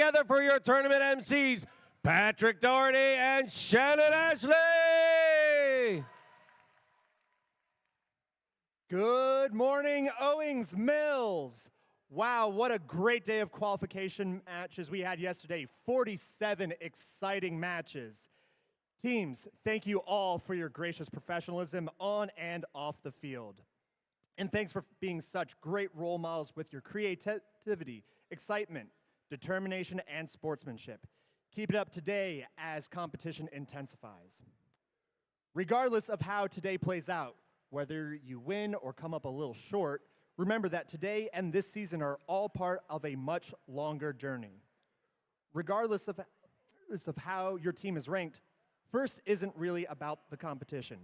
together for your tournament MCs, Patrick Doherty and Shannon Ashley. Good morning, Owings Mills. Wow, what a great day of qualification matches we had yesterday. 47 exciting matches. Teams, thank you all for your gracious professionalism on and off the field. And thanks for being such great role models with your creativity, excitement, determination, and sportsmanship. Keep it up today as competition intensifies. Regardless of how today plays out, whether you win or come up a little short, remember that today and this season are all part of a much longer journey. Regardless of how your team is ranked, first isn't really about the competition.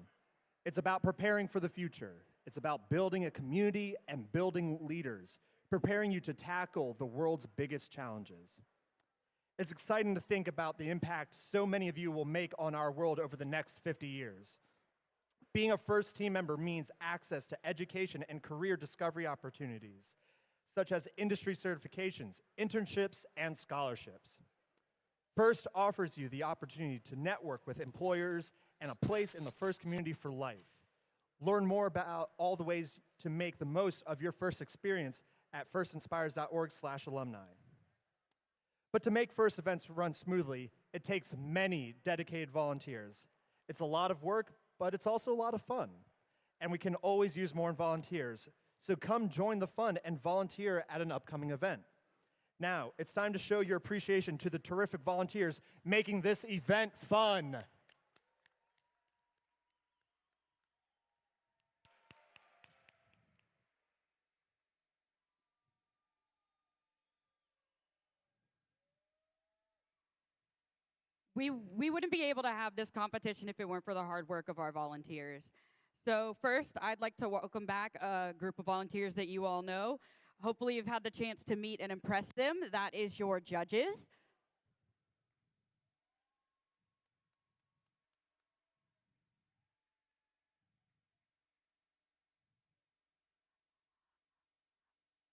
It's about preparing for the future. It's about building a community and building leaders, preparing you to tackle the world's biggest challenges. It's exciting to think about the impact so many of you will make on our world over the next 50 years. Being a first team member means access to education and career discovery opportunities, such as industry certifications, internships, and scholarships. First offers you the opportunity to network with employers and a place in the First community for life. Learn more about all the ways to make the most of your First experience at firstinspires.org/alumni. But to make First events run smoothly, it takes many dedicated volunteers. It's a lot of work, but it's also a lot of fun. And we can always use more volunteers. So come join the fun and volunteer at an upcoming event. Now, it's time to show your appreciation to the terrific volunteers making this event fun. We wouldn't be able to have this competition if it weren't for the hard work of our volunteers. So first, I'd like to welcome back a group of volunteers that you all know. Hopefully you've had the chance to meet and impress them. That is your judges.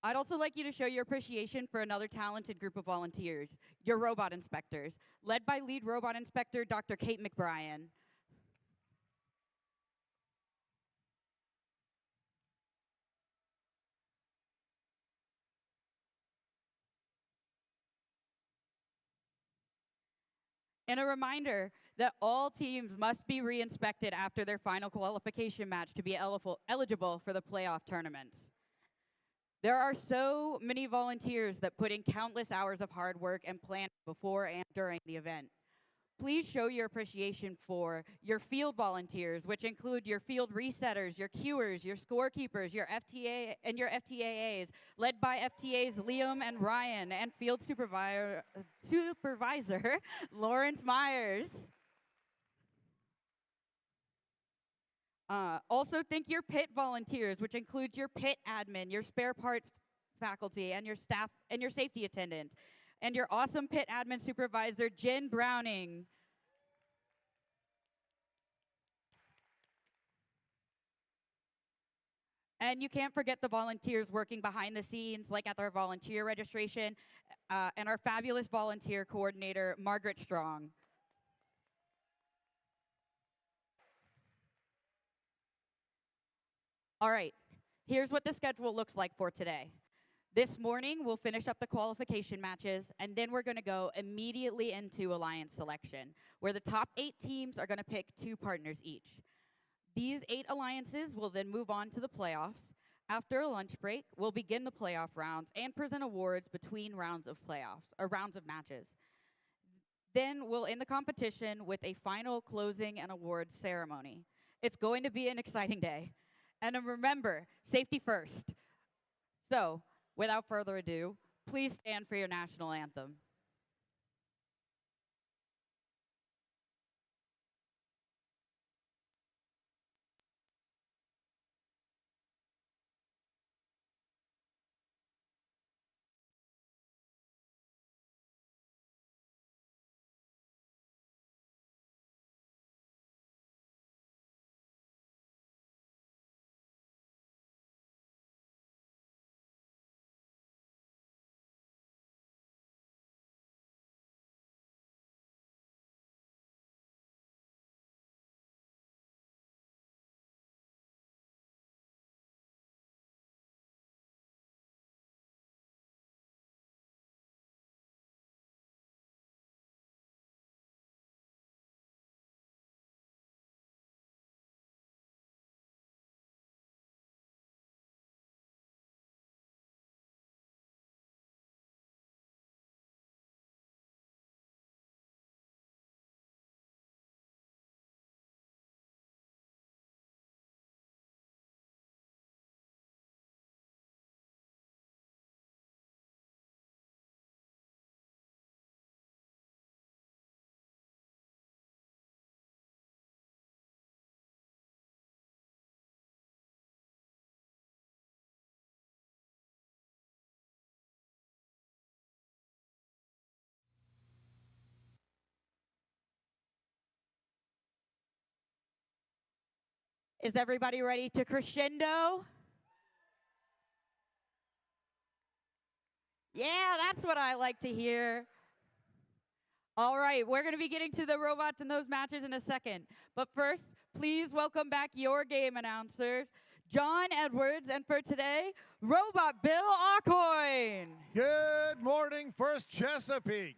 I'd also like you to show your appreciation for another talented group of volunteers, your robot inspectors, led by lead robot inspector Dr. Kate McBrien. And a reminder that all teams must be re-inspected after their final qualification match to be eligible for the playoff tournaments. There are so many volunteers that put in countless hours of hard work and planning before and during the event. Please show your appreciation for your field volunteers, which include your field resetters, your queuers, your scorekeepers, your FTA and your FTAAs, led by FTAs Liam and Ryan, and field supervisor Lawrence Myers. Also thank your pit volunteers, which includes your pit admin, your spare parts faculty, and your staff and your safety attendants, and your awesome pit admin supervisor, Jen Browning. And you can't forget the volunteers working behind the scenes, like at our volunteer registration, and our fabulous volunteer coordinator, Margaret Strong. All right, here's what the schedule looks like for today. This morning, we'll finish up the qualification matches, and then we're going to go immediately into alliance selection, where the top 8 teams are going to pick 2 partners each. These 8 alliances will then move on to the playoffs. After a lunch break, we'll begin the playoff rounds and present awards between rounds of playoffs, or rounds of matches. Then we'll end the competition with a final closing and awards ceremony. It's going to be an exciting day. And remember, safety first. So, without further ado, please stand for your national anthem. Is everybody ready to crescendo? Yeah, that's what I like to hear. All right, we're going to be getting to the robots in those matches in a second. But first, please welcome back your game announcers, John Edwards, and for today, Robot Bill Aucoin. Good morning, First Chesapeake.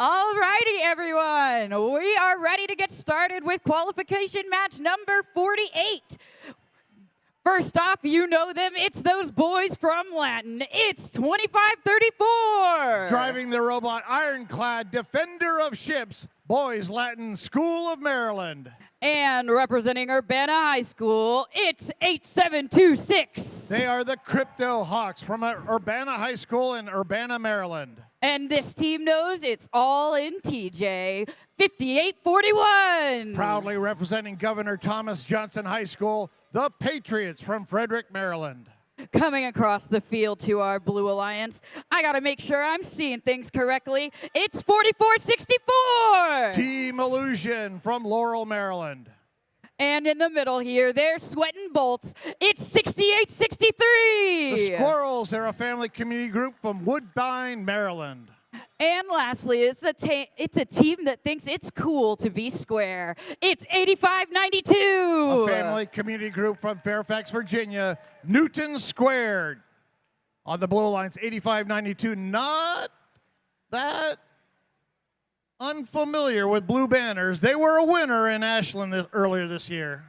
All righty, everyone. We are ready to get started with qualification match number 48. First off, you know them. It's those boys from Latin. It's 2534. Driving the robot Ironclad Defender of Ships, Boys Latin School of Maryland. And representing Urbana High School, it's 8726. They are the Crypto Hawks from Urbana High School in Urbana, Maryland. And this team knows it's all in TJ, 5841. Proudly representing Governor Thomas Johnson High School, the Patriots from Frederick, Maryland. Coming across the field to our Blue Alliance, I got to make sure I'm seeing things correctly. It's 4464. Team Illusion from Laurel, Maryland. And in the middle here, they're sweating bolts. It's 6863. The Squirrels, they're a family community group from Woodbine, Maryland. And lastly, it's a team that thinks it's cool to be square. It's 8592. A family community group from Fairfax, Virginia, Newton Squared. On the Blue Alliance, 8592, not that unfamiliar with Blue Banners. They were a winner in Ashland earlier this year.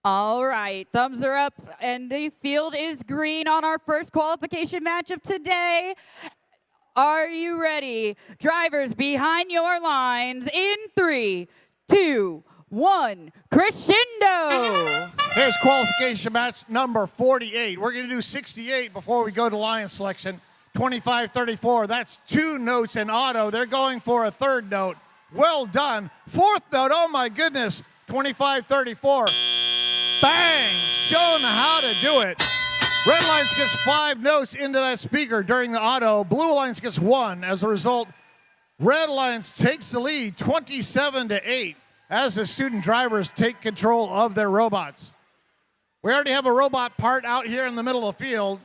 All right, thumbs are up, and the field is green on our first qualification match of today. Are you ready? Drivers behind your lines in 3, 2, 1, crescendo! Here's qualification match number 48. We're going to do 68 before we go to line selection. 2534, that's 2 notes in auto. They're going for a 3rd note. Well done. 4th note, oh my goodness. 2534. Bang! Shown how to do it. Red Alliance gets 5 notes into that speaker during the auto. Blue Alliance gets 1. As a result, Red Alliance takes the lead 27-8 as the student drivers take control of their robots. We already have a robot part out here in the middle of the field.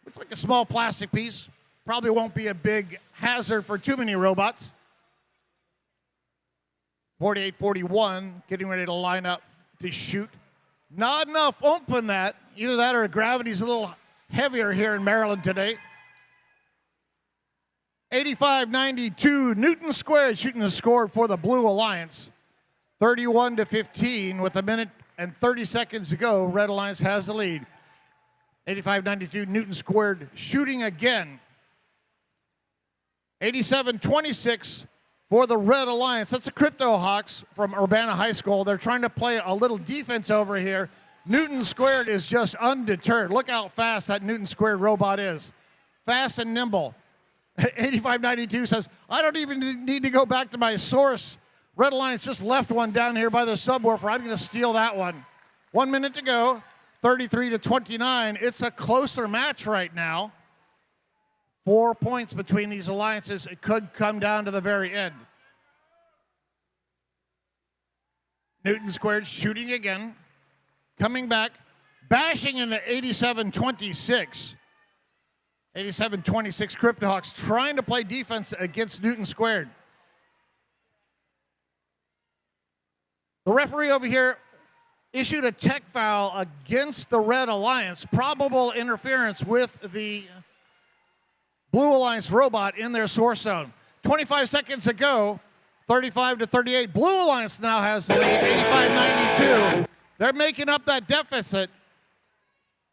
Looks like a small plastic piece. Probably won't be a big hazard for too many robots. 4841 getting ready to line up to shoot. Not enough oomph in that. Either that or gravity's a little heavier here in Maryland today. 85-92, Newton Squared shooting the score for the Blue Alliance. 31-15 with a minute and 30 seconds to go. Red Alliance has the lead. 85-92, Newton Squared shooting again. 87-26 for the Red Alliance. That's the Crypto Hawks from Urbana High School. They're trying to play a little defense over here. Newton Squared is just undeterred. Look how fast that Newton Squared robot is. Fast and nimble. 85-92 says, I don't even need to go back to my source. Red Alliance just left one down here by the subwoofer. I'm going to steal that one. 1 minute to go. 33-29. It's a closer match right now. 4 points between these alliances. It could come down to the very end. Newton Squared shooting again. Coming back. Bashing into 87-26. 87-26, Cryptohawks trying to play defense against Newton Squared. The referee over here issued a tech foul against the Red Alliance. Probable interference with the Blue Alliance robot in their source zone. 25 seconds to go. 35-38. Blue Alliance now has the lead, 85-92. They're making up that deficit.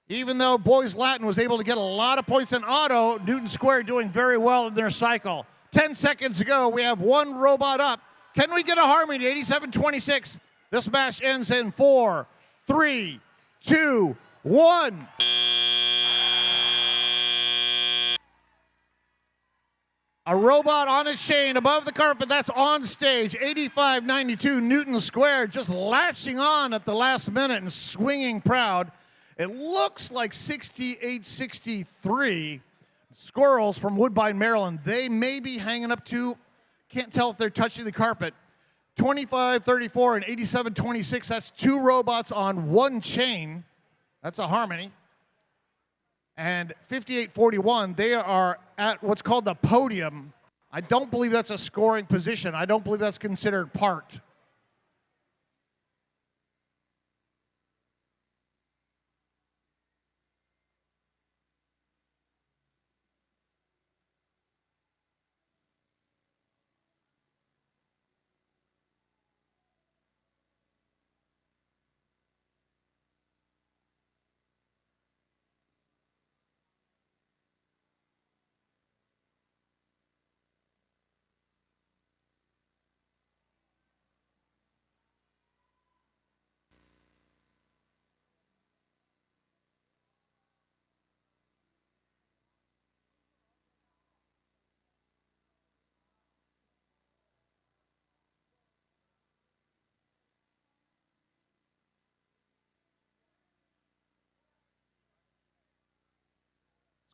Even though Boys Latin was able to get a lot of points in auto, Newton Square doing very well in their cycle. 10 seconds to go. We have one robot up. Can we get a harmony? 87-26. This match ends in 4, 3, 2, 1. A robot on its chain above the carpet. That's on stage. 85-92. Newton Square just latching on at the last minute and swinging proud. It looks like 68-63. Squirrels from Woodbine, Maryland. They may be hanging up to, can't tell if they're touching the carpet. 25-34 and 87-26. That's two robots on one chain. That's a harmony. And 58-41, they are at what's called the podium. I don't believe that's a scoring position. I don't believe that's considered parked.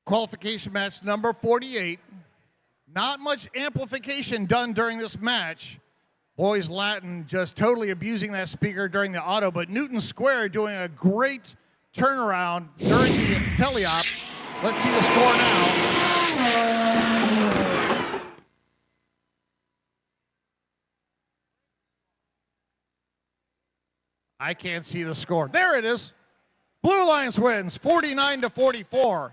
Qualification match number 48. Not much amplification done during this match. Boys Latin just totally abusing that speaker during the auto, but Newton Square doing a great turnaround during the teleop. Let's see the score now. I can't see the score. There it is. Blue Alliance wins 49-44.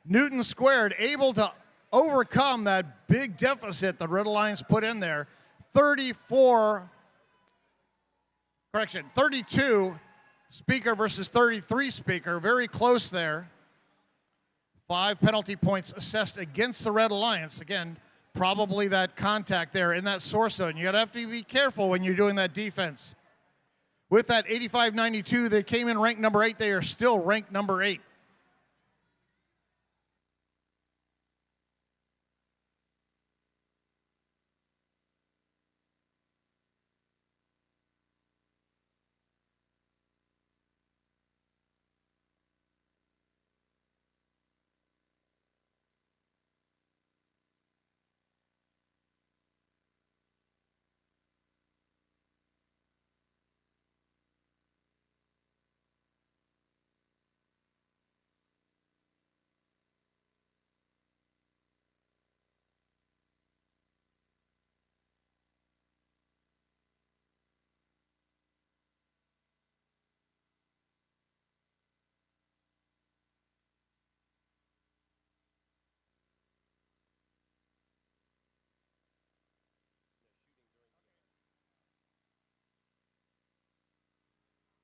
Newton Squared able to overcome that big deficit the Red Alliance put in there. 32 speaker versus 33 speaker. Very close there. 5 penalty points assessed against the Red Alliance. Again, probably that contact there in that source zone. You have to be careful when you're doing that defense. With that 85-92, they came in ranked number 8. They are still ranked number 8.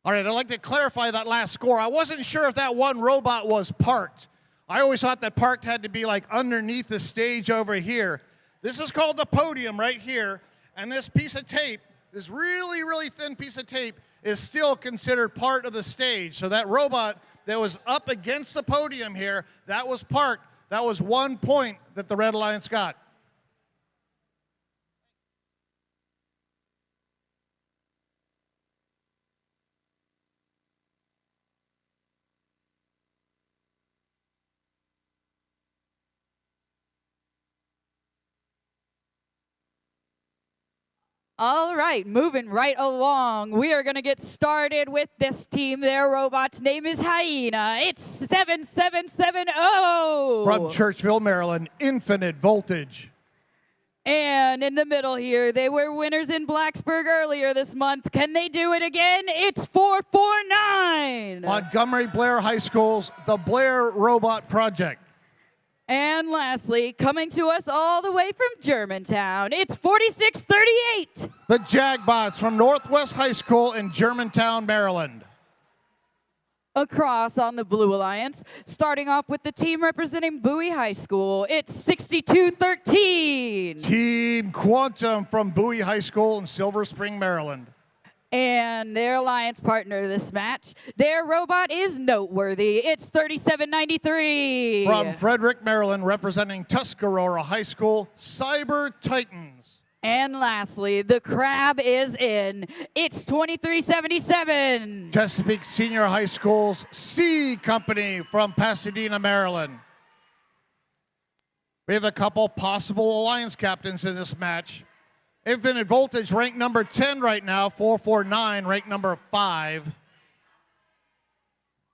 All right, I'd like to clarify that last score. I wasn't sure if that one robot was parked. I always thought that parked had to be like underneath the stage over here. This is called the podium right here, and this piece of tape, this really, really thin piece of tape, is still considered part of the stage. So that robot that was up against the podium here, that was parked. That was 1 point that the Red Alliance got. All right, moving right along. We are going to get started with this team. Their robot's name is Hyena. It's 7770. From Churchville, Maryland, Infinite Voltage. And in the middle here, they were winners in Blacksburg earlier this month. Can they do it again? It's 449. Montgomery Blair High School's The Blair Robot Project. And lastly, coming to us all the way from Germantown, it's 4638. The Jagbots from Northwest High School in Germantown, Maryland. Across on the Blue Alliance, starting off with the team representing Bowie High School, it's 6213. Team Quantum from Bowie High School in Silver Spring, Maryland. And their alliance partner this match, their robot is noteworthy. It's 3793. From Frederick, Maryland, representing Tuscarora High School, Cyber Titans. And lastly, the crab is in. It's 2377. Chesapeake Senior High School's C Company from Pasadena, Maryland. We have a couple possible alliance captains in this match. Infinite Voltage ranked number 10 right now, 449 ranked number 5.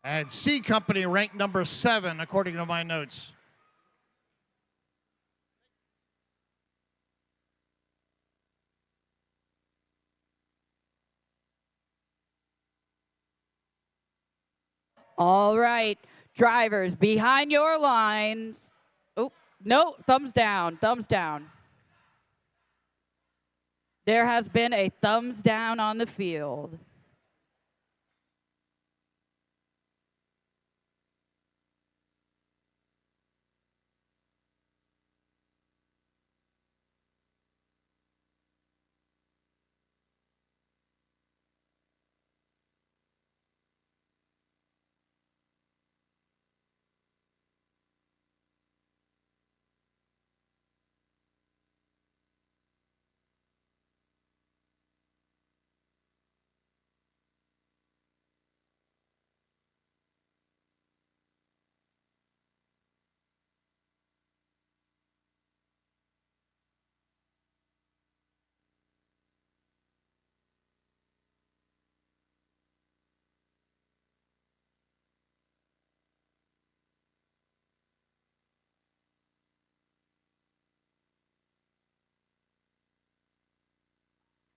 And C Company ranked number 7 according to my notes. All right, drivers behind your lines. Oh, no, thumbs down, thumbs down. There has been a thumbs down on the field.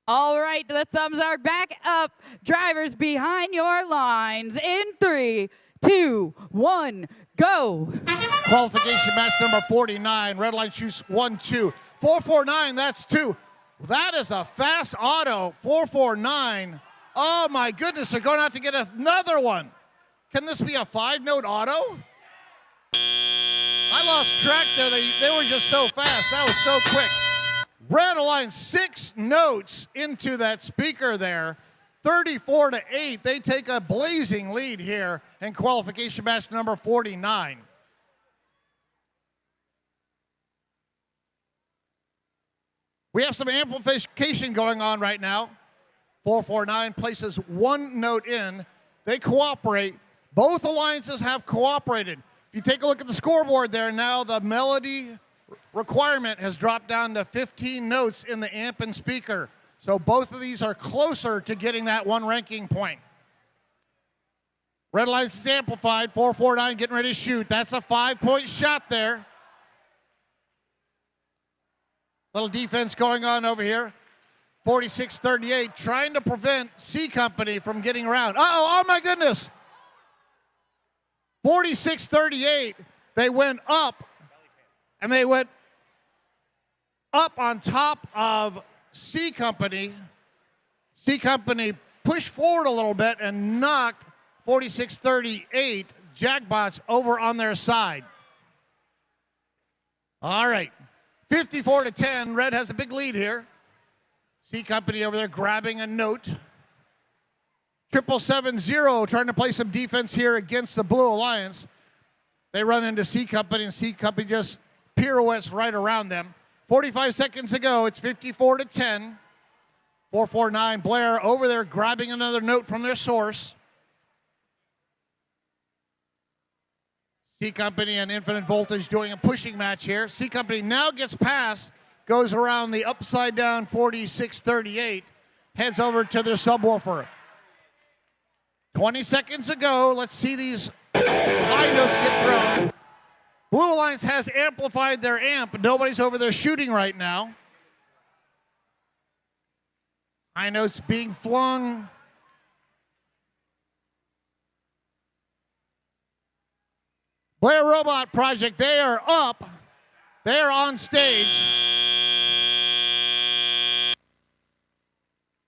All right, the thumbs are back up. Drivers behind your lines in 3, 2, 1, go. Qualification match number 49. Red line shoots 1-2. 449, that's 2. That is a fast auto. 449. Oh my goodness, they're going out to get another one. Can this be a 5-note auto? I lost track there. They were just so fast. That was so quick. Red Alliance 6 notes into that speaker there. 34-8. They take a blazing lead here in qualification match number 49. We have some amplification going on right now. 449 places 1 note in. They cooperate. Both alliances have cooperated. If you take a look at the scoreboard there, now the melody requirement has dropped down to 15 notes in the amp and speaker. So both of these are closer to getting that 1 ranking point. Red Alliance is amplified. 449 getting ready to shoot. That's a 5-point shot there. Little defense going on over here. 46-38 trying to prevent C Company from getting around. Oh my goodness. 46-38. They went up. And they went up on top of C Company. C Company pushed forward a little bit and knocked 4638 Jackbots over on their side. All right, 54-10. Red has a big lead here. C Company over there grabbing a note. 770 trying to play some defense here against the Blue Alliance. They run into C Company, and C Company just pirouettes right around them. 45 seconds to go. It's 54-10. 449 Blair over there grabbing another note from their source. C Company and Infinite Voltage doing a pushing match here. C Company now gets past, goes around the upside down 4638, heads over to their subwoofer. 20 seconds to go. Let's see these high notes get thrown. Blue Alliance has amplified their amp. Nobody's over there shooting right now. High notes being flung. Blair Robot Project, they are up. They are on stage.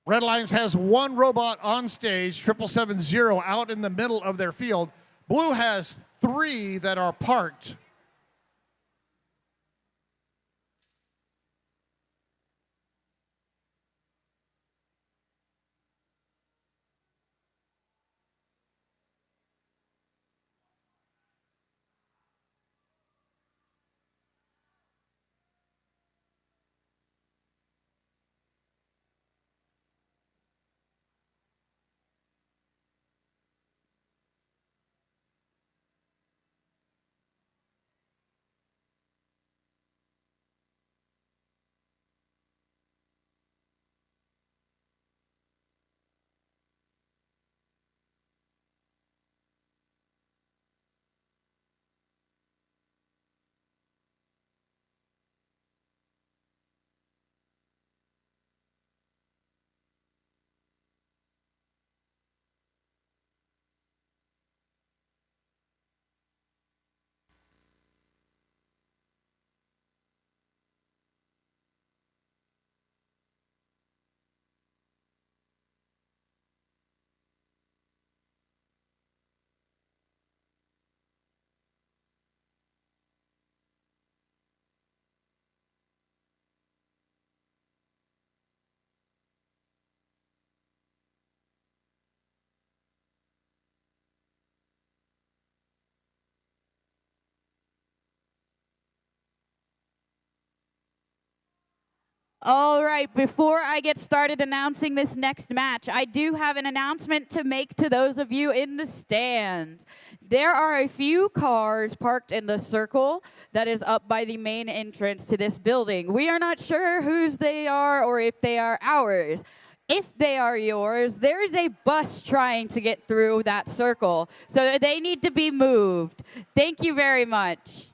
Red Alliance has one robot on stage, 770 out in the middle of their field. Blue has 3 that are parked. All right, before I get started announcing this next match, I do have an announcement to make to those of you in the stands. There are a few cars parked in the circle that is up by the main entrance to this building. We are not sure whose they are or if they are ours. If they are yours, there is a bus trying to get through that circle, so they need to be moved. Thank you very much.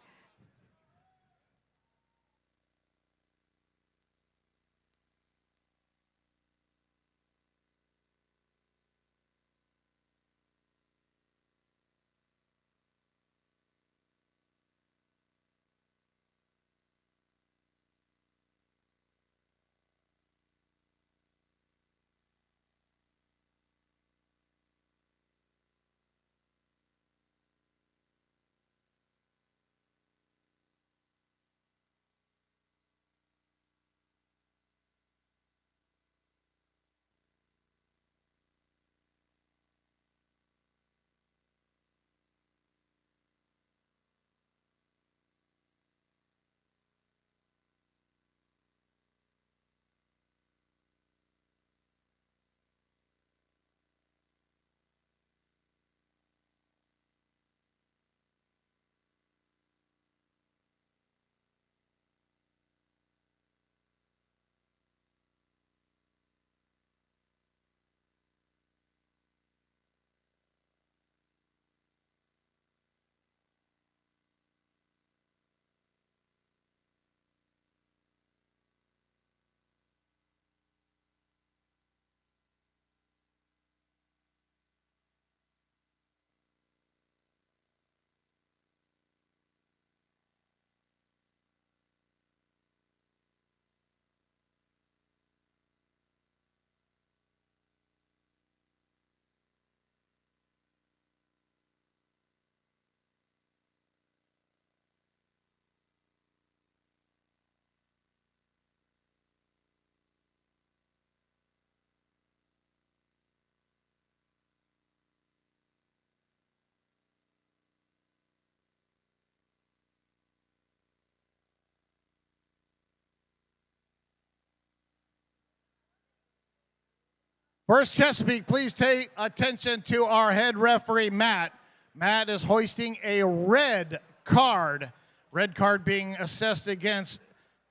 First Chesapeake, please take attention to our head referee, Matt. Matt is hoisting a red card. Red card being assessed against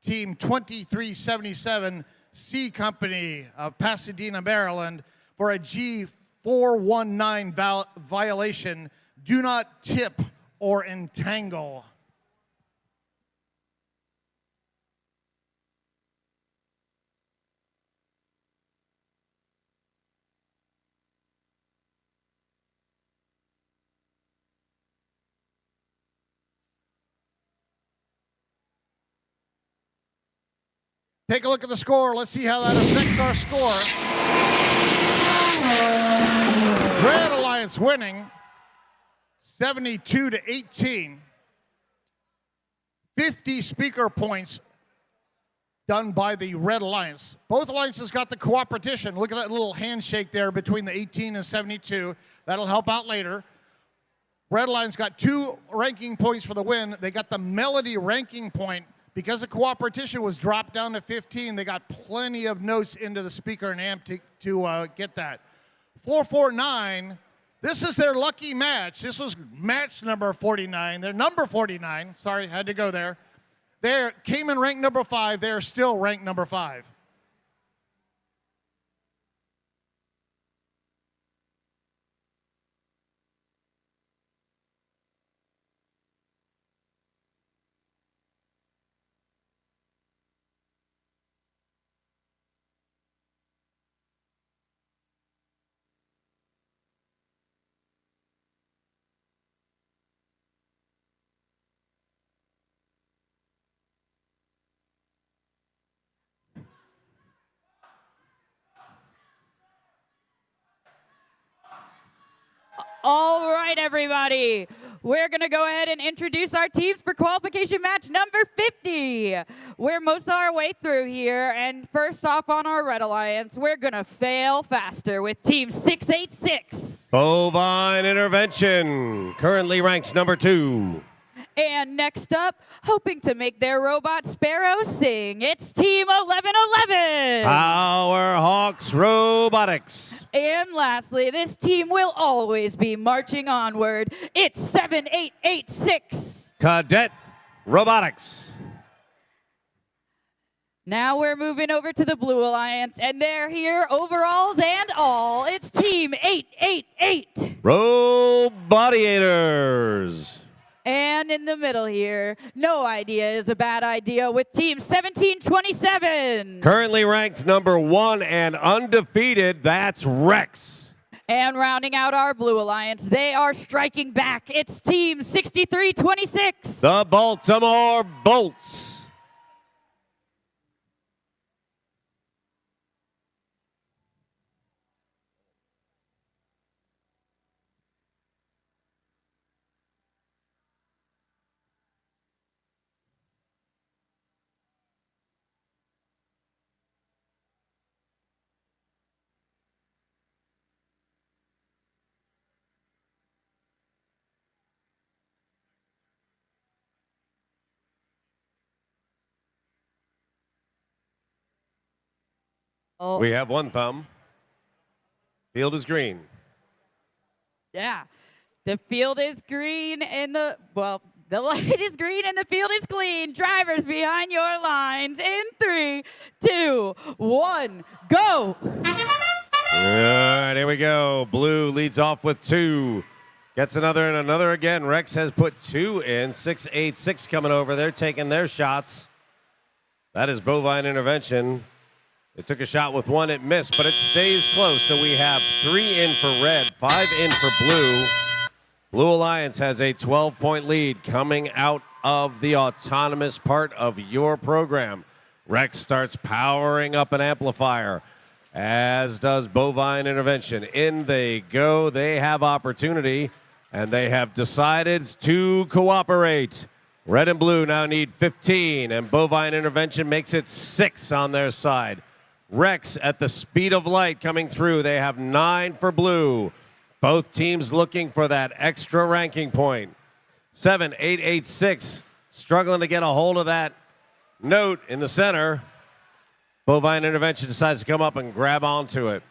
Team 2377 C Company of Pasadena, Maryland for a G419 violation. Do not tip or entangle. Take a look at the score. Let's see how that affects our score. Red Alliance winning 72-18. 50 speaker points done by the Red Alliance. Both alliances got the cooperation. Look at that little handshake there between the 18 and 72. That'll help out later. Red Alliance got 2 ranking points for the win. They got the Melody ranking point. Because the cooperation was dropped down to 15, they got plenty of notes into the speaker and amp to get that. 449, this is their lucky match. This was match number 49. They're number 49. Sorry, had to go there. They came in ranked number 5. They're still ranked number 5. All right, everybody. We're going to go ahead and introduce our teams for qualification match number 50. We're most of our way through here, and first off on our Red Alliance, we're going to fail faster with Team 686. Bovine Intervention, currently ranked number 2. And next up, hoping to make their robot Sparrow sing, it's Team 1111. Power Hawks Robotics. And lastly, this team will always be marching onward. It's 7886. Cadet Robotics. Now we're moving over to the Blue Alliance, and they're here, overalls and all. It's Team 888. Robodiators. And in the middle here, no idea is a bad idea with Team 1727. Currently ranked number 1 and undefeated, that's Rex. And rounding out our Blue Alliance, they are striking back. It's Team 6326. The Baltimore Bolts. Oh. We have one thumb. Field is green. Yeah, the field is green and the light is green and the field is clean. Drivers behind your lines in 3, 2, 1, go. All right, here we go. Blue leads off with 2. Gets another and another again. Rex has put 2 in. 686 coming over. They're taking their shots. That is Bovine Intervention. It took a shot with 1, it missed, but it stays close. So we have 3 in for red, 5 in for blue. Blue Alliance has a 12-point lead coming out of the autonomous part of your program. Rex starts powering up an amplifier, as does Bovine Intervention. In they go. They have opportunity, and they have decided to cooperate. Red and blue now need 15, and Bovine Intervention makes it 6 on their side. Rex at the speed of light coming through. They have 9 for blue. Both teams looking for that extra ranking point. 7886 struggling to get a hold of that note in the center. Bovine Intervention decides to come up and grab onto it.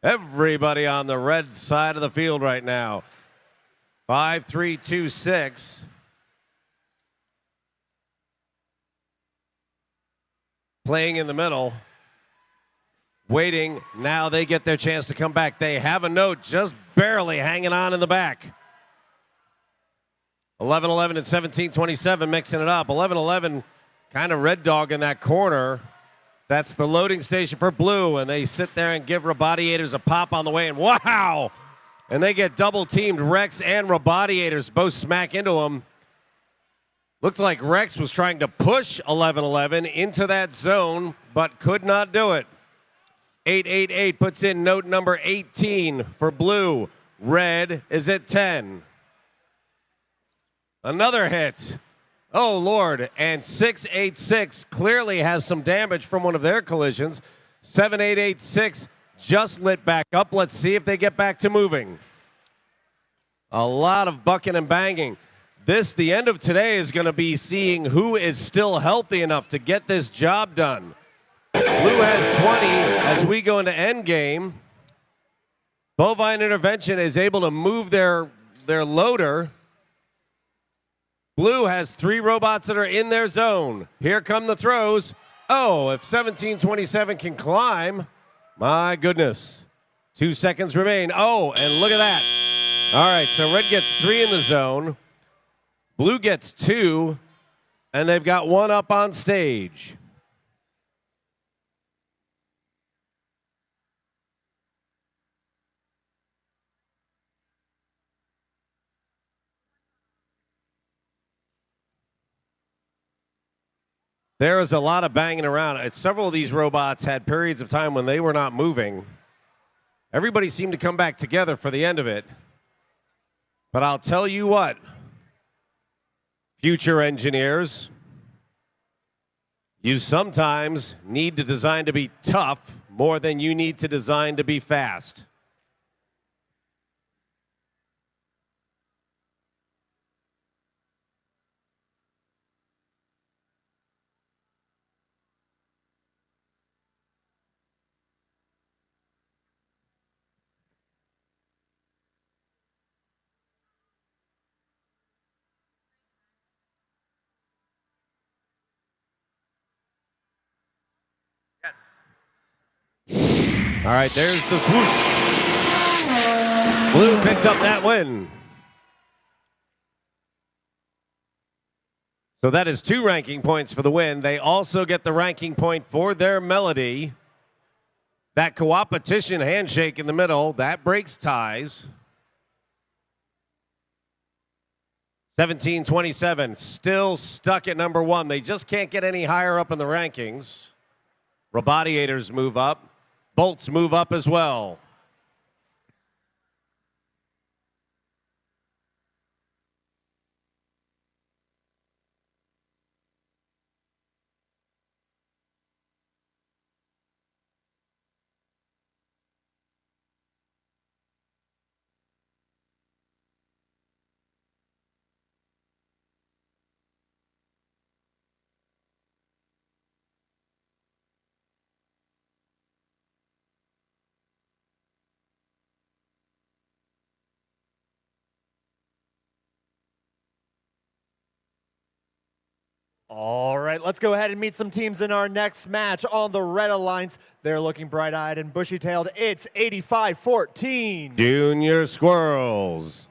Everybody on the red side of the field right now. 5-3-2-6. Playing in the middle. Waiting. Now they get their chance to come back. They have a note just barely hanging on in the back. 11-11 and 17-27 mixing it up. 11-11 kind of red dog in that corner. That's the loading station for blue, and they sit there and give Rabadiators a pop on the way, and wow! And they get double-teamed. Rex and Rabadiators both smack into them. Looked like Rex was trying to push 11-11 into that zone, but could not do it. 8-8-8 puts in note number 18 for blue. Red is at 10. Another hit. Oh, Lord. And 6-8-6 clearly has some damage from one of their collisions. 7-8-8-6 just lit back up. Let's see if they get back to moving. A lot of bucking and banging. The end of today is going to be seeing who is still healthy enough to get this job done. Blue has 20 as we go into end game. Bovine Intervention is able to move their loader. Blue has 3 robots that are in their zone. Here come the throws. Oh, if 17-27 can climb, my goodness. 2 seconds remain. Oh, and look at that. All right, so red gets 3 in the zone. Blue gets 2, and they've got 1 up on stage. There is a lot of banging around. Several of these robots had periods of time when they were not moving. Everybody seemed to come back together for the end of it. But I'll tell you what, future engineers, you sometimes need to design to be tough more than you need to design to be fast. All right, there's the swoosh. Blue picks up that win. So that is 2 ranking points for the win. They also get the ranking point for their melody. That coopetition handshake in the middle, that breaks ties. 17-27, still stuck at number 1. They just can't get any higher up in the rankings. Rabadiators move up. Bolts move up as well. All right, let's go ahead and meet some teams in our next match on the Red Alliance. They're looking bright-eyed and bushy-tailed. It's 85-14. Junior Squirrels.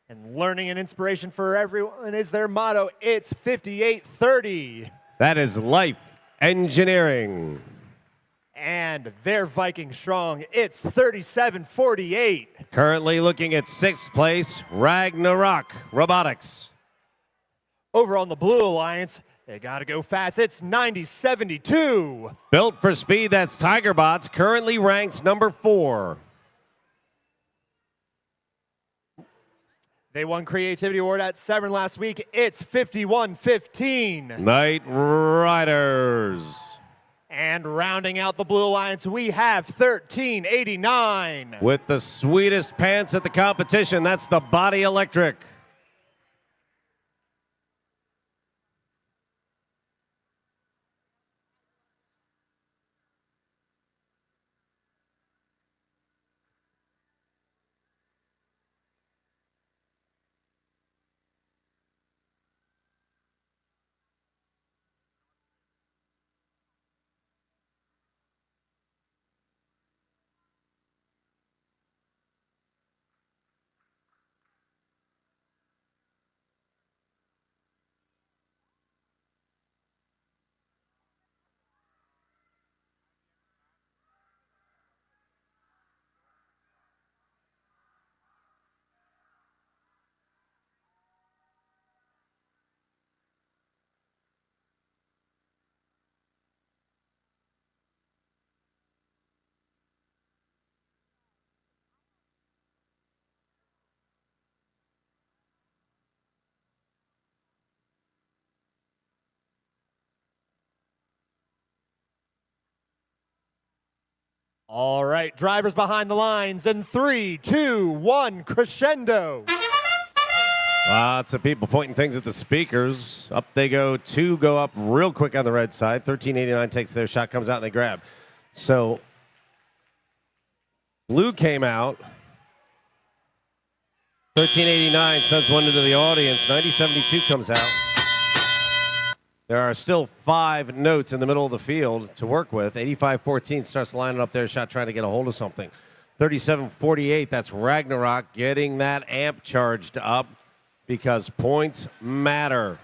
And learning and inspiration for everyone is their motto. It's 58-30. That is life engineering. And they're Viking strong. It's 37-48. Currently looking at 6th place, Ragnarok Robotics. Over on the Blue Alliance, they got to go fast. It's 90-72. Built for speed, that's Tigerbots, currently ranked number 4. They won Creativity Award at Severn last week. It's 51-15. Night Riders. And rounding out the Blue Alliance, we have 1389. With the sweetest pants at the competition, that's the Body Electric. All right, drivers behind the lines in 3, 2, 1, crescendo. Lots of people pointing things at the speakers. Up they go. 2 go up real quick on the red side. 1389 takes their shot, comes out, and they grab. So blue came out. 1389 sends one into the audience. 9072 comes out. There are still 5 notes in the middle of the field to work with. 8514 starts lining up their shot, trying to get a hold of something. 3748, that's Ragnarok getting that amp charged up because points matter.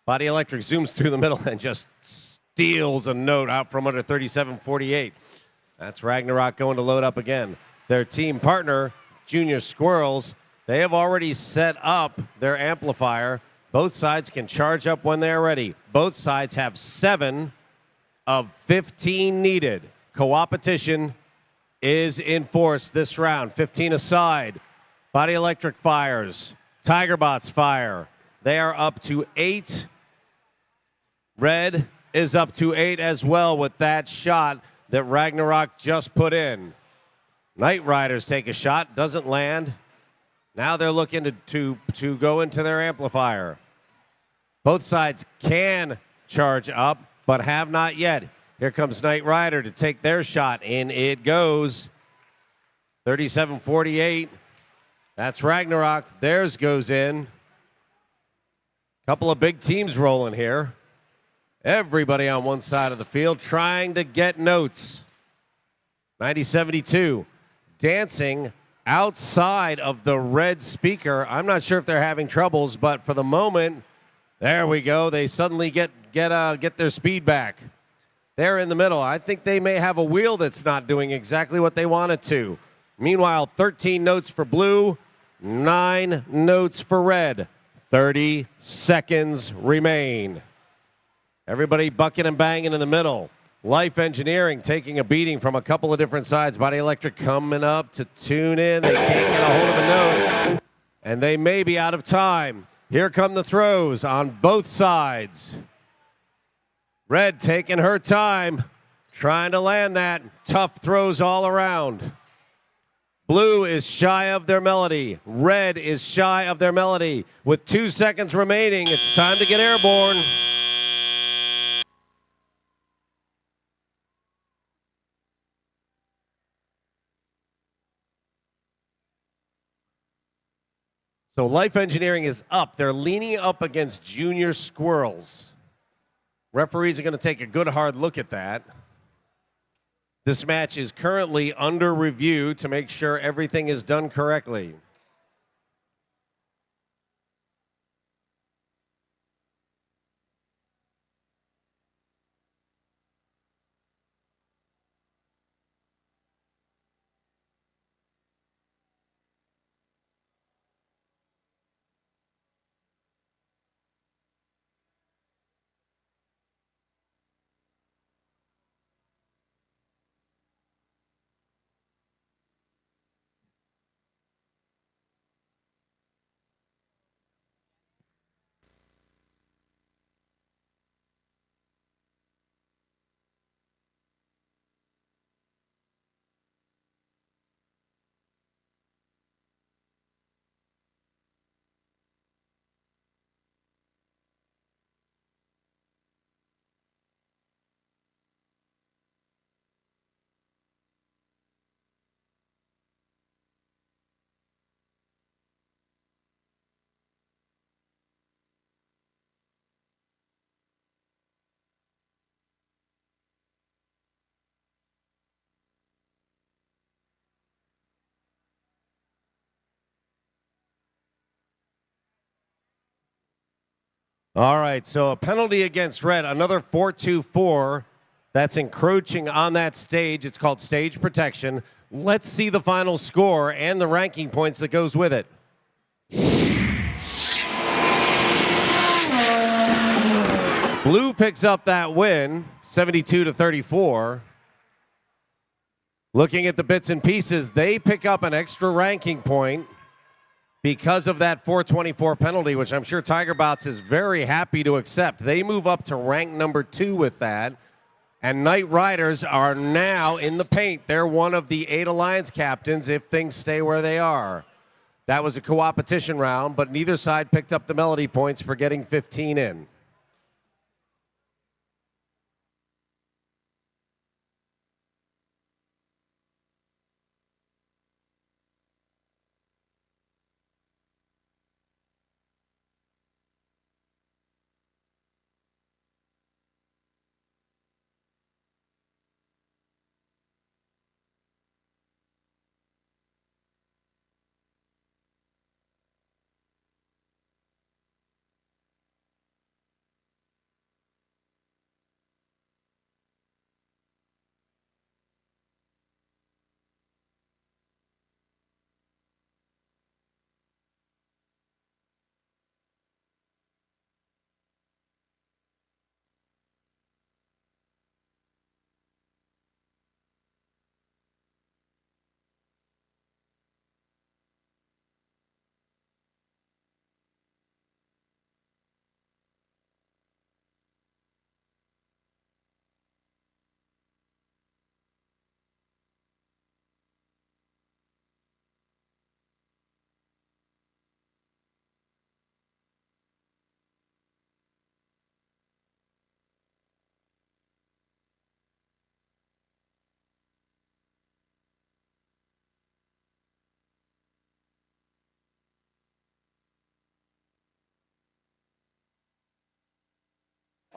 Body Electric zooms through the middle and just steals a note out from under 3748. That's Ragnarok going to load up again. Their team partner, Junior Squirrels, they have already set up their amplifier. Both sides can charge up when they're ready. Both sides have 7 of 15 needed. Co-opetition is in force this round. 15 aside. Body Electric fires. Tigerbots fire. They are up to 8. Red is up to 8 as well with that shot that Ragnarok just put in. Night Riders take a shot, doesn't land. Now they're looking to go into their amplifier. Both sides can charge up, but have not yet. Here comes Night Rider to take their shot. In it goes. 3748. That's Ragnarok. Theirs goes in. Couple of big teams rolling here. Everybody on one side of the field trying to get notes. 9072 dancing outside of the red speaker. I'm not sure if they're having troubles, but for the moment, there we go. They suddenly get their speed back. They're in the middle. I think they may have a wheel that's not doing exactly what they want it to. Meanwhile, 13 notes for blue, 9 notes for red. 30 seconds remain. Everybody bucking and banging in the middle. Life Engineering taking a beating from a couple of different sides. Body Electric coming up to tune in. They can't get a hold of a note, and they may be out of time. Here come the throws on both sides. Red taking her time, trying to land that. Tough throws all around. Blue is shy of their melody. Red is shy of their melody. With 2 seconds remaining, it's time to get airborne. So Life Engineering is up. They're leaning up against Junior Squirrels. Referees are going to take a good hard look at that. This match is currently under review to make sure everything is done correctly. All right, so a penalty against red, another 4-2-4. That's encroaching on that stage. It's called stage protection. Let's see the final score and the ranking points that goes with it. Blue picks up that win, 72-34. Looking at the bits and pieces, they pick up an extra ranking point because of that 424 penalty, which I'm sure Tigerbots is very happy to accept. They move up to rank number 2 with that. And Knight Riders are now in the paint. They're one of the 8 Alliance captains if things stay where they are. That was a co-opetition round, but neither side picked up the Melody points for getting 15 in.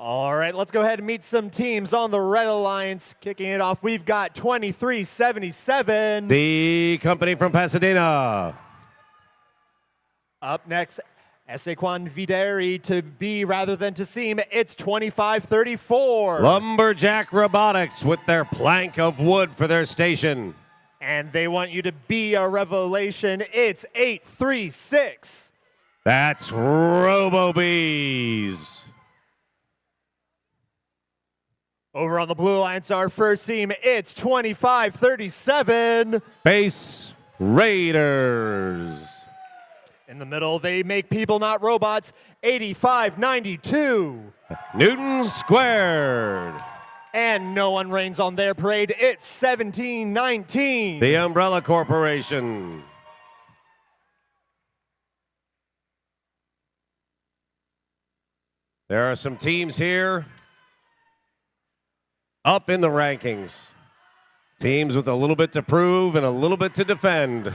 All right, let's go ahead and meet some teams on the Red Alliance. Kicking it off, we've got 2377. The company from Pasadena. Up next, Esequan Videri to B rather than to seem. It's 2534. Lumberjack Robotics with their plank of wood for their station. And they want you to be a revelation. It's 836. That's RoboBees. Over on the Blue Alliance, our first team, it's 2537. Space Raiders. In the middle, they make people, not robots, 8592. Newton Squared. And no one reigns on their parade, it's 1719. The Umbrella Corporation. There are some teams here up in the rankings. Teams with a little bit to prove and a little bit to defend.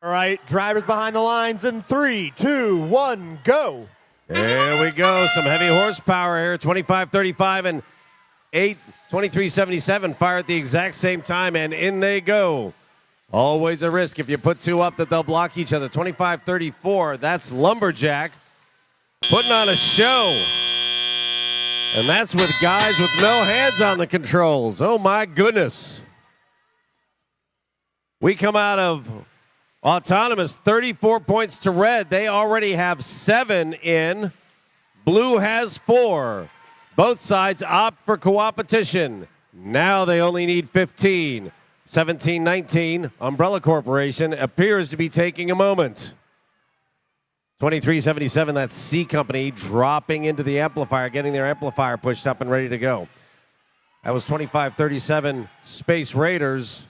All right, drivers behind the lines in 3, 2, 1, go. There we go. Some heavy horsepower here. 25-35 and 23-77 fire at the exact same time, and in they go. Always a risk if you put two up that they'll block each other. 25-34, that's Lumberjack putting on a show. And that's with guys with no hands on the controls. Oh my goodness. We come out of Autonomous 34 points to Red. They already have 7 in. Blue has 4. Both sides opt for co-opetition. Now they only need 15. 17-19, Umbrella Corporation appears to be taking a moment. 23-77, that's C Company dropping into the amplifier, getting their amplifier pushed up and ready to go. That was 25-37, Space Raiders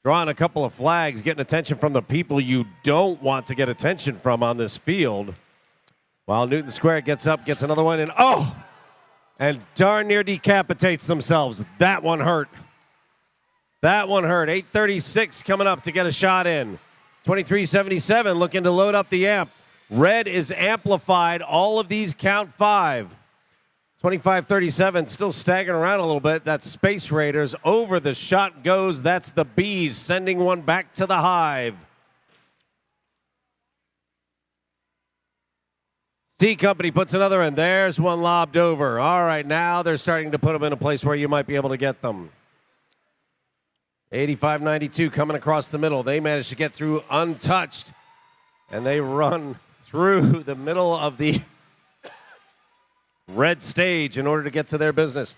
drawing a couple of flags, getting attention from the people you don't want to get attention from on this field. While Newton Square gets up, gets another one, and darn near decapitates themselves. That one hurt. That one hurt. 8:36 coming up to get a shot in. 23-77 looking to load up the amp. Red is amplified. All of these count 5. 25-37 still staggering around a little bit. That's Space Raiders. Over the shot goes. That's the Bees sending one back to the hive. C Company puts another in. There's one lobbed over. All right, now they're starting to put them in a place where you might be able to get them. 85-92 coming across the middle. They managed to get through untouched, and they run through the middle of the red stage in order to get to their business.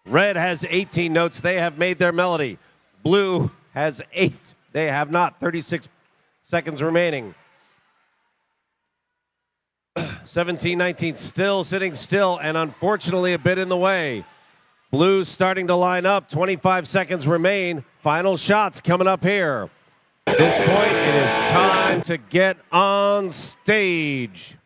Red has 18 notes. They have made their melody. Blue has 8. They have not. 36 seconds remaining. 17-19 still sitting still, and unfortunately a bit in the way. Blue's starting to line up. 25 seconds remain. Final shots coming up here. At this point, it is time to get on stage.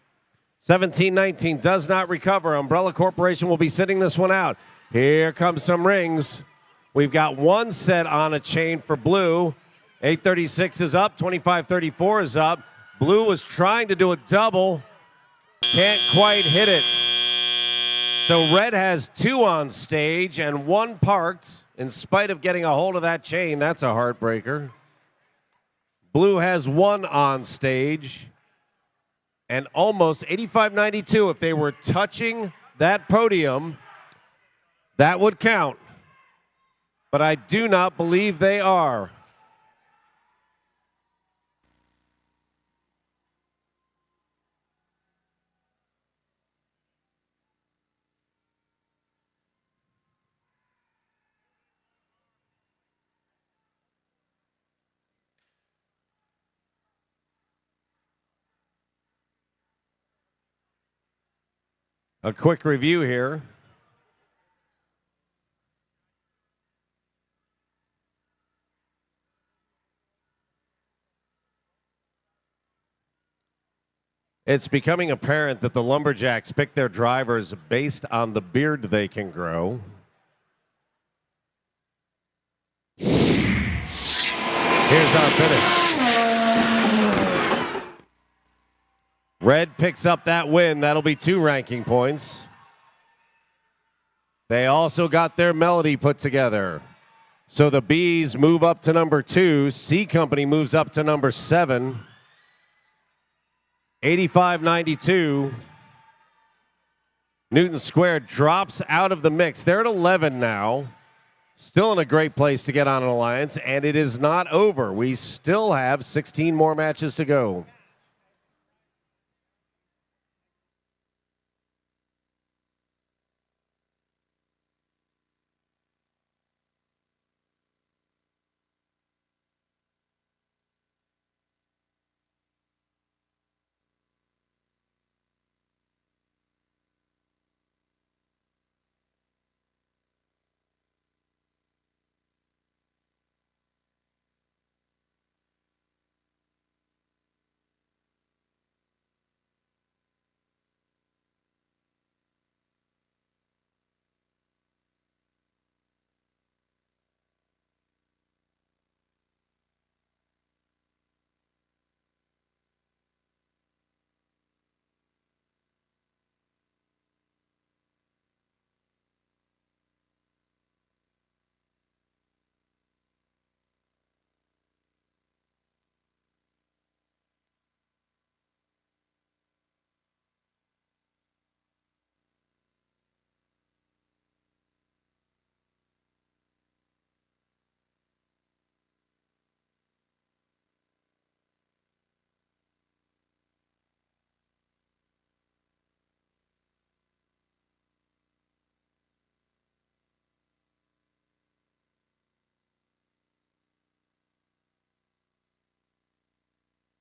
17-19 does not recover. Umbrella Corporation will be sitting this one out. Here comes some rings. We've got one set on a chain for Blue. 8:36 is up. 25-34 is up. Blue was trying to do a double. Can't quite hit it. So Red has 2 on stage and 1 parked in spite of getting a hold of that chain. That's a heartbreaker. Blue has 1 on stage and almost 85-92. If they were touching that podium, that would count. But I do not believe they are. A quick review here. It's becoming apparent that the Lumberjacks pick their drivers based on the beard they can grow. Here's our finish. Red picks up that win. That'll be 2 ranking points. They also got their melody put together. So the Bees move up to number 2. C Company moves up to number 7. 85-92. Newton Square drops out of the mix. They're at 11 now. Still in a great place to get on an alliance, and it is not over. We still have 16 more matches to go.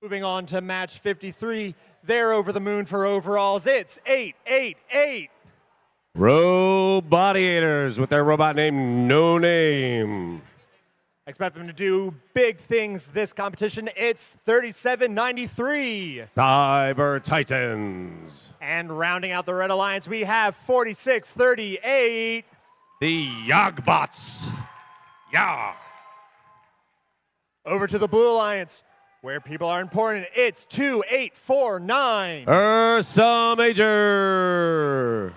Moving on to match 53. They're over the moon for overalls. It's 888. Robodiators with their robot named No Name. Expect them to do big things this competition. It's 3793. Cyber Titans. And rounding out the Red Alliance, we have 4638. The Yogbots. Yeah. Over to the Blue Alliance, where people are important. It's 2849. Ursa Major.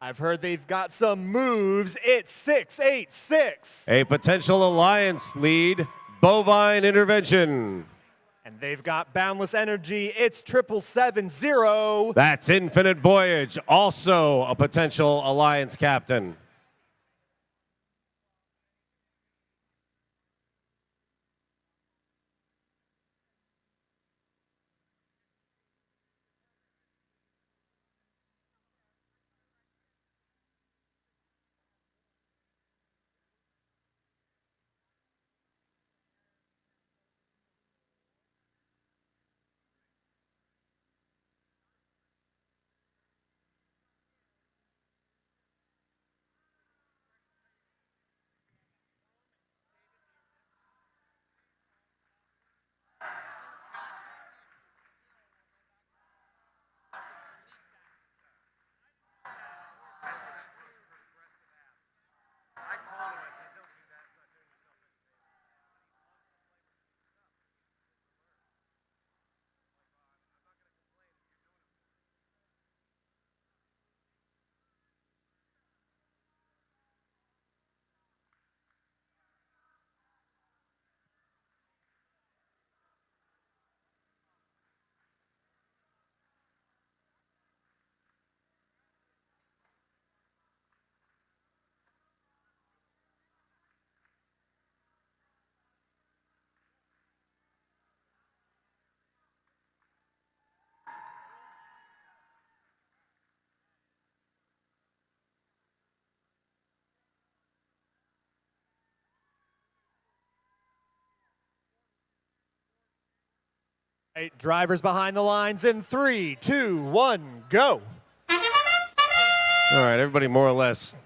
I've heard they've got some moves. It's 686. A potential alliance lead, Bovine Intervention. And they've got boundless energy. It's 7770. That's Infinite Voyage, also a potential alliance captain. Drivers behind the lines in 3, 2, 1, go. All right, everybody more or less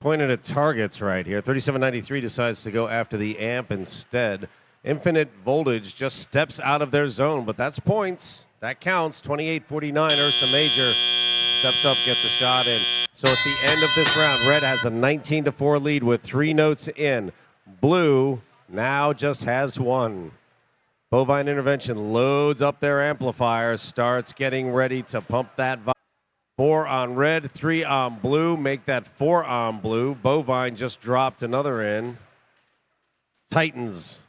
pointed at targets right here. 3793 decides to go after the amp instead. Infinite Voltage just steps out of their zone, but that's points. That counts. 2849, Ursa Major steps up, gets a shot in. So at the end of this round, Red has a 19-4 lead with 3 notes in. Blue now just has 1. Bovine Intervention loads up their amplifier, starts getting ready to pump that volume. 4 on red, 3 on blue, make that 4 on blue. Bovine just dropped another in. Titans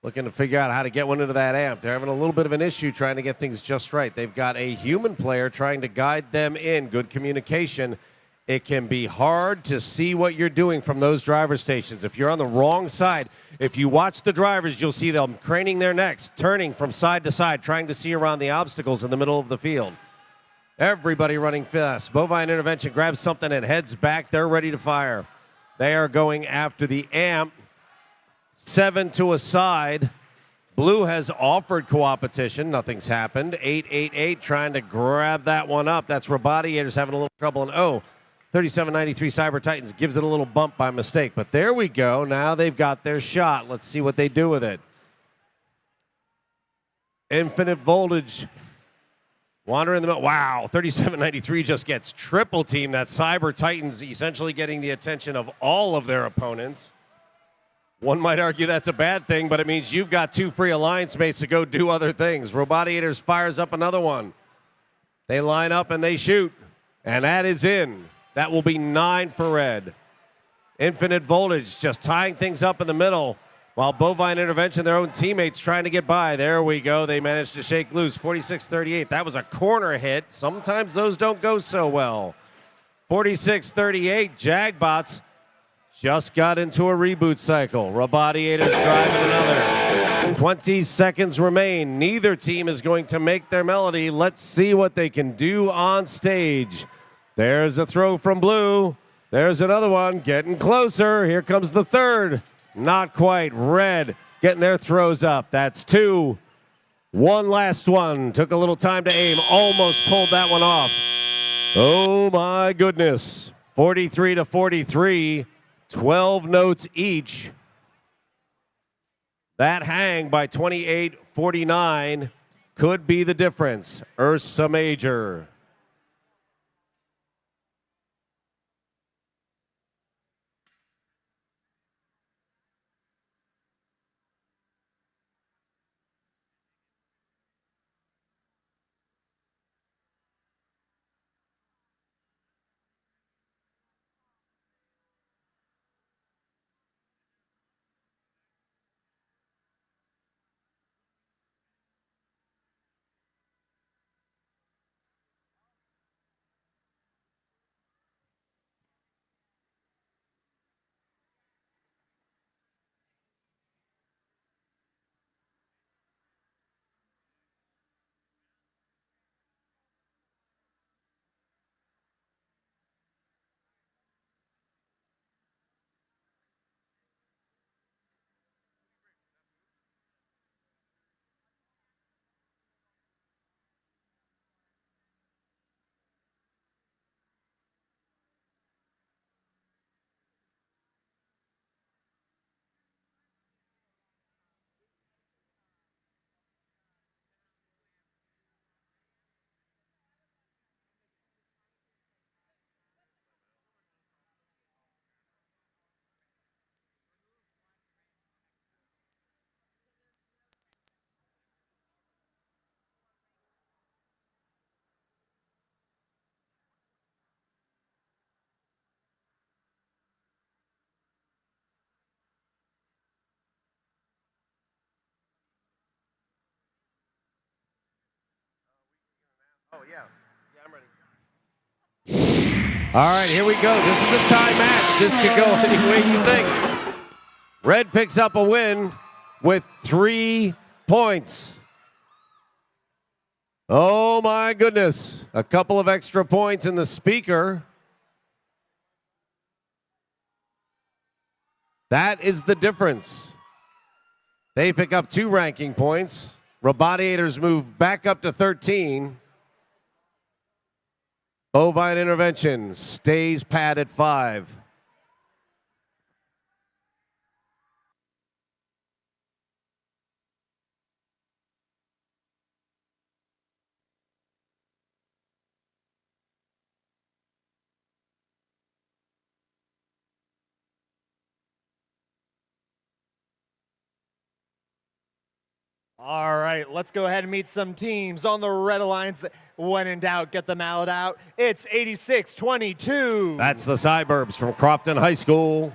looking to figure out how to get one into that amp. They're having a little bit of an issue trying to get things just right. They've got a human player trying to guide them in. Good communication. It can be hard to see what you're doing from those driver stations. If you're on the wrong side, if you watch the drivers, you'll see them craning their necks, turning from side to side, trying to see around the obstacles in the middle of the field. Everybody running fast. Bovine Intervention grabs something and heads back. They're ready to fire. They are going after the amp. 7 to a side. Blue has offered co-opetition. Nothing's happened. 888 trying to grab that one up. That's Robodiators having a little trouble. And 3793 Cyber Titans gives it a little bump by mistake. But there we go. Now they've got their shot. Let's see what they do with it. Infinite Voltage. Wander in the middle. Wow, 3793 just gets triple team. That Cyber Titans essentially getting the attention of all of their opponents. One might argue that's a bad thing, but it means you've got 2 free alliance mates to go do other things. Robodiators fires up another one. They line up and they shoot, and that is in. That will be 9 for red. Infinite Voltage just tying things up in the middle while Bovine Intervention, their own teammates, trying to get by. There we go. They managed to shake loose. 46-38. That was a corner hit. Sometimes those don't go so well. 46-38. Jagbots just got into a reboot cycle. Robodiators driving another. 20 seconds remain. Neither team is going to make their melody. Let's see what they can do on stage. There's a throw from blue. There's another one getting closer. Here comes the third. Not quite. Red getting their throws up. That's 2. One last one. Took a little time to aim. Almost pulled that one off. Oh my goodness. 43 to 43. 12 notes each. That hang by 28-49 could be the difference. Ursa Major. Oh, yeah. Yeah, I'm ready. All right, here we go. This is a tie match. This could go any way you think. Red picks up a win with 3 points. Oh, my goodness. A couple of extra points in the speaker. That is the difference. They pick up 2 ranking points. Robodiators move back up to 13. Bovine Intervention stays pat at 5. All right, let's go ahead and meet some teams on the Red Alliance. When in doubt, get the mallet out. It's 86-22. That's the Cyburbs from Crofton High School.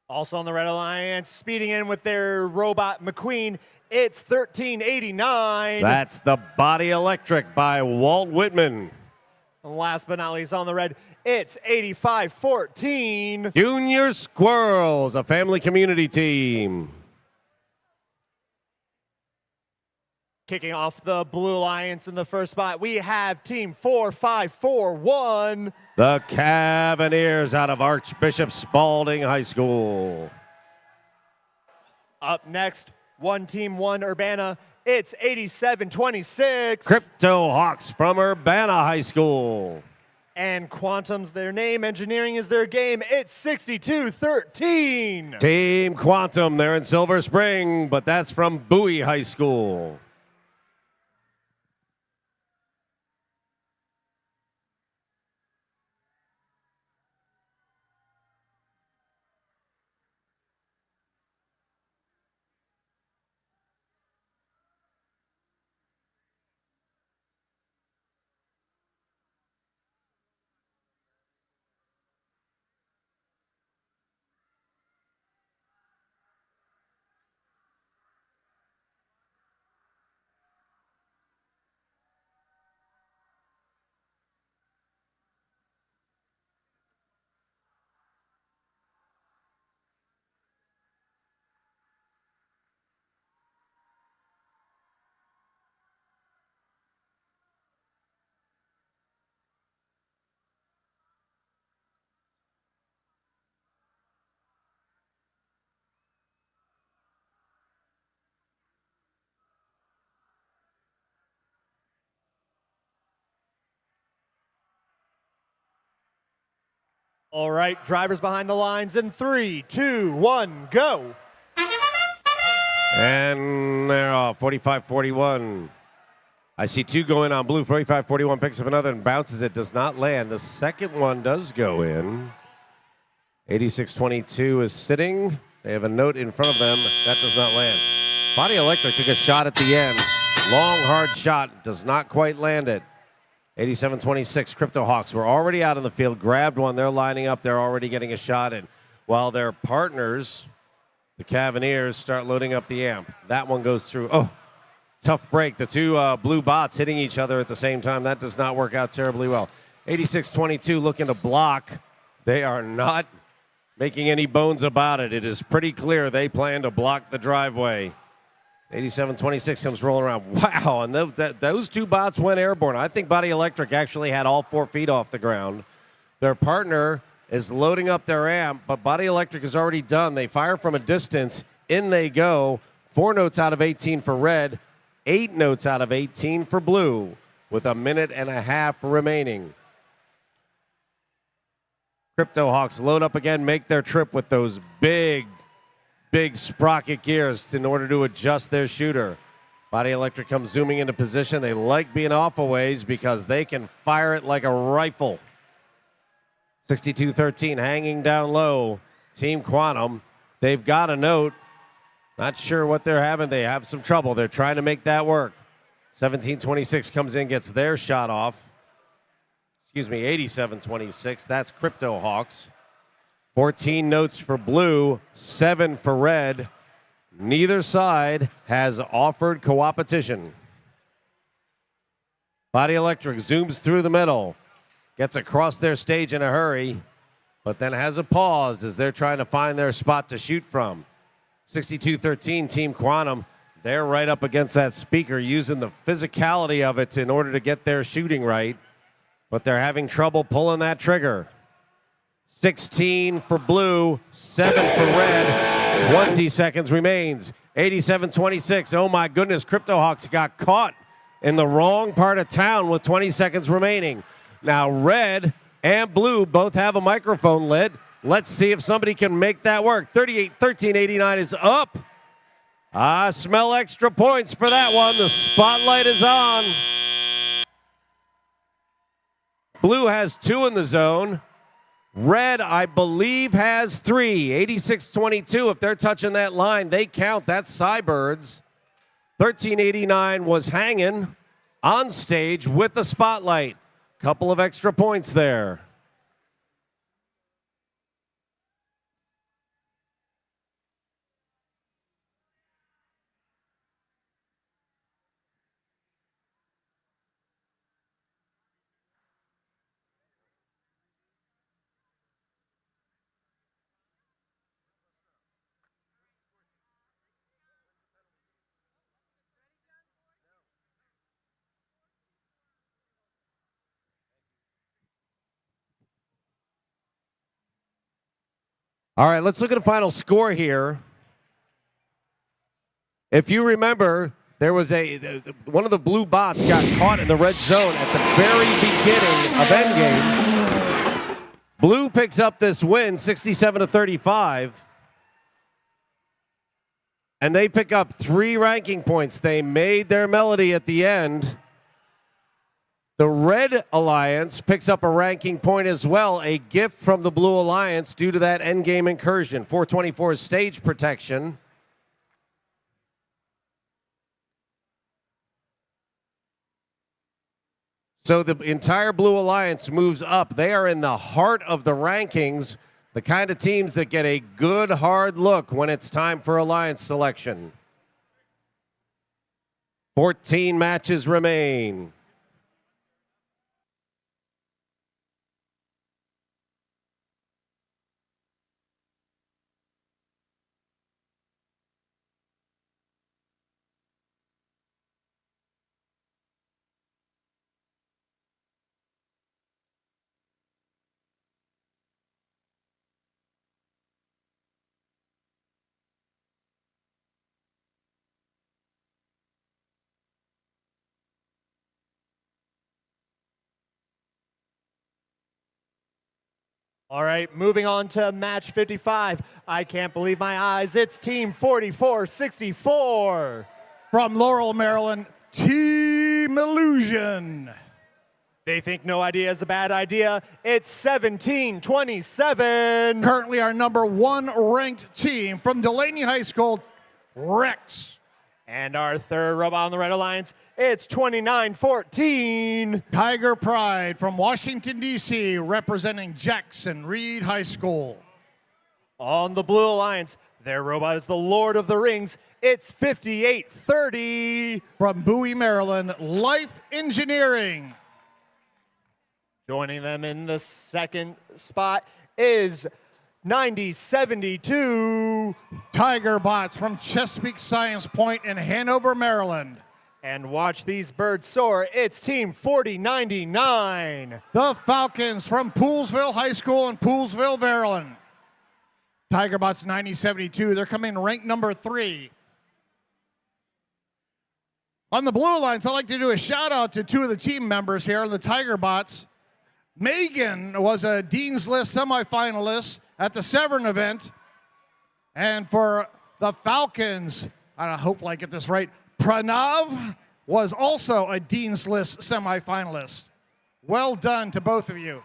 Also on the Red Alliance, speeding in with their robot McQueen. It's 1389. That's the Body Electric by Walt Whitman. And last but not least on the red, it's 8514. Junior Squirrels, a family community team. Kicking off the Blue Alliance in the first spot, we have team 4541. The Cavaliers out of Archbishop Spalding High School. Up next, Team 1 Urbana. It's 8726. Crypto Hawks from Urbana High School. And Quantum's their name. Engineering is their game. It's 6213. Team Quantum, they're in Silver Spring, but that's from Bowie High School. All right, drivers behind the lines in 3, 2, 1, go. And they're off. 45-41. I see two going on blue. 45-41 picks up another and bounces it. Does not land. The second one does go in. 86-22 is sitting. They have a note in front of them. That does not land. Body Electric took a shot at the end. Long, hard shot. Does not quite land it. 87-26. Crypto Hawks were already out on the field. Grabbed one. They're lining up. They're already getting a shot in. While their partners, the Cavaliers, start loading up the amp. That one goes through. Oh, tough break. The two blue bots hitting each other at the same time. That does not work out terribly well. 86-22 looking to block. They are not making any bones about it. It is pretty clear they plan to block the driveway. 87-26 comes rolling around. Wow, and those two bots went airborne. I think Body Electric actually had all 4 feet off the ground. Their partner is loading up their amp, but Body Electric is already done. They fire from a distance. In they go. 4 notes out of 18 for red. 8 notes out of 18 for blue with a minute and a half remaining. Crypto Hawks load up again, make their trip with those big sprocket gears in order to adjust their shooter. Body Electric comes zooming into position. They like being off a ways because they can fire it like a rifle. 62-13 hanging down low. Team Quantum, they've got a note. Not sure what they're having. They have some trouble. They're trying to make that work. 17-26 comes in, gets their shot off. 87-26. That's Crypto Hawks. 14 notes for blue, 7 for red. Neither side has offered coopetition. Body Electric zooms through the middle, gets across their stage in a hurry, but then has a pause as they're trying to find their spot to shoot from. 62-13, Team Quantum. They're right up against that speaker, using the physicality of it in order to get their shooting right, but they're having trouble pulling that trigger. 16 for blue, 7 for red. 20 seconds remains. 87-26. Oh my goodness, Crypto Hawks got caught in the wrong part of town with 20 seconds remaining. Now red and blue both have a microphone lit. Let's see if somebody can make that work. 38-13-89 is up. I smell extra points for that one. The spotlight is on. Blue has 2 in the zone. Red, I believe, has 3. 86-22. If they're touching that line, they count. That's Cybirds. 1389 was hanging on stage with the spotlight. Couple of extra points there. All right, let's look at the final score here. If you remember, there was one of the blue bots got caught in the red zone at the very beginning of endgame. Blue picks up this win, 67-35. And they pick up 3 ranking points. They made their melody at the end. The Red Alliance picks up a ranking point as well, a gift from the Blue Alliance due to that endgame incursion. 424 stage protection. So the entire Blue Alliance moves up. They are in the heart of the rankings, the kind of teams that get a good hard look when it's time for Alliance selection. 14 matches remain. All right, moving on to match 55. I can't believe my eyes. It's Team 4464. From Laurel, Maryland, Team Illusion. They think no idea is a bad idea. It's 1727. Currently our number 1 ranked team from Delaney High School, Rex. And our third robot on the Red Alliance, it's 2914. Tiger Pride from Washington, D.C., representing Jackson Reed High School. On the Blue Alliance, their robot is the Lord of the Rings. It's 5830. From Bowie, Maryland, Life Engineering. Joining them in the second spot is 9072. Tiger Bots from Chesapeake Science Point in Hanover, Maryland. And watch these birds soar. It's Team 4099. The Falcons from Poolsville High School in Poolsville, Maryland. Tiger Bots 9072. They're coming in rank number 3. On the Blue Alliance, I'd like to do a shout out to 2 of the team members here on the Tiger Bots. Megan was a Dean's List semifinalist at the Severn event. And for the Falcons, I hope I get this right, Pranav was also a Dean's List semifinalist. Well done to both of you.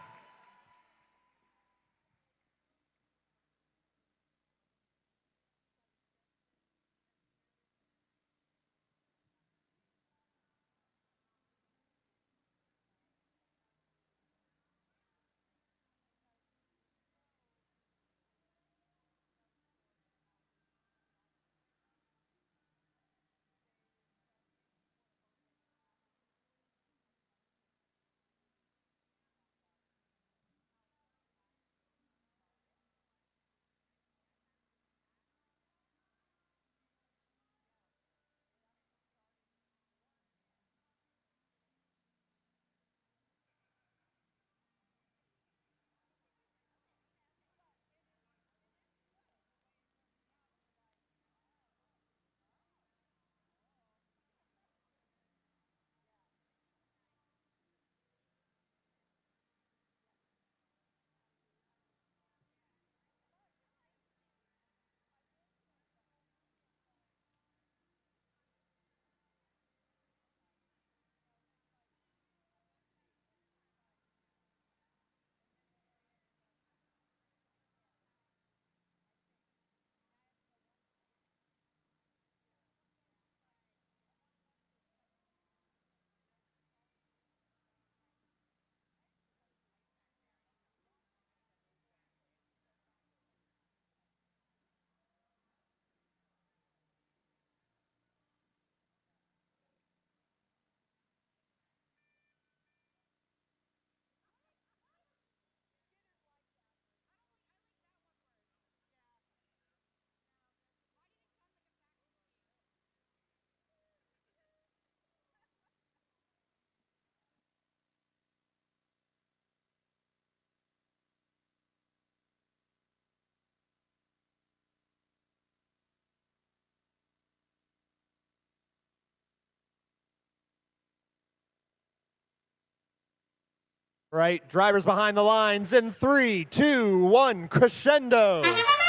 Right, drivers behind the lines in 3, 2, 1, crescendo.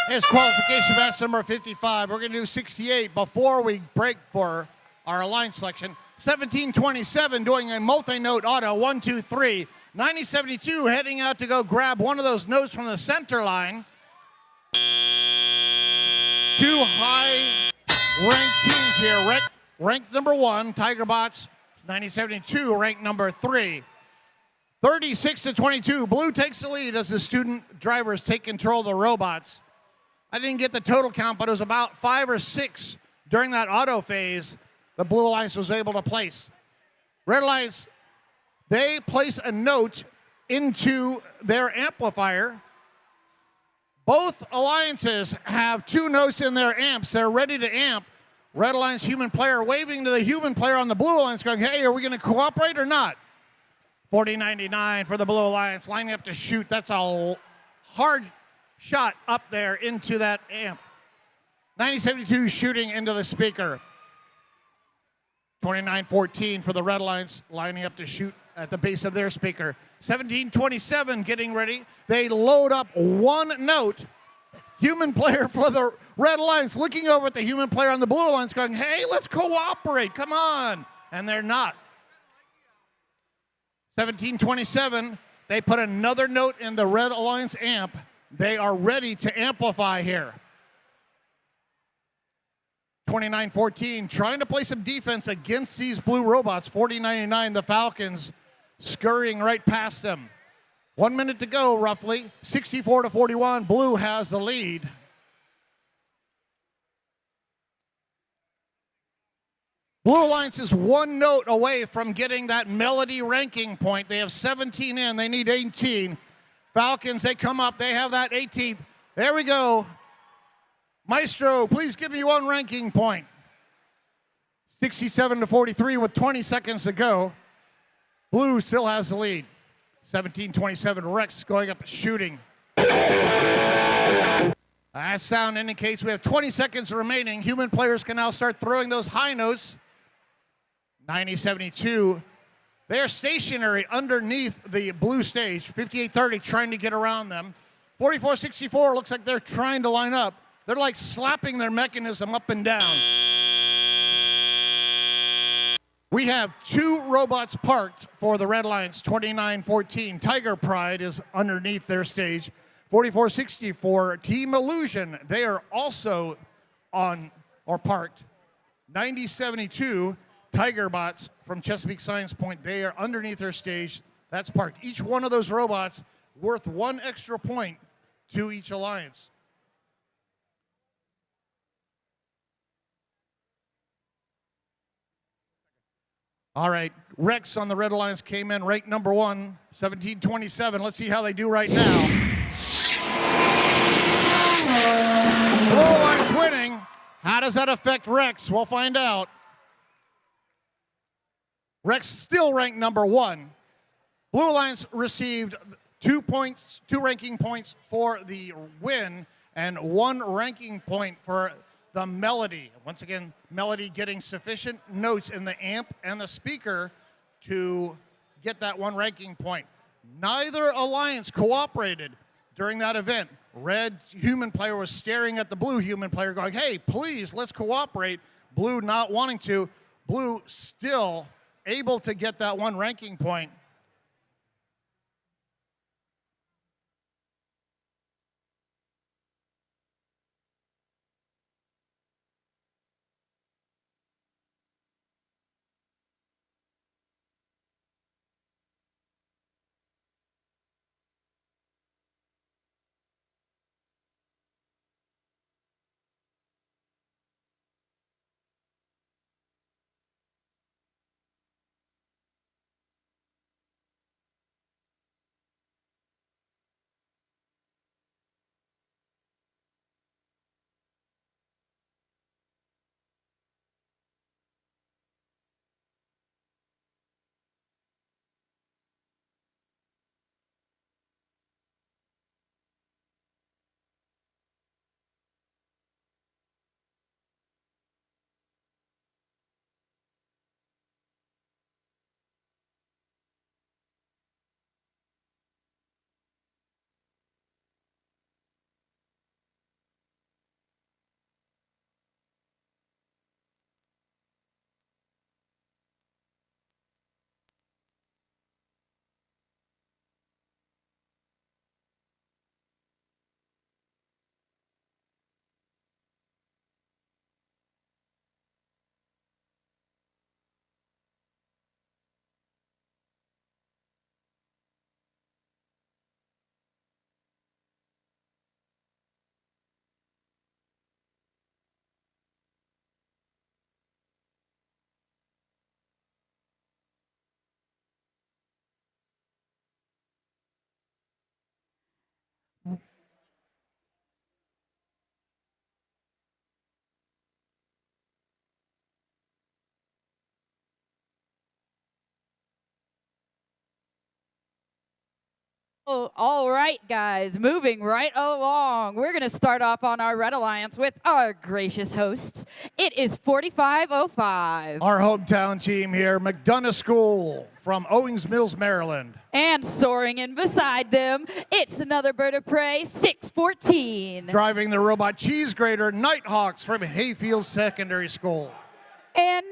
Here's qualification match number 55. We're going to do 68 before we break for our line selection. 1727 doing a multi-note auto, 1, 2, 3. 9072 heading out to go grab one of those notes from the center line. 2 high-ranked teams here. Ranked number 1, Tiger Bots. 9072 ranked number 3. 36-22, Blue takes the lead as the student drivers take control of the robots. I didn't get the total count, but it was about 5 or 6 during that auto phase the Blue Alliance was able to place. Red Alliance, they place a note into their amplifier. Both alliances have 2 notes in their amps. They're ready to amp. Red Alliance human player waving to the human player on the Blue Alliance going, hey, are we going to cooperate or not? 4099 for the Blue Alliance, lining up to shoot. That's a hard shot up there into that amp. 9072 shooting into the speaker. 29-14 for the Red Alliance, lining up to shoot at the base of their speaker. 17-27 getting ready. They load up one note. Human player for the Red Alliance looking over at the human player on the Blue Alliance going, hey, let's cooperate, come on. And they're not. 17-27, they put another note in the Red Alliance amp. They are ready to amplify here. 29-14, trying to play some defense against these blue robots. 40-99, the Falcons scurrying right past them. 1 minute to go, roughly. 64-41, blue has the lead. Blue Alliance is one note away from getting that melody ranking point. They have 17 in, they need 18. Falcons, they come up, they have that 18th. There we go. Maestro, please give me one ranking point. 67-43 with 20 seconds to go. Blue still has the lead. 17-27, Rex going up shooting. That sound indicates we have 20 seconds remaining. Human players can now start throwing those high notes. 90-72. They are stationary underneath the blue stage. 58-30 trying to get around them. 44-64 looks like they're trying to line up. They're like slapping their mechanism up and down. We have two robots parked for the Red Alliance, 29-14. Tiger Pride is underneath their stage. 44-64, Team Illusion, they are also on or parked. 90-72, Tiger Bots from Chesapeake Science Point, they are underneath their stage. That's parked. Each one of those robots worth one extra point to each alliance. All right, Rex on the Red Alliance came in ranked number 1, 17-27. Let's see how they do right now. Blue Alliance winning. How does that affect Rex? We'll find out. Rex still ranked number 1. Blue Alliance received 2 ranking points for the win and 1 ranking point for the melody. Once again, melody getting sufficient notes in the amp and the speaker to get that 1 ranking point. Neither alliance cooperated during that event. Red human player was staring at the blue human player going, hey, please, let's cooperate. Blue not wanting to. Blue still able to get that 1 ranking point. Oh, all right, guys, moving right along. We're going to start off on our Red Alliance with our gracious hosts. It is 4505. Our hometown team here, McDonough School from Owings Mills, Maryland. And soaring in beside them, it's another bird of prey, 614. Driving the robot cheese grater, Nighthawks from Hayfield Secondary School. And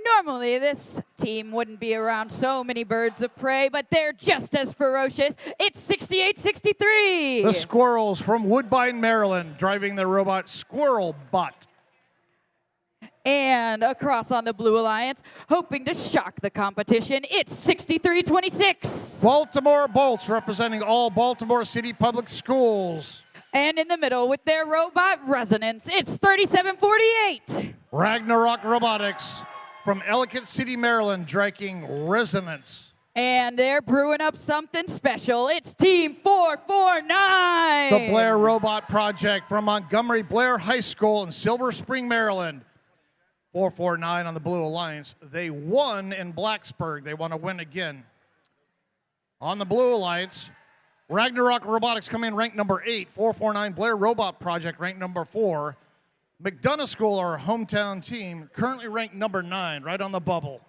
normally this team wouldn't be around so many birds of prey, but they're just as ferocious. It's 6863. The Squirrels from Woodbine, Maryland, driving the robot Squirrel Bot. And across on the Blue Alliance, hoping to shock the competition, it's 6326. Baltimore Bolts, representing all Baltimore City Public Schools. And in the middle with their robot Resonance, it's 3748. Ragnarok Robotics from Ellicott City, Maryland, striking Resonance. And they're brewing up something special. It's Team 449. The Blair Robot Project from Montgomery Blair High School in Silver Spring, Maryland. 449 on the Blue Alliance. They won in Blacksburg. They want to win again. On the Blue Alliance, Ragnarok Robotics come in ranked number 8. 449 Blair Robot Project ranked number 4. McDonough School, our hometown team, currently ranked number 9, right on the bubble.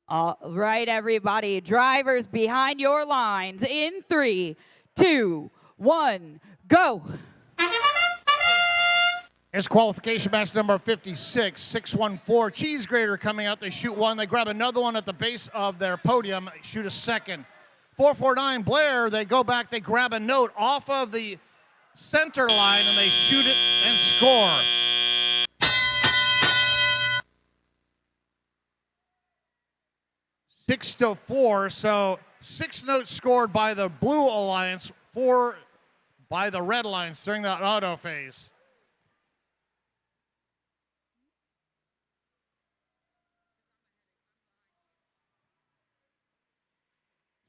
All right, everybody. Drivers behind your lines in 3, 2, 1, go. Here's qualification match number 56, 614. Cheese grater coming out. They shoot one. They grab another one at the base of their podium, shoot a second. 449 Blair, they go back. They grab a note off of the center line, and they shoot it and score. Six to 4, so 6 notes scored by the Blue Alliance, 4 by the Red Alliance during that auto phase.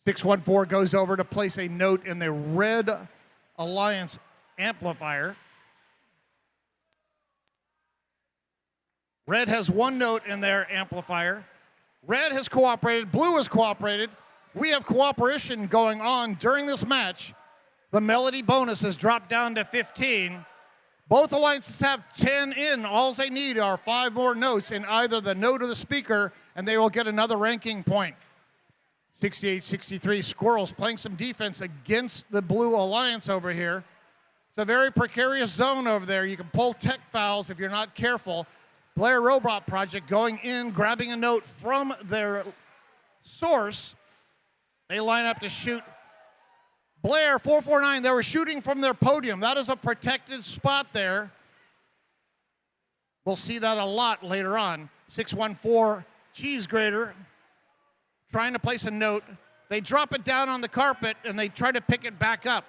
.614 goes over to place a note in the Red Alliance amplifier. Red has 1 note in their amplifier. Red has cooperated, Blue has cooperated. We have cooperation going on during this match. The melody bonus has dropped down to 15. Both alliances have 10 in. All they need are 5 more notes in either the note or the speaker, and they will get another ranking point. 68-63, Squirrels playing some defense against the Blue Alliance over here. It's a very precarious zone over there. You can pull tech fouls if you're not careful. Blair Robot Project going in, grabbing a note from their source. They line up to shoot. Blair, 449, they were shooting from their podium. That is a protected spot there. We'll see that a lot later on. 614, Cheese Grater, trying to place a note. They drop it down on the carpet, and they try to pick it back up.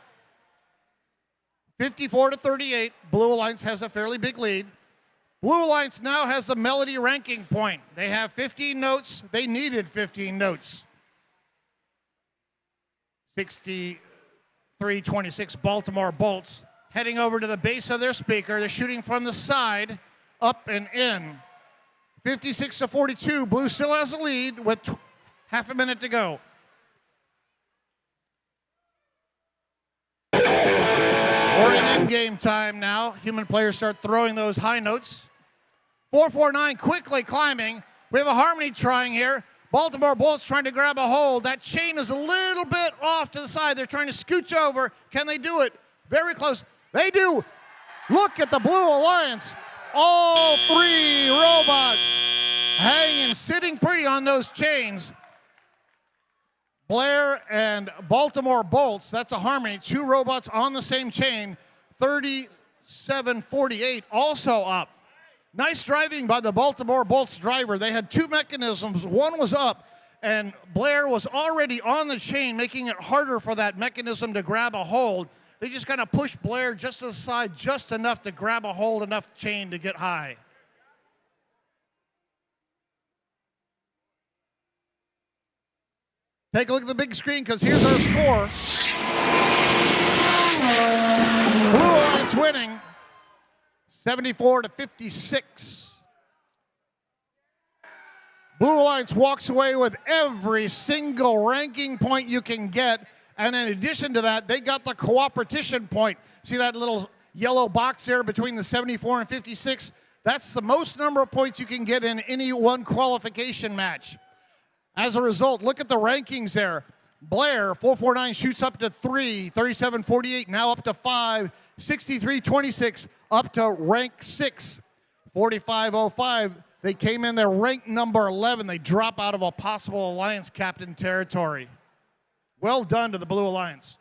54-38, Blue Alliance has a fairly big lead. Blue Alliance now has the melody ranking point. They have 15 notes. They needed 15 notes. 63-26, Baltimore Bolts heading over to the base of their speaker. They're shooting from the side, up and in. 56-42, Blue still has the lead with half a minute to go. We're in game time now. Human players start throwing those high notes. 449 quickly climbing. We have a harmony trying here. Baltimore Bolts trying to grab a hold. That chain is a little bit off to the side. They're trying to scooch over. Can they do it? Very close. They do. Look at the Blue Alliance. All 3 robots hanging, sitting pretty on those chains. Blair and Baltimore Bolts, that's a harmony. 2 robots on the same chain. 37-48, also up. Nice driving by the Baltimore Bolts driver. They had 2 mechanisms. One was up, and Blair was already on the chain, making it harder for that mechanism to grab a hold. They just kind of pushed Blair just to the side, just enough to grab a hold, enough chain to get high. Take a look at the big screen, because here's our score. Blue Alliance winning 74 to 56. Blue Alliance walks away with every single ranking point you can get. And in addition to that, they got the cooperation point. See that little yellow box there between the 74 and 56? That's the most number of points you can get in any one qualification match. As a result, look at the rankings there. Blair, 449, shoots up to 3, 37-48, now up to 5, 63-26, up to rank 6, 45-05. They came in there ranked number 11. They drop out of a possible Alliance captain territory. Well done to the Blue Alliance.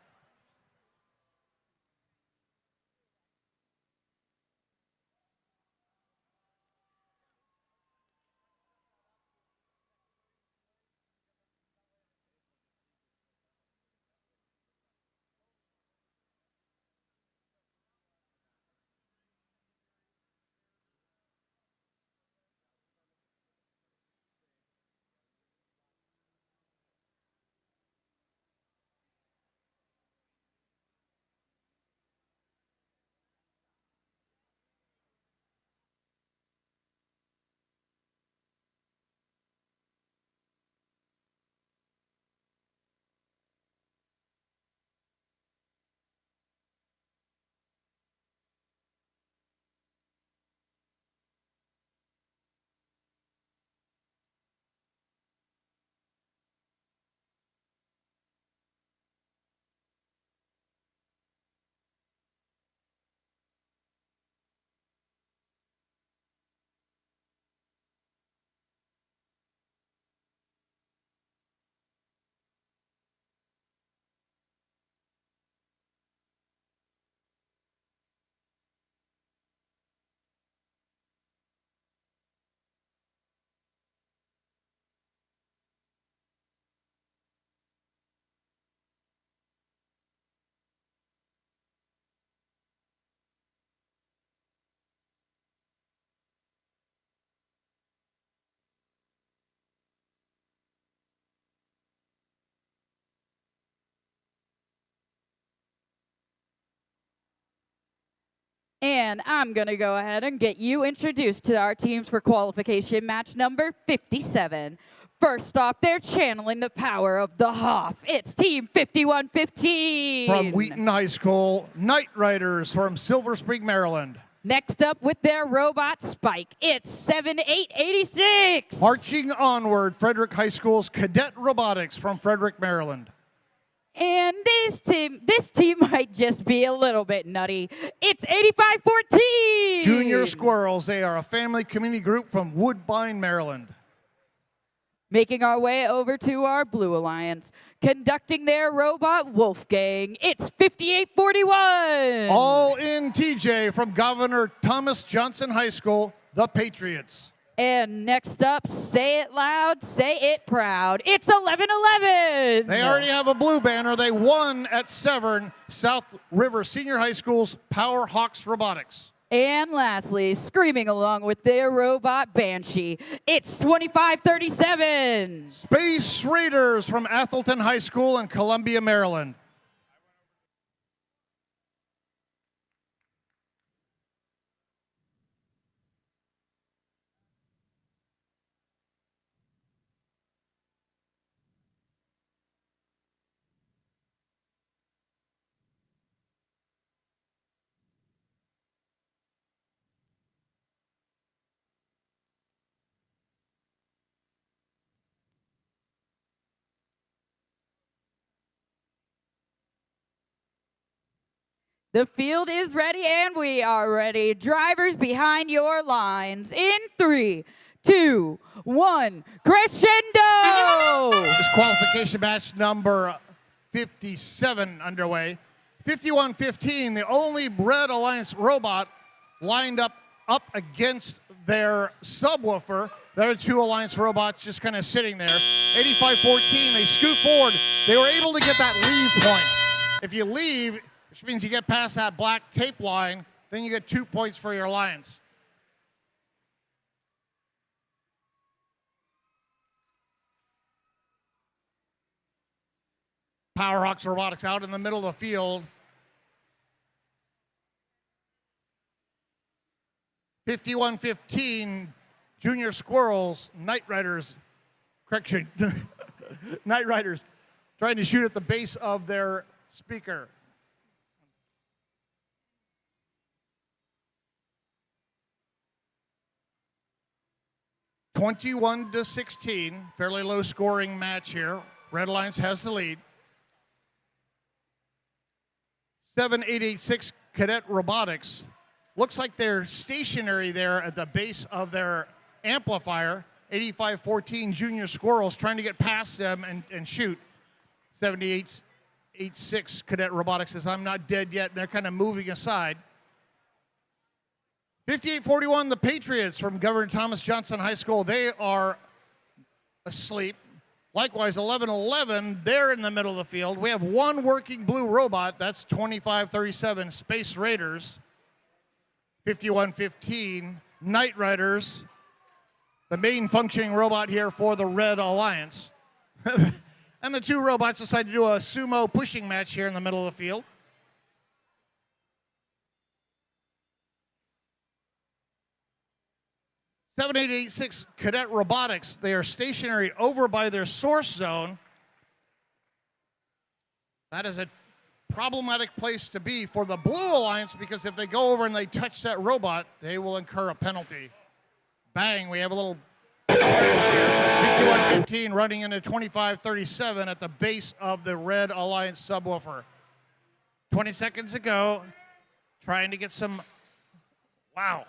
And I'm going to go ahead and get you introduced to our teams for qualification match number 57. First off, they're channeling the power of the Hoff. It's Team 5115. From Wheaton High School, Knight Riders from Silver Spring, Maryland. Next up with their robot Spike, it's 7886. Marching onward, Frederick High School's Cadet Robotics from Frederick, Maryland. And this team might just be a little bit nutty. It's 8514. Junior Squirrels, they are a family community group from Woodbine, Maryland. Making our way over to our Blue Alliance, conducting their robot Wolfgang, it's 5841. All in TJ from Governor Thomas Johnson High School, the Patriots. And next up, say it loud, say it proud, it's 1111. They already have a blue banner. They won at Severn, South River Senior High School's Power Hawks Robotics. And lastly, screaming along with their robot Banshee, it's 2537. Space Raiders from Athelton High School in Columbia, Maryland. The field is ready and we are ready. Drivers behind your lines in 3, 2, 1, crescendo! This qualification match number 57 underway. 5115, the only Red Alliance robot lined up against their subwoofer. There are two Alliance robots just kind of sitting there. 8514, they scoot forward. They were able to get that leave point. If you leave, which means you get past that black tape line, then you get 2 points for your Alliance. Powerhawks Robotics out in the middle of the field. 51-15, Junior Squirrels, Night Riders, correction, Night Riders trying to shoot at the base of their speaker. (21-16), fairly low scoring match here. Red Alliance has the lead. 7886 Cadet Robotics. Looks like they're stationary there at the base of their amplifier. 8514 Junior Squirrels trying to get past them and shoot. 7886 Cadet Robotics says, I'm not dead yet. They're kind of moving aside. 5841 the Patriots from Governor Thomas Johnson High School. They are asleep. Likewise, 1111, they're in the middle of the field. We have one working blue robot. That's 2537 Space Raiders. 5115 Night Riders, the main functioning robot here for the Red Alliance. And the two robots decided to do a sumo pushing match here in the middle of the field. (7886) Cadet Robotics. They are stationary over by their source zone. That is a problematic place to be for the Blue Alliance, because if they go over and they touch that robot, they will incur a penalty. Bang, we have a little flash here. 5115 running into 2537 at the base of the Red Alliance subwoofer. 20 seconds to go. Trying to get some, wow.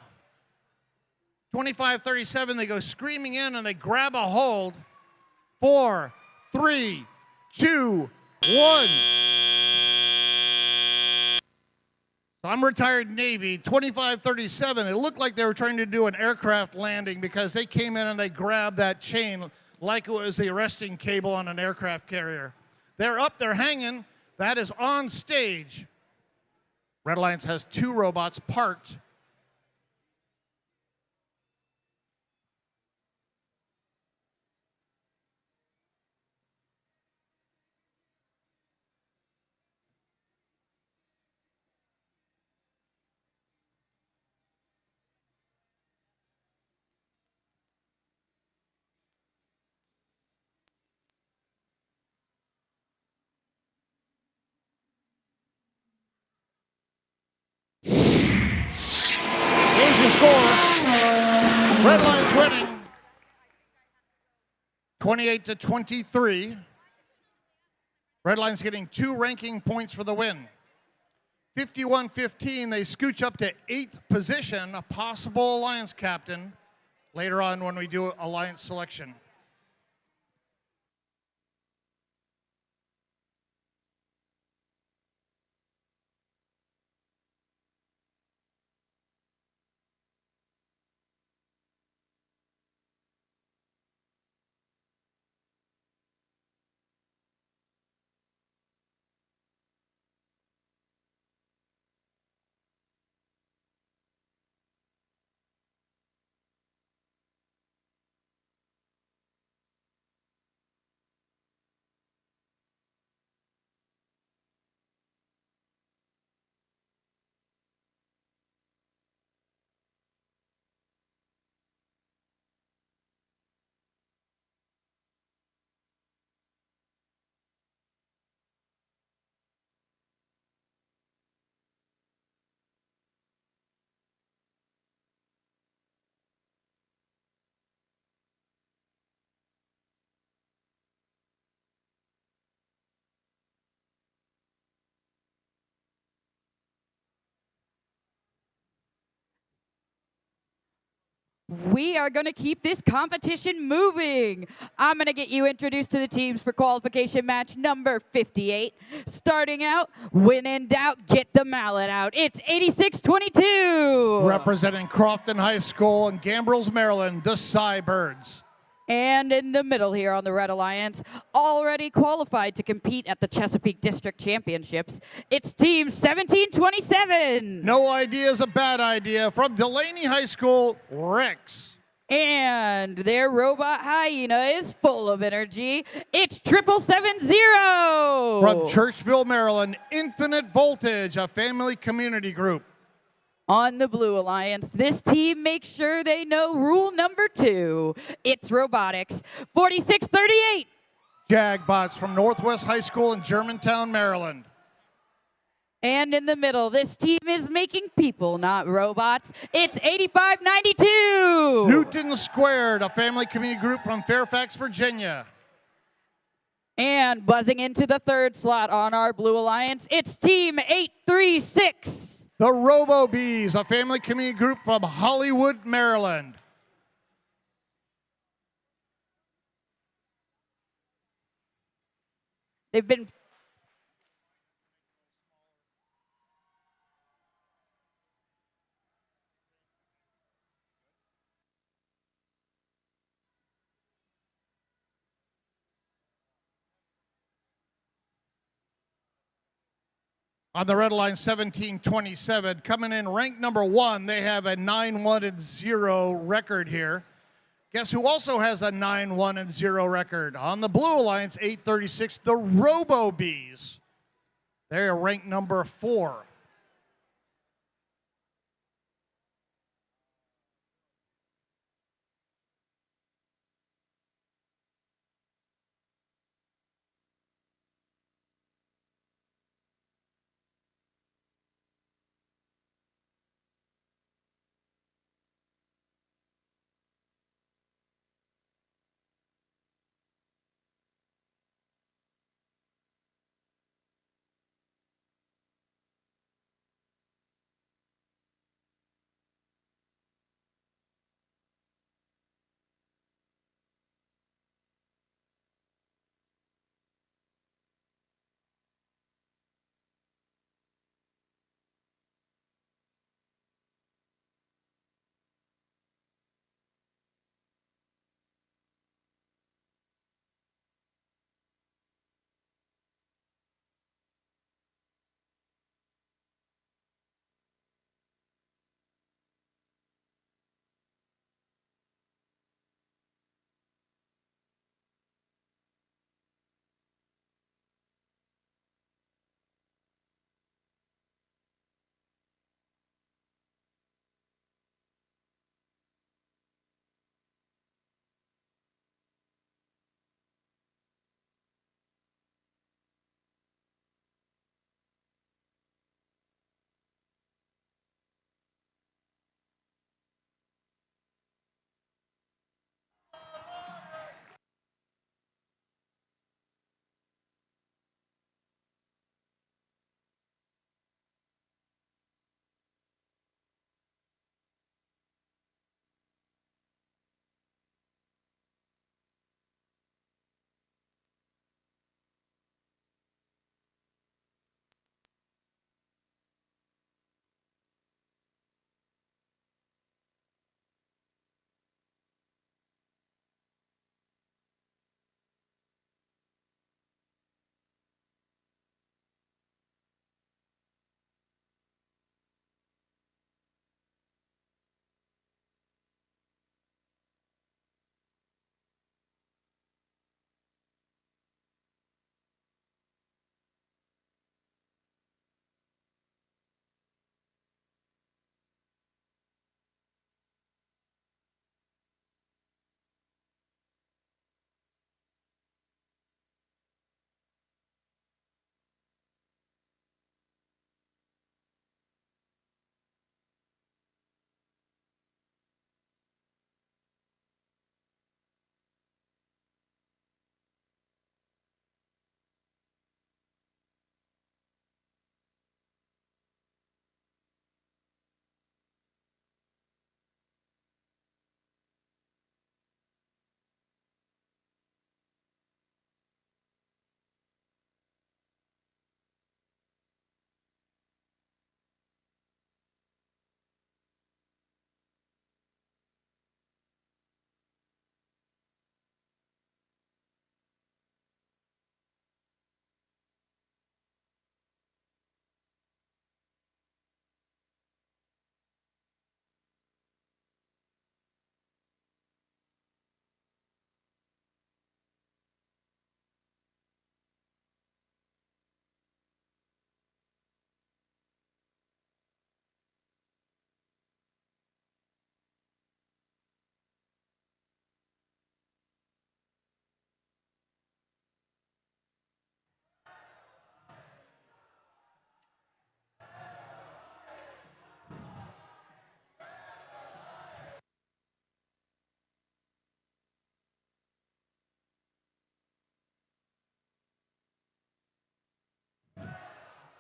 2537, they go screaming in and they grab a hold. 4, 3, 2, 1. So I'm retired Navy. 2537, it looked like they were trying to do an aircraft landing because they came in and they grabbed that chain like it was the arresting cable on an aircraft carrier. They're up, they're hanging. That is on stage. Red Alliance has two robots parked. Here's your score. Red Alliance winning 28-23. Red Alliance getting 2 ranking points for the win. 51-15, they scooch up to 8th position, a possible Alliance captain later on when we do Alliance selection. We are going to keep this competition moving. I'm going to get you introduced to the teams for qualification match number 58. Starting out, when in doubt, get the mallet out. It's 86-22. Representing Crofton High School in Gambrels, Maryland, the Cybirds. And in the middle here on the Red Alliance, already qualified to compete at the Chesapeake District Championships, it's Team 1727. No idea is a bad idea. From Delaney High School, Rex. And their robot hyena is full of energy. It's 7770. From Churchville, Maryland, Infinite Voltage, a family community group. On the Blue Alliance, this team makes sure they know rule number 2. It's robotics. 46-38. Jagbots from Northwest High School in Germantown, Maryland. And in the middle, this team is making people, not robots. It's 85-92. Newton Squared, a family community group from Fairfax, Virginia. And buzzing into the third slot on our Blue Alliance, it's Team 836. The Robo Bees, a family community group from Hollywood, Maryland. They've been On the red line, 1727. Coming in ranked number 1, they have a 9-1-0 record here. Guess who also has a 9-1-0 record? On the Blue Alliance, 836, the Robo Bees. They're ranked number 4.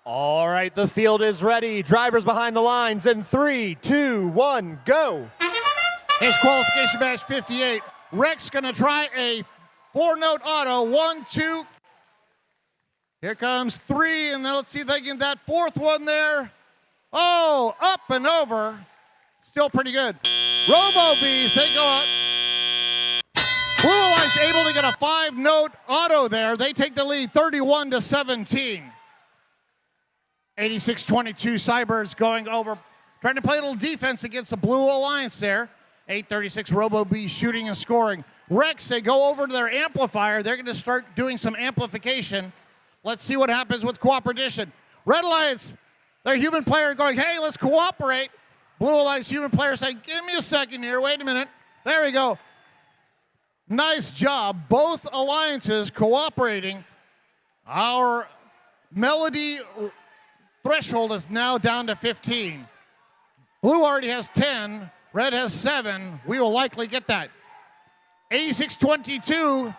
All right, the field is ready. Drivers behind the lines in 3, 2, 1, go. Here's qualification match 58. Rex gonna try a 4-note auto. 1, 2. Here comes 3, and then let's see if they get that 4th one there. Oh, up and over. Still pretty good. Robo Bees, they go up. Blue Alliance able to get a 5-note auto there. They take the lead 31-17. 86-22, Cybers going over, trying to play a little defense against the Blue Alliance there. 8:36, Robo Bees shooting and scoring. Rex, they go over to their amplifier. They're going to start doing some amplification. Let's see what happens with cooperation. Red Alliance, their human player going, hey, let's cooperate. Blue Alliance human player saying, give me a second here, wait a minute. There we go. Nice job. Both alliances cooperating. Our melody threshold is now down to 15. Blue already has 10. Red has 7. We will likely get that. 86-22.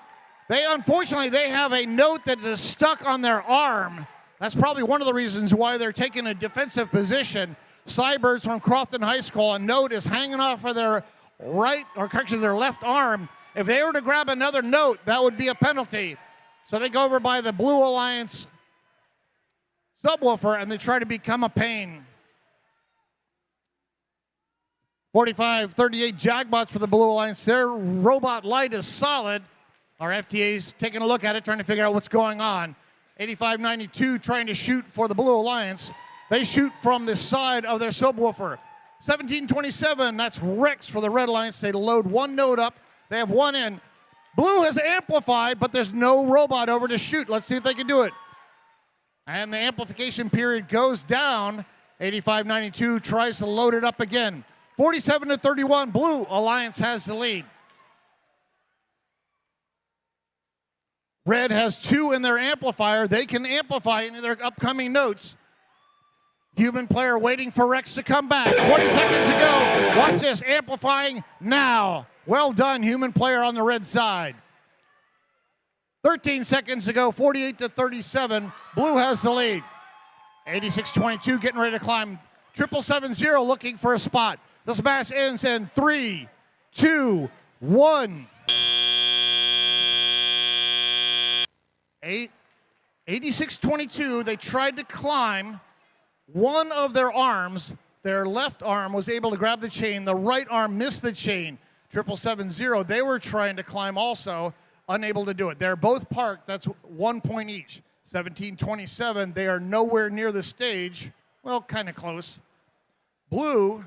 Unfortunately, they have a note that is stuck on their arm. That's probably one of the reasons why they're taking a defensive position. Cybirds from Crofton High School, a note is hanging off of their their left arm. If they were to grab another note, that would be a penalty. So they go over by the Blue Alliance subwoofer and they try to become a pain. 45-38 Jagbots for the Blue Alliance. Their robot light is solid. Our FTA's taking a look at it, trying to figure out what's going on. 85-92 trying to shoot for the Blue Alliance. They shoot from the side of their subwoofer. 17-27, that's Rex for the Red Alliance. They load 1 note up. They have 1 in. Blue has amplified, but there's no robot over to shoot. Let's see if they can do it. And the amplification period goes down. 85-92 tries to load it up again. 47-31, Blue Alliance has the lead. Red has 2 in their amplifier. They can amplify into their upcoming notes. Human player waiting for Rex to come back. 20 seconds to go. Watch this, amplifying now. Well done, human player on the red side. 13 seconds to go, 48-37. Blue has the lead. 86-22, getting ready to climb. 770 looking for a spot. This match ends in 3, 2, 1. 86-22, they tried to climb. One of their arms, their left arm, was able to grab the chain. The right arm missed the chain. 770, they were trying to climb also, unable to do it. They're both parked. That's 1 point each. 17-27, they are nowhere near the stage. Well, kind of close. Blue,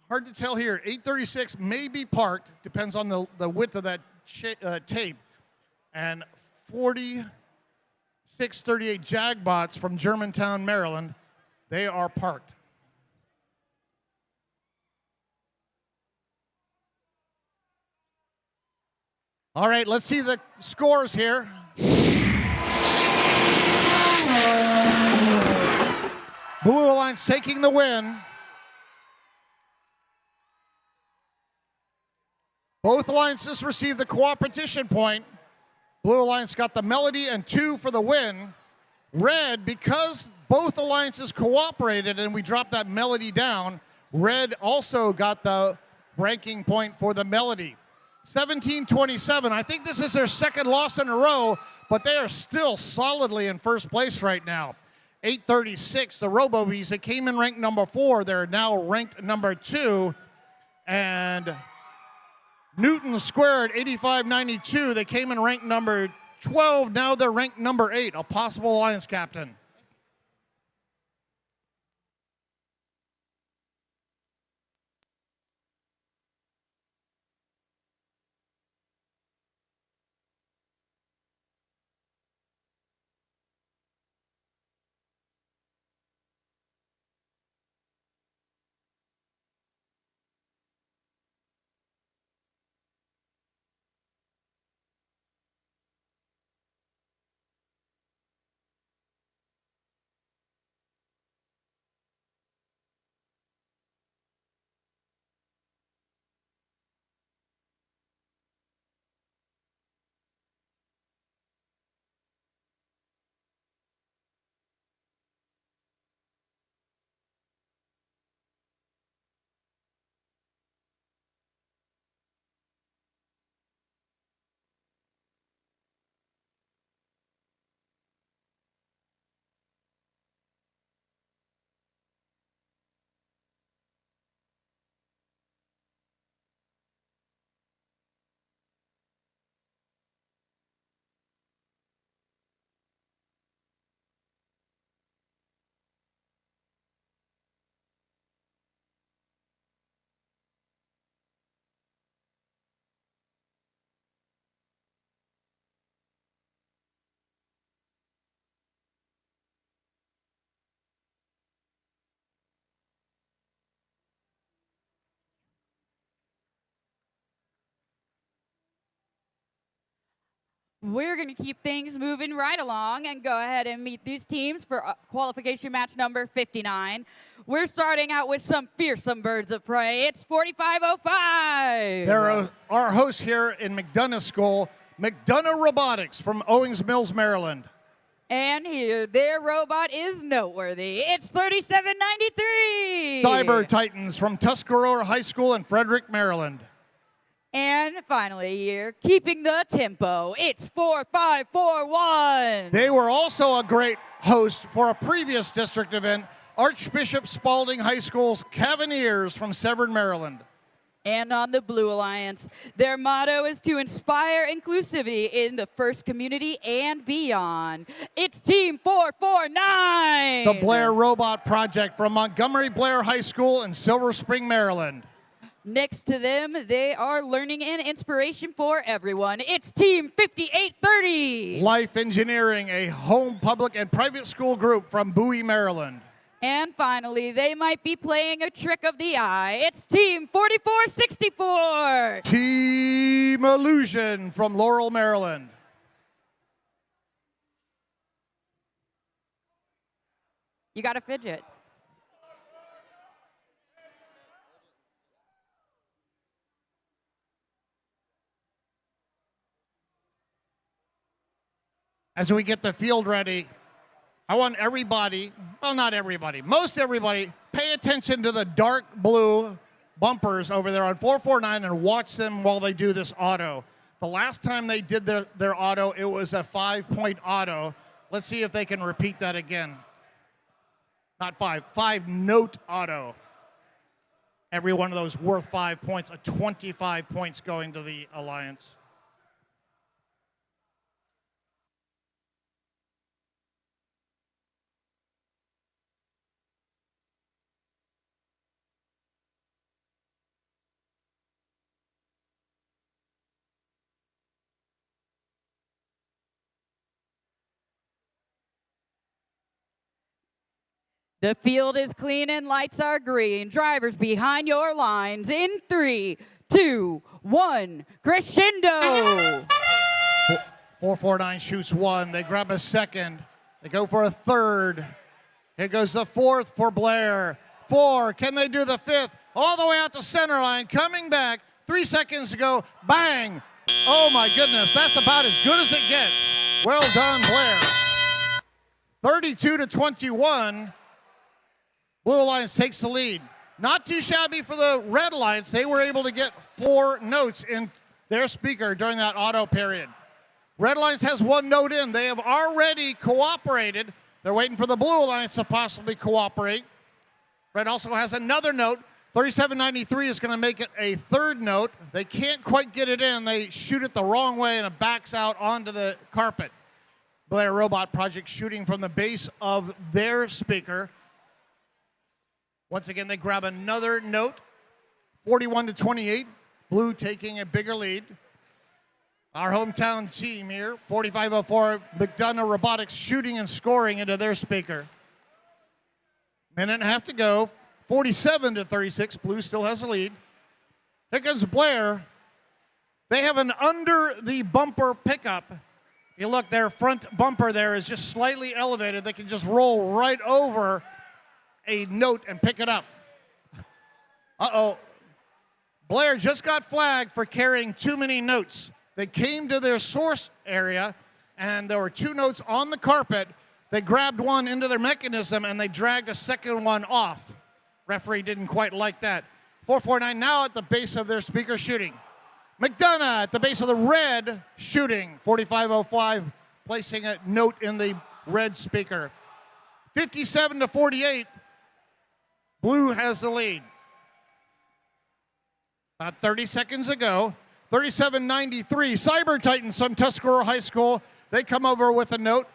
hard to tell here. 836 may be parked. Depends on the width of that tape. And 46-38 Jagbots from Germantown, Maryland. They are parked. All right, let's see the scores here. Blue Alliance taking the win. Both alliances received the cooperation point. Blue Alliance got the melody and 2 for the win. Red, because both alliances cooperated and we dropped that melody down, Red also got the ranking point for the melody. 17-27, I think this is their second loss in a row, but they are still solidly in first place right now. 836, the RoboBees, they came in ranked number 4. They're now ranked number 2. And Newton Squared, 85-92, they came in ranked number 12. Now they're ranked number 8, a possible alliance captain. We're going to keep things moving right along and go ahead and meet these teams for qualification match number 59. We're starting out with some fearsome birds of prey. It's 4505. They're our hosts here in McDonough School, McDonough Robotics from Owings Mills, Maryland. And here, their robot is noteworthy. It's 3793. Cyber Titans from Tuscarora High School in Frederick, Maryland. And finally here, keeping the tempo, it's 4541. They were also a great host for a previous district event, Archbishop Spalding High School's Cavaliers from Severn, Maryland. And on the Blue Alliance, their motto is to inspire inclusivity in the FIRST community and beyond. It's Team 449. The Blair Robot Project from Montgomery Blair High School in Silver Spring, Maryland. Next to them, they are learning and inspiration for everyone. It's Team 5830. Life Engineering, a home, public, and private school group from Bowie, Maryland. And finally, they might be playing a trick of the eye. It's Team 4464. Team Illusion from Laurel, Maryland. You got to fidget. As we get the field ready, I want everybody, well, not everybody, most everybody, pay attention to the dark blue bumpers over there on 449 and watch them while they do this auto. The last time they did their auto, it was a 5-point auto. Let's see if they can repeat that again. Not 5-note auto. Every one of those worth 5 points, a 25 points going to the Alliance. The field is clean and lights are green. Drivers behind your lines in 3, 2, 1, crescendo. 449 shoots one. They grab a second. They go for a third. Here goes the fourth for Blair. 4. Can they do the fifth? All the way out to center line. Coming back. 3 seconds to go. Bang. Oh, my goodness. That's about as good as it gets. Well done, Blair. 32-21. Blue Alliance takes the lead. Not too shabby for the Red Alliance. They were able to get 4 notes in their speaker during that auto period. Red Alliance has 1 note in. They have already cooperated. They're waiting for the Blue Alliance to possibly cooperate. Red also has another note. 3793 is going to make it a 3rd note. They can't quite get it in. They shoot it the wrong way and it backs out onto the carpet. Blair Robot Project shooting from the base of their speaker. Once again, they grab another note, 41-28. Blue taking a bigger lead. Our hometown team here, 4504, McDonough Robotics shooting and scoring into their speaker. Minute and a half to go, 47-36. Blue still has the lead. Here comes Blair. They have an under the bumper pickup. If you look, their front bumper there is just slightly elevated. They can just roll right over a note and pick it up. Uh-oh. Blair just got flagged for carrying too many notes. They came to their source area, and there were 2 notes on the carpet. They grabbed one into their mechanism, and they dragged a second one off. Referee didn't quite like that. 449 now at the base of their speaker shooting. McDonough at the base of the red shooting. 4505 placing a note in the red speaker. 57-48. Blue has the lead. About 30 seconds ago, 37-93. Cyber Titans from Tuscarora High School. They come over with a note.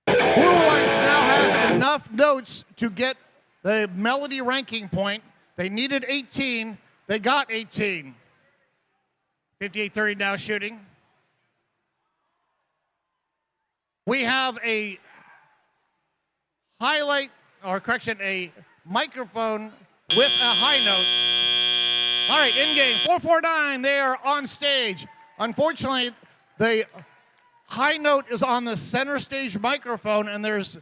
Blue Alliance now has enough notes to get the melody ranking point. They needed 18. They got 18. 58-30 now shooting. We have a highlight, or correction, a microphone with a high note. All right, in game, 449, they are on stage. Unfortunately, the high note is on the center stage microphone, and there's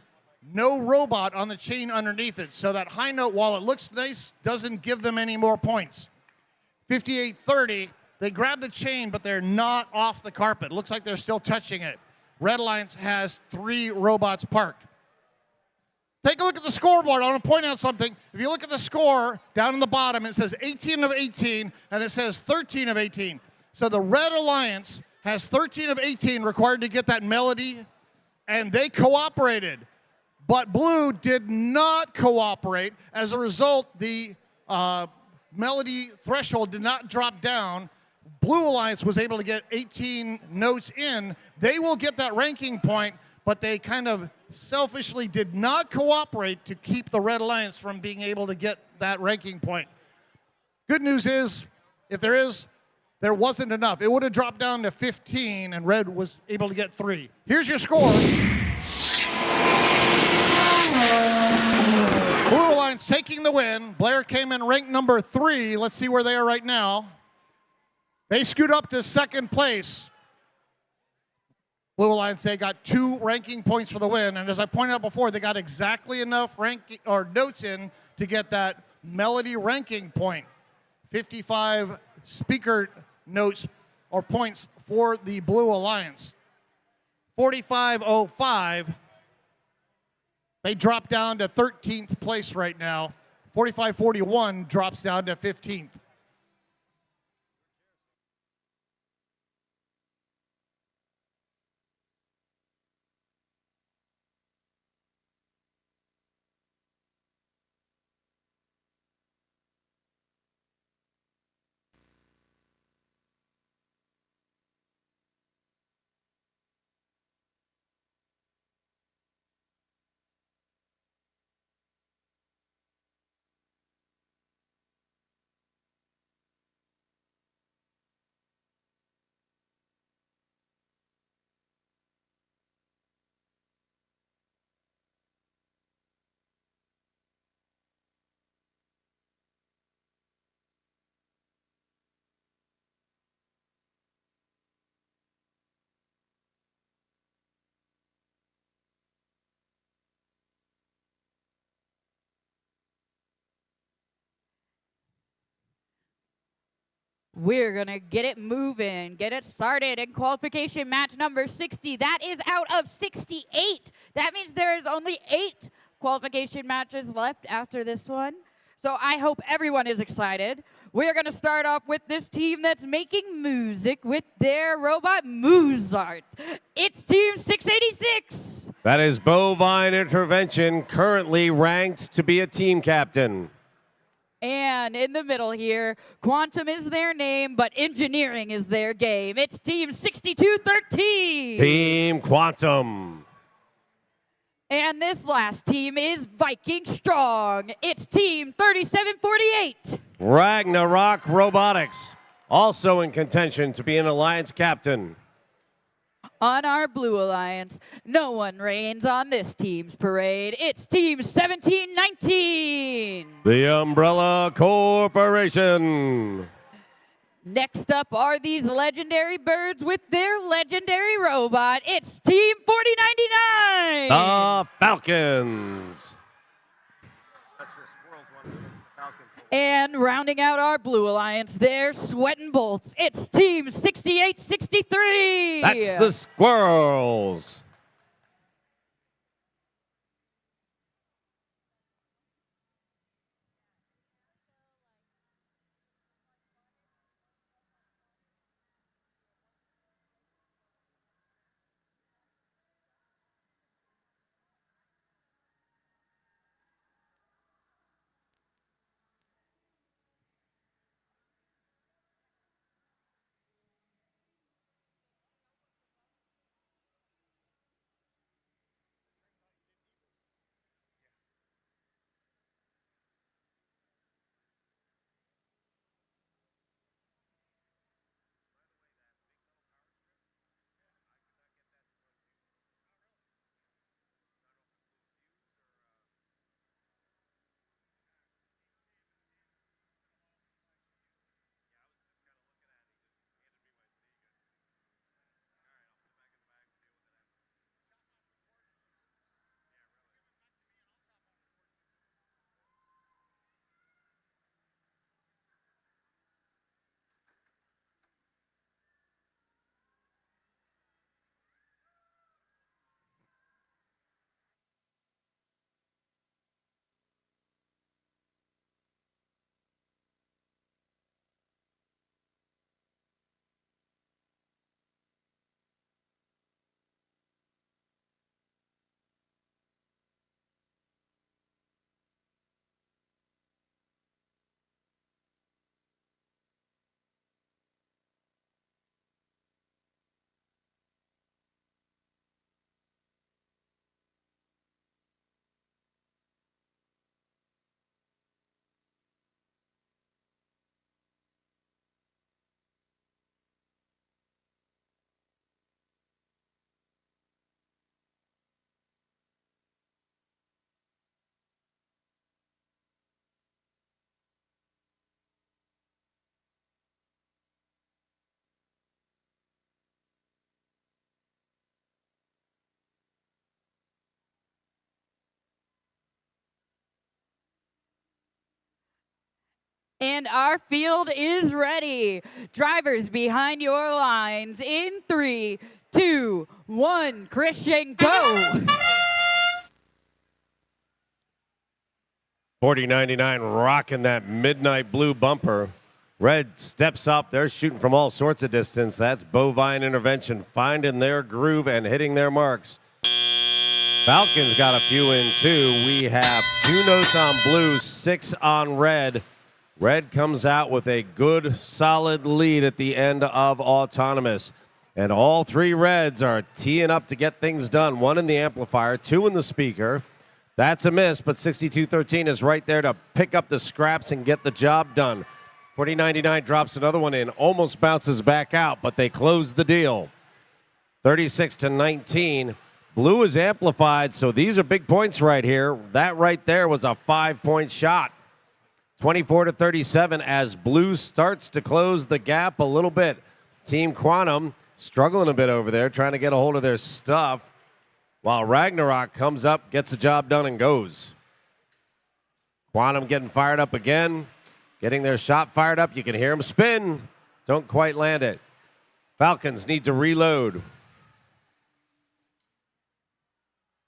no robot on the chain underneath it. So that high note, while it looks nice, doesn't give them any more points. 58-30, they grab the chain, but they're not off the carpet. Looks like they're still touching it. Red Alliance has 3 robots parked. Take a look at the scoreboard. I want to point out something. If you look at the score down in the bottom, it says 18 of 18, and it says 13 of 18. So the Red Alliance has 13 of 18 required to get that melody, and they cooperated. But Blue did not cooperate. As a result, the melody threshold did not drop down. Blue Alliance was able to get 18 notes in. They will get that ranking point, but they kind of selfishly did not cooperate to keep the Red Alliance from being able to get that ranking point. Good news is, if there wasn't enough. It would have dropped down to 15, and Red was able to get 3. Here's your score. Blue Alliance taking the win. Blair came in ranked number 3. Let's see where they are right now. They scoot up to second place. Blue Alliance, they got 2 ranking points for the win, and as I pointed out before, they got exactly enough ranking or notes in to get that melody ranking point. 55 speaker notes or points for the Blue Alliance. 45.05. They drop down to 13th place right now. 45.41 drops down to 15th. We're going to get it moving, get it started in qualification match number 60. That is out of 68. That means there is only 8 qualification matches left after this one. So I hope everyone is excited. We're going to start off with this team that's making music with their robot Mozart. It's Team 686. That is Bovine Intervention, currently ranked to be a team captain. And in the middle here, Quantum is their name, but engineering is their game. It's Team 6213. Team Quantum. And this last team is Viking Strong. It's Team 3748. Ragnarok Robotics, also in contention to be an alliance captain. On our Blue Alliance, no one reigns on this team's parade. It's Team 1719. The Umbrella Corporation. Next up are these legendary birds with their legendary robot. It's Team 4099. The Falcons. And rounding out our Blue Alliance, they're sweating bolts. It's Team 6863. That's the Squirrels. And our field is ready. Drivers behind your lines in 3, 2, 1. Christian, go. 4099 rocking that midnight blue bumper. Red steps up. They're shooting from all sorts of distance. That's Bovine Intervention finding their groove and hitting their marks. Falcons got a few in too. We have 2 notes on blue, 6 on red. Red comes out with a good, solid lead at the end of Autonomous. And all 3 Reds are teeing up to get things done. 1 in the amplifier, 2 in the speaker. That's a miss, but 6213 is right there to pick up the scraps and get the job done. 4099 drops another one in, almost bounces back out, but they close the deal. 36-19. Blue is amplified, so these are big points right here. That right there was a 5-point shot. 24-37 as Blue starts to close the gap a little bit. Team Quantum struggling a bit over there, trying to get a hold of their stuff, while Ragnarok comes up, gets the job done, and goes. Quantum getting fired up again, getting their shot fired up. You can hear them spin. Don't quite land it. Falcons need to reload.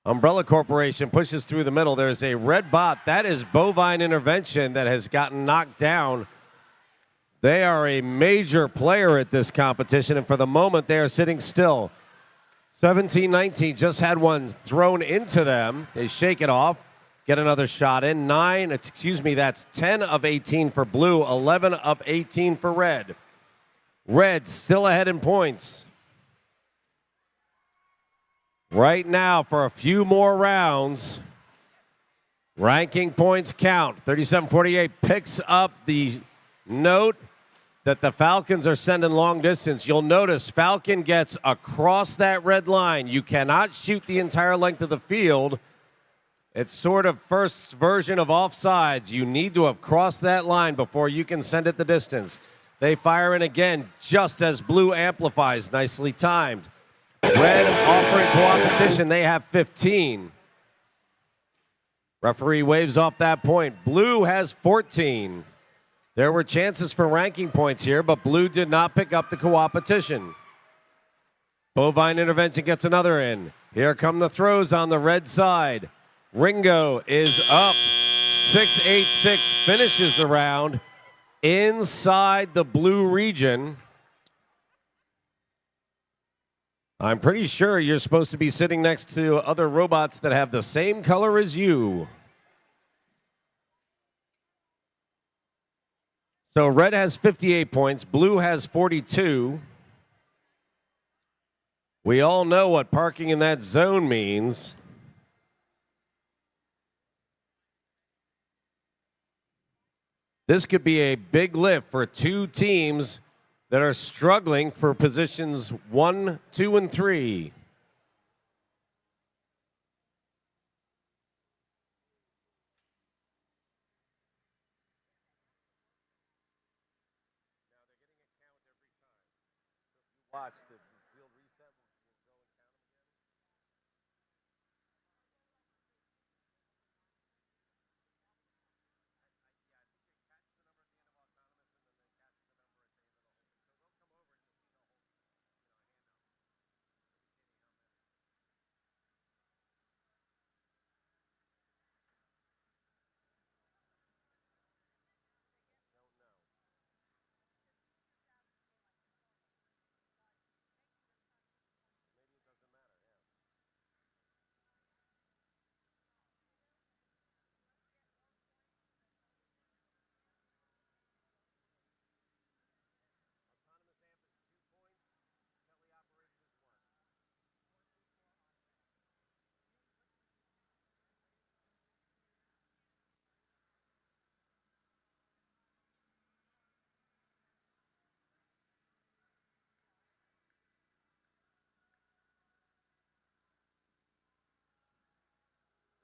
Umbrella Corporation pushes through the middle. There's a red bot. That is Bovine Intervention that has gotten knocked down. They are a major player at this competition, and for the moment, they are sitting still. 17-19 just had one thrown into them. They shake it off, get another shot in. That's 10 of 18 for Blue, 11 of 18 for Red. Red still ahead in points. Right now, for a few more rounds, ranking points count. 37-48 picks up the note that the Falcons are sending long distance. You'll notice Falcon gets across that red line. You cannot shoot the entire length of the field. It's sort of first version of offsides. You need to have crossed that line before you can send it the distance. They fire in again just as Blue amplifies. Nicely timed. Red offering co-opetition. They have 15. Referee waves off that point. Blue has 14. There were chances for ranking points here, but Blue did not pick up the co-opetition. Bovine Intervention gets another in. Here come the throws on the red side. Ringo is up. 6-8-6 finishes the round inside the blue region. I'm pretty sure you're supposed to be sitting next to other robots that have the same color as you. So red has 58 points, blue has 42. We all know what parking in that zone means. This could be a big lift for 2 teams that are struggling for positions 1, 2, and 3. Watch the field reset.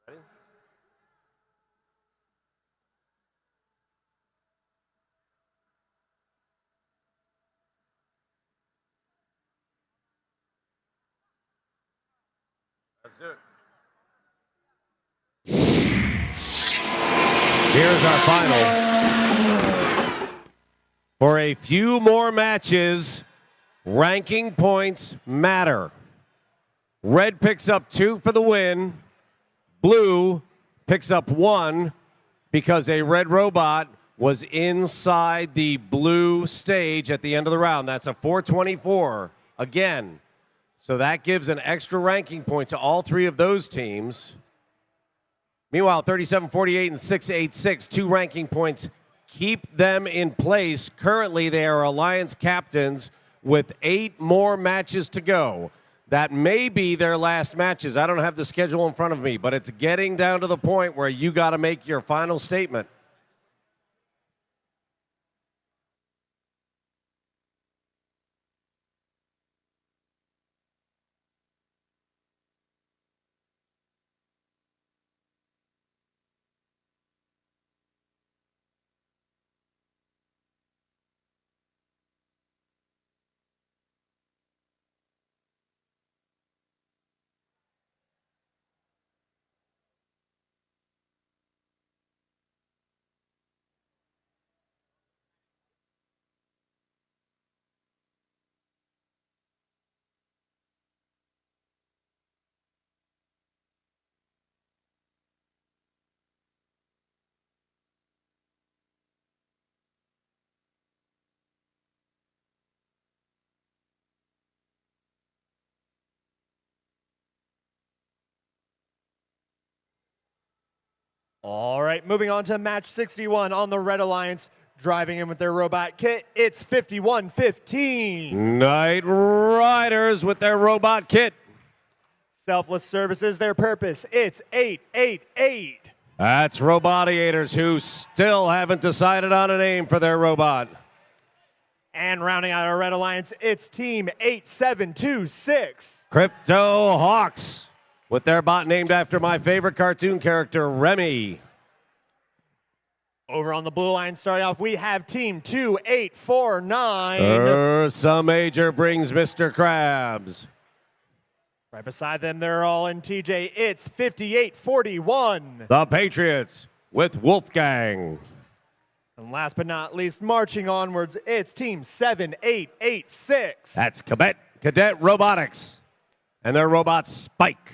Ready? Let's do it. Here's our final. For a few more matches, ranking points matter. Red picks up 2 for the win. Blue picks up 1 because a red robot was inside the blue stage at the end of the round. That's a 424 again. So that gives an extra ranking point to all 3 of those teams. Meanwhile, 37-48 and 6-8-6, 2 ranking points keep them in place. Currently, they are Alliance captains with 8 more matches to go. That may be their last matches. I don't have the schedule in front of me, but it's getting down to the point where you got to make your final statement. All right, moving on to match 61 on the Red Alliance. Driving in with their robot kit, it's 51-15. Knight Riders with their robot kit. Selfless Services, their purpose, it's 888. That's Robottiators, who still haven't decided on a name for their robot. And rounding out our Red Alliance, it's Team 8726. Crypto Hawks with their bot named after my favorite cartoon character, Remy. Over on the blue line, starting off, we have Team 2849. Ursa Major brings Mr. Krabs. Right beside them, they're all in TJ. It's 5841. The Patriots with Wolfgang. And last but not least, marching onwards, it's Team 7886. That's Cadet Robotics and their robot Spike.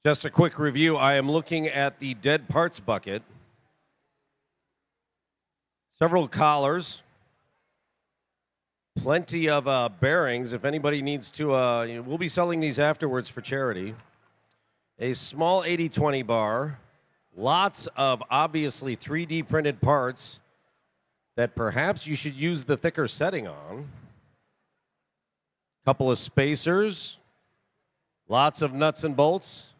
Just a quick review. I am looking at the dead parts bucket. Several collars. Plenty of bearings. If anybody needs to, we'll be selling these afterwards for charity. A small 80/20 bar. Lots of obviously 3D printed parts that perhaps you should use the thicker setting on. Couple of spacers. Lots of nuts and bolts.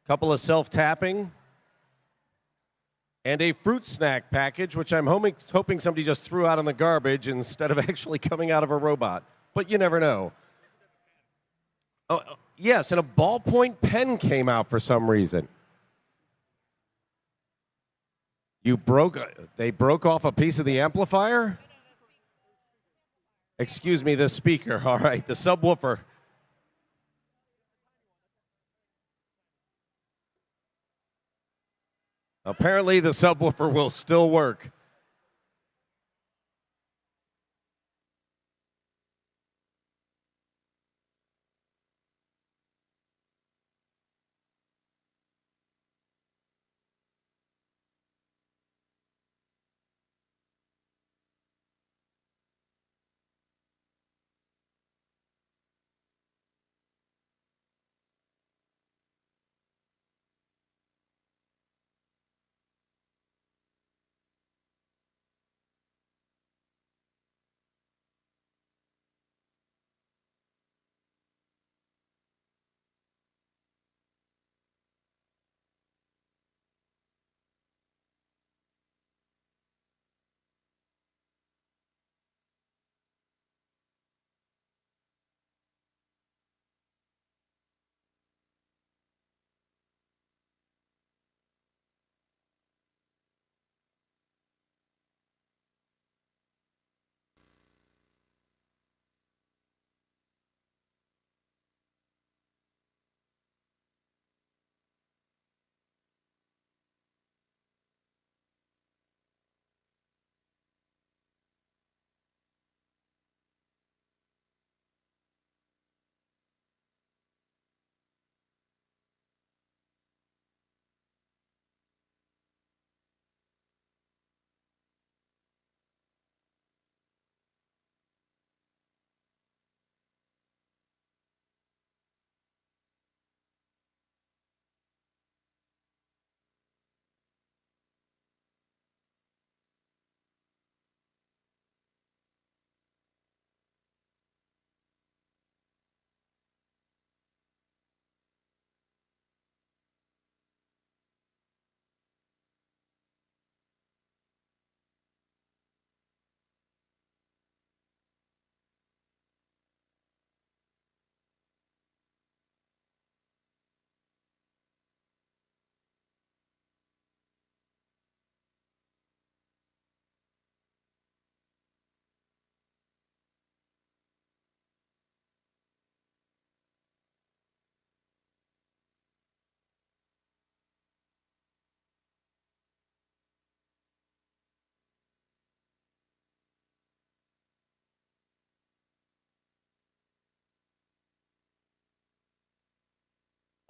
Couple of self-tapping, and a fruit snack package, which I'm hoping somebody just threw out in the garbage instead of actually coming out of a robot. But you never know. Oh, yes, and a ballpoint pen came out for some reason. They broke off a piece of the amplifier? Excuse me, the speaker. All right, the subwoofer. Apparently, the subwoofer will still work.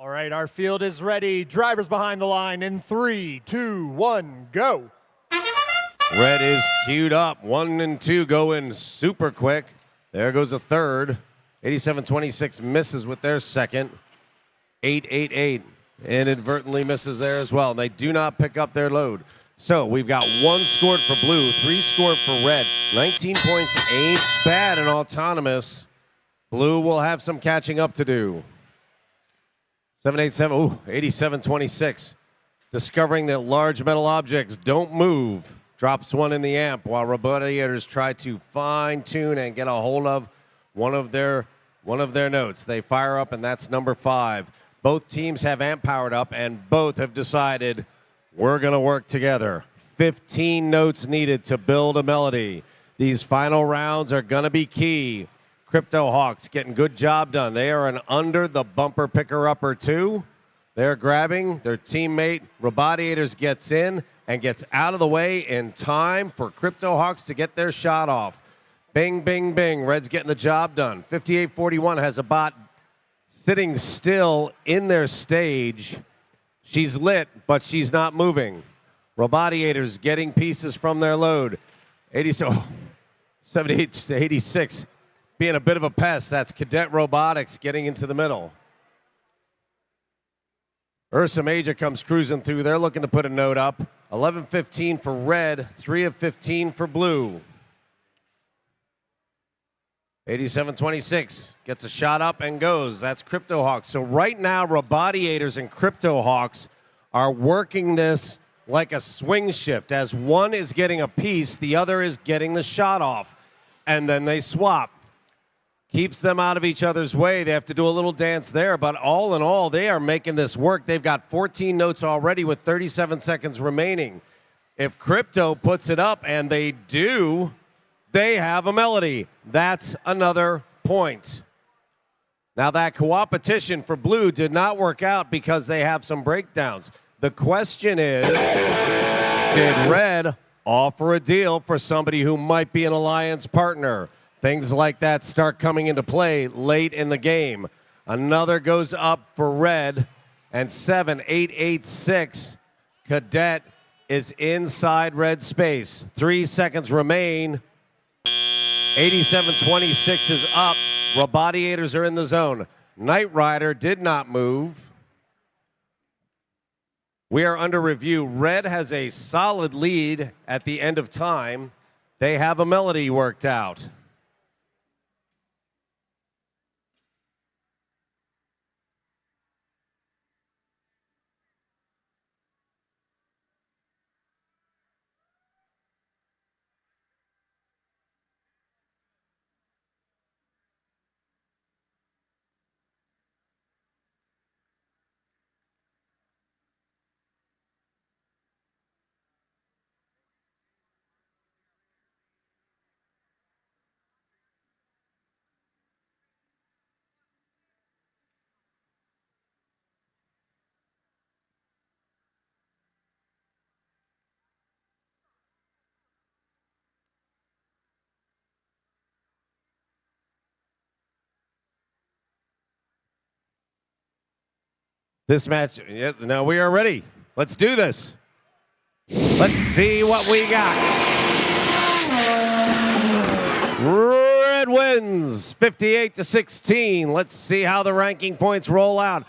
All right, our field is ready. Drivers behind the line in 3, 2, 1, go. Red is queued up. 1 and 2 going super quick. There goes a third. 87-26 misses with their second. 8-8-8 inadvertently misses there as well. They do not pick up their load. So we've got 1 scored for blue, 3 scored for red. 19 points ain't bad in autonomous. Blue will have some catching up to do. 787, ooh, 87-26. Discovering that large metal objects don't move. Drops 1 in the amp while Robotiators try to fine tune and get a hold of one of their notes. They fire up, and that's number 5. Both teams have amp powered up, and both have decided we're going to work together. 15 notes needed to build a melody. These final rounds are going to be key. Crypto Hawks getting good job done. They are an under the bumper picker-upper too. They're grabbing their teammate. Robotiators gets in and gets out of the way in time for Crypto Hawks to get their shot off. Bing, bing, bing. Red's getting the job done. 58-41 has a bot sitting still in their stage. She's lit, but she's not moving. Robadiators getting pieces from their load. 78 to 86, being a bit of a pest. That's Cadet Robotics getting into the middle. Ursa Major comes cruising through. They're looking to put a note up. 11-15 for red, 3 of 15 for blue. 87-26 gets a shot up and goes. That's Crypto Hawks. So right now, Robadiators and Crypto Hawks are working this like a swing shift. As one is getting a piece, the other is getting the shot off. And then they swap. Keeps them out of each other's way. They have to do a little dance there, but all in all, they are making this work. They've got 14 notes already with 37 seconds remaining. If Crypto puts it up, and they do, they have a melody. That's another point. Now that co-opetition for blue did not work out because they have some breakdowns. The question is, did red offer a deal for somebody who might be an alliance partner? Things like that start coming into play late in the game. Another goes up for red, and 7-8-8-6. Cadet is inside red space. 3 seconds remain. 87-26 is up. Robadiators are in the zone. Knight Rider did not move. We are under review. Red has a solid lead at the end of time. They have a melody worked out. This match, yes, now we are ready. Let's do this. Let's see what we got. Red wins 58-16. Let's see how the ranking points roll out.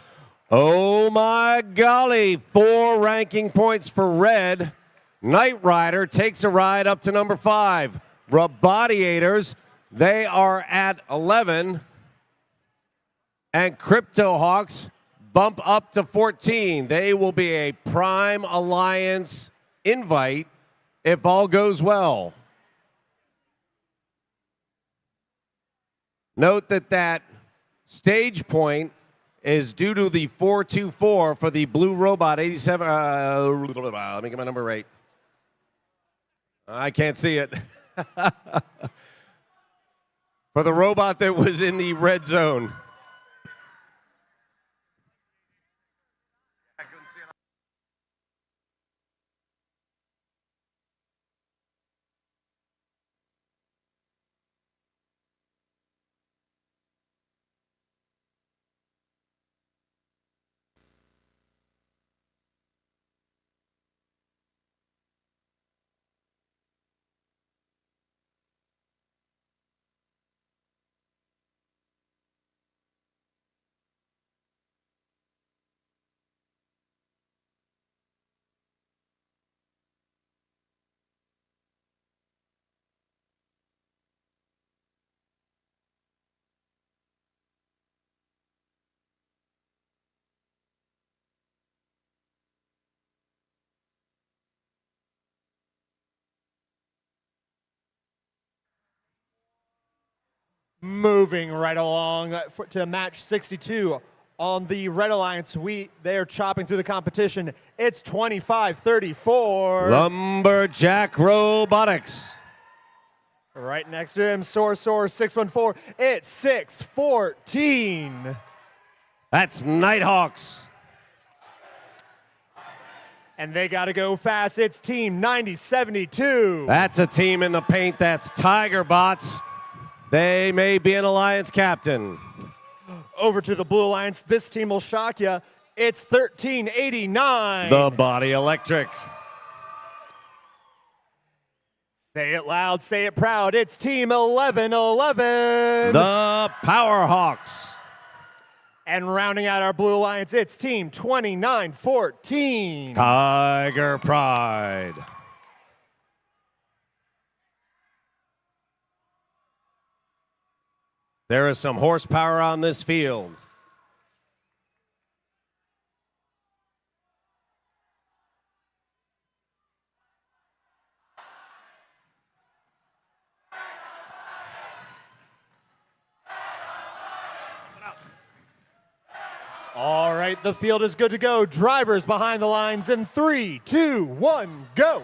Oh my golly, 4 ranking points for red. Knight Rider takes a ride up to number 5. Robadiators, they are at 11. And Crypto Hawks bump up to 14. They will be a Prime Alliance invite if all goes well. Note that stage point is due to the 424 for the blue robot 87. Let me get my number right. I can't see it. For the robot that was in the red zone. Moving right along to match 62 on the Red Alliance. They're chopping through the competition. It's 25-34. Lumberjack Robotics. Right next to him, Soar 614. It's 6-14. That's Nighthawks. And they got to go fast. It's Team 9072. That's a team in the paint. That's Tiger Bots. They may be an alliance captain. over to the Blue Alliance. This team will shock you. It's 1389. The Body Electric. Say it loud, say it proud. It's Team 1111. The Powerhawks. And rounding out our Blue Alliance, it's Team 2914. Tiger Pride. There is some horsepower on this field. All right, the field is good to go. Drivers behind the lines in 3, 2, 1, go.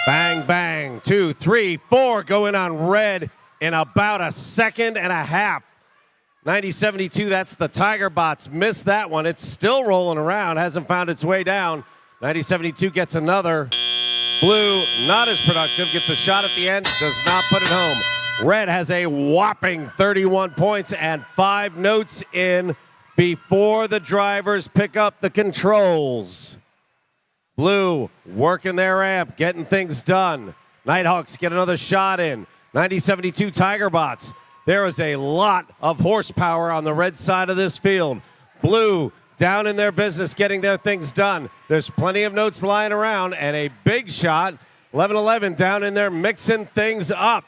Bang, bang. 2, 3, 4 going on red in about a second and a half. 9072, that's the Tiger Bots. Missed that one. It's still rolling around, hasn't found its way down. 9072 gets another. Blue, not as productive, gets a shot at the end, does not put it home. Red has a whopping 31 points and 5 notes in before the drivers pick up the controls. Blue working their amp, getting things done. Nighthawks get another shot in. 9072 Tiger Bots. There is a lot of horsepower on the red side of this field. Blue down in their business, getting their things done. There's plenty of notes lying around, and a big shot. 11-11 down in there, mixing things up.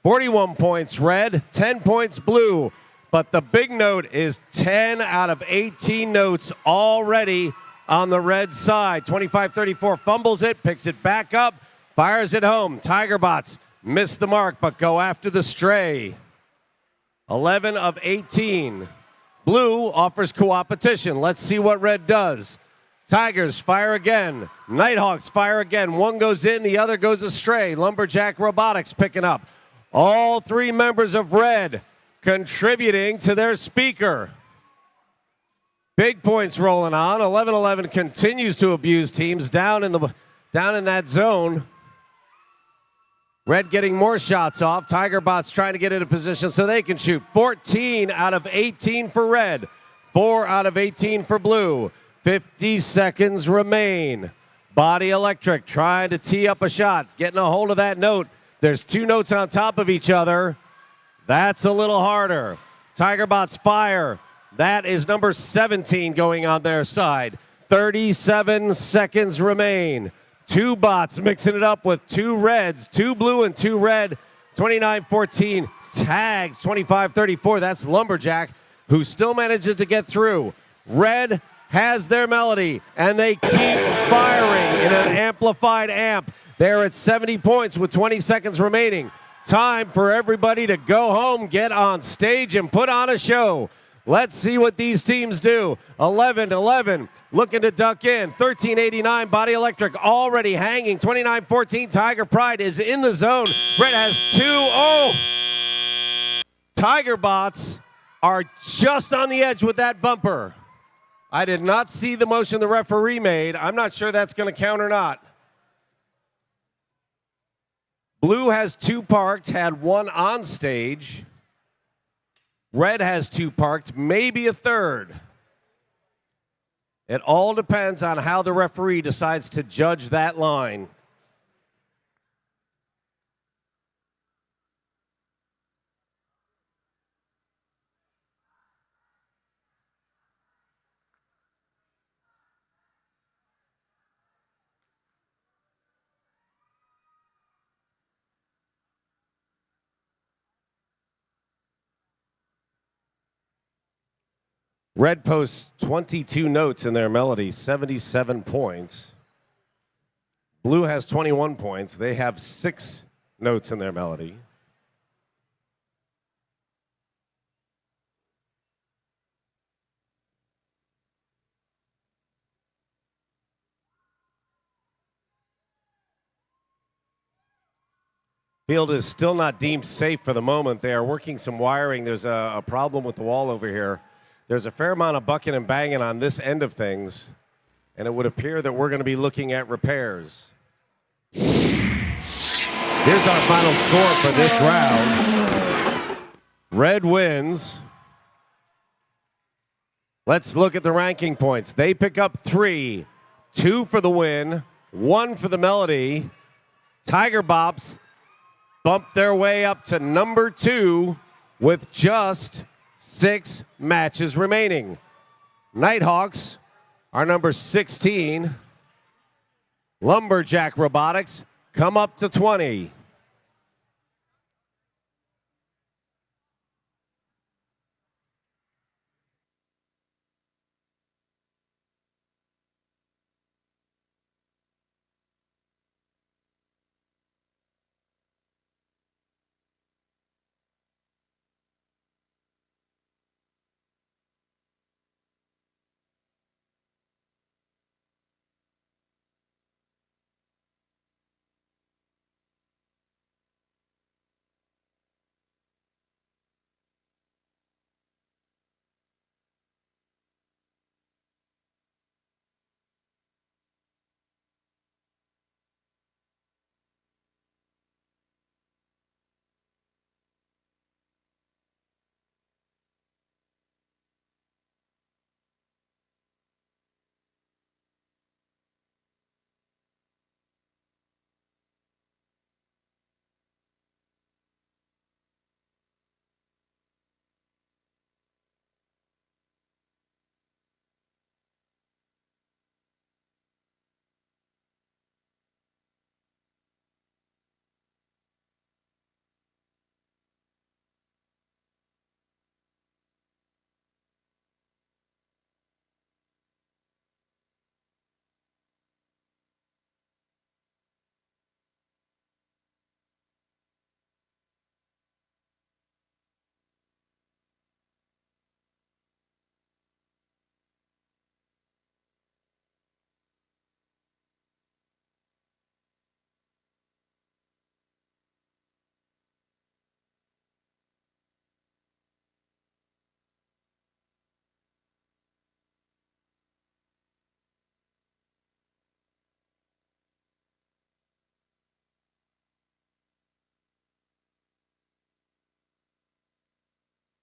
41 points red, 10 points blue. But the big note is 10 out of 18 notes already on the red side. 25-34 fumbles it, picks it back up, fires it home. Tiger Bots miss the mark, but go after the stray. 11 of 18. Blue offers co-opetition. Let's see what red does. Tigers fire again. Nighthawks fire again. One goes in, the other goes astray. Lumberjack Robotics picking up. All 3 members of red contributing to their speaker. Big points rolling on. 11-11 continues to abuse teams down in that zone. Red getting more shots off. Tiger Bots trying to get into position so they can shoot. 14 out of 18 for red. 4 out of 18 for blue. 50 seconds remain. Body Electric trying to tee up a shot. Getting a hold of that note. There's 2 notes on top of each other. That's a little harder. Tiger Bots fire. That is number 17 going on their side. 37 seconds remain. 2 bots mixing it up with 2 reds, 2 blue and 2 red. 29-14 tags, 25-34. That's Lumberjack, who still manages to get through. Red has their melody, and they keep firing in an amplified amp. They're at 70 points with 20 seconds remaining. Time for everybody to go home, get on stage, and put on a show. Let's see what these teams do. 11-11, looking to duck in. 13-89, Body Electric already hanging. 29-14, Tiger Pride is in the zone. Red has 2. Oh! Tiger Bots are just on the edge with that bumper. I did not see the motion the referee made. I'm not sure that's going to count or not. Blue has 2 parked, had 1 on stage. Red has 2 parked, maybe a third. It all depends on how the referee decides to judge that line. Red posts 22 notes in their melody, 77 points. Blue has 21 points. They have 6 notes in their melody. Field is still not deemed safe for the moment. They are working some wiring. There's a problem with the wall over here. There's a fair amount of bucking and banging on this end of things, and it would appear that we're going to be looking at repairs. Here's our final score for this round. Red wins Let's look at the ranking points. They pick up 3, 2 for the win, 1 for the melody. Tiger Bops bump their way up to number 2 with just 6 matches remaining. Nighthawks are number 16. Lumberjack Robotics come up to 20.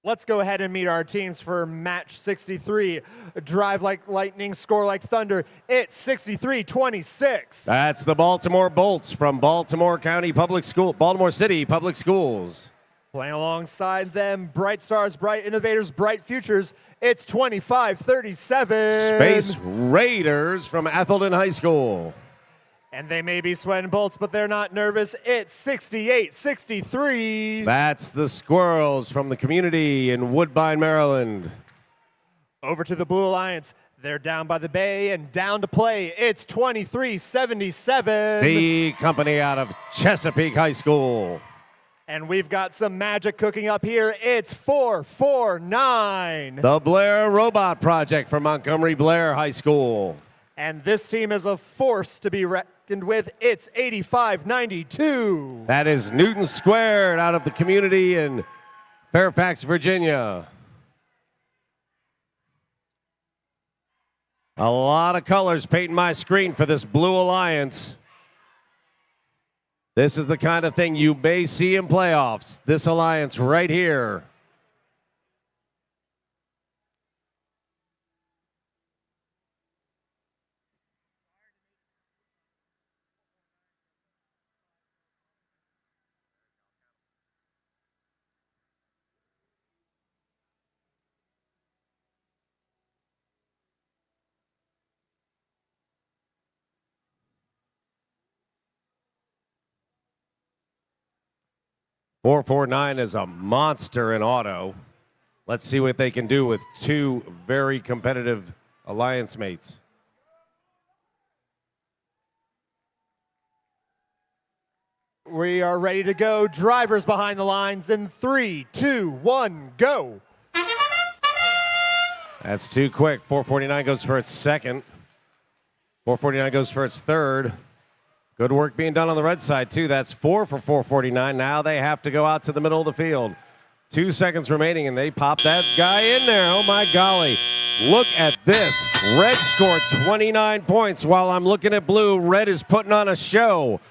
Let's go ahead and meet our teams for match 63. Drive like lightning, score like thunder. It's 63-26. That's the Baltimore Bolts from Baltimore City Public Schools. Playing alongside them, Bright Stars, Bright Innovators, Bright Futures. It's 25-37. Space Raiders from Athelton High School. And they may be sweating bolts, but they're not nervous. It's 68-63. That's the Squirrels from the community in Woodbine, Maryland. Over to the Blue Alliance. They're down by the bay and down to play. It's 23-77. The company out of Chesapeake High School. And we've got some magic cooking up here. It's 4-4-9. The Blair Robot Project from Montgomery Blair High School. And this team is a force to be reckoned with. It's 85-92. That is Newton Squared out of the community in Fairfax, Virginia. A lot of colors painting my screen for this Blue Alliance. This is the kind of thing you may see in playoffs. This alliance right here. .449 is a monster in auto. Let's see what they can do with 2 very competitive alliance mates. We are ready to go. Drivers behind the lines in 3, 2, 1, go. That's too quick. 449 goes for its second. 449 goes for its third. Good work being done on the red side, too. That's 4 for 449. Now they have to go out to the middle of the field. 2 seconds remaining, and they pop that guy in there. Oh, my golly. Look at this. Red scored 29 points while I'm looking at blue. Red is putting on a show.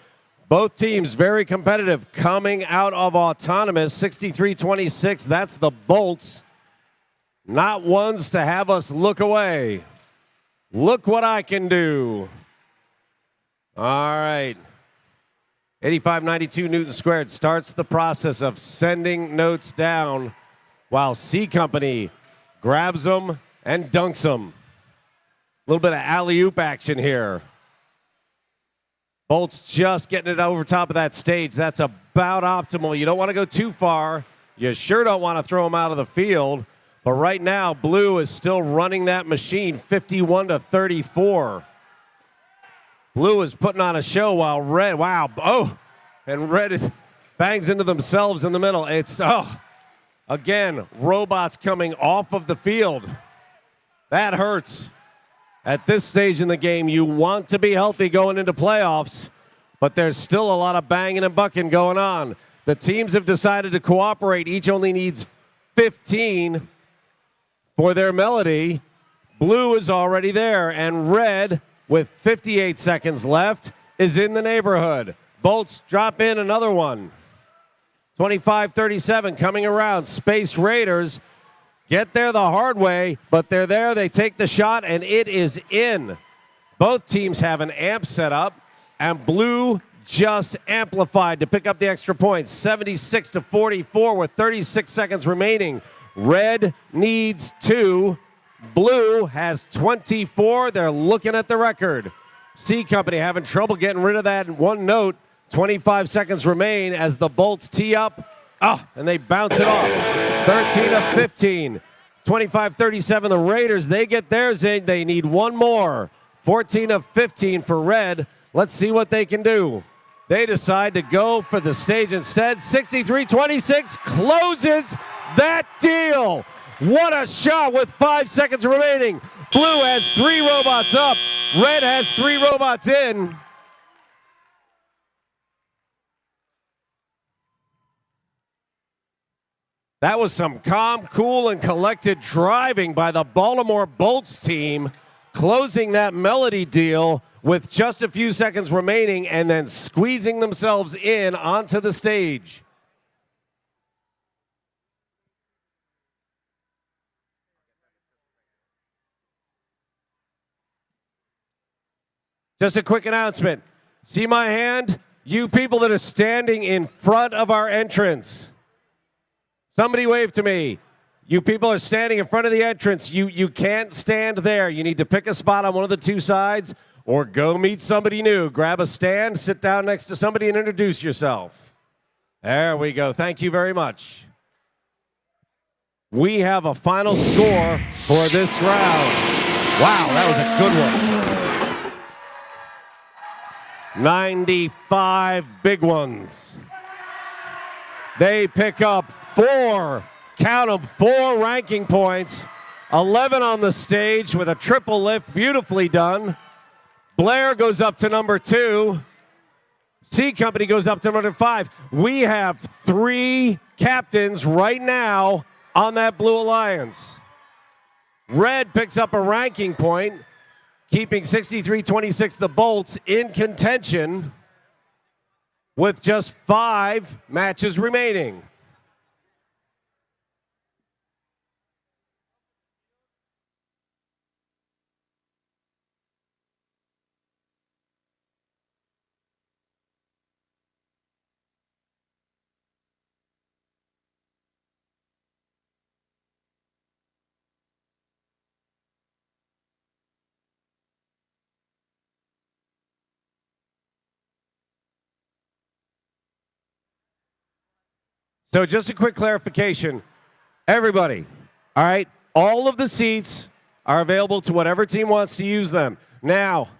Both teams very competitive coming out of autonomous. 63-26. That's the Bolts. Not ones to have us look away. Look what I can do. All right. 8592 Newton squared starts the process of sending notes down while C Company grabs them and dunks them. A little bit of alley-oop action here. Bolt's just getting it over top of that stage. That's about optimal. You don't want to go too far. You sure don't want to throw them out of the field. But right now, Blue is still running that machine 51-34. Blue is putting on a show while Red, and Red bangs into themselves in the middle. It's, again, robots coming off of the field. That hurts. At this stage in the game, you want to be healthy going into playoffs, but there's still a lot of banging and bucking going on. The teams have decided to cooperate. Each only needs 15 for their melody. Blue is already there, and Red, with 58 seconds left, is in the neighborhood. Bolts drop in another one. 25-37 coming around. Space Raiders get there the hard way, but they're there. They take the shot, and it is in. Both teams have an amp set up, and Blue just amplified to pick up the extra points. 76-44 with 36 seconds remaining. Red needs 2. Blue has 24. They're looking at the record. C Company having trouble getting rid of that one note. 25 seconds remain as the Bolts tee up. And they bounce it off. 13-15. 25-37, the Raiders, they get theirs in. They need one more. 14-15 for Red. Let's see what they can do. They decide to go for the stage instead. 63-26 closes that deal. What a shot with 5 seconds remaining. Blue has 3 robots up. Red has 3 robots in. That was some calm, cool, and collected driving by the Baltimore Bolts team, closing that melody deal with just a few seconds remaining and then squeezing themselves in onto the stage. Just a quick announcement. See my hand? You people that are standing in front of our entrance. Somebody wave to me. You people are standing in front of the entrance. You can't stand there. You need to pick a spot on one of the 2 sides or go meet somebody new. Grab a stand, sit down next to somebody, and introduce yourself. There we go. Thank you very much. We have a final score for this round. Wow, that was a good one. 95 big ones. They pick up 4, count them, 4 ranking points, 11 on the stage with a triple lift, beautifully done. Blair goes up to number 2. C Company goes up to number 5. We have 3 captains right now on that Blue Alliance. Red picks up a ranking point, keeping 63-26 the Bolts in contention with just 5 matches remaining. So just a quick clarification. Everybody, all right, all of the seats are available to whatever team wants to use them. Now,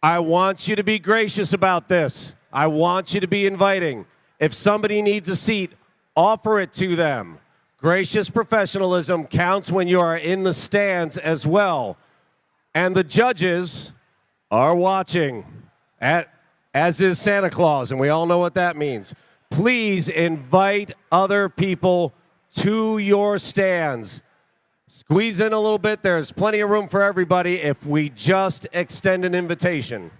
I want you to be gracious about this. I want you to be inviting. If somebody needs a seat, offer it to them. Gracious professionalism counts when you are in the stands as well. And the judges are watching, as is Santa Claus, and we all know what that means. Please invite other people to your stands. Squeeze in a little bit. There's plenty of room for everybody if we just extend an invitation.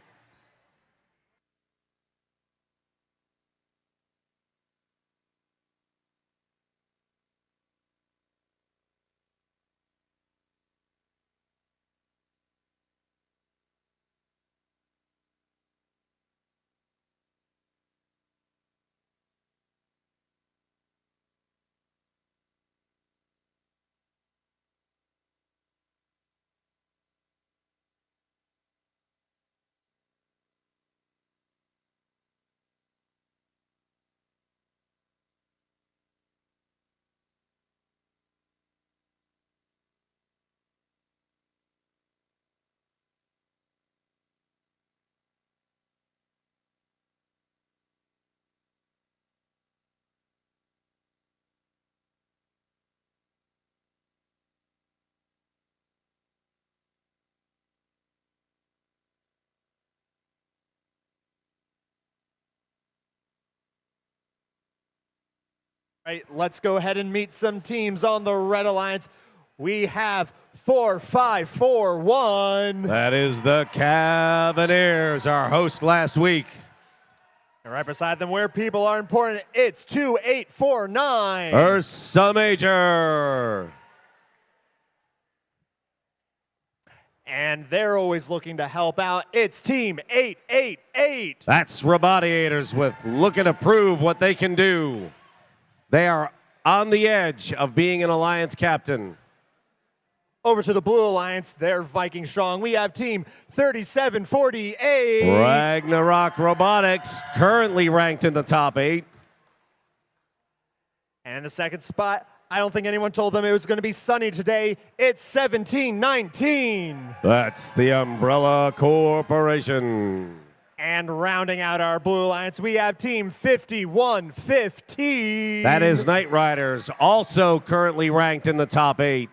right, let's go ahead and meet some teams on the Red Alliance. We have 4-5-4-1. That is the Cavaliers, our host last week. And right beside them, where people are important, it's 2-8-4-9. Ursa Major. And they're always looking to help out. It's Team 888. That's Rabadiators with looking to prove what they can do. They are on the edge of being an Alliance captain. Over to the Blue Alliance, they're Viking strong. We have Team 3748. Ragnarok Robotics, currently ranked in the top 8. And the second spot, I don't think anyone told them it was going to be sunny today. It's 1719. That's the Umbrella Corporation. And rounding out our Blue Alliance, we have Team 5115. That is Knight Riders, also currently ranked in the top 8.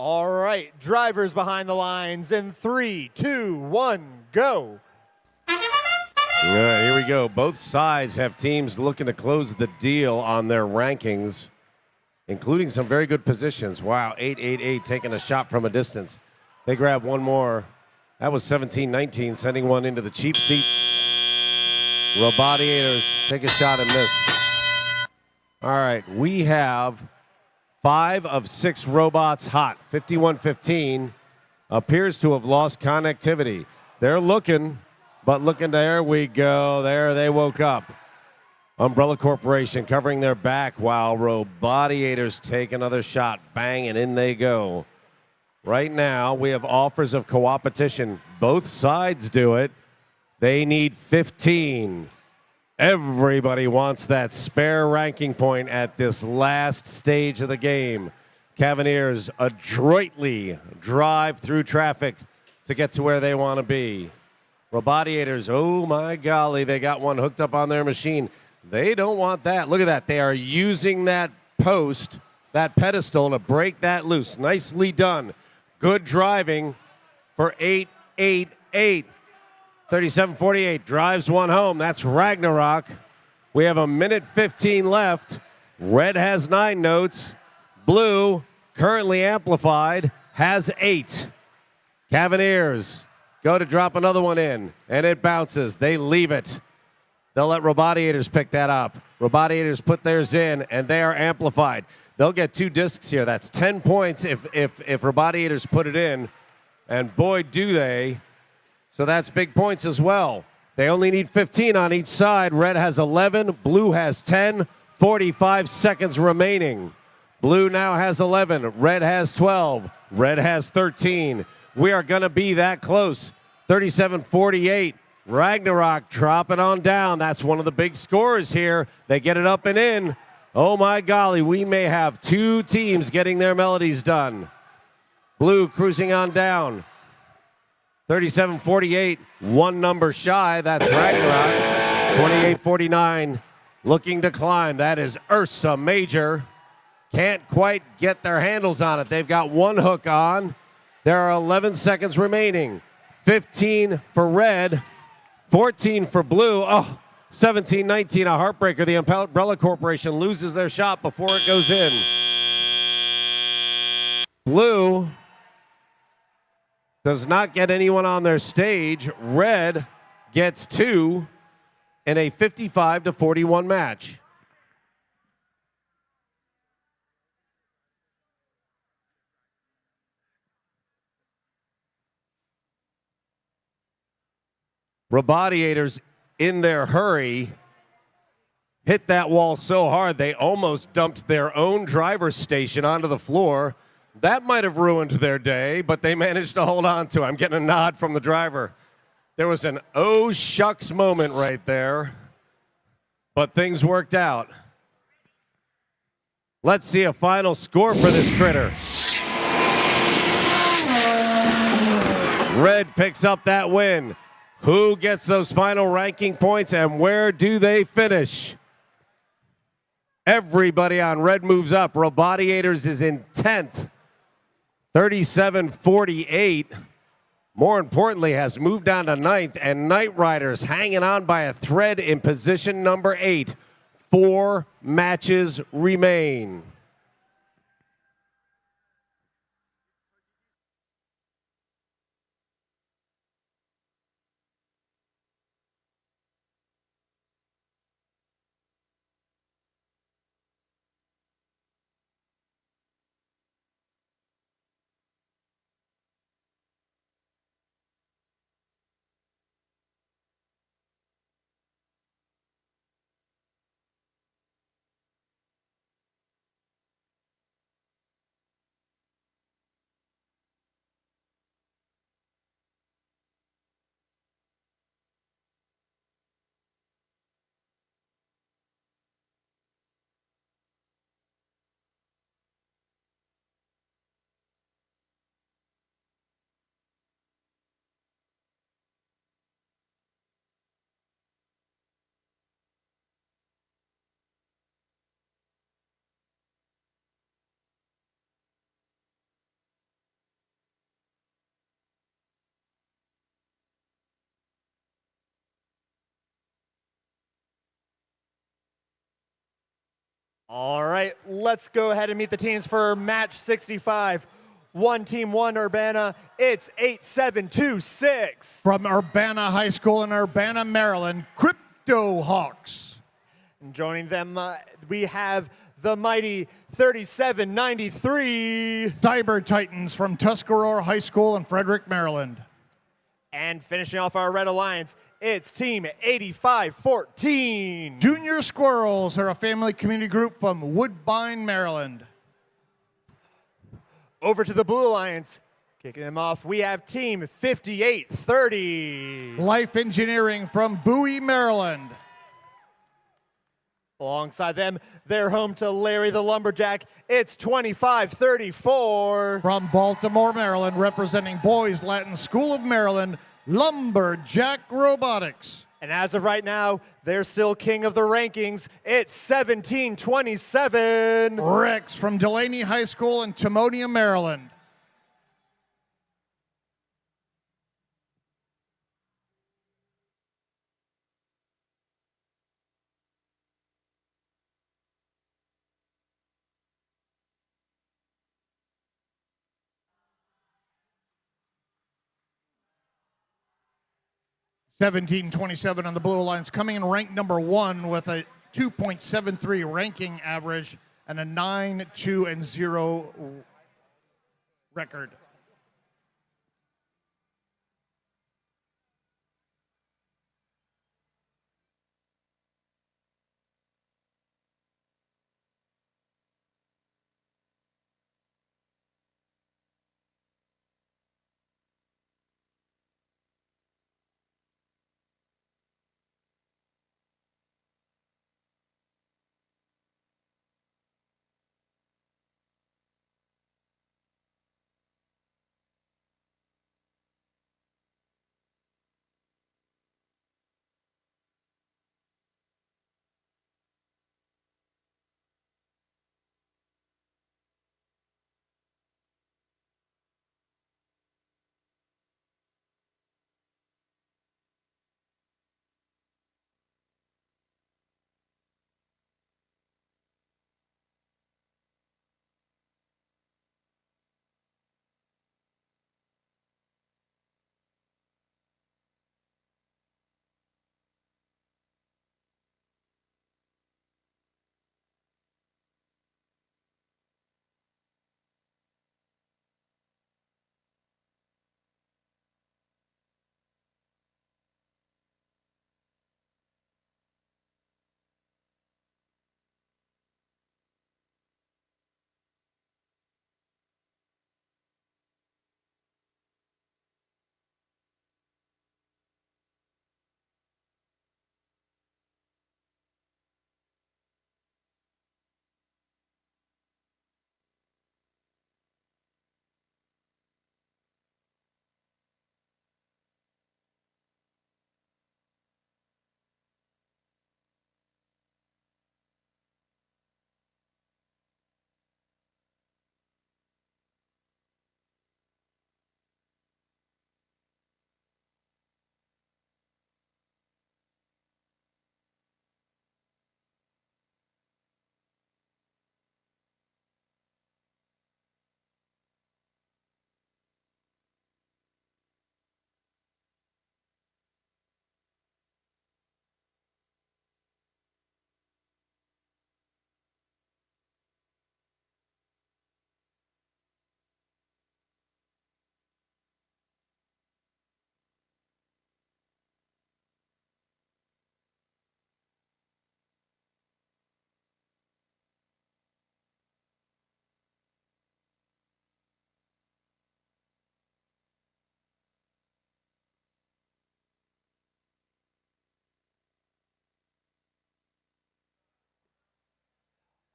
All right, drivers behind the lines in 3, 2, 1, go. All right, here we go. Both sides have teams looking to close the deal on their rankings, including some very good positions. Wow, 8-8-8 taking a shot from a distance. They grab one more. That was 17-19, sending one into the cheap seats. Robadiators take a shot and miss. All right, we have 5 of 6 robots hot. 51-15 appears to have lost connectivity. They're looking, but looking, there we go. There they woke up. Umbrella Corporation covering their back while Robadiators take another shot. Bang, and in they go. Right now, we have offers of co-opetition. Both sides do it. They need 15. Everybody wants that spare ranking point at this last stage of the game. Cavaliers adroitly drive through traffic to get to where they want to be. Robadiators, oh my golly, they got one hooked up on their machine. They don't want that. Look at that. They are using that post, that pedestal, to break that loose. Nicely done. Good driving for 8-8-8. 37-48 drives one home. That's Ragnarok. We have a minute 15 left. Red has 9 notes. Blue, currently amplified, has 8. Cavaliers go to drop another one in, and it bounces. They leave it. They'll let Robadiators pick that up. Robadiators put theirs in, and they are amplified. They'll get 2 discs here. That's 10 points if Robadiators put it in, and boy, do they. So that's big points as well. They only need 15 on each side. Red has 11, blue has 10, 45 seconds remaining. Blue now has 11, red has 12, red has 13. We are going to be that close. 37-48. Ragnarok dropping on down. That's one of the big scores here. They get it up and in. Oh my golly, we may have 2 teams getting their melodies done. Blue cruising on down. 37-48, 1 number shy. That's Ragnarok. 28-49, looking to climb. That is Ursa Major. Can't quite get their handles on it. They've got 1 hook on. There are 11 seconds remaining. 15 for red, 14 for blue. Oh, 17-19, a heartbreaker. The Umbrella Corporation loses their shot before it goes in. Blue does not get anyone on their stage. Red gets 2 in a 55-41 match. Robadiators, in their hurry, hit that wall so hard they almost dumped their own driver's station onto the floor. That might have ruined their day, but they managed to hold on to it. I'm getting a nod from the driver. There was an oh shucks moment right there, but things worked out. Let's see a final score for this critter. Red picks up that win. Who gets those final ranking points and where do they finish? Everybody on red moves up. Robadiators is in 10th. 37-48. More importantly, has moved down to 9th, and Night Riders hanging on by a thread in position number 8. 4 matches remain. All right, let's go ahead and meet the teams for match 65. One team, one Urbana. It's 8726. From Urbana High School in Urbana, Maryland, Crypto Hawks. And joining them, we have the mighty 3793. Cyber Titans from Tuscarora High School in Frederick, Maryland. And finishing off our Red Alliance, it's Team 8514. Junior Squirrels are a family community group from Woodbine, Maryland. Over to the Blue Alliance, kicking them off, we have Team 5830. Life Engineering from Bowie, Maryland. Alongside them, they're home to Larry the Lumberjack. It's 2534. From Baltimore, Maryland, representing Boys Latin School of Maryland, Lumberjack Robotics. And as of right now, they're still king of the rankings. It's 1727. Rex from Delaney High School in Timonium, Maryland. (1727) on the Blue Alliance, coming in ranked number 1 with a 2.73 ranking average and a 9-2-0 record.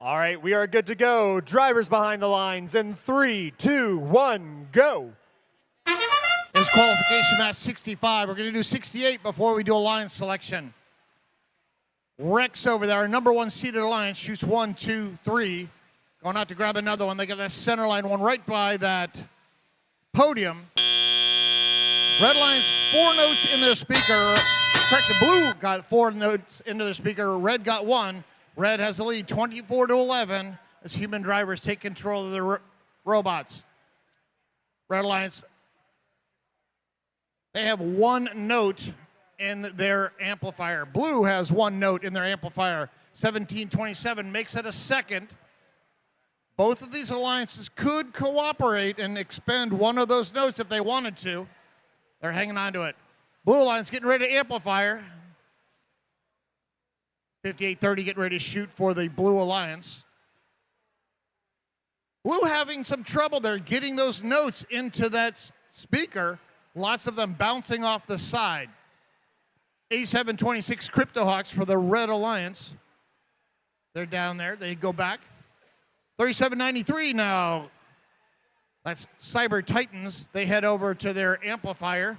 All right, we are good to go. Drivers behind the lines in 3, 2, 1, go. Here's qualification match 65. We're going to do 68 before we do alliance selection. Rex over there, our number 1 seeded alliance, shoots 1, 2, 3. Going out to grab another one. They got that center line one right by that podium. Red Lions, 4 notes in their speaker. Correction, blue got 4 notes into their speaker. Red got 1. Red has the lead 24-11 as human drivers take control of the robots. Red Alliance, they have one note in their amplifier. Blue has one note in their amplifier. 1727 makes it a second. Both of these alliances could cooperate and expend one of those notes if they wanted to. They're hanging on to it. Blue Alliance getting ready to amplifier. 5830 getting ready to shoot for the Blue Alliance. Blue having some trouble there getting those notes into that speaker. Lots of them bouncing off the side. 8726 Cryptohawks for the Red Alliance. They're down there. They go back. 3793 now. That's Cyber Titans. They head over to their amplifier.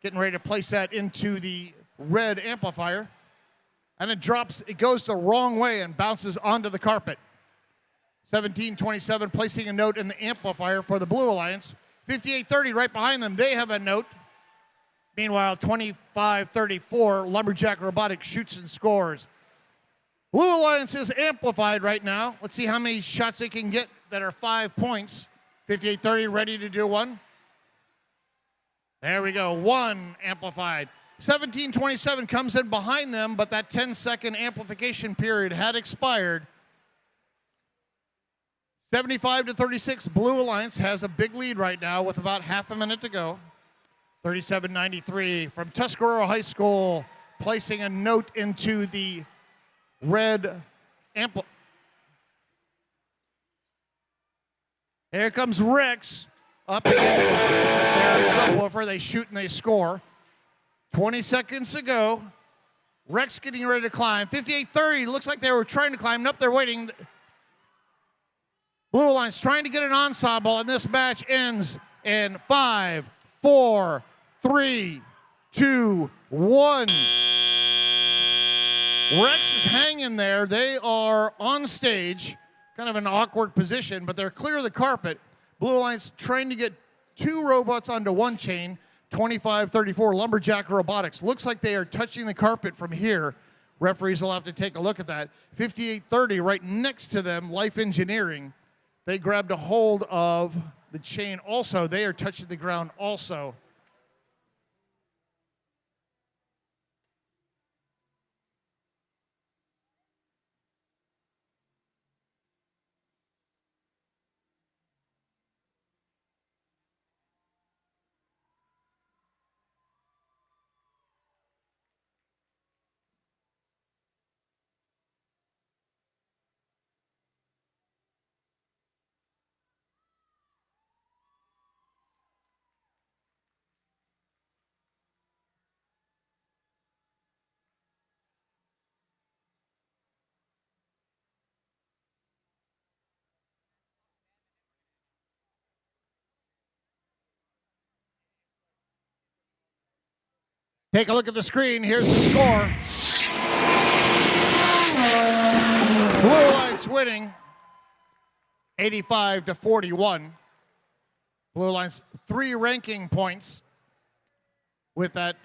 Getting ready to place that into the red amplifier. And it drops, it goes the wrong way and bounces onto the carpet. 1727 placing a note in the amplifier for the Blue Alliance. 5830 right behind them, they have a note. Meanwhile, 2534, Lumberjack Robotics shoots and scores. Blue Alliance is amplified right now. Let's see how many shots they can get that are 5 points. 5830 ready to do one. There we go, one amplified. 1727 comes in behind them, but that 10-second amplification period had expired. 75-36, Blue Alliance has a big lead right now with about half a minute to go. 3793 from Tuscarora High School, placing a note into the red ampli. Here comes Rex up against their subwoofer. They shoot and they score. 20 seconds to go. Rex getting ready to climb. 5830, looks like they were trying to climb. Nope, they're waiting. Blue Alliance trying to get an ensemble, and this match ends in 5, 4, 3, 2, 1. Rex is hanging there. They are on stage, kind of an awkward position, but they're clear of the carpet. Blue Alliance trying to get two robots onto one chain. 2534 Lumberjack Robotics. Looks like they are touching the carpet from here. Referees will have to take a look at that. 5830 right next to them, Life Engineering. They grabbed a hold of the chain also. They are touching the ground also. Take a look at the screen. Here's the score. Blue Alliance winning 85-41. Blue Alliance 3 ranking points with that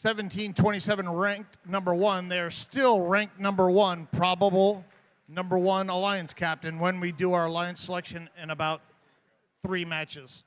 1727 ranked number 1. They're still ranked number 1, probable number 1 Alliance captain when we do our Alliance selection in about 3 matches.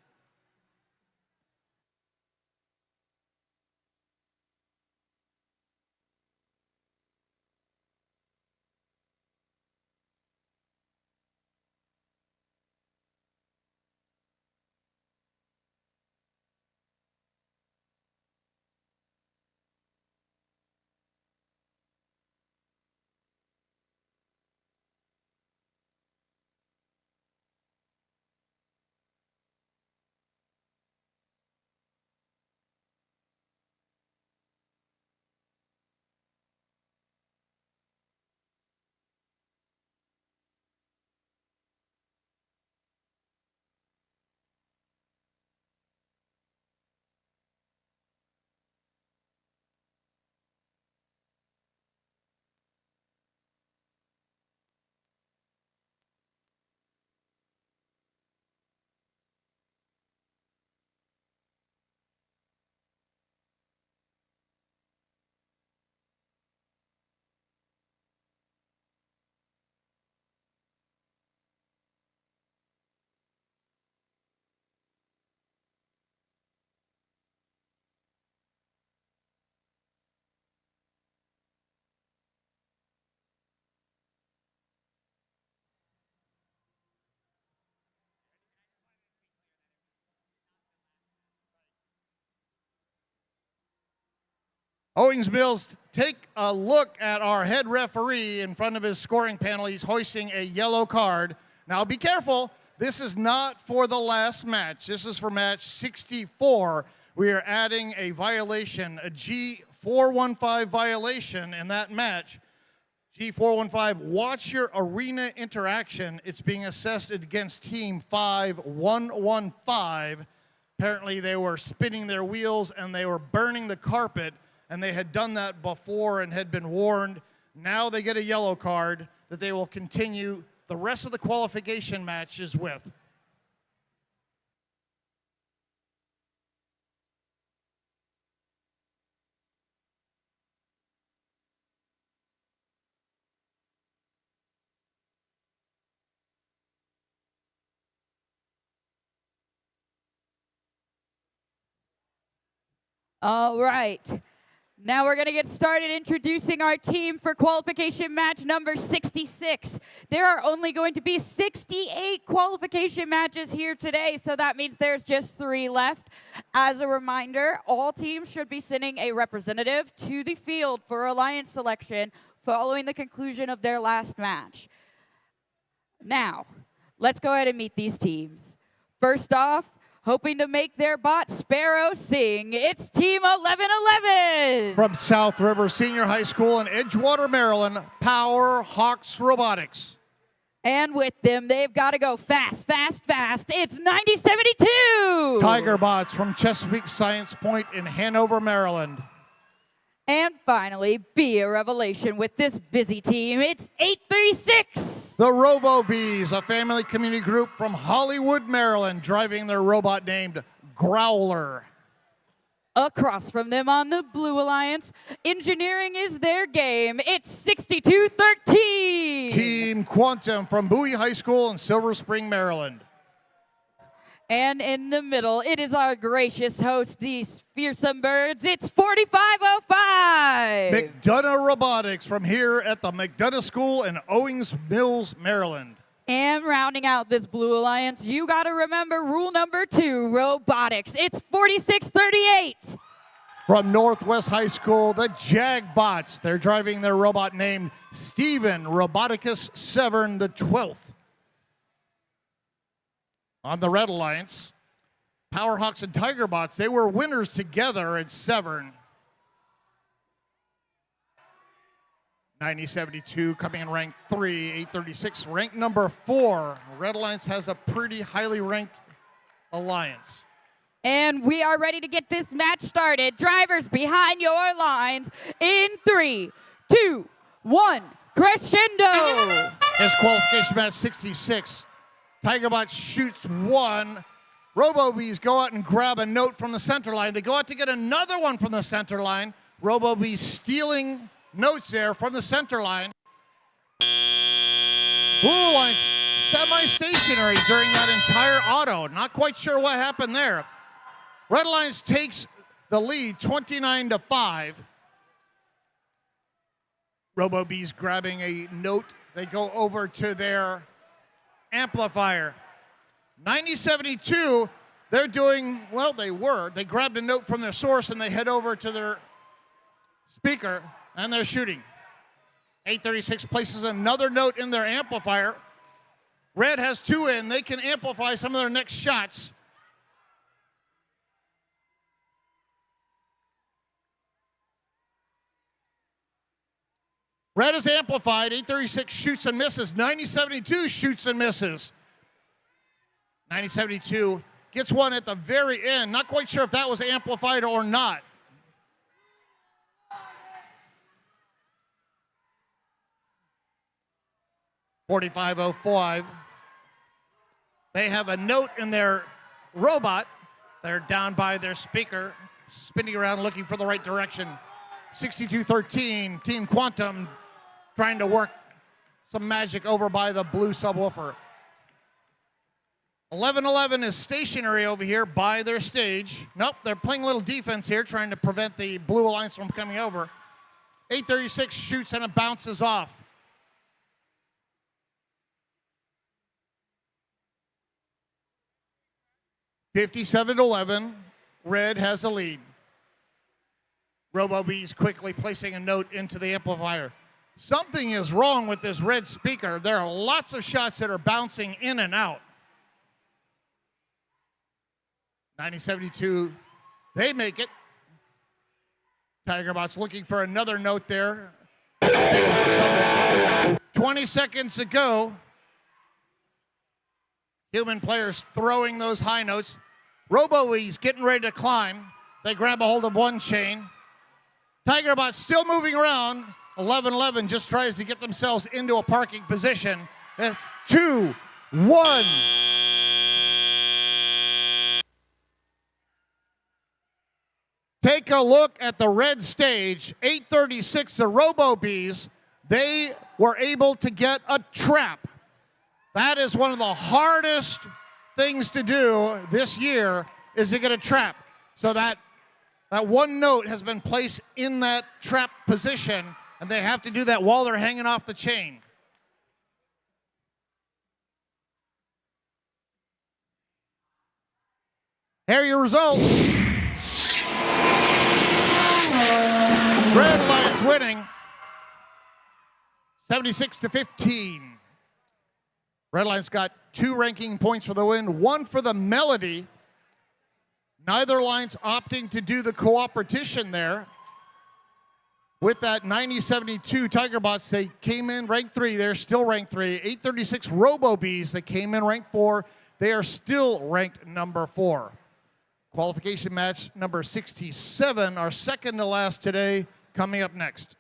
Owings Mills, take a look at our head referee in front of his scoring panel. He's hoisting a yellow card. Now be careful. This is not for the last match. This is for match 64. We are adding a violation, a G415 violation in that match. G415, watch your arena interaction. It's being assessed against team 5115. Apparently they were spinning their wheels and they were burning the carpet, and they had done that before and had been warned. Now they get a yellow card that they will continue the rest of the qualification matches with. All right. Now we're going to get started introducing our team for qualification match number 66. There are only going to be 68 qualification matches here today, so that means there's just 3 left. As a reminder, all teams should be sending a representative to the field for alliance selection following the conclusion of their last match. Now, let's go ahead and meet these teams. First off, hoping to make their bot Sparrow sing, it's Team 1111. From South River Senior High School in Edgewater, Maryland, Power Hawks Robotics. And with them, they've got to go fast, fast, fast. It's 9072. Tiger Bots from Chesapeake Science Point in Hanover, Maryland. And finally, be a revelation with this busy team. It's 836. The Robo Bees, a family community group from Hollywood, Maryland, driving their robot named Growler. Across from them on the Blue Alliance, engineering is their game. It's 6213. Team Quantum from Bowie High School in Silver Spring, Maryland. And in the middle, it is our gracious host, these fearsome birds. It's 4505. McDonough Robotics from here at the McDonough School in Owings Mills, Maryland. And rounding out this Blue Alliance, you got to remember rule number 2, robotics. It's 4638. From Northwest High School, the Jagbots. They're driving their robot named Stephen Roboticus Severn the 12th. On the Red Alliance, Powerhawks and Tigerbots, they were winners together at Severn. 9072 coming in rank 3, 836 ranked number 4. Red Alliance has a pretty highly ranked alliance. And we are ready to get this match started. Drivers behind your lines in 3, 2, 1, crescendo. It's qualification match 66. Tigerbot shoots 1. RoboBees go out and grab a note from the center line. They go out to get another one from the center line. RoboBees stealing notes there from the center line. Blue Line's semi-stationary during that entire auto. Not quite sure what happened there. Red Alliance takes the lead 29-5. RoboBees grabbing a note. They go over to their amplifier. 9072, they're doing, well, they grabbed a note from their source and they head over to their speaker and they're shooting. 836 places another note in their amplifier. Red has 2 in. They can amplify some of their next shots. Red is amplified. 836 shoots and misses. 9072 shoots and misses. 9072 gets one at the very end. Not quite sure if that was amplified or not. .4505. They have a note in their robot. They're down by their speaker, spinning around looking for the right direction. 6213, Team Quantum trying to work some magic over by the blue subwoofer. 1111 is stationary over here by their stage. Nope, they're playing a little defense here, trying to prevent the Blue Alliance from coming over. 836 shoots and it bounces off. .57-11, Red has the lead. RoboBees quickly placing a note into the amplifier. Something is wrong with this red speaker. There are lots of shots that are bouncing in and out. 9072, they make it. Tigerbot's looking for another note there. 20 seconds to go. Human players throwing those high notes. RoboBees getting ready to climb. They grab a hold of one chain. Tigerbot still moving around. 1111 just tries to get themselves into a parking position. That's 2, 1. Take a look at the red stage. 836, the RoboBees, they were able to get a trap. That is one of the hardest things to do this year, is to get a trap. So that one note has been placed in that trap position, and they have to do that while they're hanging off the chain. Here are your results. Red Lions winning 76-15. Red Lions got 2 ranking points for the win, 1 for the melody. Neither Lions opting to do the cooperation there. With that 9072 Tigerbots, they came in ranked 3. They're still ranked 3. 836 RoboBees, they came in ranked 4. They are still ranked number 4. Qualification match number 67, our second to last today, coming up next.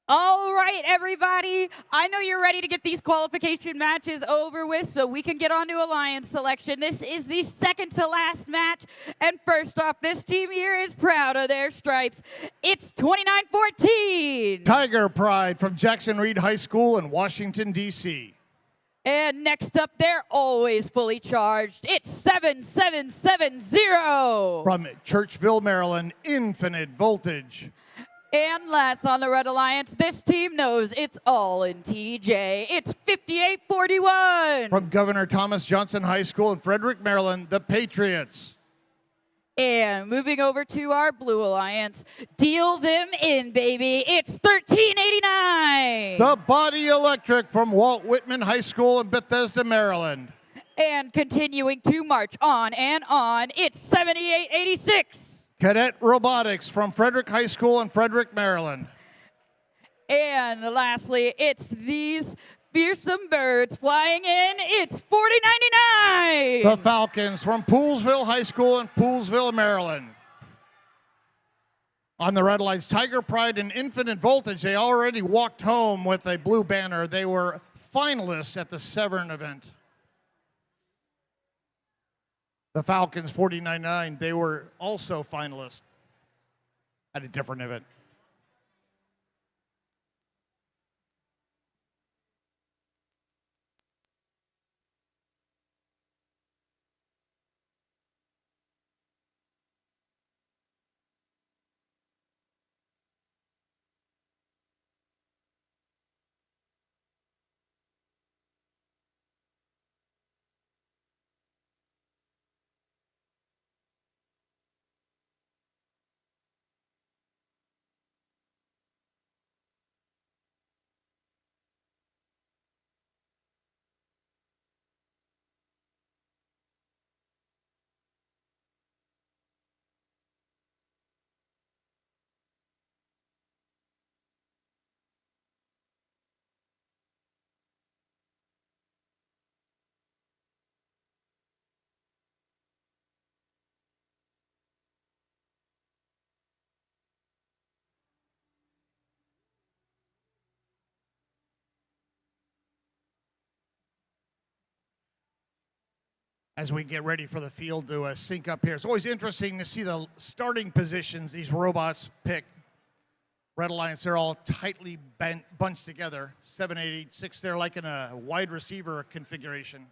All right, everybody. I know you're ready to get these qualification matches over with so we can get on to Alliance selection. This is the second to last match. And first off, this team here is proud of their stripes. It's 29-14. Tiger Pride from Jackson Reed High School in Washington, D.C. And next up, they're always fully charged. It's 7770. From Churchville, Maryland, Infinite Voltage. And last on the Red Alliance, this team knows it's all in TJ. It's 58-41. From Governor Thomas Johnson High School in Frederick, Maryland, the Patriots. And moving over to our Blue Alliance, deal them in, baby. It's 1389. The Body Electric from Walt Whitman High School in Bethesda, Maryland. And continuing to march on and on, it's 7886. Cadet Robotics from Frederick High School in Frederick, Maryland. And lastly, it's these fearsome birds flying in. It's 4099. The Falcons from Poolsville High School in Poolsville, Maryland. On the Red Alliance, Tiger Pride and Infinite Voltage, they already walked home with a blue banner. They were finalists at the Severn event. The Falcons, 49-9, they were also finalists at a different event. As we get ready for the field to sync up here. It's always interesting to see the starting positions these robots pick. Red Alliance, they're all tightly bunched together. 7, 8, 8, 6, they're like in a wide receiver configuration.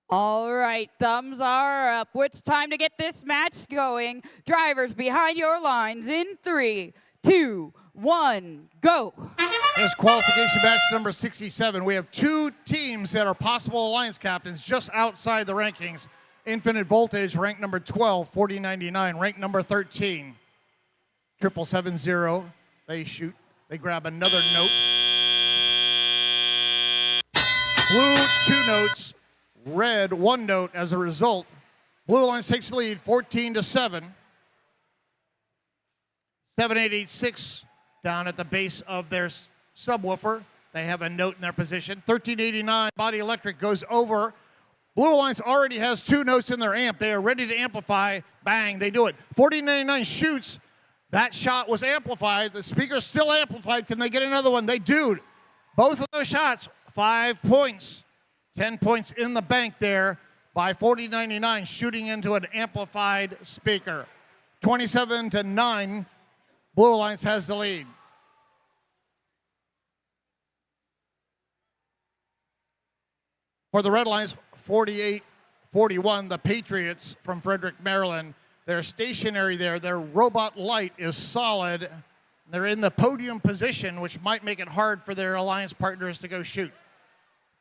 All right, thumbs are up. It's time to get this match going. Drivers behind your lines in 3, 2, 1, go. Here's qualification match number 67. We have two teams that are possible alliance captains just outside the rankings. Infinite Voltage, ranked number 12, 4099, ranked number 13. 7770, they shoot, they grab another note. Blue, 2 notes. Red, 1 note. As a result, Blue Alliance takes the lead 14-7. 7886 down at the base of their subwoofer. They have a note in their position. 1389, Body Electric goes over. Blue Alliance already has 2 notes in their amp. They are ready to amplify. Bang, they do it. 1499 shoots. That shot was amplified. The speaker's still amplified. Can they get another one? They do. Both of those shots, 5 points. 10 points in the bank there by 4099, shooting into an amplified speaker. 27-9, Blue Alliance has the lead. For the Red Alliance, 48-41, the Patriots from Frederick, Maryland. They're stationary there. Their robot light is solid. They're in the podium position, which might make it hard for their alliance partners to go shoot.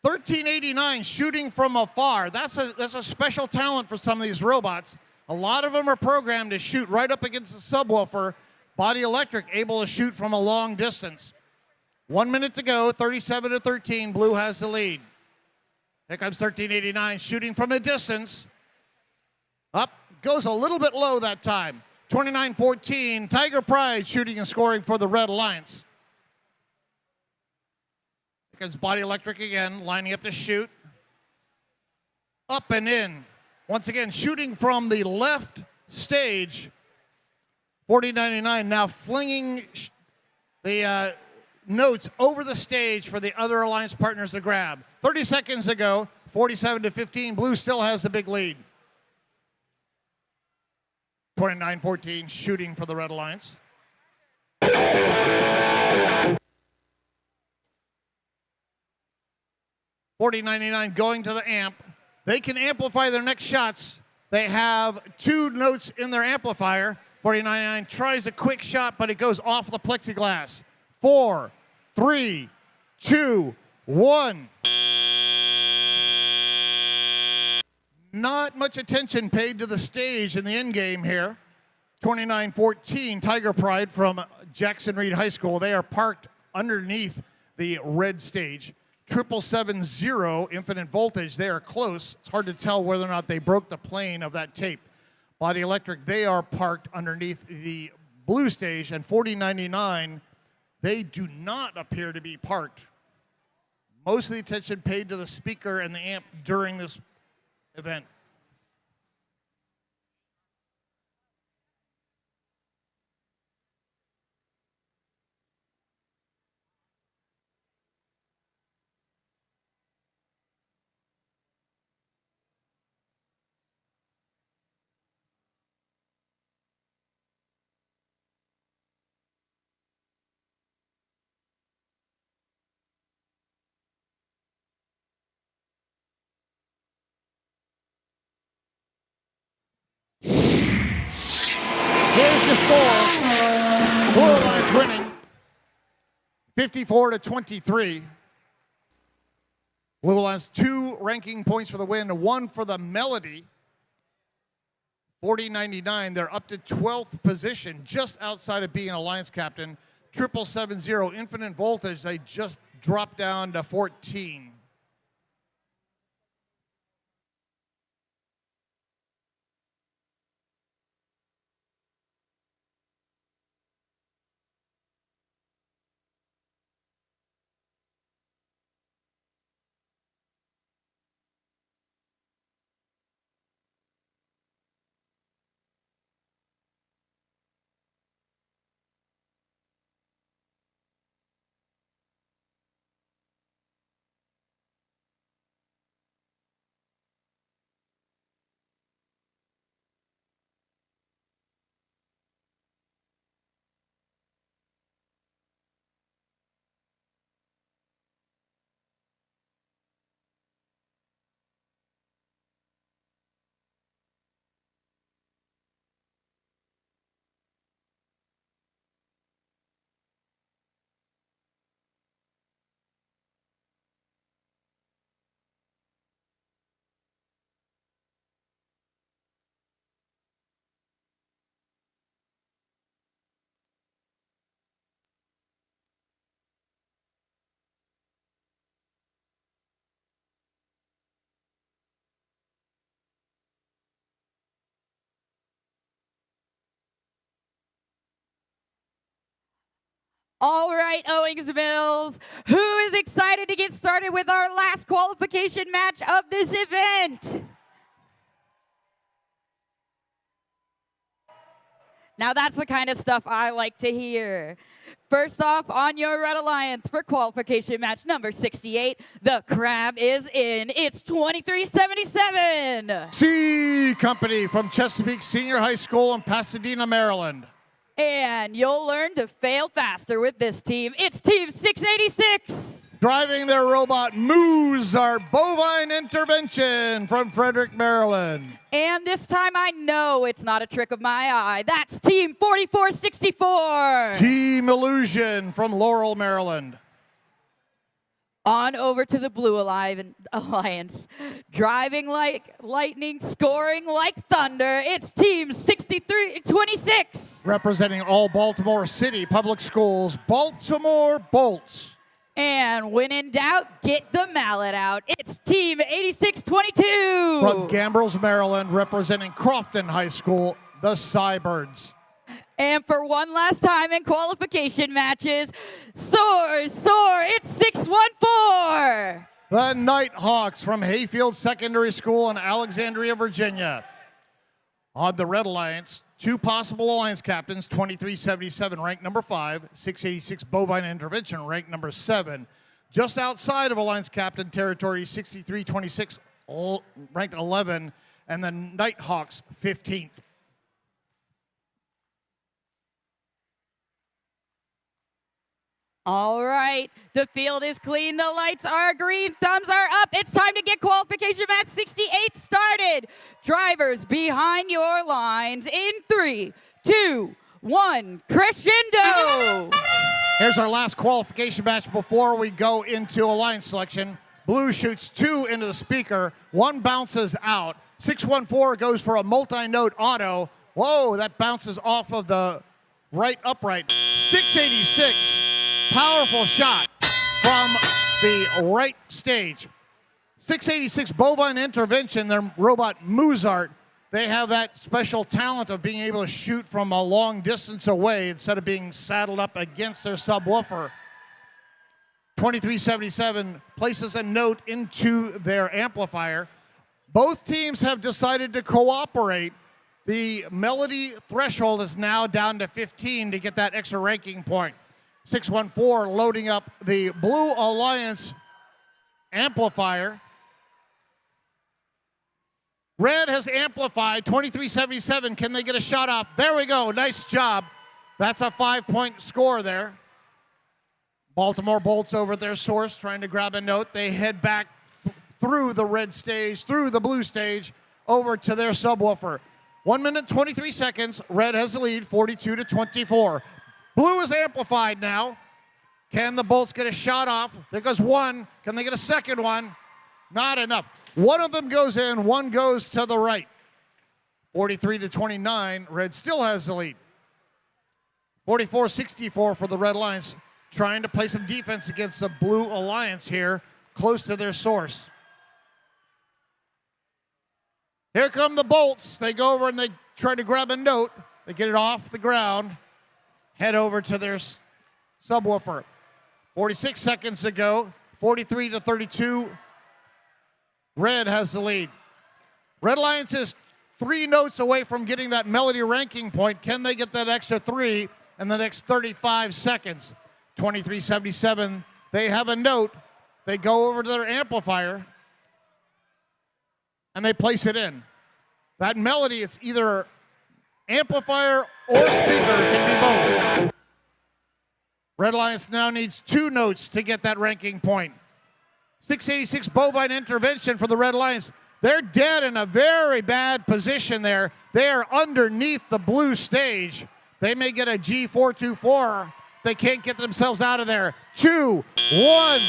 1389, shooting from afar. That's a special talent for some of these robots. A lot of them are programmed to shoot right up against the subwoofer. Body Electric able to shoot from a long distance. 1 minute to go, 37-13. Blue has the lead. Here comes 1389, shooting from a distance. Up, goes a little bit low that time. 29-14, Tiger Pride shooting and scoring for the Red Alliance. Against Body Electric again, lining up to shoot. Up and in. Once again, shooting from the left stage. 40-99 now flinging the notes over the stage for the other Alliance partners to grab. 30 seconds to go, 47-15. Blue still has the big lead. 29-14, shooting for the Red Alliance. $40.99 going to the amp. They can amplify their next shots. They have 2 notes in their amplifier. $40.99 tries a quick shot, but it goes off the plexiglass. 4, 3, 2, 1. Not much attention paid to the stage in the end game here. 29-14, Tiger Pride from Jackson Reed High School. They are parked underneath the red stage. 770 Infinite Voltage, they are close. It's hard to tell whether or not they broke the plane of that tape. Body Electric, they are parked underneath the blue stage. And 4099, they do not appear to be parked. Most of the attention paid to the speaker and the amp during this event. Here's the score. Blue Alliance winning 54-23. Blue Alliance 2 ranking points for the win, 1 for the melody. 40-99, they're up to 12th position, just outside of being Alliance captain. 770 Infinite Voltage, they just dropped down to 14. All right, Owings Mills, who is excited to get started with our last qualification match of this event? Now that's the kind of stuff I like to hear. First off, on your Red Alliance for qualification match number 68, the crab is in. It's 23-77. C Company from Chesapeake Senior High School in Pasadena, Maryland. And you'll learn to fail faster with this team. It's Team 686. Driving their robot Moose, our bovine intervention from Frederick, Maryland. And this time I know it's not a trick of my eye. That's Team 4464. Team Illusion from Laurel, Maryland. On over to the Blue Alliance. Driving like lightning, scoring like thunder. It's Team 6326. Representing all Baltimore City public schools, Baltimore Bolts. And when in doubt, get the mallet out. It's Team 8622. From Gambrills, Maryland, representing Crofton High School, the Cybirds. And for one last time in qualification matches, soar, soar, it's 614. The Nighthawks from Hayfield Secondary School in Alexandria, Virginia. On the Red Alliance, two possible alliance captains, 2377, ranked number 5, 686 Bovine Intervention, ranked number 7. Just outside of alliance captain territory, 6326, ranked 11, and the Nighthawks, 15th. All right, the field is clean, the lights are green, thumbs are up. It's time to get qualification match 68 started. Drivers behind your lines in 3, 2, 1, crescendo. Here's our last qualification match before we go into alliance selection. Blue shoots 2 into the speaker, 1 bounces out. 614 goes for a multi-note auto. Whoa, that bounces off of the right upright. 686. Powerful shot from the right stage. 686 Bovine Intervention, their robot Muzart, they have that special talent of being able to shoot from a long distance away instead of being saddled up against their subwoofer. 2377 places a note into their amplifier. Both teams have decided to cooperate. The melody threshold is now down to 15 to get that extra ranking point. 614 loading up the Blue Alliance amplifier. Red has amplified 2377. Can they get a shot off? There we go. Nice job. That's a 5-point score there. Baltimore Bolts over at their source trying to grab a note. They head back through the red stage, through the blue stage, over to their subwoofer. 1 minute, 23 seconds. Red has the lead, 42-24. Blue is amplified now. Can the Bolts get a shot off? There goes one. Can they get a second one? Not enough. One of them goes in, one goes to the right. 43-29. Red still has the lead. 44-64 for the Red Alliance, trying to play some defense against the Blue Alliance here, close to their source. Here come the Bolts. They go over and they try to grab a note. They get it off the ground. Head over to their subwoofer. 46 seconds to go. 43-32. Red has the lead. Red Alliance is 3 notes away from getting that melody ranking point. Can they get that extra 3 in the next 35 seconds? 2377. They have a note. They go over to their amplifier and they place it in. That melody, it's either amplifier or speaker, can be both. Red Alliance now needs 2 notes to get that ranking point. 686 Bovine Intervention for the Red Alliance. They're dead in a very bad position there. They are underneath the blue stage. They may get a G424. They can't get themselves out of there. 2, 1.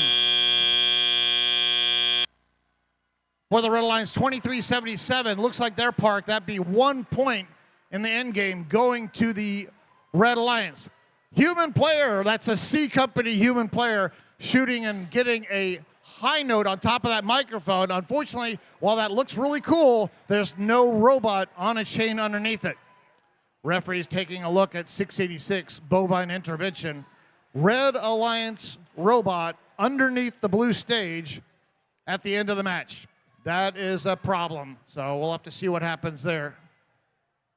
For the Red Alliance, 2377. Looks like they're parked. That'd be 1 point in the end game going to the Red Alliance. Human player, that's a C Company human player, shooting and getting a high note on top of that microphone. Unfortunately, while that looks really cool, there's no robot on a chain underneath it. Referee's taking a look at 686 Bovine Intervention. Red Alliance robot underneath the blue stage at the end of the match. That is a problem, so we'll have to see what happens there.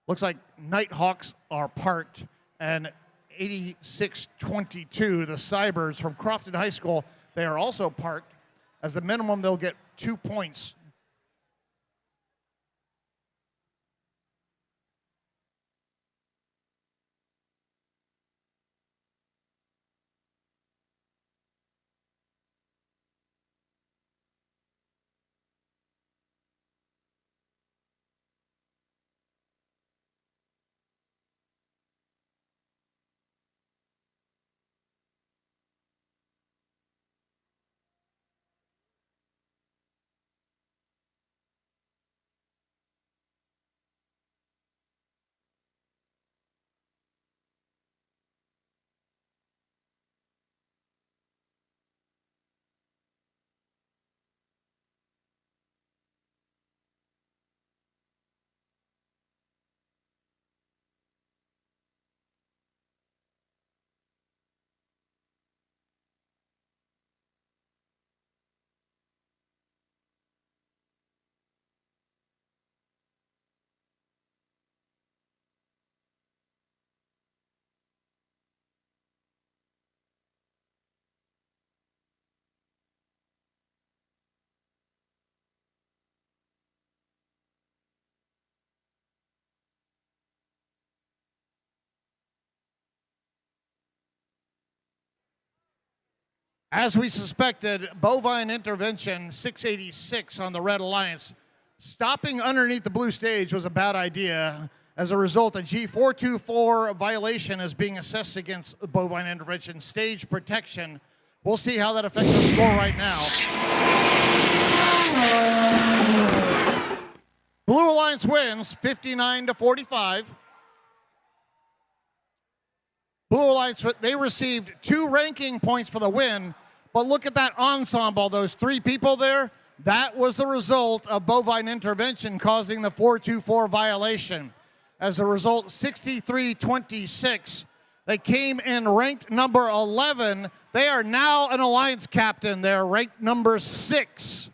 Looks like Nighthawks are parked, and 8622, the Cybers from Crofton High School, they are also parked. As a minimum, they'll get 2 points. As we suspected, bovine intervention 686 on the Red Alliance. Stopping underneath the blue stage was a bad idea. As a result, a G424 violation is being assessed against bovine intervention stage protection. We'll see how that affects the score right now. Blue Alliance wins 59-45. Blue Alliance, they received 2 ranking points for the win, but look at that ensemble, those 3 people there. That was the result of bovine intervention causing the 424 violation. As a result, 63-26. They came in ranked number 11. They are now an Alliance captain. They're ranked number 6,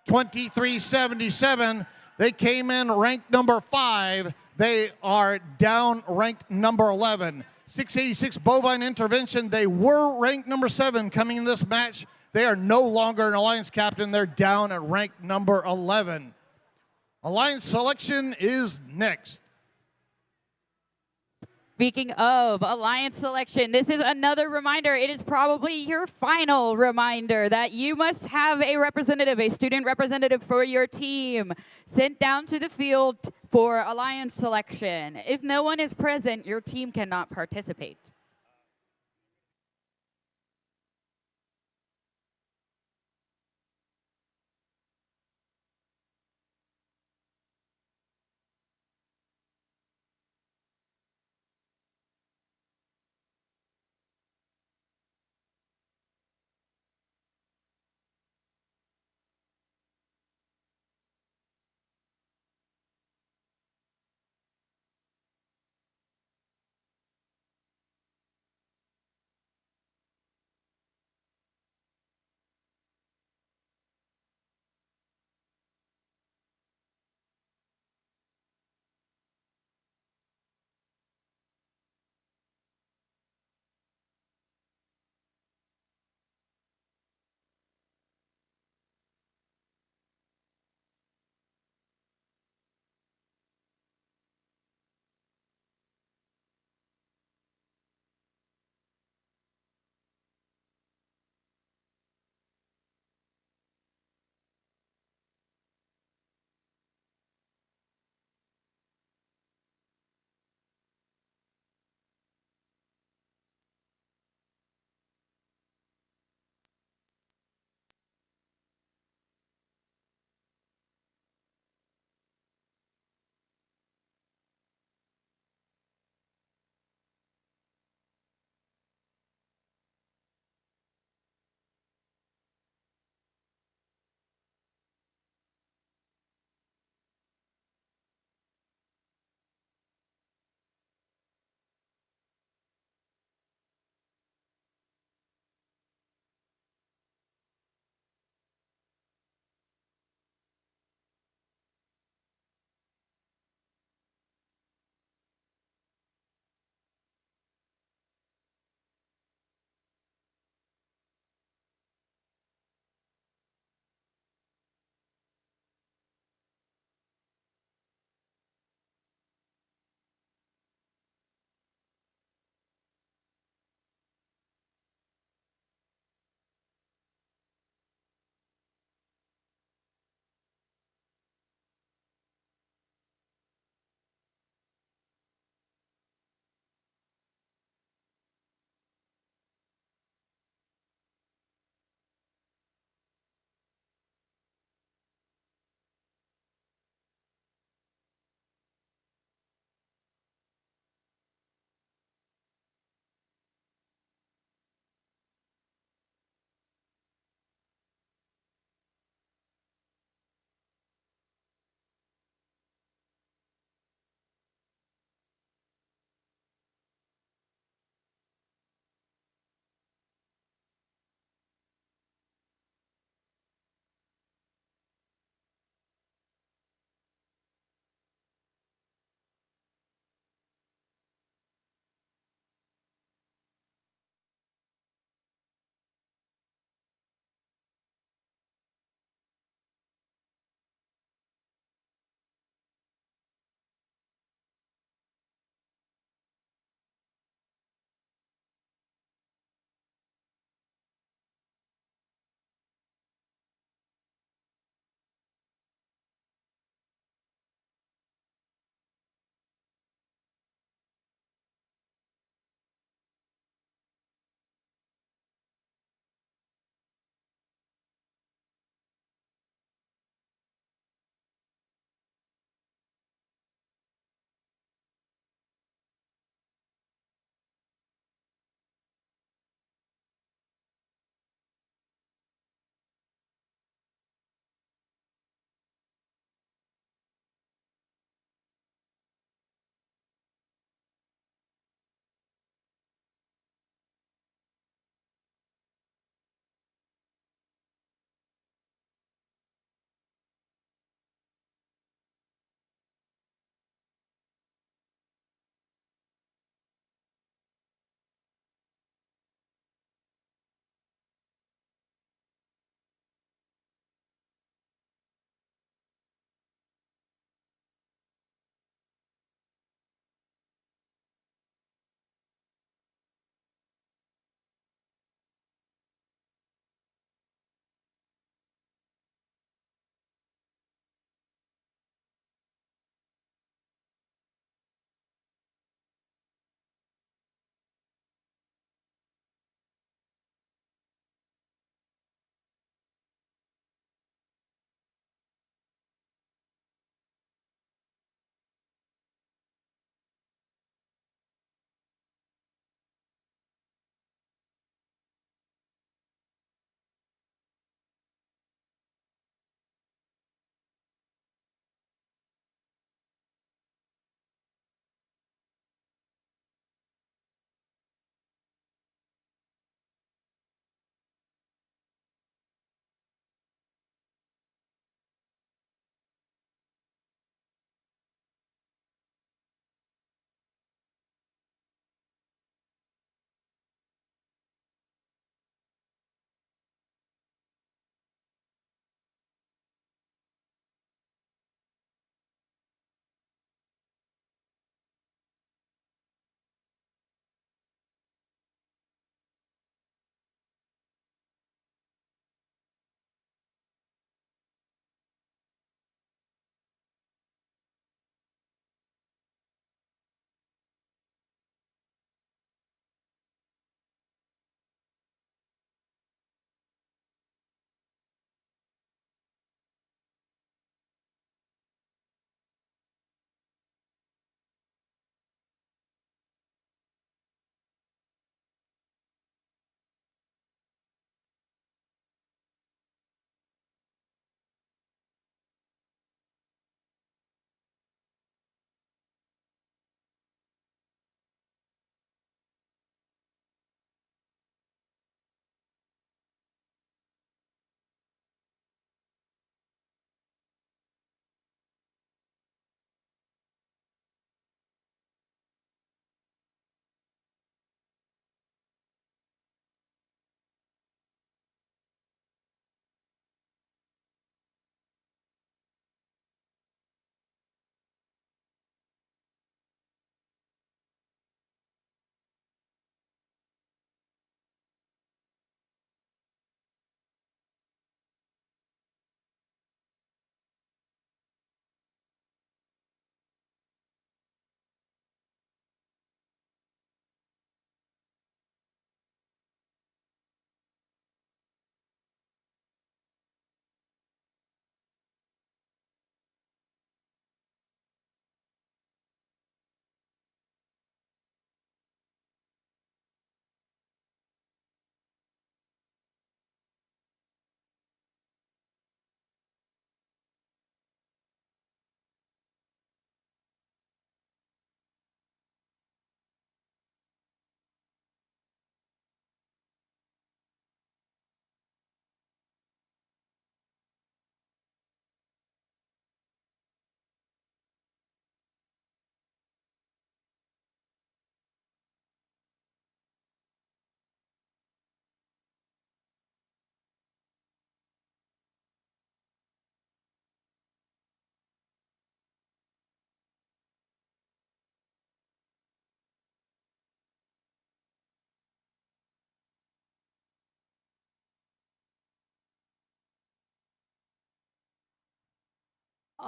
23-77. They came in ranked number 5. They are down ranked number 11. 686 bovine intervention. They were ranked number 7 coming in this match. They are no longer an Alliance captain. They're down at rank number 11. Alliance selection is next. Speaking of Alliance selection, this is another reminder. It is probably your final reminder that you must have a representative, a student representative for your team sent down to the field for Alliance selection. If no one is present, your team cannot participate.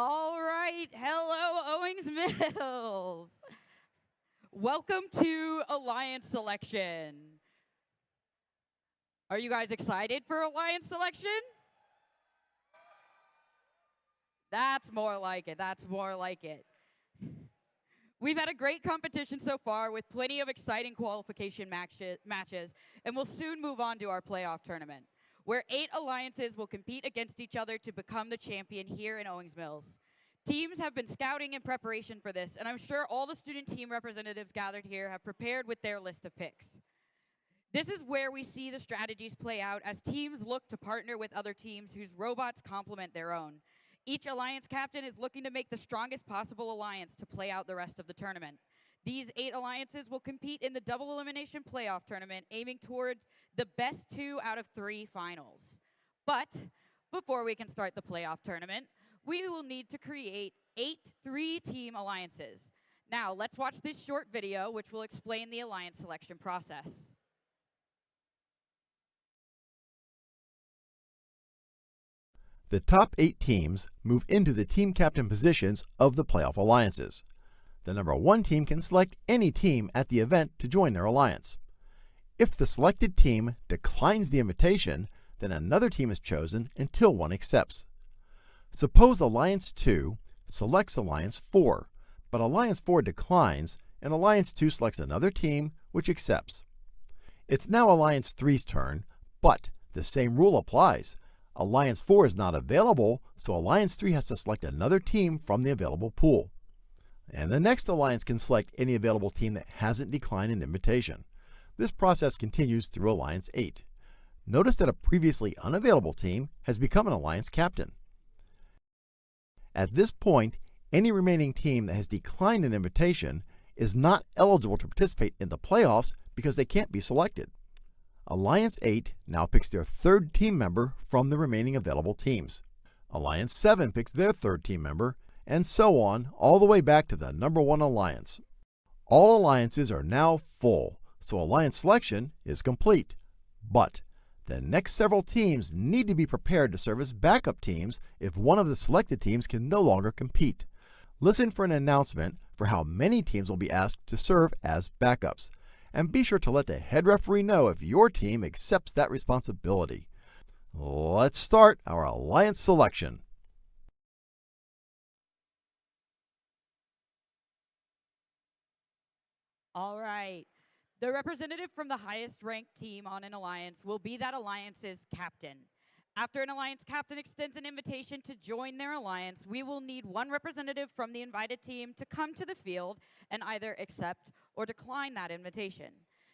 All right. Hello, Owings Mills. Welcome to Alliance Selection. Are you guys excited for Alliance Selection? That's more like it. That's more like it. We've had a great competition so far with plenty of exciting qualification matches, and we'll soon move on to our playoff tournament, where 8 alliances will compete against each other to become the champion here in Owings Mills. Teams have been scouting in preparation for this, and I'm sure all the student team representatives gathered here have prepared with their list of picks. This is where we see the strategies play out as teams look to partner with other teams whose robots complement their own. Each alliance captain is looking to make the strongest possible alliance to play out the rest of the tournament. These 8 alliances will compete in the double elimination playoff tournament, aiming towards the best 2 out of 3 finals. But before we can start the playoff tournament, we will need to create 8 3-team alliances. Now, let's watch this short video, which will explain the alliance selection process. The top 8 teams move into the team captain positions of the playoff alliances. The number 1 team can select any team at the event to join their alliance. If the selected team declines the invitation, then another team is chosen until one accepts. Suppose Alliance 2 selects Alliance 4, but Alliance 4 declines and Alliance 2 selects another team which accepts. It's now Alliance 3's turn, but the same rule applies. Alliance 4 is not available, so Alliance 3 has to select another team from the available pool. And the next alliance can select any available team that hasn't declined an invitation. This process continues through Alliance 8. Notice that a previously unavailable team has become an alliance captain. At this point, any remaining team that has declined an invitation is not eligible to participate in the playoffs because they can't be selected. Alliance 8 now picks their 3rd team member from the remaining available teams. Alliance 7 picks their 3rd team member, and so on, all the way back to the number 1 alliance. All alliances are now full, so alliance selection is complete. But the next several teams need to be prepared to serve as backup teams if one of the selected teams can no longer compete. Listen for an announcement for how many teams will be asked to serve as backups. And be sure to let the head referee know if your team accepts that responsibility. Let's start our alliance selection. All right. The representative from the highest ranked team on an alliance will be that alliance's captain. After an alliance captain extends an invitation to join their alliance, we will need one representative from the invited team to come to the field and either accept or decline that invitation.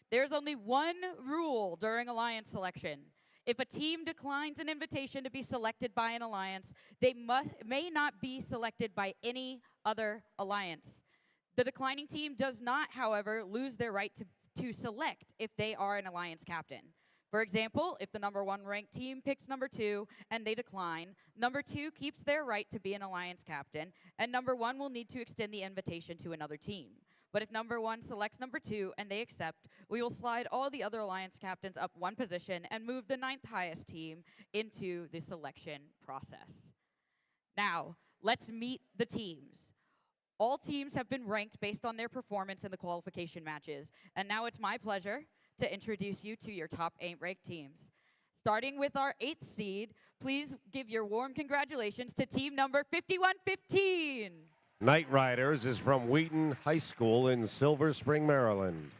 There's only one rule during alliance selection. If a team declines an invitation to be selected by an alliance, they may not be selected by any other alliance. The declining team does not, however, lose their right to select if they are an alliance captain. For example, if the number 1 ranked team picks number 2 and they decline, number 2 keeps their right to be an alliance captain, and number 1 will need to extend the invitation to another team. But if number 1 selects number 2 and they accept, we will slide all the other alliance captains up 1 position and move the 9th highest team into the selection process. Now, let's meet the teams. All teams have been ranked based on their performance in the qualification matches, and now it's my pleasure to introduce you to your top 8 ranked teams. Starting with our 8th seed, please give your warm congratulations to team number 5115. Night Riders is from Wheaton High School in Silver Spring, Maryland.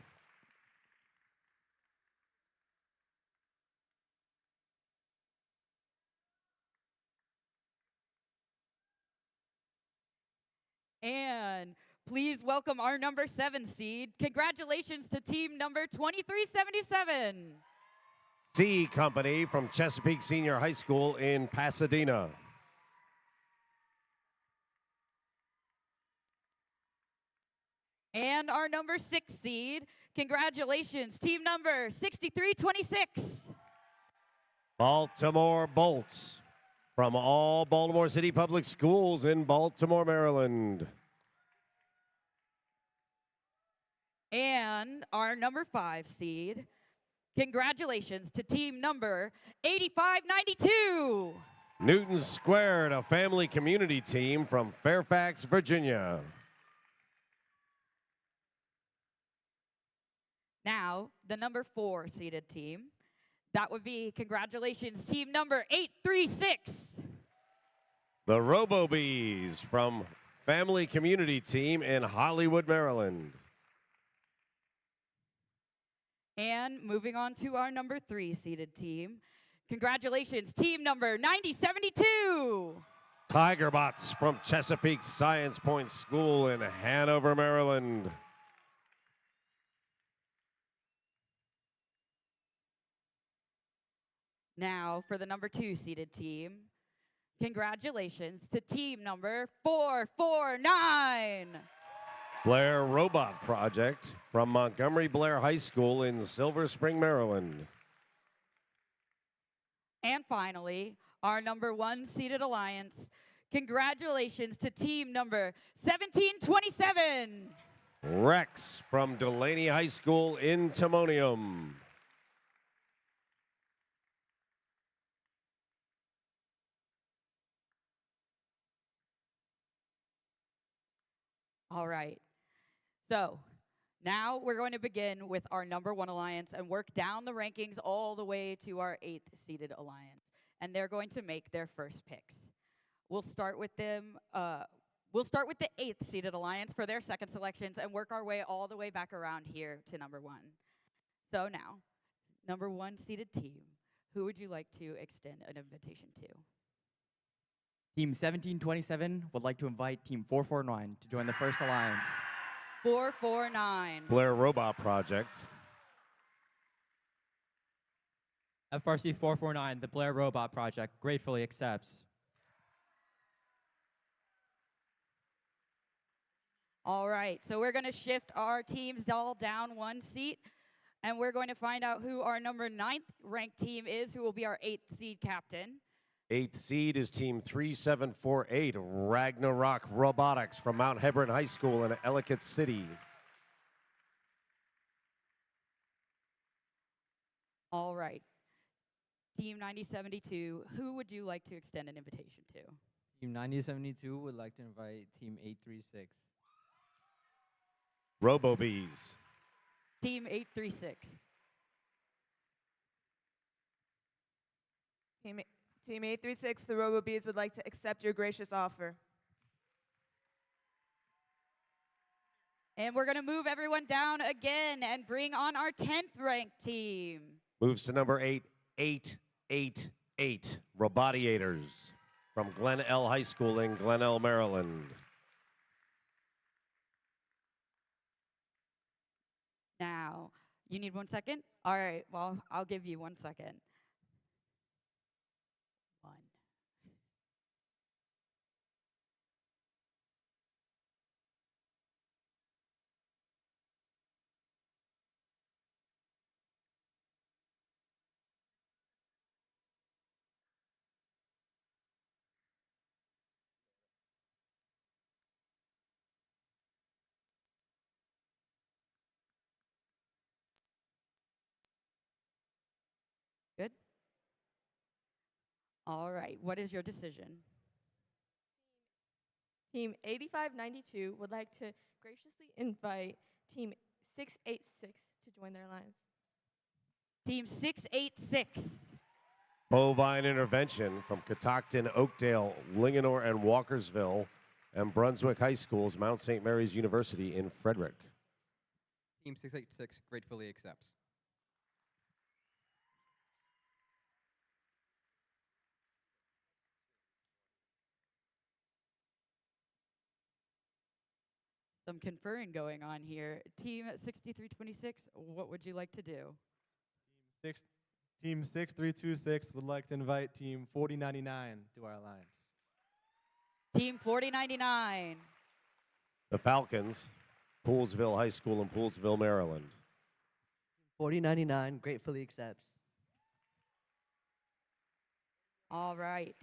And please welcome our number 7 seed. Congratulations to team number 2377. C Company from Chesapeake Senior High School in Pasadena. And our number 6 seed. Congratulations, team number 6326. Baltimore Bolts from all Baltimore City Public Schools in Baltimore, Maryland. And our number 5 seed. Congratulations to team number 8592. Newton Squared, a family community team from Fairfax, Virginia. Now, the number 4 seeded team. That would be, congratulations, team number 836. The Robo-Bees from family community team in Hollywood, Maryland. And moving on to our number 3 seeded team. Congratulations, team number 9072. Tigerbots from Chesapeake Science Point School in Hanover, Maryland. Now for the number 2 seeded team. Congratulations to team number 449. Blair Robot Project from Montgomery Blair High School in Silver Spring, Maryland. And finally, our number 1 seeded alliance. Congratulations to team number 1727. Rex from Delaney High School in Timonium. All right. So now we're going to begin with our number 1 alliance and work down the rankings all the way to our 8th seeded alliance. And they're going to make their first picks. We'll start with them. We'll start with the 8th seeded alliance for their second selections and work our way all the way back around here to number 1. So now, number 1 seeded team, who would you like to extend an invitation to? Team 1727 would like to invite Team 449 to join the first alliance. 449. Blair Robot Project. FRC 449, the Blair Robot Project, gratefully accepts. All right, so we're going to shift our teams all down 1 seat, and we're going to find out who our number 9th ranked team is, who will be our 8th seed captain. 8th seed is team 3748, Ragnarok Robotics from Mount Hebron High School in Ellicott City. All right. Team 9072, who would you like to extend an invitation to? Team 9072 would like to invite Team 836. Robo-Bees. Team 836. Team 836, the Robo-Bees would like to accept your gracious offer. And we're going to move everyone down again and bring on our 10th ranked team. Moves to number 888, Robotiators from Glen L High School in Glen L, Maryland. Now, you need 1 second? All right, well, I'll give you 1 second. 1. Good? All right, what is your decision? Team 8592 would like to graciously invite Team 686 to join their alliance. Team 686. Bovine Intervention from Catoctin, Oakdale, Linganore, and Walkersville, and Brunswick High School's Mount St. Mary's University in Frederick. Team 686 gratefully accepts. Some conferring going on here. Team 6326, what would you like to do? Team 6326 would like to invite Team 4099 to our alliance. Team 4099. The Falcons, Poolsville High School in Poolsville, Maryland. 4099 gratefully accepts. All right.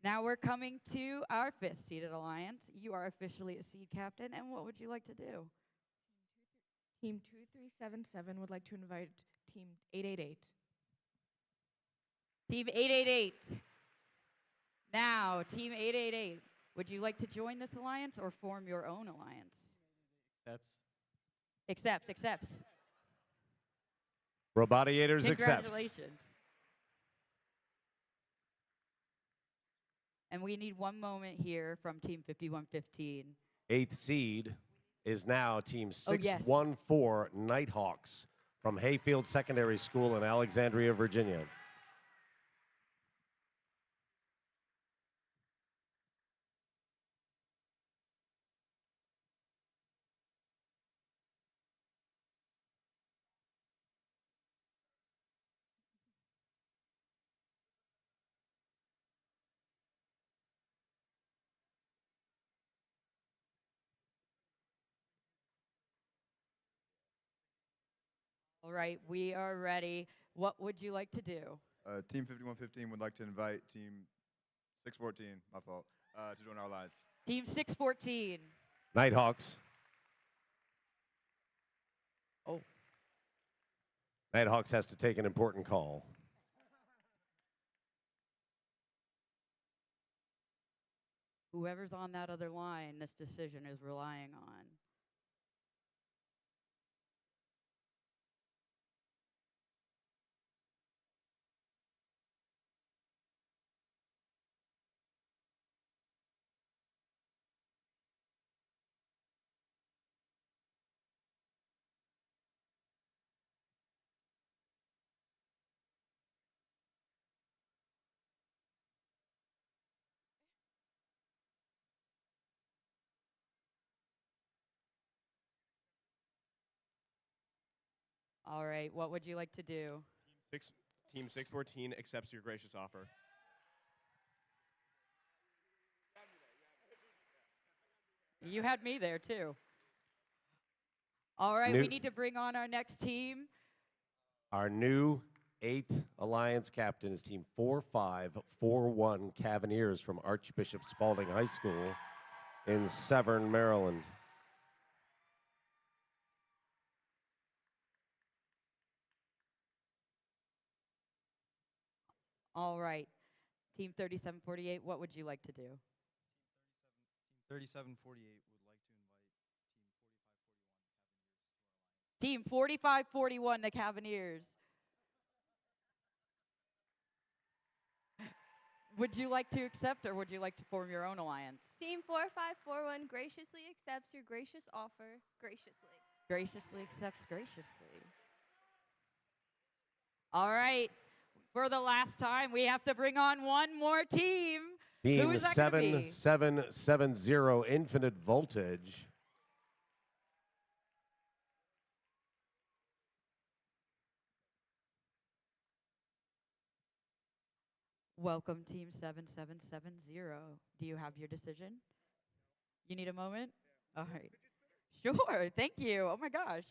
Now we're coming to our 5th seeded alliance. You are officially a seed captain, and what would you like to do? Team 2377 would like to invite Team 888. Team 888. Now, Team 888, would you like to join this alliance or form your own alliance? Accepts. Robodiators accepts. Congratulations. And we need one moment here from Team 5115. 8th seed is now Team Oh, yes. 614 Nighthawks from Hayfield Secondary School in Alexandria, Virginia. All right, we are ready. What would you like to do? Team 5115 would like to invite Team 614, my fault, to join our alliance. Team 614. Nighthawks. Oh. Nighthawks has to take an important call. Whoever's on that other line, this decision is relying on. All right, what would you like to do? Team 614 accepts your gracious offer. You had me there too. All right, we need to bring on our next team. Our new 8th Alliance captain is Team 4541 Cavaliers from Archbishop Spalding High School in Severn, Maryland. All right, Team 3748, what would you like to do? Team 3748 would like to invite Team 4541, the Cavaliers. Would you like to accept or would you like to form your own alliance? Team 4541 graciously accepts your gracious offer. Graciously. Graciously accepts graciously. All right. For the last time, we have to bring on one more team. Who Team is that gonna be? 7770 Infinite Voltage. Welcome, Team 7770. Do you have your decision? You need a moment? All right. Sure. Thank you. Oh, my gosh.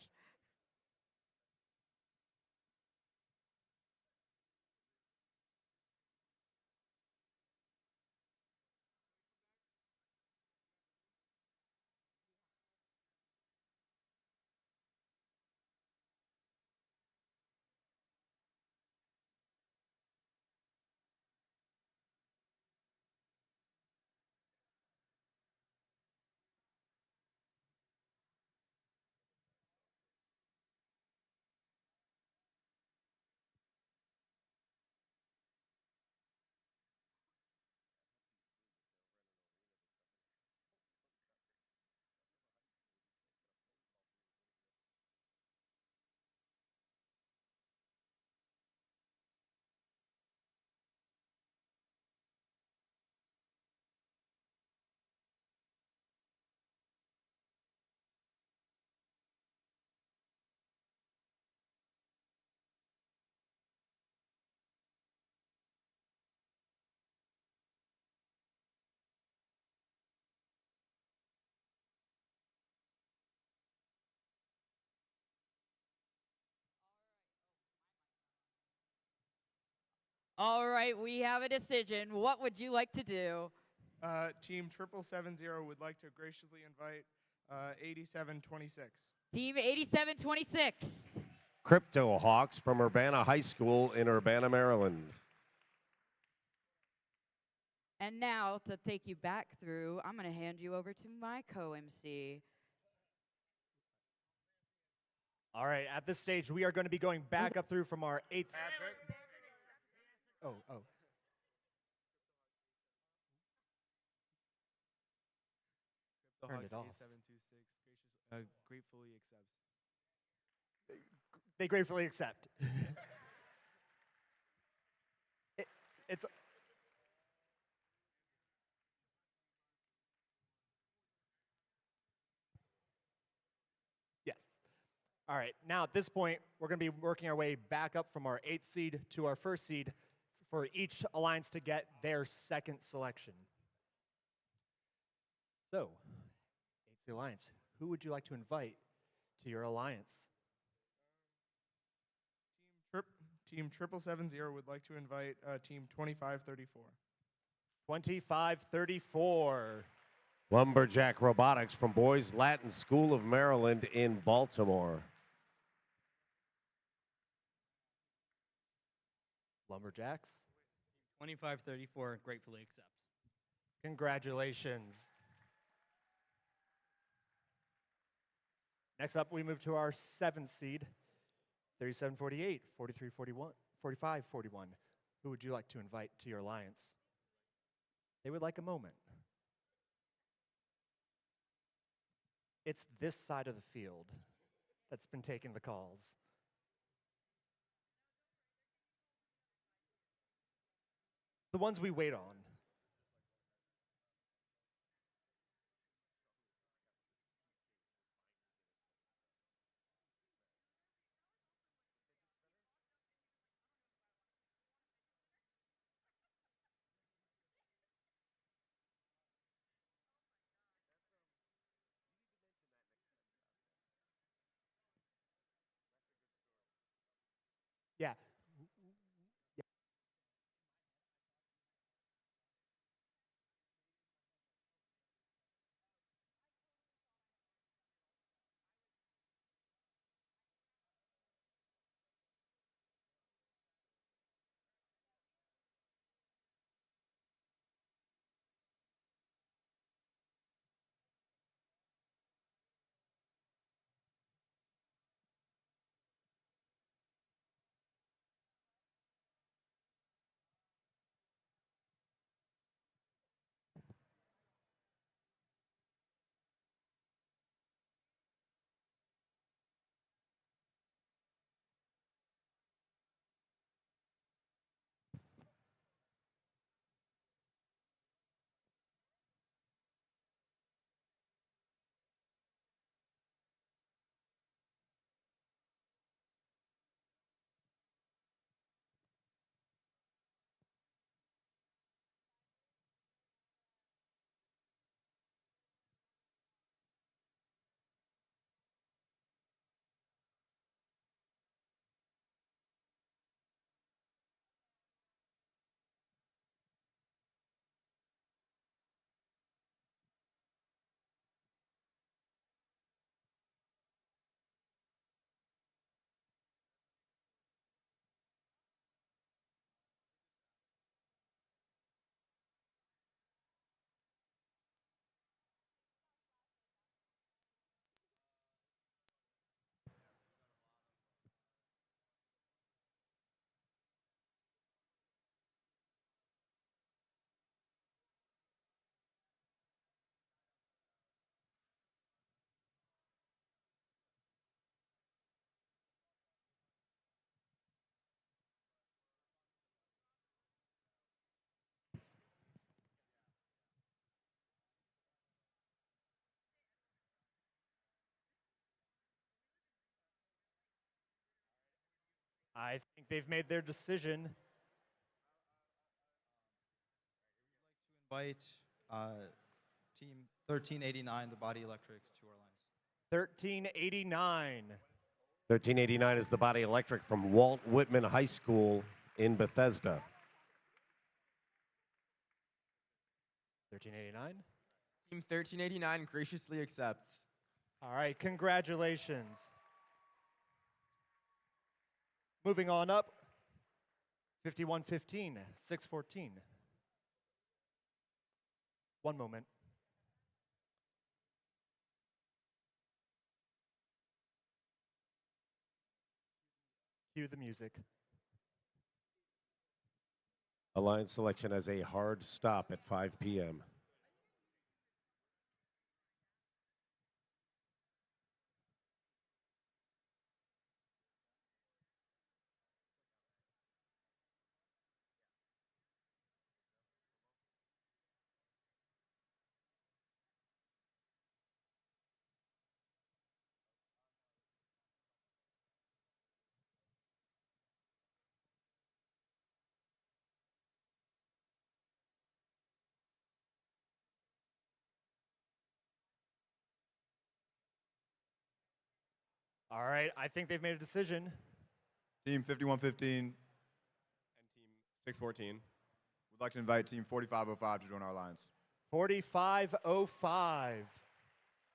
All right, we have a decision. What would you like to do? Team 7770 would like to graciously invite 8726. Team 8726. Crypto Hawks from Urbana High School in Urbana, Maryland. And now, to take you back through, I'm going to hand you over to my co-MC. All right, at this stage, we are going to be going back up through from our 8th. Oh. Turned it off. 8726 gratefully accepts. They gratefully accept. It's yes. All right. Now at this point, we're going to be working our way back up from our 8th seed to our 1st seed for each alliance to get their 2nd selection. So, 8th seed alliance, who would you like to invite to your alliance? Team 7770 would like to invite Team 2534. 2534. Lumberjack Robotics from Boys Latin School of Maryland in Baltimore. Lumberjacks. 2534 gratefully accepts. Congratulations. Next up, we move to our 7th seed, 3748, 4341, 4541. Who would you like to invite to your alliance? They would like a moment. It's this side of the field that's been taking the calls. The ones we wait on. Yeah. I think they've made their decision. Invite Team 1389, the Body Electric, to our lines. 1389. 1389 is the Body Electric from Walt Whitman High School in Bethesda. 1389. Team 1389 graciously accepts. All right, congratulations. Moving on up, 5115, 614. One moment. Cue the music. Alliance selection has a hard stop at 5 p.m. All right, I think they've made a decision. Team 5115 And team 614. would like to invite team 4505 to join our alliance. 4505.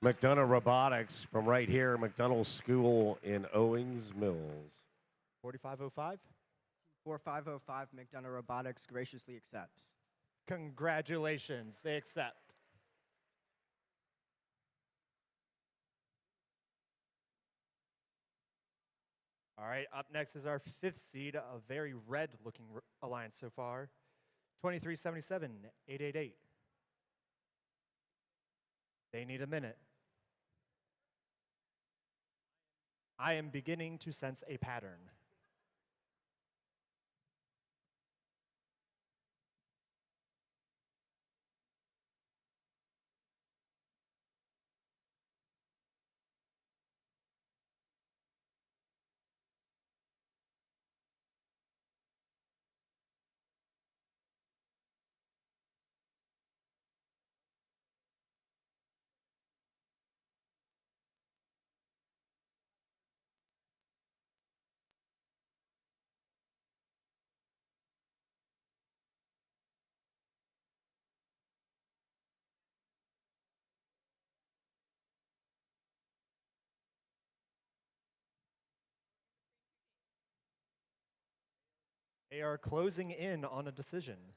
McDonough Robotics from right here, McDonough School in Owings Mills. 4505. 4505 McDonough Robotics graciously accepts. Congratulations, they accept. All right, up next is our 5th seed, a very red-looking alliance so far. 2377, 888. They need a minute. I am beginning to sense a pattern. They are closing in on a decision.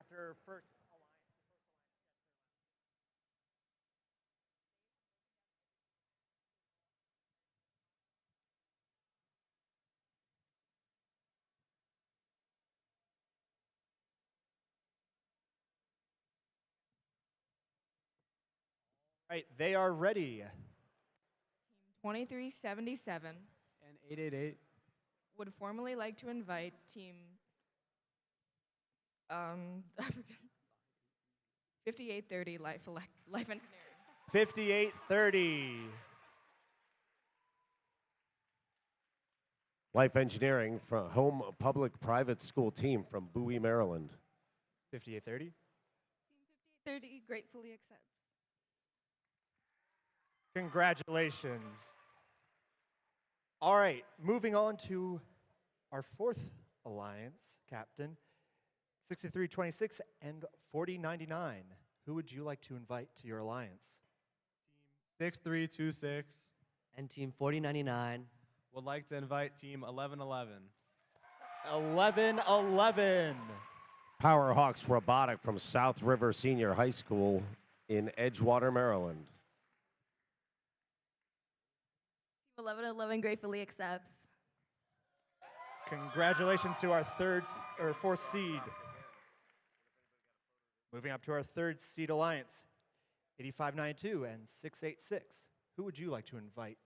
After first alliance, the first alliance gets their last. All right, they are ready. 2377 And 888. would formally like to invite team 5830 Life Engineering. 5830. Life Engineering from Home Public Private School team from Bowie, Maryland. 5830. Team 5830 gratefully accepts. Congratulations. All right, moving on to our 4th alliance, Captain. 6326 and 4099. Who would you like to invite to your alliance? 6326 And team 4099 would like to invite team 1111. 1111. Powerhawks Robotic from South River Senior High School in Edgewater, Maryland. 1111 gratefully accepts. Congratulations to our fourth seed. Moving up to our third seed alliance, 8592 and 686. Who would you like to invite?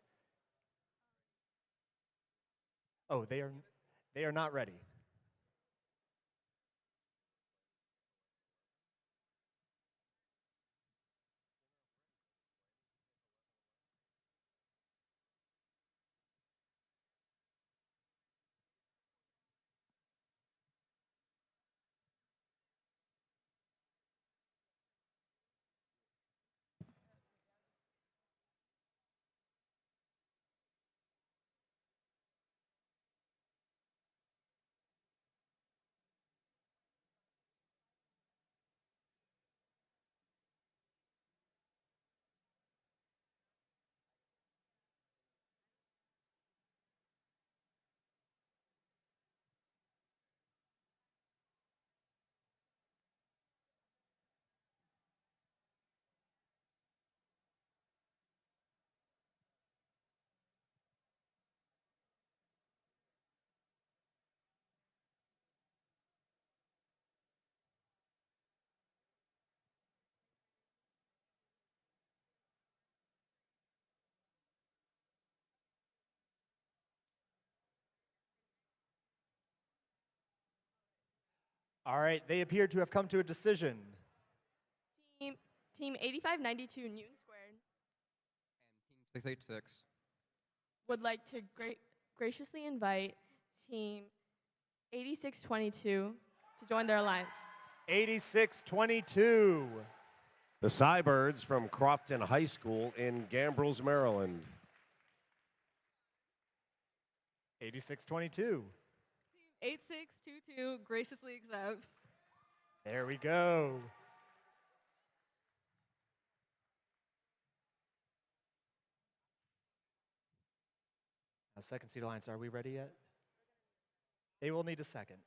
Oh, they are not ready. All right, they appear to have come to a decision. Team 8592 Newton Squared 686. would like to graciously invite Team 8622 to join their alliance. 8622. The Cybirds from Crofton High School in Gambrills, Maryland. 8622. 8622 graciously accepts. There we go. Now, second seed alliance, are we ready yet? They will need a second.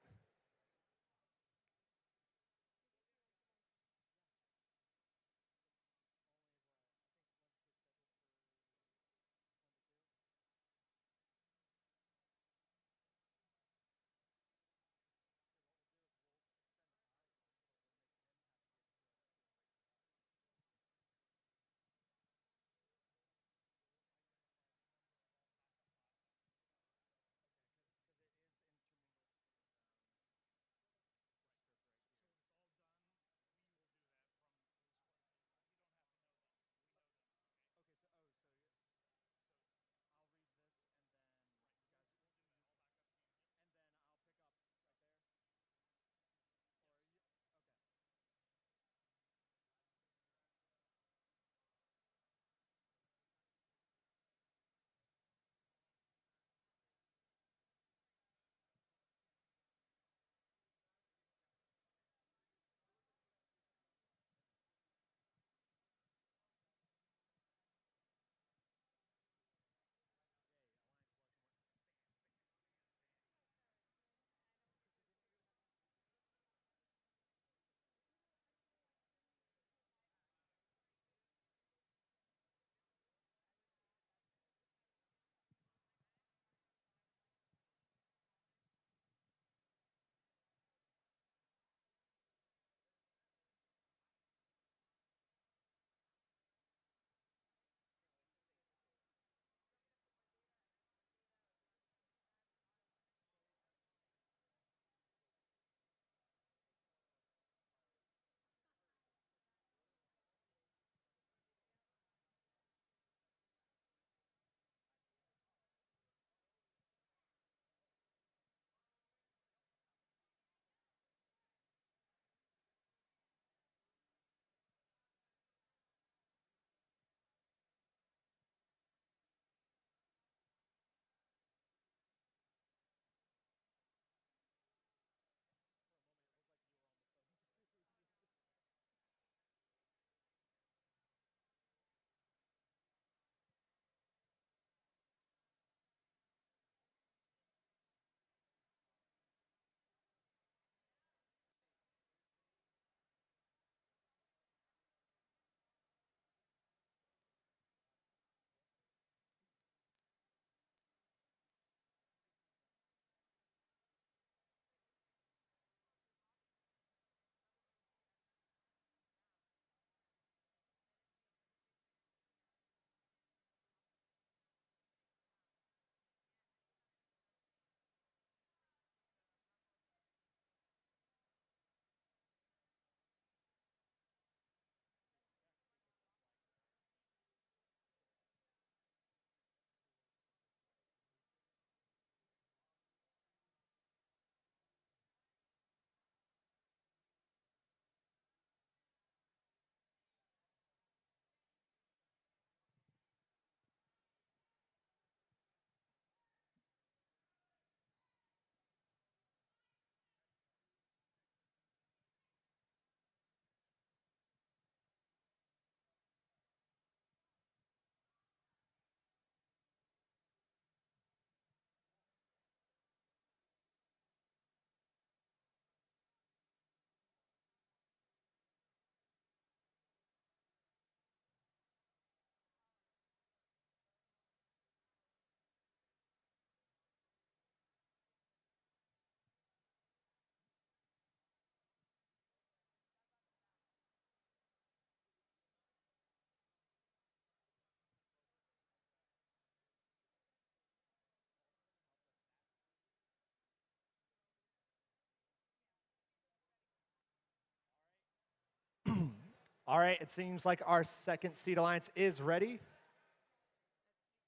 All right, it seems like our second seed alliance is ready.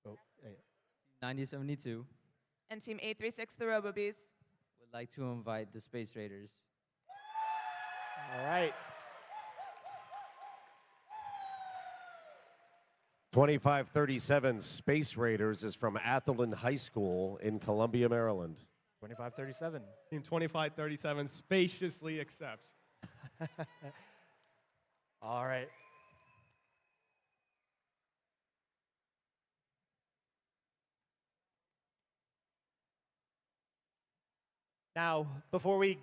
Oh, hey. 9072 And Team 836, the RoboBees. would like to invite the Space Raiders. All right. 2537 Space Raiders is from Atherton High School in Columbia, Maryland. 2537. Team 2537 spaciously accepts. All right. Now, before we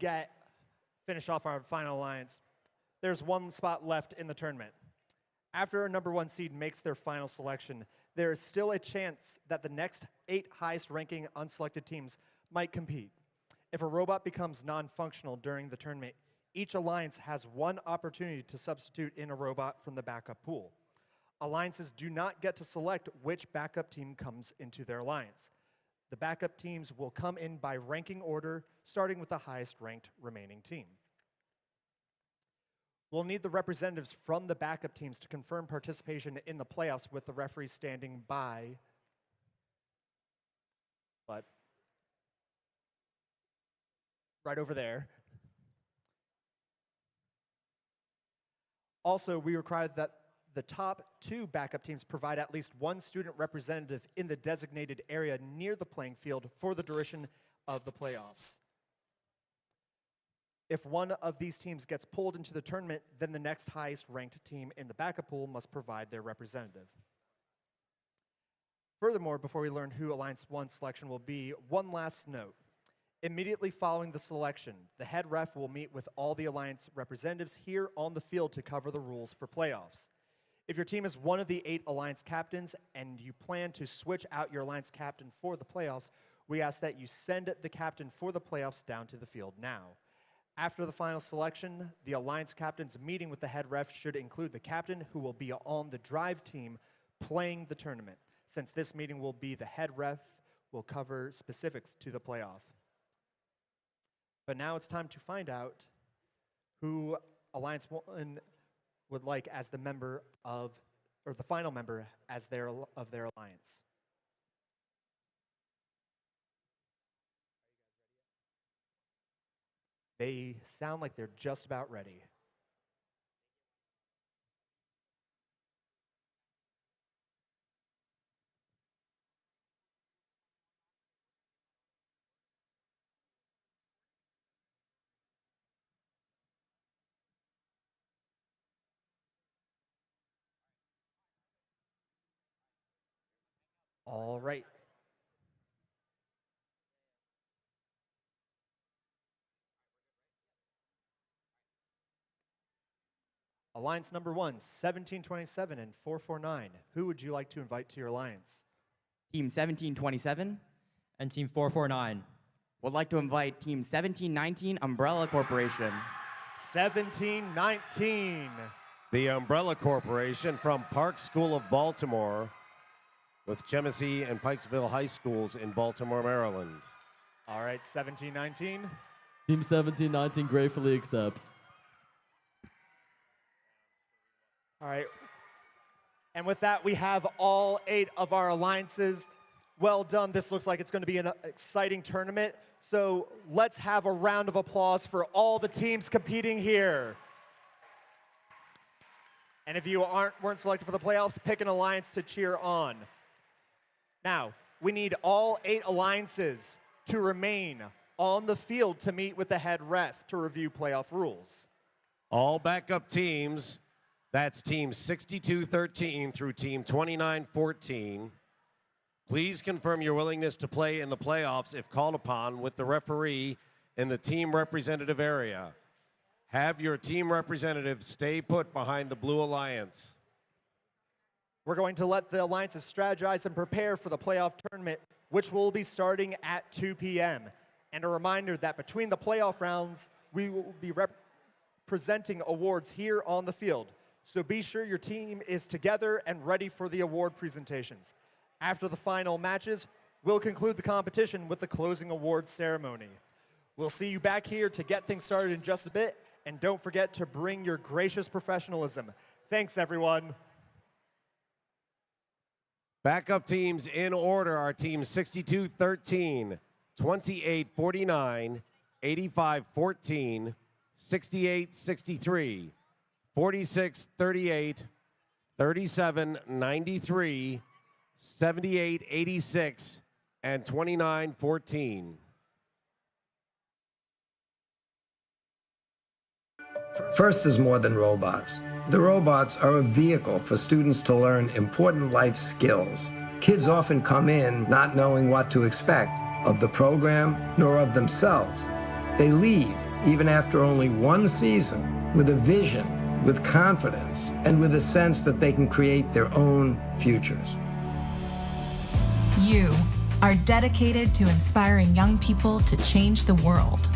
finish off our final alliance, there's one spot left in the tournament. After our number 1 seed makes their final selection, there is still a chance that the next 8 highest ranking unselected teams might compete. If a robot becomes non-functional during the tournament, each alliance has one opportunity to substitute in a robot from the backup pool. Alliances do not get to select which backup team comes into their alliance. The backup teams will come in by ranking order, starting with the highest ranked remaining team. We'll need the representatives from the backup teams to confirm participation in the playoffs with the referee standing by. But right over there. Also, we require that the top 2 backup teams provide at least one student representative in the designated area near the playing field for the duration of the playoffs. If one of these teams gets pulled into the tournament, then the next highest ranked team in the backup pool must provide their representative. Furthermore, before we learn who Alliance 1 selection will be, one last note. Immediately following the selection, the head ref will meet with all the Alliance representatives here on the field to cover the rules for playoffs. If your team is one of the 8 Alliance captains and you plan to switch out your Alliance captain for the playoffs, we ask that you send the captain for the playoffs down to the field now. After the final selection, the Alliance captain's meeting with the head ref should include the captain who will be on the drive team playing the tournament. Since this meeting will be the head ref, will cover specifics to the playoff. But now it's time to find out who Alliance 1 would like as the member of, or the final member as of their alliance. They sound like they're just about ready. All right. Alliance number 1, 1727 and 449. Who would you like to invite to your alliance? Team 1727 And Team 449. would like to invite Team 1719 Umbrella Corporation. 1719. The Umbrella Corporation from Park School of Baltimore with Chesapeake and Pikesville High Schools in Baltimore, Maryland. All right, 1719. Team 1719 gratefully accepts. All right. And with that, we have all 8 of our alliances. Well done. This looks like it's going to be an exciting tournament. So let's have a round of applause for all the teams competing here. And if you weren't selected for the playoffs, pick an alliance to cheer on. Now, we need all 8 alliances to remain on the field to meet with the head ref to review playoff rules. All backup teams, that's Team 6213 through Team 2914. Please confirm your willingness to play in the playoffs if called upon with the referee in the team representative area. Have your team representative stay put behind the Blue Alliance. We're going to let the alliances strategize and prepare for the playoff tournament, which will be starting at 2 p.m. And a reminder that between the playoff rounds, we will be presenting awards here on the field. So be sure your team is together and ready for the award presentations. After the final matches, we'll conclude the competition with the closing awards ceremony. We'll see you back here to get things started in just a bit, and don't forget to bring your gracious professionalism. Thanks, everyone. Backup teams in order are teams 62-13, 28-49, 85-14, 68-63, 46-38, 37-93, 78-86, and 29-14. FIRST is more than robots. The robots are a vehicle for students to learn important life skills. Kids often come in not knowing what to expect of the program nor of themselves. They leave, even after only one season, with a vision, with confidence, and with a sense that they can create their own futures. You are dedicated to inspiring young people to change the world.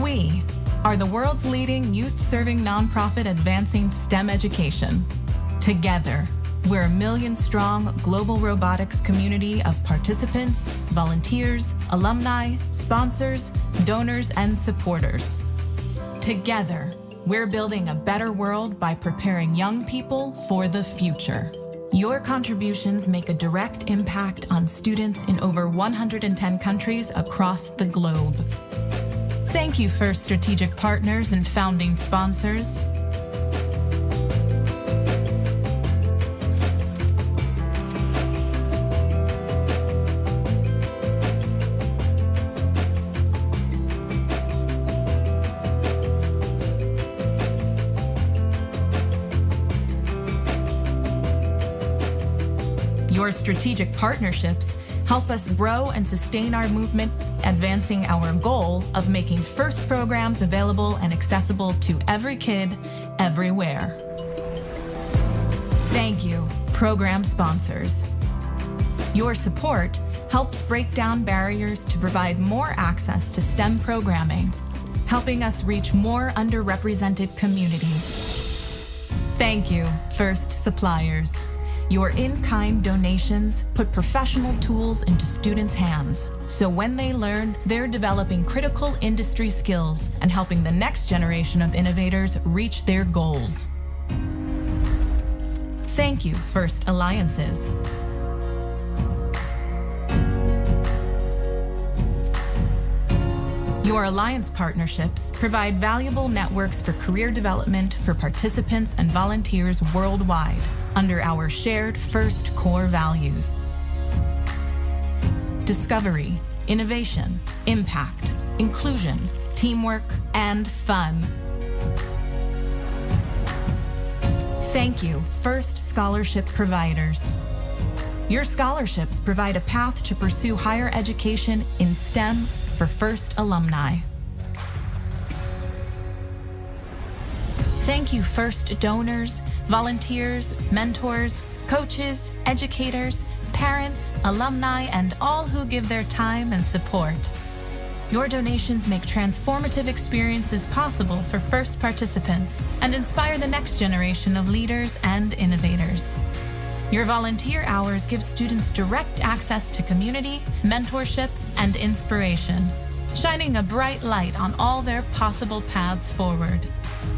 We are the world's leading youth-serving nonprofit advancing STEM education. Together, we're a million-strong global robotics community of participants, volunteers, alumni, sponsors, donors, and supporters. Together, we're building a better world by preparing young people for the future. Your contributions make a direct impact on students in over 110 countries across the globe. Thank you, FIRST strategic partners and founding sponsors. Your strategic partnerships help us grow and sustain our movement, advancing our goal of making FIRST programs available and accessible to every kid, everywhere. Thank you, program sponsors. Your support helps break down barriers to provide more access to STEM programming, helping us reach more underrepresented communities. Thank you, FIRST suppliers. Your in-kind donations put professional tools into students' hands, so when they learn, they're developing critical industry skills and helping the next generation of innovators reach their goals. Thank you, FIRST Alliances. Your alliance partnerships provide valuable networks for career development for participants and volunteers worldwide under our shared FIRST core values: discovery, innovation, impact, inclusion, teamwork, and fun. Thank you, FIRST scholarship providers. Your scholarships provide a path to pursue higher education in STEM for FIRST alumni. Thank you, FIRST donors, volunteers, mentors, coaches, educators, parents, alumni, and all who give their time and support. Your donations make transformative experiences possible for FIRST participants and inspire the next generation of leaders and innovators. Your volunteer hours give students direct access to community, mentorship, and inspiration, shining a bright light on all their possible paths forward.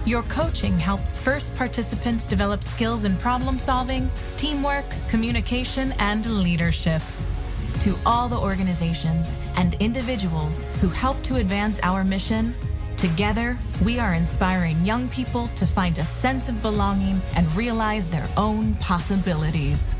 Your coaching helps FIRST participants develop skills in problem solving, teamwork, communication, and leadership. To all the organizations and individuals who help to advance our mission, together we are inspiring young people to find a sense of belonging and realize their own possibilities.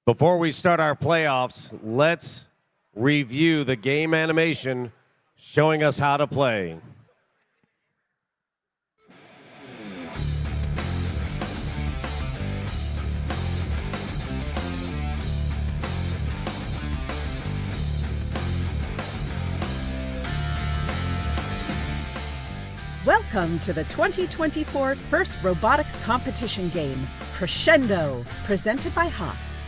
Before we start our playoffs, let's review the game animation showing us how to play. Welcome to the 2024 First Robotics Competition Game, Crescendo, presented by Haas.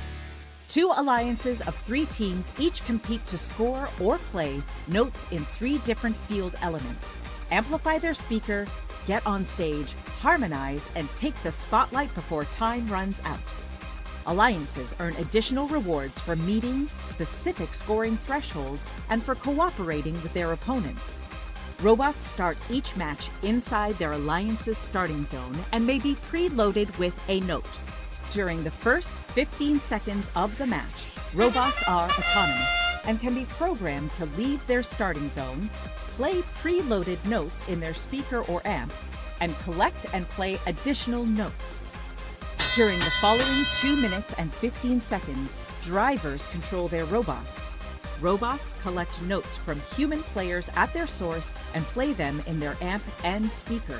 2 alliances of 3 teams each compete to score or play notes in 3 different field elements, amplify their speaker, get on stage, harmonize, and take the spotlight before time runs out. Alliances earn additional rewards for meeting specific scoring thresholds and for cooperating with their opponents. Robots start each match inside their alliance's starting zone and may be preloaded with a note. During the first 15 seconds of the match, robots are autonomous and can be programmed to leave their starting zone, play preloaded notes in their speaker or amp, and collect and play additional notes. During the following 2 minutes and 15 seconds, drivers control their robots. Robots collect notes from human players at their source and play them in their amp and speaker.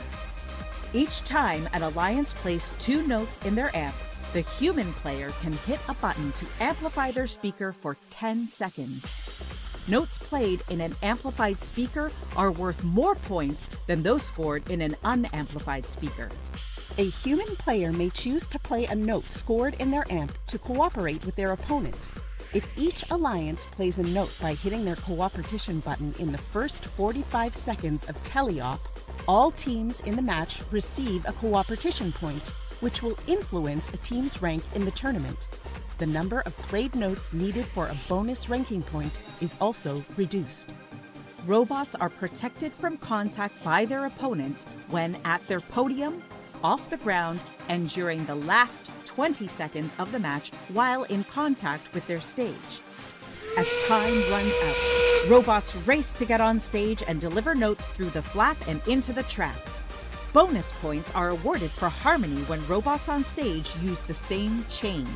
Each time an alliance plays 2 notes in their amp, the human player can hit a button to amplify their speaker for 10 seconds. Notes played in an amplified speaker are worth more points than those scored in an unamplified speaker. A human player may choose to play a note scored in their amp to cooperate with their opponent. If each alliance plays a note by hitting their cooperation button in the first 45 seconds of teleop, all teams in the match receive a cooperation point, which will influence a team's rank in the tournament. The number of played notes needed for a bonus ranking point is also reduced. Robots are protected from contact by their opponents when at their podium, off the ground, and during the last 20 seconds of the match while in contact with their stage. As time runs out, robots race to get on stage and deliver notes through the flap and into the trap. Bonus points are awarded for harmony when robots on stage use the same chain.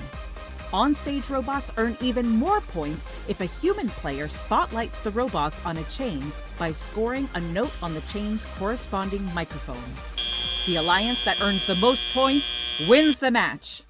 On-stage robots earn even more points if a human player spotlights the robots on a chain by scoring a note on the chain's corresponding microphone. The alliance that earns the most points wins the match.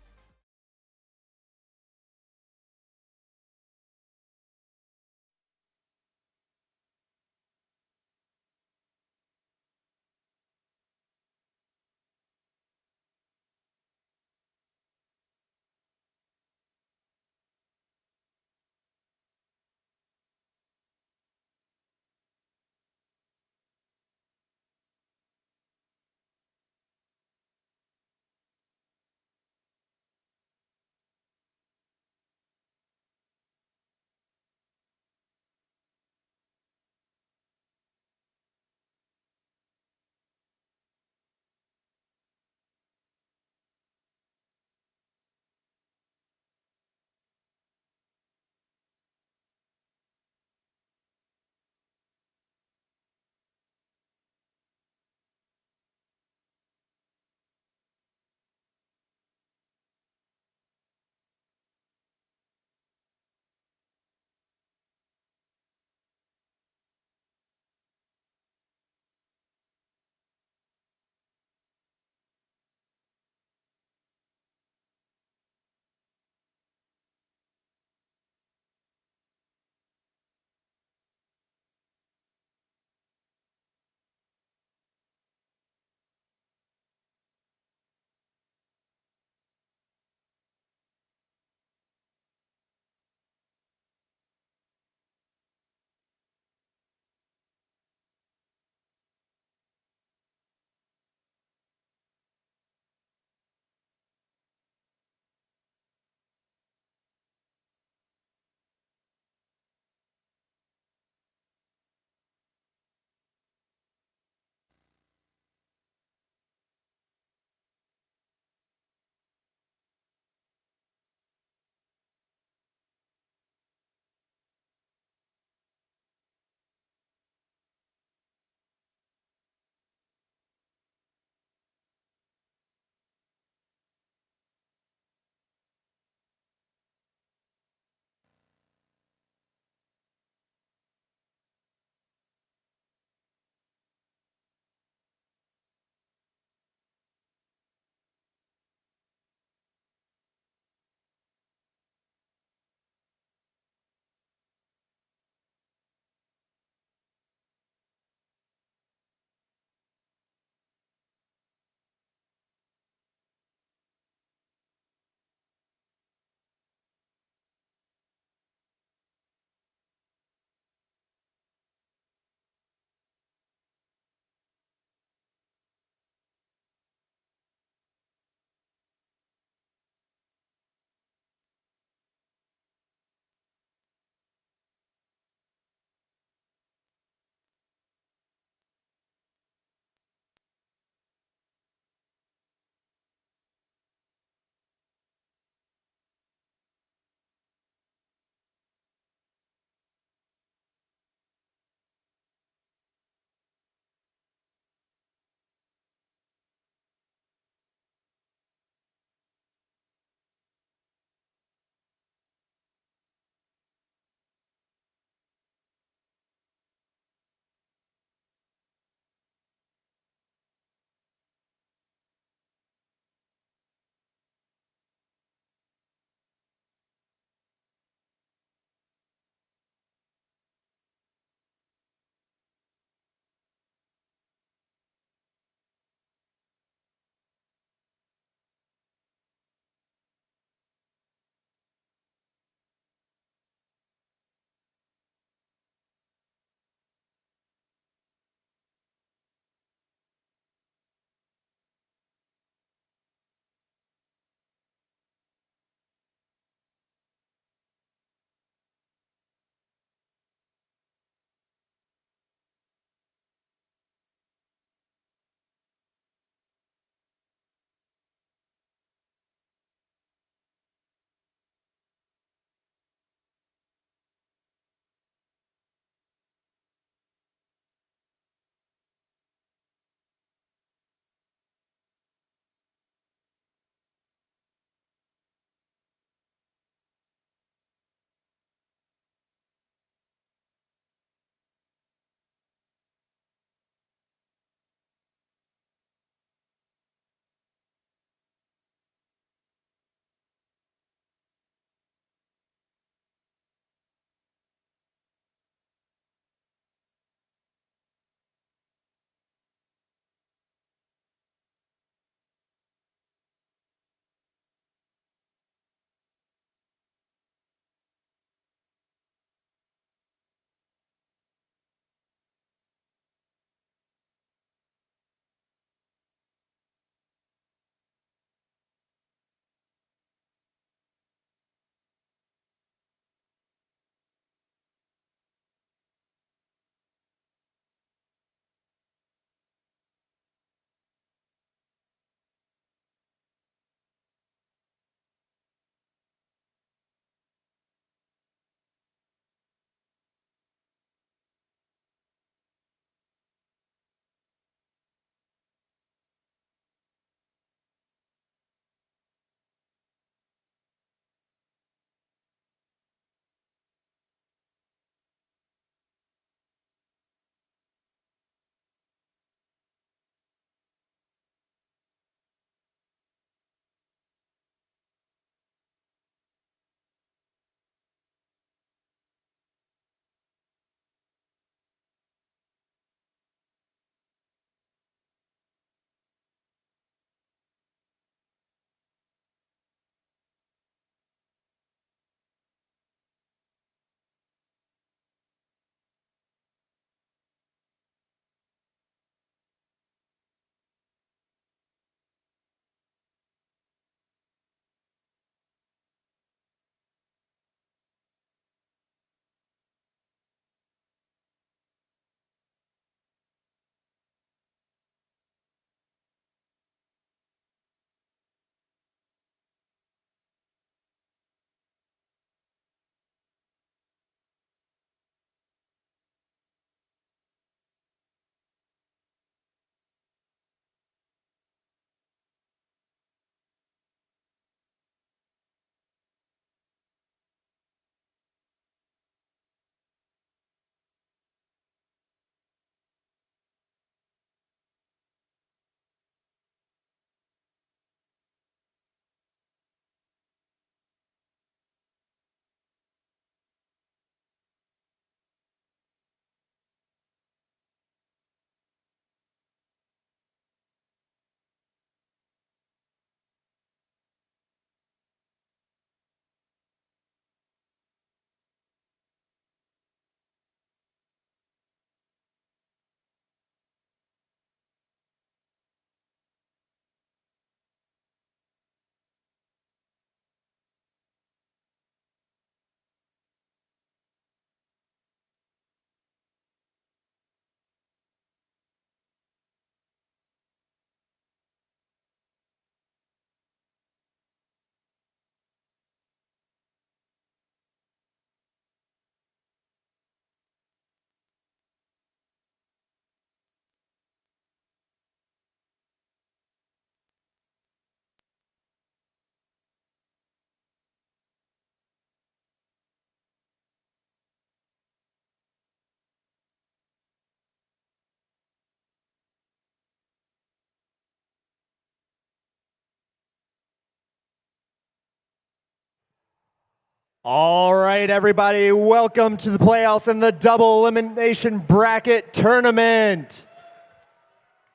All right, everybody, welcome to the playoffs and the double elimination bracket tournament.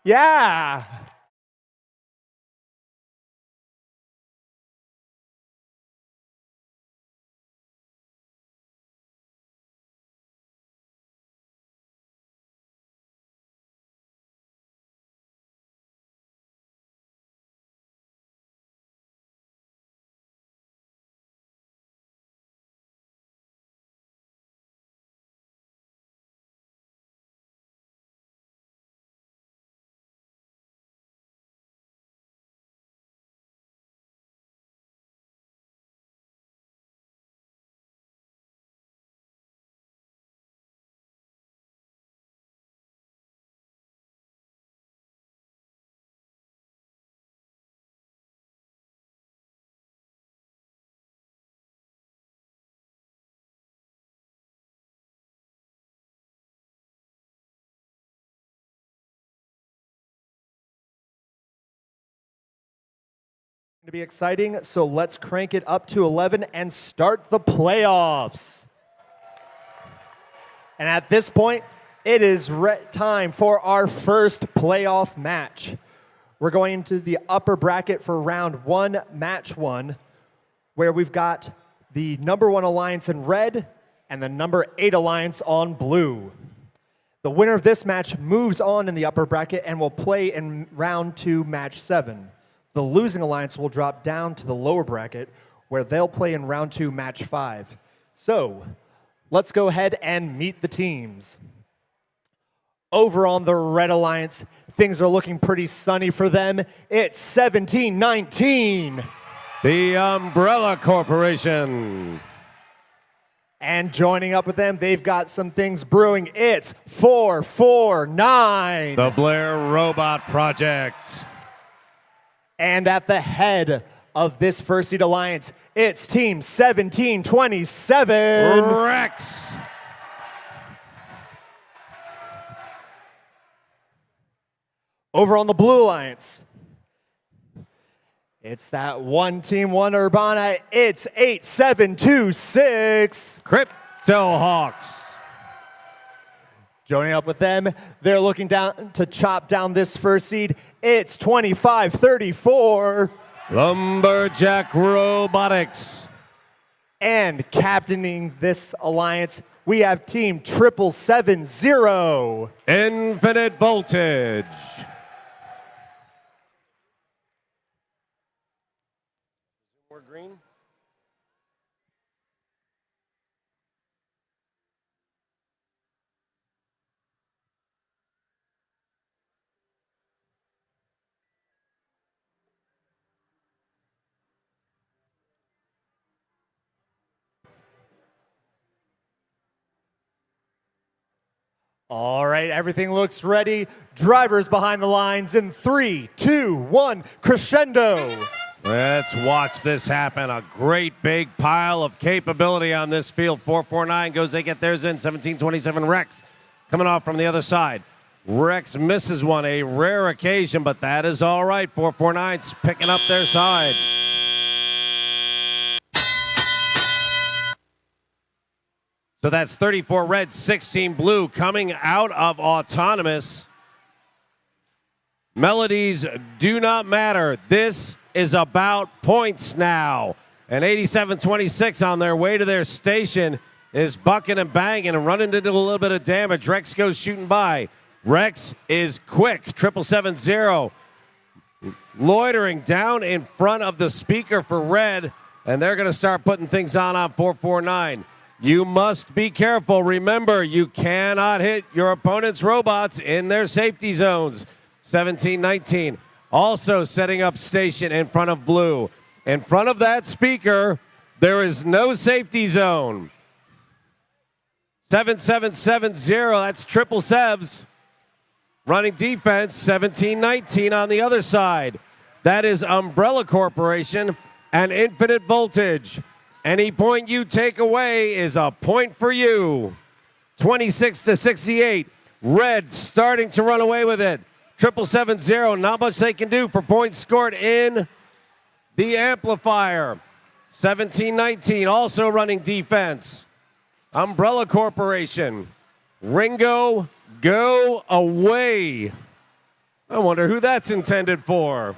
Yeah. To be exciting, so let's crank it up to 11 and start the playoffs. And at this point, it is time for our first playoff match. We're going into the upper bracket for round 1, match 1, where we've got the number 1 alliance in red and the number 8 alliance on blue. The winner of this match moves on in the upper bracket and will play in round 2, match 7. The losing alliance will drop down to the lower bracket where they'll play in round 2, match 5. So let's go ahead and meet the teams. Over on the red alliance, things are looking pretty sunny for them. It's 17-19. The Umbrella Corporation. And joining up with them, they've got some things brewing. It's 4-4-9. The Blair Robot Project. And at the head of this first seed alliance, it's Team 1727. Rex. Over on the blue alliance, it's that one Team 1 Urbana. It's 8726. Crypto Hawks. Joining up with them, they're looking down to chop down this first seed. It's 25-34. Lumberjack Robotics. And captaining this alliance, we have Team 7770. Infinite Voltage. More green. All right, everything looks ready. Drivers behind the lines in 3, 2, 1, crescendo. Let's watch this happen. A great big pile of capability on this field. 449 goes, they get theirs in. 1727 Rex coming off from the other side. Rex misses one, a rare occasion, but that is all right. 449's picking up their side. So that's 34 red, 16 blue coming out of autonomous. Melodies do not matter. This is about points now. And 87-26 on their way to their station is bucking and banging and running into a little bit of damage. Rex goes shooting by. Rex is quick. 777-0 loitering down in front of the speaker for red, and they're going to start putting things on 449. You must be careful. Remember, you cannot hit your opponent's robots in their safety zones. 17-19. Also setting up station in front of blue. In front of that speaker, there is no safety zone. 7770, that's triple Sevs. Running defense, 17-19 on the other side. That is Umbrella Corporation and Infinite Voltage. Any point you take away is a point for you. 26-68. Red starting to run away with it. 777-0. Not much they can do for points scored in the amplifier. 17-19, also running defense. Umbrella Corporation. Ringo, go away. I wonder who that's intended for.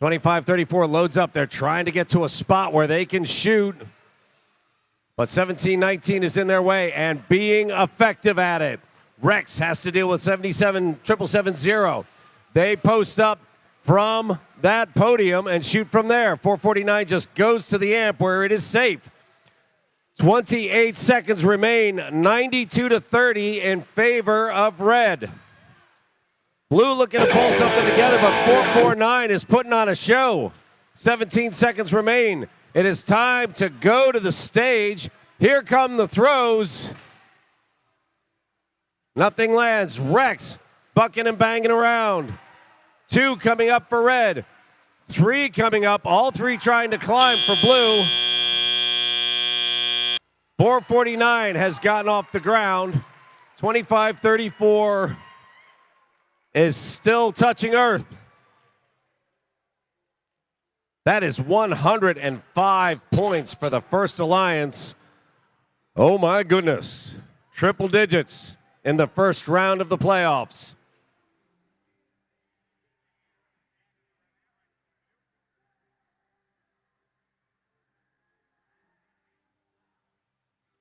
25-34 loads up. They're trying to get to a spot where they can shoot. But 17-19 is in their way and being effective at it. Rex has to deal with 77-770. They post up from that podium and shoot from there. 449 just goes to the amp where it is safe. 28 seconds remain, 92-30 in favor of red. Blue looking to pull something together, but 449 is putting on a show. 17 seconds remain. It is time to go to the stage. Here come the throws. Nothing lands. Rex bucking and banging around. 2 coming up for red. 3 coming up. All 3 trying to climb for blue. 449 has gotten off the ground. 25-34 is still touching earth. That is 105 points for the First Alliance. Oh my goodness. Triple digits in the first round of the playoffs.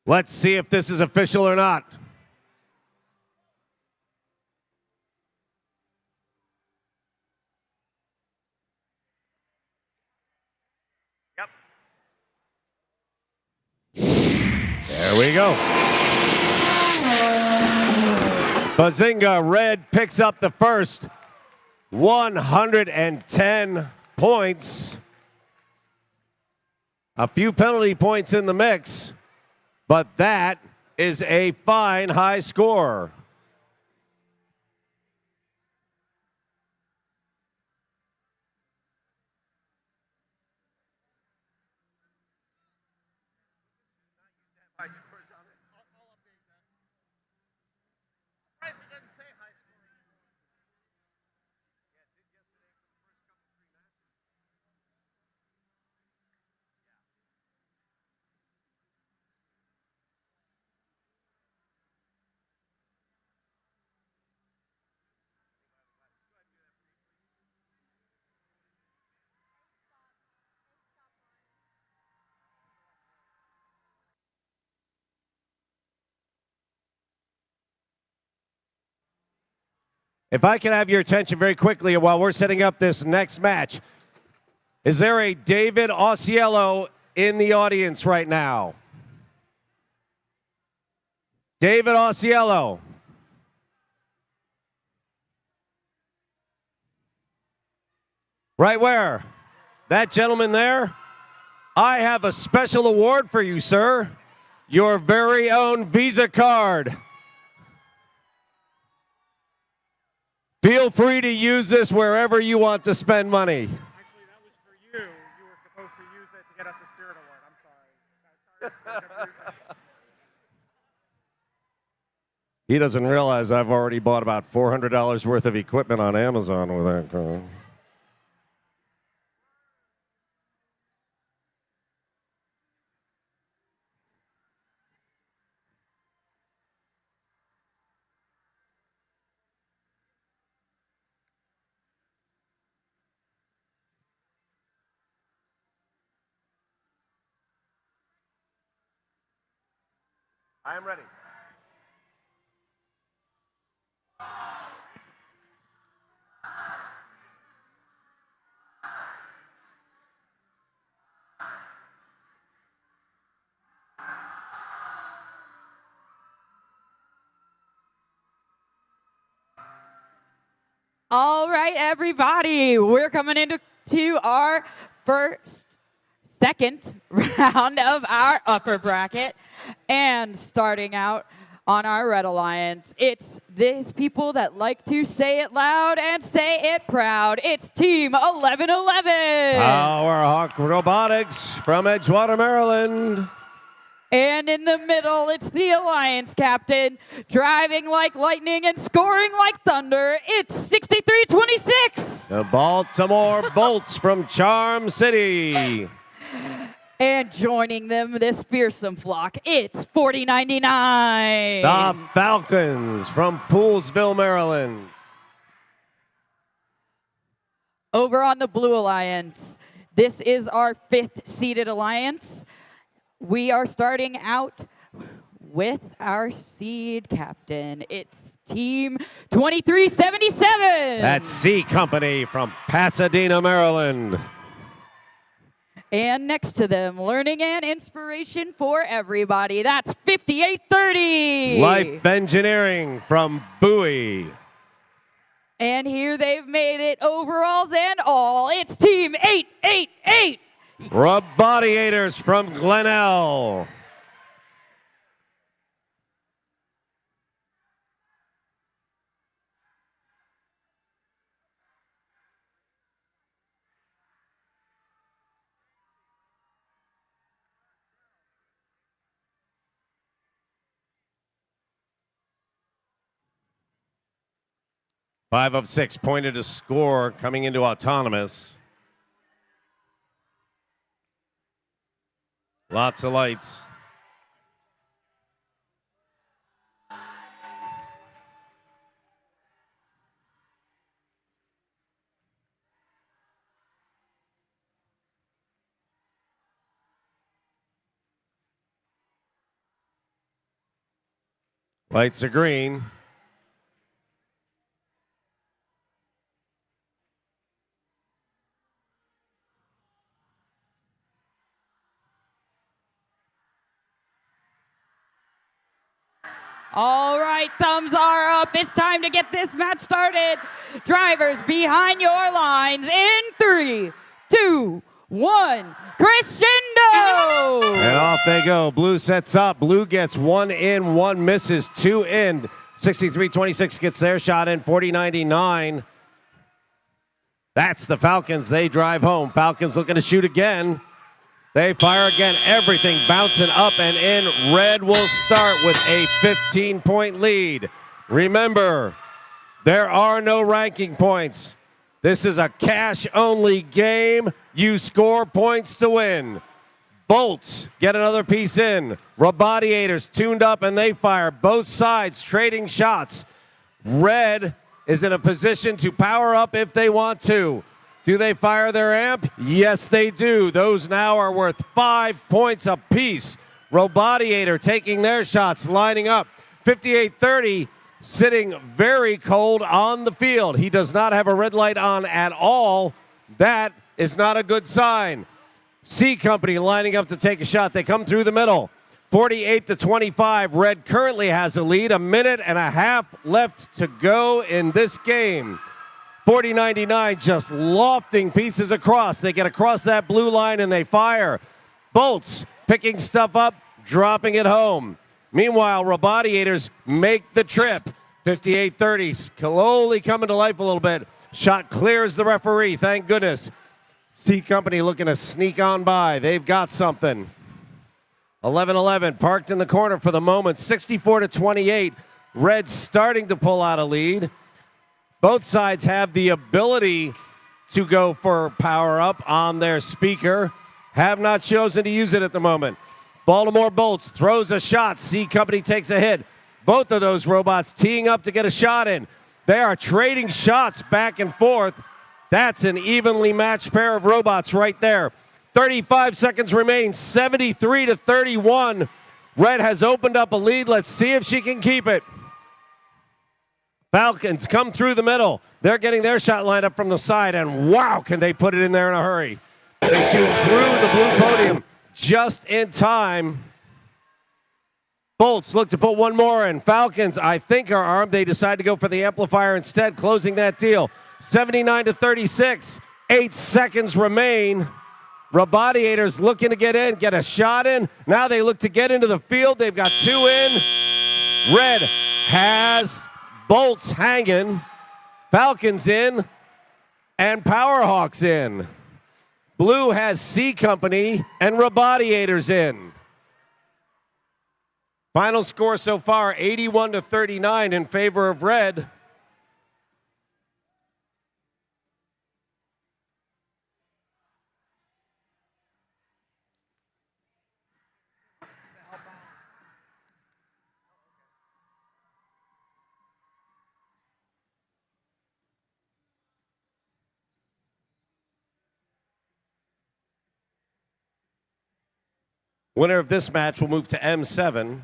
Let's see if this is official or not. There we go. Bazinga, red picks up the first. 110 points. A few penalty points in the mix, but that is a fine high score. If I can have your attention very quickly while we're setting up this next match. Is there a David Osiello in the audience right now? David Osiello. Right where? That gentleman there? I have a special award for you, sir. Your very own Visa card. Feel free to use this wherever you want to spend money. Actually, that was for you. You were supposed to use it to get us a Spirit Award. I'm sorry. He doesn't realize I've already bought about $400 worth of equipment on Amazon with that card. I am ready. All right, everybody, we're coming into our second round of our upper bracket. And starting out on our Red Alliance, it's these people that like to say it loud and say it proud. It's Team 1111. Powerhawk Robotics from Edgewater, Maryland. And in the middle, it's the Alliance captain, driving like lightning and scoring like thunder. It's 63-26. The Baltimore Bolts from Charm City. And joining them, this fearsome flock, it's 4099. The Falcons from Poolsville, Maryland. Over on the Blue Alliance, this is our 5th seeded alliance. We are starting out with our seed captain. It's Team 2377. That's C Company from Pasadena, Maryland. And next to them, learning and inspiration for everybody. That's 5830. Life Engineering from Bowie. And here they've made it overalls and all. It's Team 888. Robodiators from Glenelg. Five of 6 pointed to score coming into autonomous. Lots of lights. Lights are green. All right, thumbs are up. It's time to get this match started. Drivers behind your lines in 3, 2, 1. Crescendo! And off they go. Blue sets up. Blue gets 1 in, 1 misses, 2 in. 63-26 gets their shot in. 40-99. That's the Falcons. They drive home. Falcons looking to shoot again. They fire again. Everything bouncing up and in. Red will start with a 15-point lead. Remember, there are no ranking points. This is a cash-only game. You score points to win. Bolts get another piece in. Robodiators tuned up and they fire. Both sides trading shots. Red is in a position to power up if they want to. Do they fire their amp? Yes, they do. Those now are worth 5 points apiece. Robodiator taking their shots, lining up. 58-30, sitting very cold on the field. He does not have a red light on at all. That is not a good sign. C Company lining up to take a shot. They come through the middle. 48-25. Red currently has a lead. 1.5 minutes left to go in this game. 40-99 just lofting pieces across. They get across that blue line and they fire. Bolts picking stuff up, dropping it home. Meanwhile, Robodiators make the trip. 58-30, slowly coming to life a little bit. Shot clears the referee, thank goodness. C Company looking to sneak on by. They've got something. 11-11, parked in the corner for the moment. 64-28, Red starting to pull out a lead. Both sides have the ability to go for power up on their speaker. Have not chosen to use it at the moment. Baltimore Bolts throws a shot. C Company takes a hit. Both of those robots teeing up to get a shot in. They are trading shots back and forth. That's an evenly matched pair of robots right there. 35 seconds remain, 73-31. Red has opened up a lead. Let's see if she can keep it. Falcons come through the middle. They're getting their shot lined up from the side, and wow, can they put it in there in a hurry. They shoot through the blue podium just in time. Bolts look to put one more in. Falcons, I think, are armed. They decide to go for the amplifier instead, closing that deal. 79-36, 8 seconds remain. Robodiators looking to get in, get a shot in. Now they look to get into the field. They've got 2 in. Red has Bolts hanging, Falcons in, and Powerhawks in. Blue has C Company and Robodiators in. Final score so far, 81-39 in favor of Red. Winner of this match will move to M7.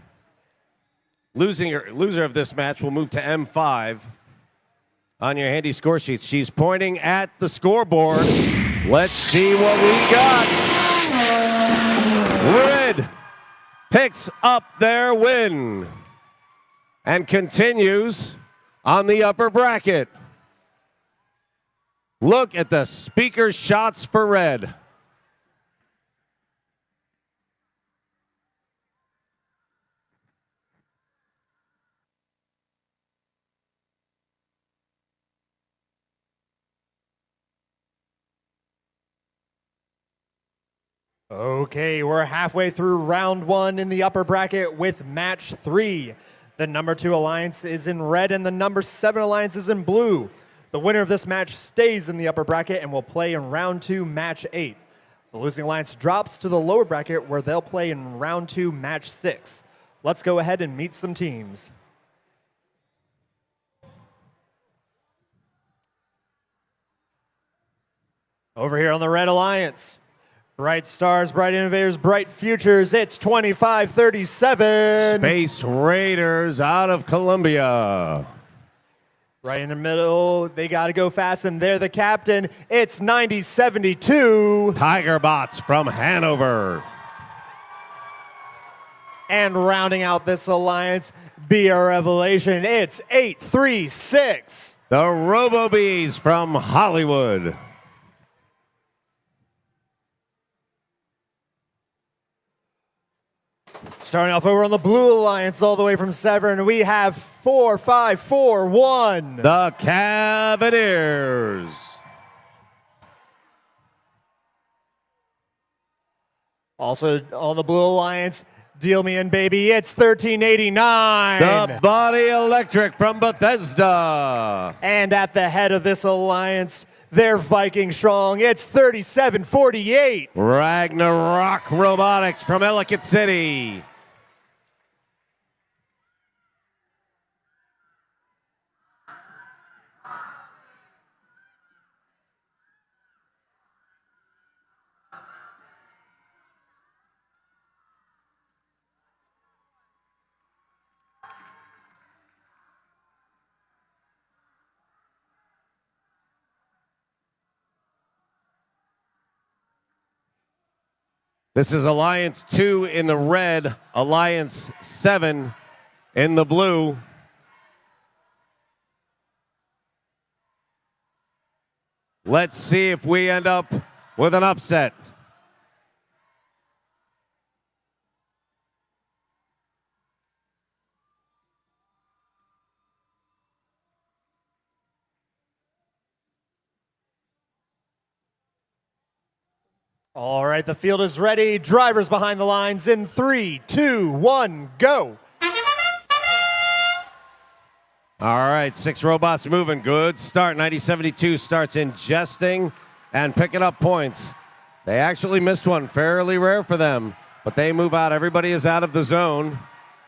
Loser of this match will move to M5. On your handy score sheets, she's pointing at the scoreboard. Let's see what we got. Red picks up their win and continues on the upper bracket. Look at the speaker shots for red. Okay, we're halfway through round one in the upper bracket with match 3. The number 2 alliance is in red and the number 7 alliance is in blue. The winner of this match stays in the upper bracket and will play in round 2, match 8. The losing alliance drops to the lower bracket where they'll play in round 2, match 6. Let's go ahead and meet some teams. Over here on the red alliance. Bright stars, bright innovators, bright futures. It's 25-37. Space Raiders out of Columbia. Right in the middle, they got to go fast, and they're the captain. It's 90-72. Tiger Bots from Hanover. And rounding out this alliance, be a revelation. It's 836. The Robo-Bees from Hollywood. Starting off over on the Blue Alliance, all the way from Severn, we have 4541. The Cavaliers. Also on the Blue Alliance, deal me in, baby. It's 1389. The Body Electric from Bethesda. And at the head of this alliance, they're Viking strong. It's 3748. Ragnarok Robotics from Ellicott City. This is Alliance 2 in the red, Alliance 7 in the blue. Let's see if we end up with an upset. All right, the field is ready. Drivers behind the lines in 3, 2, 1, go. All right, 6 robots moving. Good start. 90-72 starts ingesting and picking up points. They actually missed one. Fairly rare for them, but they move out. Everybody is out of the zone.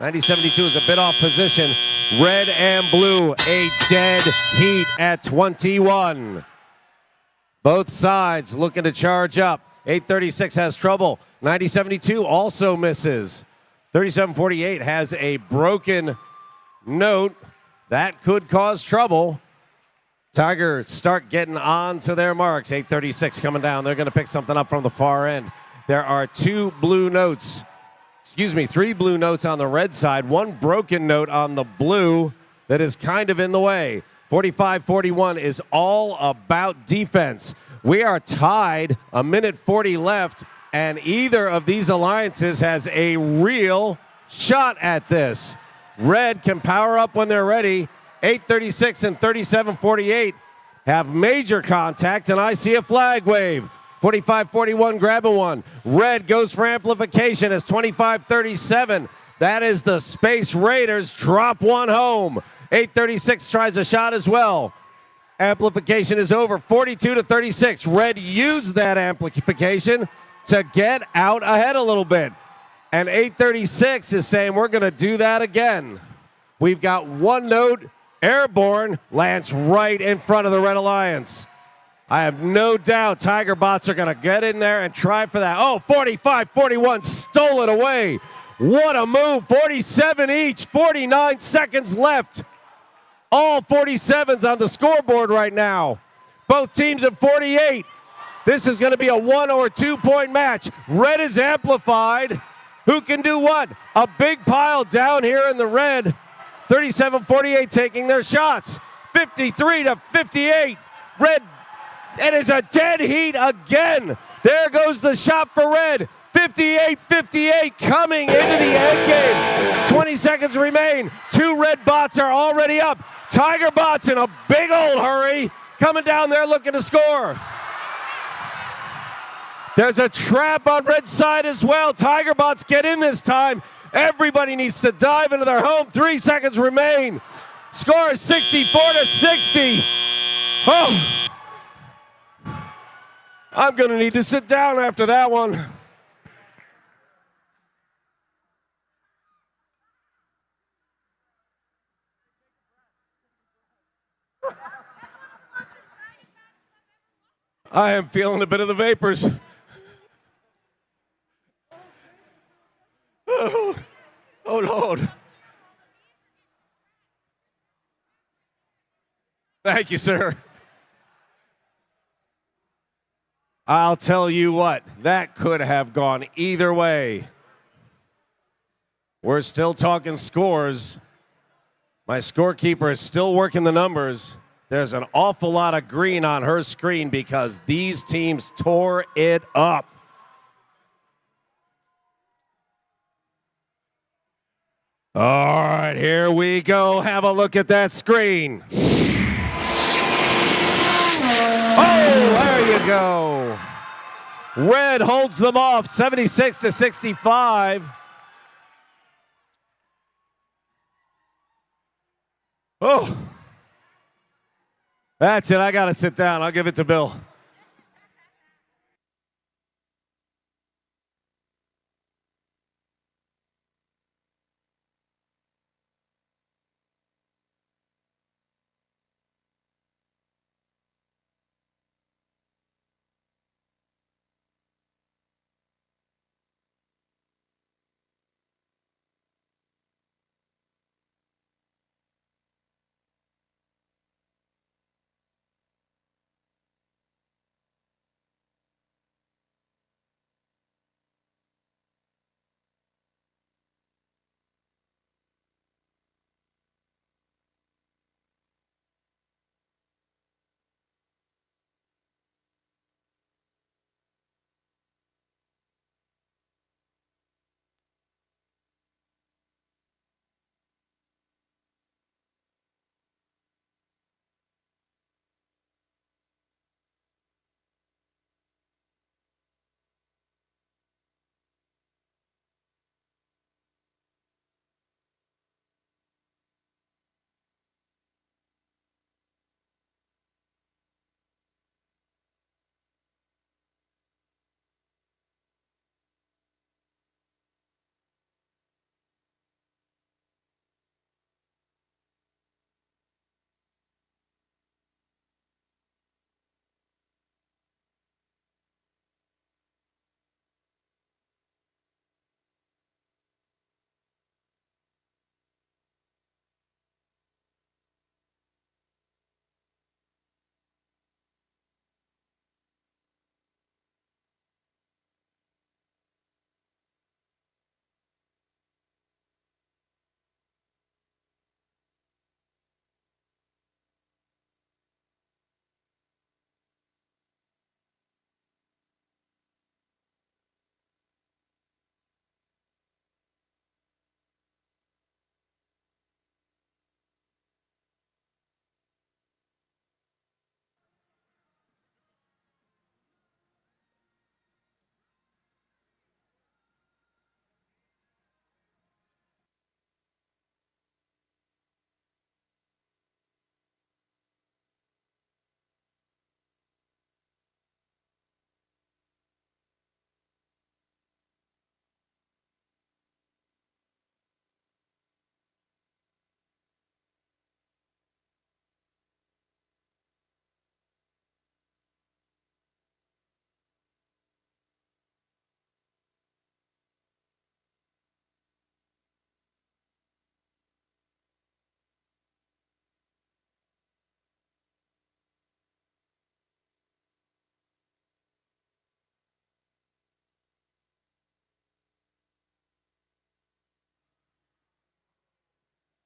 90-72 is a bit off position. Red and blue, a dead heat at 21. Both sides looking to charge up. 836 has trouble. 90-72 also misses. 37-48 has a broken note. That could cause trouble. Tigers start getting on to their marks. 836 coming down. They're going to pick something up from the far end. There are 3 blue notes on the red side, 1 broken note on the blue that is kind of in the way. 45-41 is all about defense. We are tied, 1:40 left, and either of these alliances has a real shot at this. Red can power up when they're ready. 836 and 37-48 have major contact, and I see a flag wave. 45-41 grabbing one. Red goes for amplification as 25-37. That is the Space Raiders drop one home. 836 tries a shot as well. Amplification is over, 42-36. Red used that amplification to get out ahead a little bit. And 836 is saying we're going to do that again. We've got 1 note, airborne, lands right in front of the Red Alliance. I have no doubt Tiger Bots are going to get in there and try for that. Oh, 45-41, stole it away. What a move, 47 each, 49 seconds left. All 47s on the scoreboard right now. Both teams at 48. This is going to be a 1 or 2 point match. Red is amplified. Who can do what? A big pile down here in the red. 37-48 taking their shots. 53-58. Red, it is a dead heat again. There goes the shot for red. 58-58 coming into the end game. 20 seconds remain. 2 red bots are already up. Tiger Bots in a big old hurry. Coming down there looking to score. There's a trap on red side as well. Tiger Bots get in this time. Everybody needs to dive into their home. 3 seconds remain. Score is 64-60. Oh. I'm going to need to sit down after that one. I am feeling a bit of the vapors. Oh, Lord. Thank you, sir. I'll tell you what, that could have gone either way. We're still talking scores. My scorekeeper is still working the numbers. There's an awful lot of green on her screen because these teams tore it up. All right, here we go. Have a look at that screen. Oh, there you go. Red holds them off 76-65. Oh. That's it. I got to sit down. I'll give it to Bill.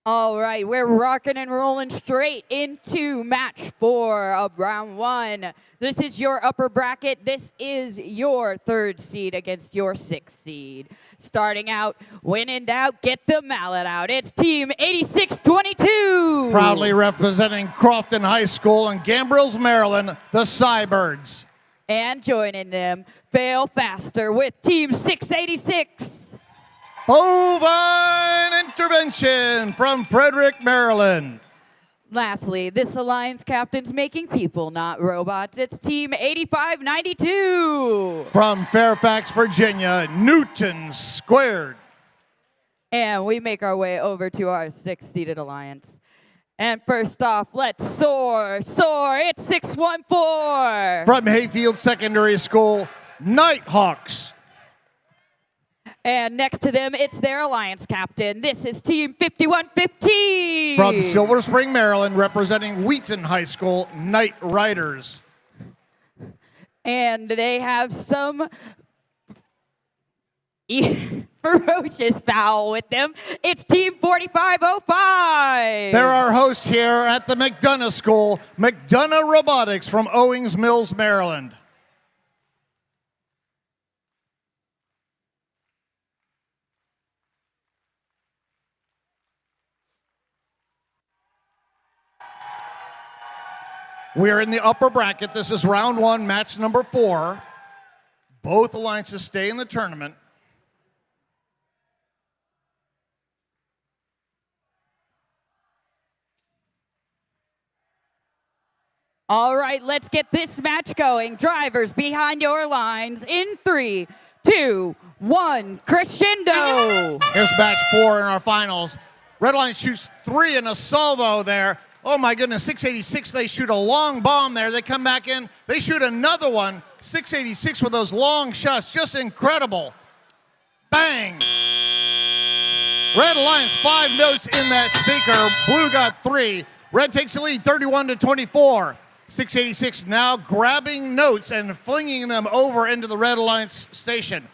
All right, we're rocking and rolling straight into match 4 of round 1. This is your upper bracket. This is your 3rd seed against your 6th seed. Starting out, when in doubt, get the mallet out. It's team 8622. Proudly representing Crofton High School in Gambrels, Maryland, the Cybirds. And joining them, Fail Faster with team 686. Bovine Intervention from Frederick, Maryland. Lastly, this alliance captain's making people, not robots. It's team 8592. From Fairfax, Virginia, Newton Squared. And we make our way over to our 6th-seeded alliance. And first off, let's soar. It's 614. From Hayfield Secondary School, Nighthawks. And next to them, it's their alliance captain. This is team 5115. From Silver Spring, Maryland, representing Wheaton High School, Night Riders. And they have some ferocious foul with them. It's team 4505. They're our host here at the McDonough School, McDonough Robotics from Owings Mills, Maryland. We're in the upper bracket. This is round 1, match number 4. Both alliances stay in the tournament. All right, let's get this match going. Drivers behind your lines in 3, 2, 1, crescendo. Here's match 4 in our finals. Red Line shoots 3 in a salvo there. Oh my goodness, 686, they shoot a long bomb there. They come back in, they shoot another one. 686 with those long shots, just incredible. Bang. Red Alliance 5 notes in that speaker. Blue got 3. Red takes the lead 31-24. 686 now grabbing notes and flinging them over into the Red Alliance station.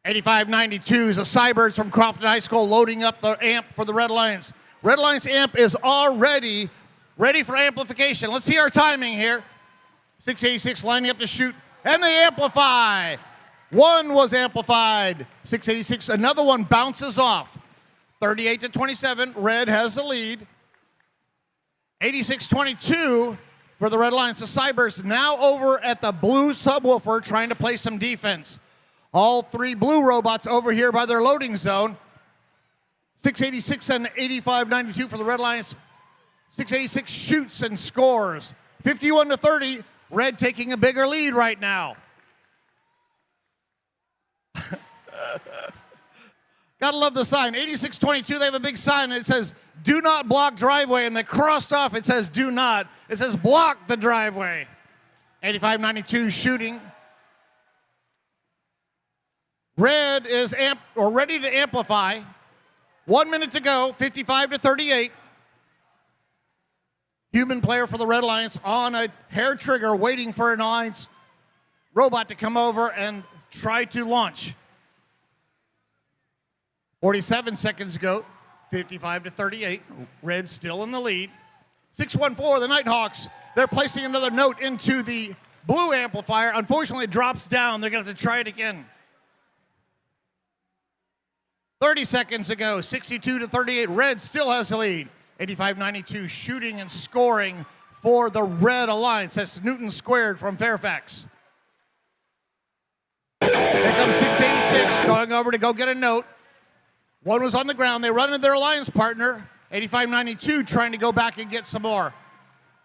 8592 is the Cybirds from Crofton High School loading up the amp for the Red Alliance. Red Alliance amp is already ready for amplification. Let's see our timing here. 686 lining up to shoot, and they amplify. One was amplified. 686, another one bounces off. 38-27, Red has the lead. 86-22 for the Red Alliance. The Cybirds now over at the blue subwoofer trying to play some defense. All 3 blue robots over here by their loading zone. 686 and 85-92 for the Red Alliance. 686 shoots and scores. 51-30, Red taking a bigger lead right now. Gotta love the sign. 86-22, they have a big sign and it says, do not block driveway, and they crossed off, it says do not. It says block the driveway. 85-92 shooting. Red is ready to amplify. 1 minute to go, 55-38. Human player for the Red Alliance on a hair trigger waiting for an Alliance robot to come over and try to launch. 47 seconds to go, 55-38. Red still in the lead. 614, the Nighthawks. They're placing another note into the blue amplifier. Unfortunately, it drops down. They're going to have to try it again. 30 seconds to go, 62-38. Red still has the lead. 85-92 shooting and scoring for the Red Alliance. That's Newton Squared from Fairfax. Here comes 686 going over to go get a note. One was on the ground. They run into their alliance partner. 85-92 trying to go back and get some more.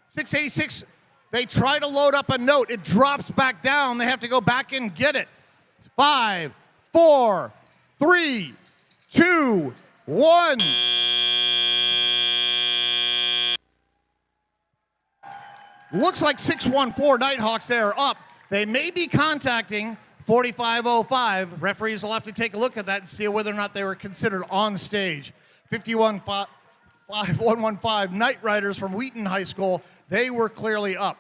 686, they try to load up a note. It drops back down. They have to go back and get it. 5, 4, 3, 2, 1. Looks like 614 Nighthawks there up. They may be contacting 4505. Referees will have to take a look at that and see whether or not they were considered on stage. 5115 Night Riders from Wheaton High School. They were clearly up.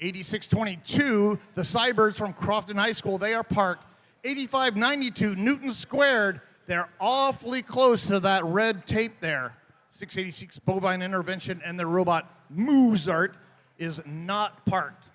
86-22, the Cybirds from Crofton High School. They are parked. 85-92, Newton Squared. They're awfully close to that red tape there. 686 Bovine Intervention and the robot Mozart is not parked.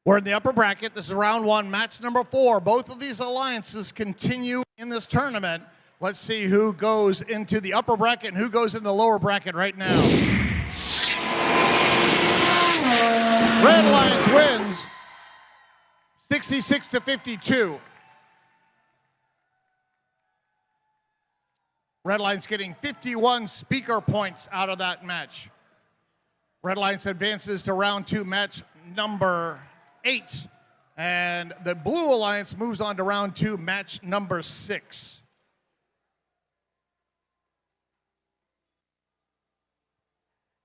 We're in the upper bracket. This is round one, match number 4. Both of these alliances continue in this tournament. Let's see who goes into the upper bracket and who goes in the lower bracket right now. Red Alliance wins 66-52. Red Alliance getting 51 speaker points out of that match. Red Alliance advances to round 2, match number 8. And the Blue Alliance moves on to round 2, match number 6.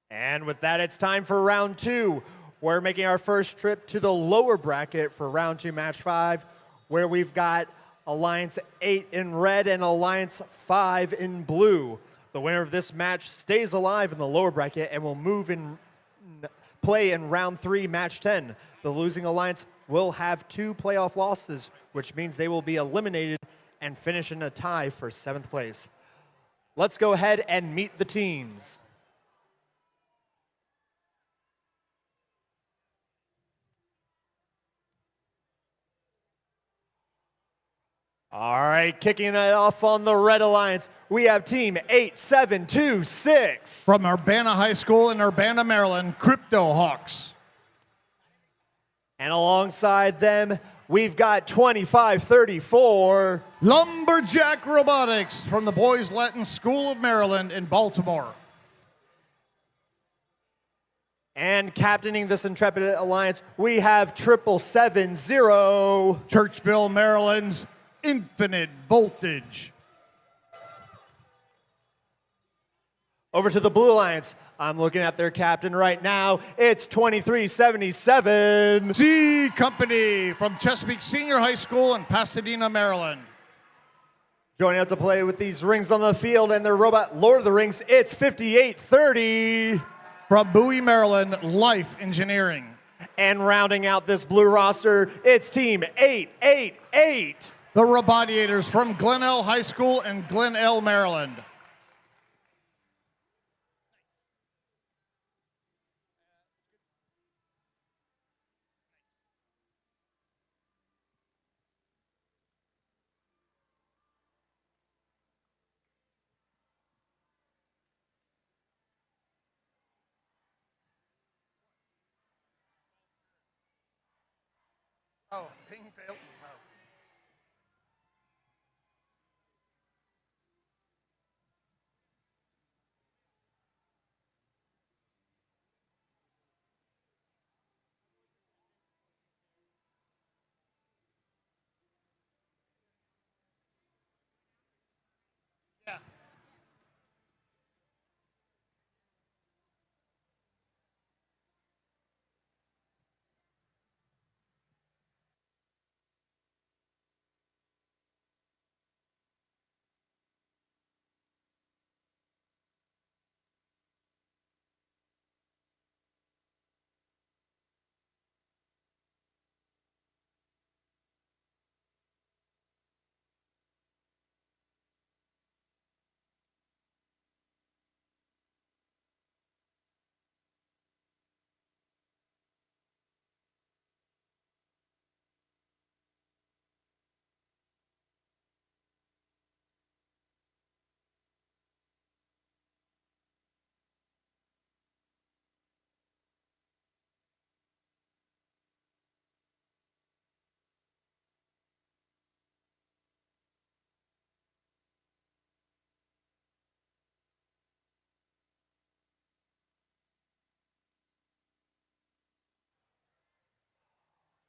And with that, it's time for round 2. We're making our first trip to the lower bracket for round 2, match 5, where we've got Alliance 8 in red and Alliance 5 in blue. The winner of this match stays alive in the lower bracket and will move in play in round 3, match 10. The losing alliance will have 2 playoff losses, which means they will be eliminated and finish in a tie for 7th place. Let's go ahead and meet the teams. All right, kicking it off on the Red Alliance, we have team 8726. From Urbana High School in Urbana, Maryland, Crypto Hawks. And alongside them, we've got 2534. Lumberjack Robotics from the Boys Latin School of Maryland in Baltimore. And captaining this intrepid alliance, we have 7770. Churchville, Maryland's Infinite Voltage. Over to the Blue Alliance. I'm looking at their captain right now. It's 2377. C Company from Chesapeake Senior High School in Pasadena, Maryland. Joining up to play with these rings on the field and their robot Lord of the Rings, it's 5830. From Bowie, Maryland, Life Engineering. And rounding out this blue roster, it's team 888. The Robodiators from Glenelg High School in Glenelg, Maryland. Oh, ping failed. Oh. Yeah.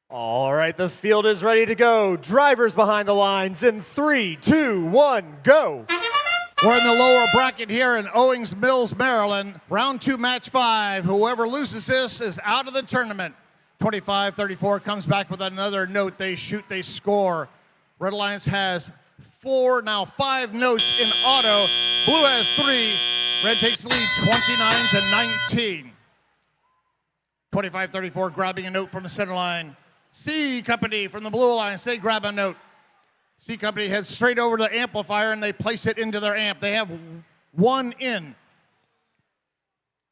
All right, the field is ready to go. Drivers behind the lines in 3, 2, 1, go. We're in the lower bracket here in Owings Mills, Maryland. Round 2, match 5. Whoever loses this is out of the tournament. 25-34 comes back with another note. They shoot, they score. Red Alliance has 4, now 5 notes in auto. Blue has 3. Red takes the lead 29-19. 25-34 grabbing a note from the center line. C Company from the Blue Alliance, they grab a note. C Company heads straight over to the amplifier and they place it into their amp. They have 1 in.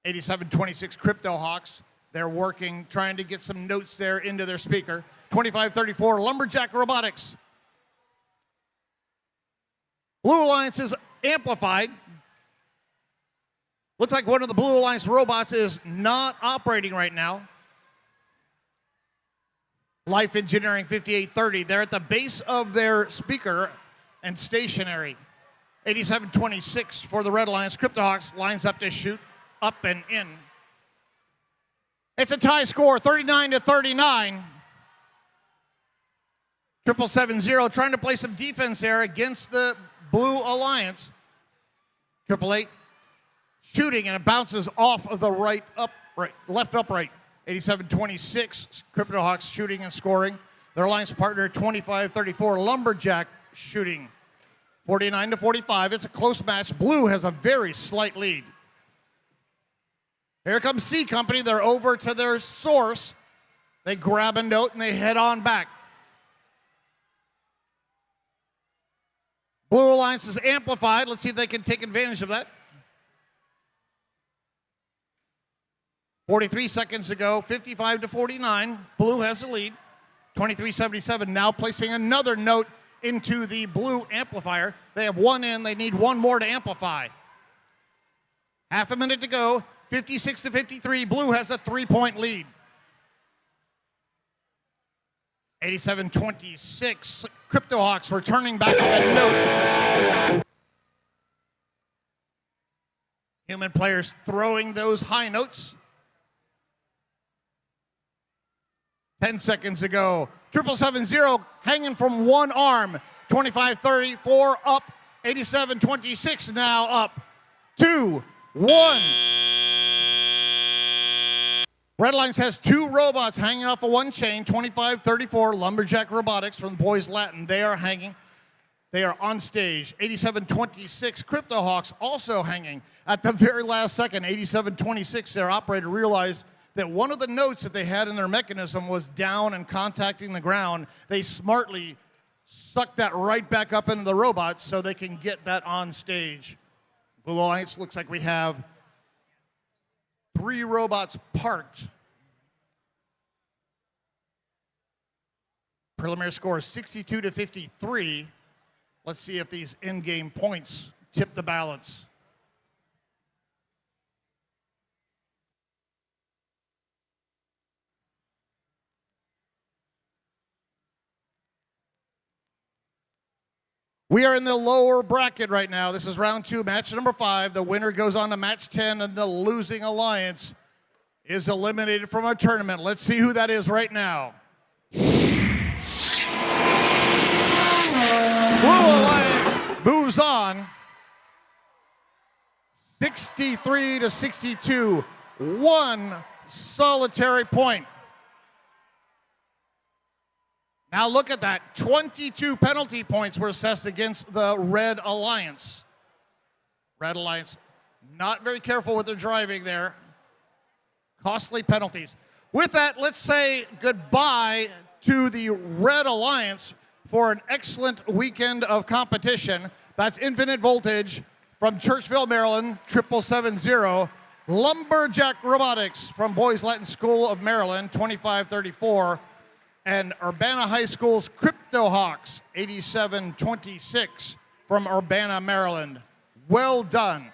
8726 Crypto Hawks. They're working, trying to get some notes there into their speaker. 2534 Lumberjack Robotics. Blue Alliance is amplified. Looks like one of the Blue Alliance robots is not operating right now. Life Engineering 5830. They're at the base of their speaker and stationary. 8726 for the Red Alliance. Cryptohawks lines up to shoot up and in. It's a tie score, 39-39. 770 trying to play some defense there against the Blue Alliance. 888 shooting and it bounces off of the left upright. 8726 Cryptohawks shooting and scoring. Their alliance partner 2534 Lumberjack shooting. 49-45. It's a close match. Blue has a very slight lead. Here comes C Company. They're over to their source. They grab a note and they head on back. Blue Alliance is amplified. Let's see if they can take advantage of that. 43 seconds to go, 55-49. Blue has the lead. 2377 now placing another note into the Blue amplifier. They have 1 in. They need 1 more to amplify. Half a minute to go. 56-53. Blue has a 3-point lead. 8726. Cryptohawks returning back with a note. Human players throwing those high notes. 10 seconds to go. 770 hanging from 1 arm. 25-34 up. 87-26 now up. 2-1. Red Alliance has 2 robots hanging off of 1 chain. 25-34 Lumberjack Robotics from Boys Latin. They are hanging. They are on stage. 87-26 Cryptohawks also hanging. At the very last second, 87-26, their operator realized that one of the notes that they had in their mechanism was down and contacting the ground. They smartly sucked that right back up into the robot so they can get that on stage. Blue Alliance looks like we have 3 robots parked. Preliminary score is 62-53. Let's see if these in-game points tip the balance. We are in the lower bracket right now. This is round 2, match number 5. The winner goes on to match 10, and the losing alliance is eliminated from our tournament. Let's see who that is right now. Blue Alliance moves on. 63 to 62. One solitary point. Now look at that. 22 penalty points were assessed against the Red Alliance. Red Alliance not very careful with their driving there. Costly penalties. With that, let's say goodbye to the Red Alliance for an excellent weekend of competition. That's Infinite Voltage from Churchville, Maryland, 7770. Lumberjack Robotics from Boys Latin School of Maryland, 2534. And Urbana High School's Crypto Hawks, 8726 from Urbana, Maryland. Well done.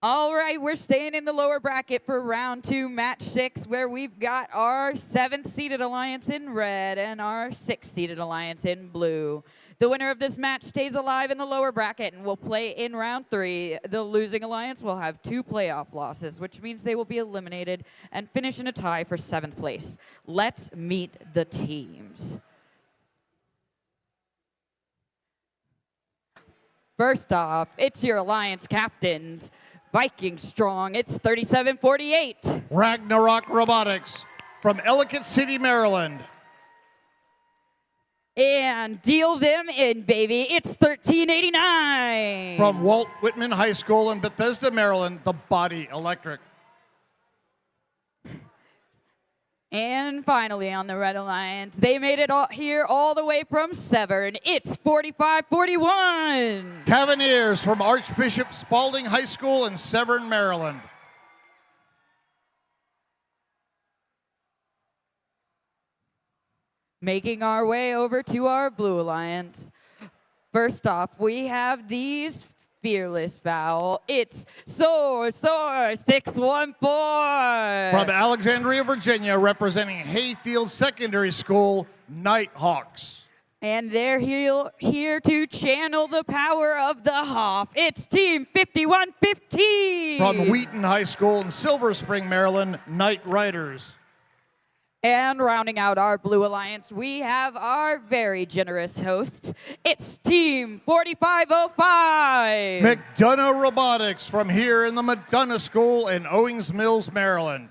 All right, we're staying in the lower bracket for round 2, match 6, where we've got our 7th-seeded alliance in red and our 6th-seeded alliance in blue. The winner of this match stays alive in the lower bracket and will play in round 3. The losing alliance will have 2 playoff losses, which means they will be eliminated and finish in a tie for 7th place. Let's meet the teams. First off, it's your alliance captains. Viking Strong, it's 3748. Ragnarok Robotics from Ellicott City, Maryland. And deal them in, baby. It's 1389. From Walt Whitman High School in Bethesda, Maryland, the Body Electric. And finally on the Red Alliance, they made it here all the way from Severn. It's 4541. Cavaliers from Archbishop Spalding High School in Severn, Maryland. Making our way over to our Blue Alliance. First off, we have these fearless foul. It's Soar 614. From Alexandria, Virginia, representing Hayfield Secondary School, Nighthawks. And they're here to channel the power of the Hoff. It's Team 5115. From Wheaton High School in Silver Spring, Maryland, Night Riders. And rounding out our Blue Alliance, we have our very generous hosts. It's Team 4505. McDonough Robotics from here in the McDonough School in Owings Mills, Maryland.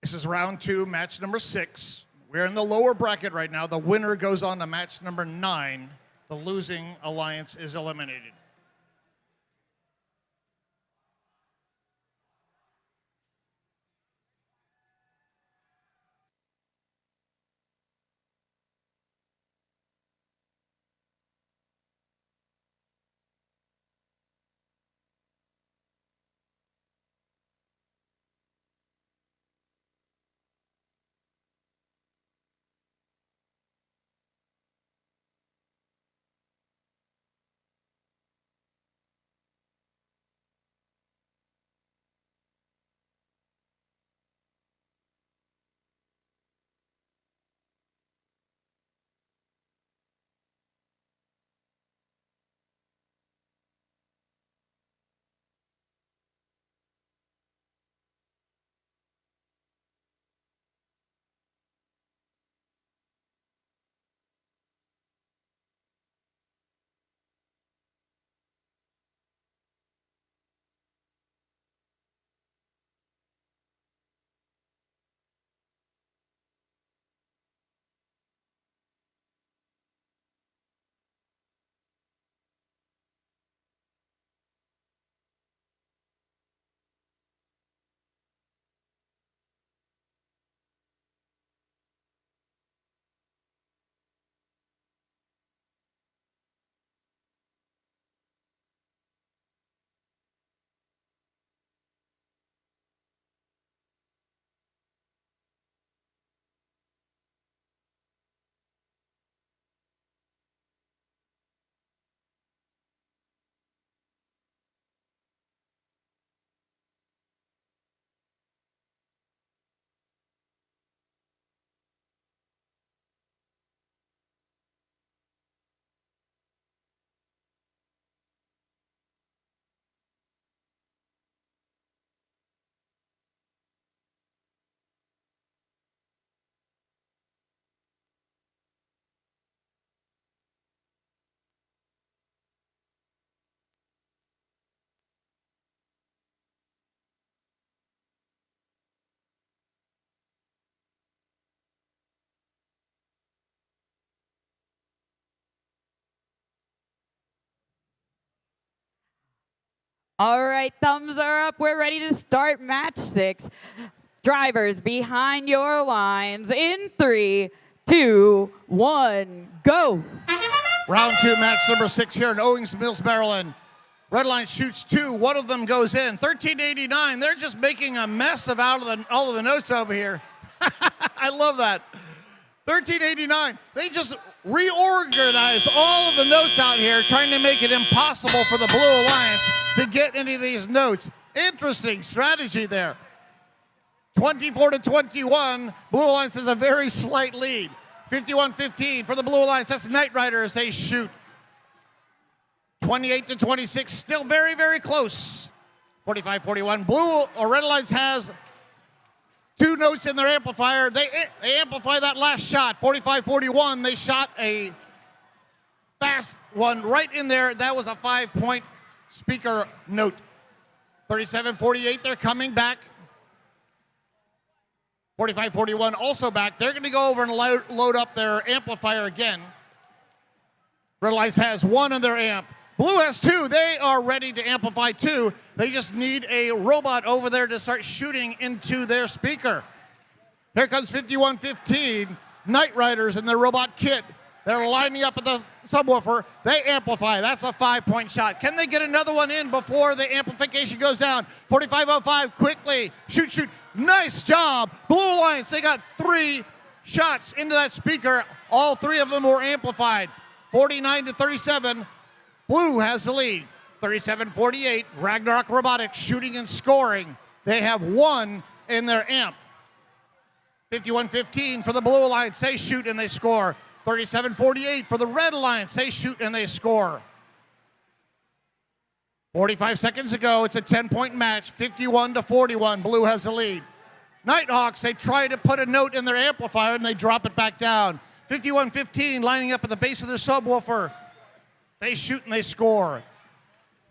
This is round 2, match number 6. We're in the lower bracket right now. The winner goes on to match number 9. The losing alliance is eliminated. All right, thumbs are up. We're ready to start match 6. Drivers behind your lines in 3, 2, 1, go. Round 2, match number 6 here in Owings Mills, Maryland. Red line shoots 2. One of them goes in. 1389. They're just making a mess of all of the notes over here. I love that. 1389. They just reorganized all of the notes out here, trying to make it impossible for the Blue Alliance to get any of these notes. Interesting strategy there. 24-21. Blue Alliance has a very slight lead. 51-15 for the Blue Alliance. That's Knight Rider as they shoot. 28-26, still very, very close. 45-41. Blue or Red Alliance has 2 notes in their amplifier. They amplify that last shot. 45-41. They shot a fast one right in there. That was a 5-point speaker note. 37-48. They're coming back. 45-41 also back. They're going to go over and load up their amplifier again. Red Alliance has 1 in their amp. Blue has 2. They are ready to amplify 2. They just need a robot over there to start shooting into their speaker. Here comes 51-15. Knight Riders in their robot kit. They're lining up at the subwoofer. They amplify. That's a 5-point shot. Can they get another one in before the amplification goes down? 45-05, quickly. Shoot. Nice job. Blue Alliance, they got 3 shots into that speaker. All 3 of them were amplified. 49-37. Blue has the lead. 37-48. Ragnarok Robotics shooting and scoring. They have 1 in their amp. 51-15 for the Blue Alliance. They shoot and they score. 37-48 for the Red Alliance. They shoot and they score. 45 seconds ago, it's a 10-point match. 51-41. Blue has the lead. Nighthawks, they try to put a note in their amplifier and they drop it back down. 51-15 lining up at the base of the subwoofer. They shoot and they score.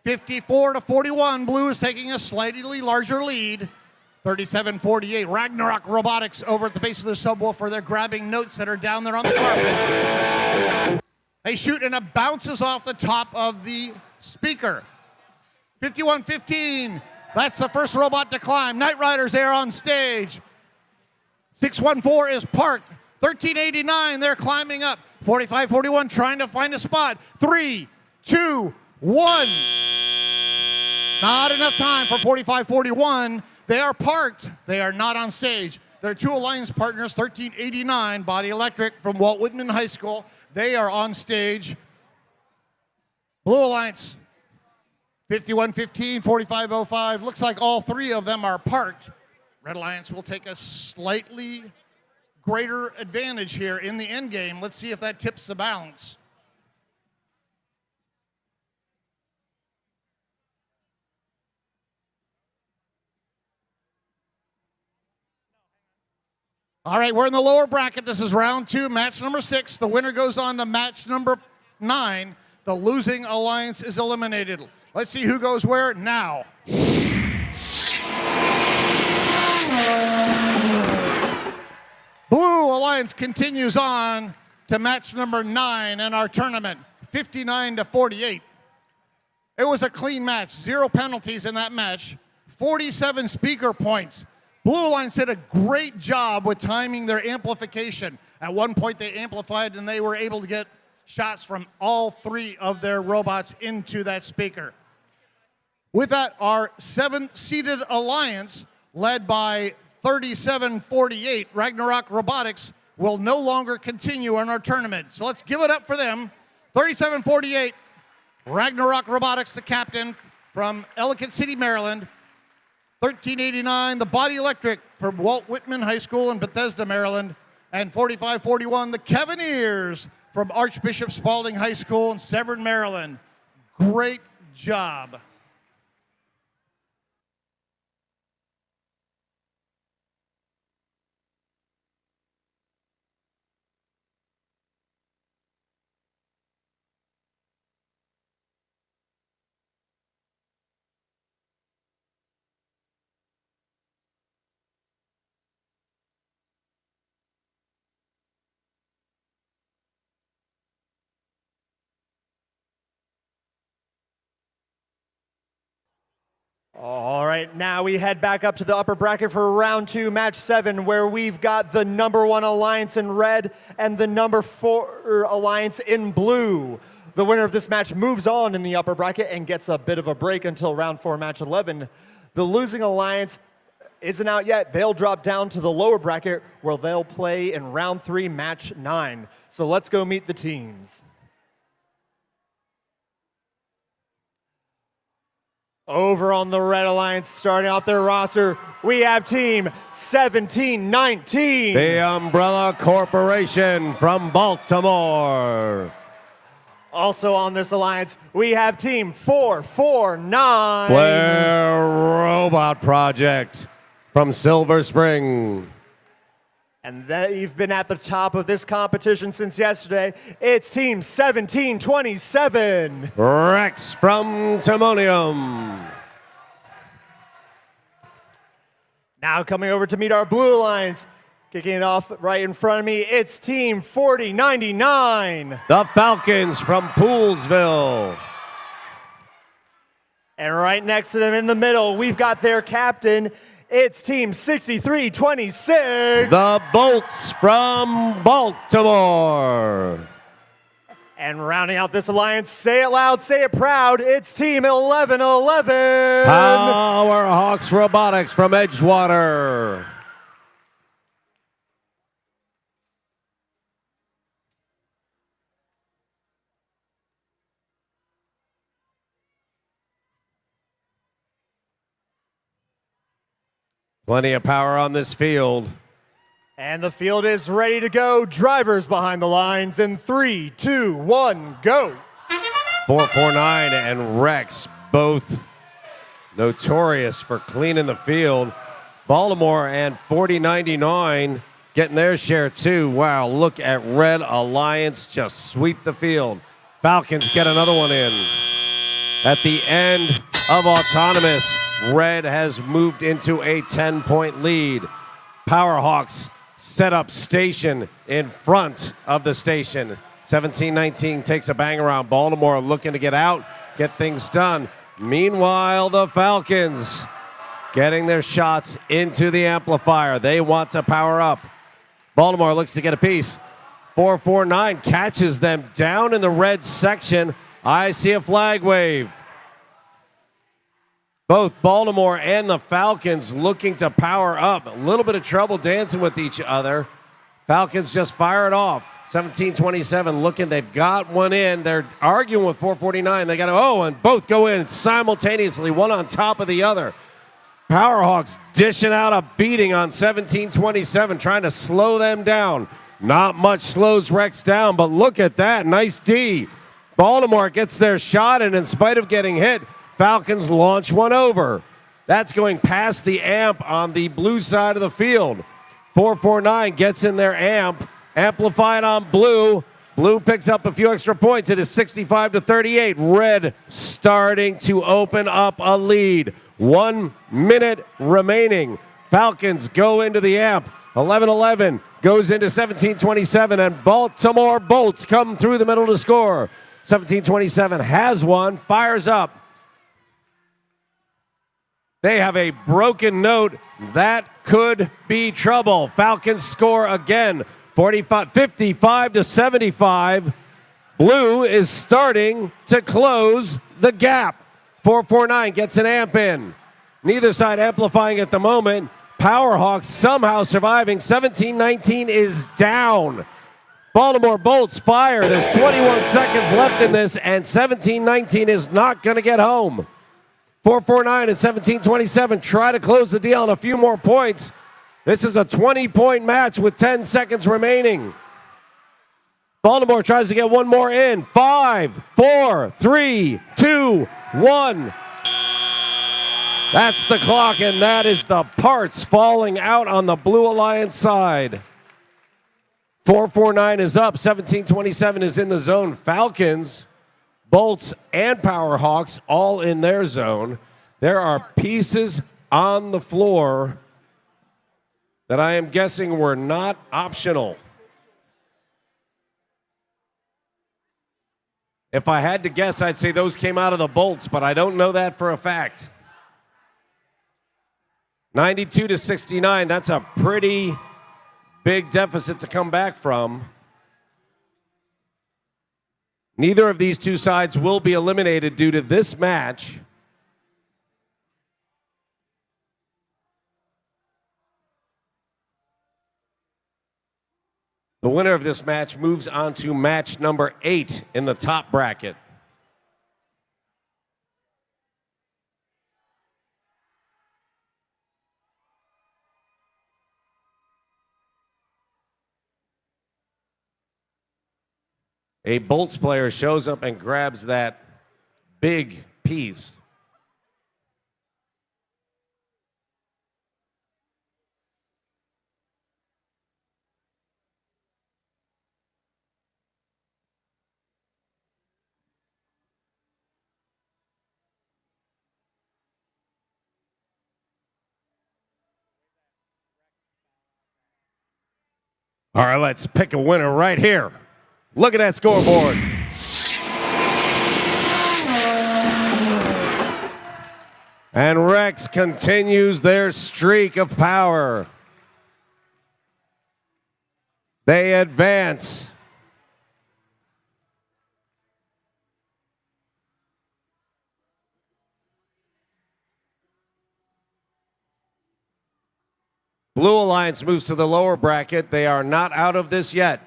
54-41. Blue is taking a slightly larger lead. 37-48. Ragnarok Robotics over at the base of the subwoofer. They're grabbing notes that are down there on the carpet. They shoot and it bounces off the top of the speaker. 51-15. That's the first robot to climb. Knight Riders there on stage. 614 is parked. 1389, they're climbing up. 45-41 trying to find a spot. 3, 2, 1. Not enough time for 45-41. They are parked. They are not on stage. Their 2 alliance partners, 1389, Body Electric from Walt Whitman High School. They are on stage. Blue Alliance, 51-15, 45-05. Looks like all 3 of them are parked. Red Alliance will take a slightly greater advantage here in the end game. Let's see if that tips the balance. All right, we're in the lower bracket. This is round 2, match number 6. The winner goes on to match number 9. The losing alliance is eliminated. Let's see who goes where now. Blue Alliance continues on to match number 9 in our tournament, 59-48. It was a clean match, 0 penalties in that match, 47 speaker points. Blue Alliance did a great job with timing their amplification. At one point they amplified and they were able to get shots from all 3 of their robots into that speaker. With that, our 7th seeded alliance, led by 37-48, Ragnarok Robotics, will no longer continue in our tournament. So let's give it up for them. 37-48, Ragnarok Robotics, the captain from Ellicott City, Maryland. 1389, the Body Electric from Walt Whitman High School in Bethesda, Maryland. And 45-41, the Cavaliers from Archbishop Spalding High School in Severn, Maryland. Great job. All right, now we head back up to the upper bracket for round 2, match 7, where we've got the number 1 alliance in red and the number 4 alliance in blue. The winner of this match moves on in the upper bracket and gets a bit of a break until round 4, match 11. The losing alliance isn't out yet. They'll drop down to the lower bracket where they'll play in round 3, match 9. So let's go meet the teams. Over on the Red Alliance, starting off their roster, we have team 1719. The Umbrella Corporation from Baltimore. Also on this alliance, we have team 449. Blair Robot Project from Silver Spring. And they've been at the top of this competition since yesterday. It's team 1727. Rex from Timonium. Now coming over to meet our Blue Alliance. Kicking it off right in front of me, it's team 4099. The Falcons from Poolsville. And right next to them in the middle, we've got their captain. It's team 6326. The Bolts from Baltimore. And rounding out this alliance, say it loud, say it proud, it's team 1111. Powerhawks Robotics from Edgewater. Plenty of power on this field. And the field is ready to go. Drivers behind the lines in 3, 2, 1, go. 449 and Rex, both notorious for cleaning the field. Baltimore and 4099 getting their share too. Wow, look at Red Alliance just sweep the field. Falcons get another one in. At the end of Autonomous, Red has moved into a 10-point lead. Powerhawks set up station in front of the station. 17-19 takes a bang around. Baltimore looking to get out, get things done. Meanwhile, the Falcons getting their shots into the amplifier. They want to power up. Baltimore looks to get a piece. 449 catches them down in the red section. I see a flag wave. Both Baltimore and the Falcons looking to power up. A little bit of trouble dancing with each other. Falcons just fire it off. 17-27 looking, they've got one in. They're arguing with 449. They got to, and both go in simultaneously, one on top of the other. Powerhawks dishing out a beating on 17-27, trying to slow them down. Not much slows Rex down, but look at that, nice D. Baltimore gets their shot, and in spite of getting hit, Falcons launch one over. That's going past the amp on the blue side of the field. 449 gets in their amp, amplified on blue. Blue picks up a few extra points. It is 65-38. Red starting to open up a lead. 1 minute remaining. Falcons go into the amp. 11-11 goes into 17-27, and Baltimore Bolts come through the middle to score. 17-27 has one, fires up. They have a broken note. That could be trouble. Falcons score again, 55-75. Blue is starting to close the gap. 449 gets an amp in. Neither side amplifying at the moment. Powerhawks somehow surviving. 17-19 is down. Baltimore Bolts fire. There's 21 seconds left in this, and 17-19 is not going to get home. 449 and 17-27 try to close the deal on a few more points. This is a 20-point match with 10 seconds remaining. Baltimore tries to get one more in. 5, 4, 3, 2, 1. That's the clock, and that is the parts falling out on the Blue Alliance side. 449 is up. 17-27 is in the zone. Falcons, Bolts, and Powerhawks all in their zone. There are pieces on the floor that I am guessing were not optional. If I had to guess, I'd say those came out of the Bolts, but I don't know that for a fact. 92 to 69. That's a pretty big deficit to come back from. Neither of these two sides will be eliminated due to this match. The winner of this match moves on to match number 8 in the top bracket. A Bolts player shows up and grabs that big piece. All right, let's pick a winner right here. Look at that scoreboard. And Rex continues their streak of power. They advance. Blue Alliance moves to the lower bracket. They are not out of this yet.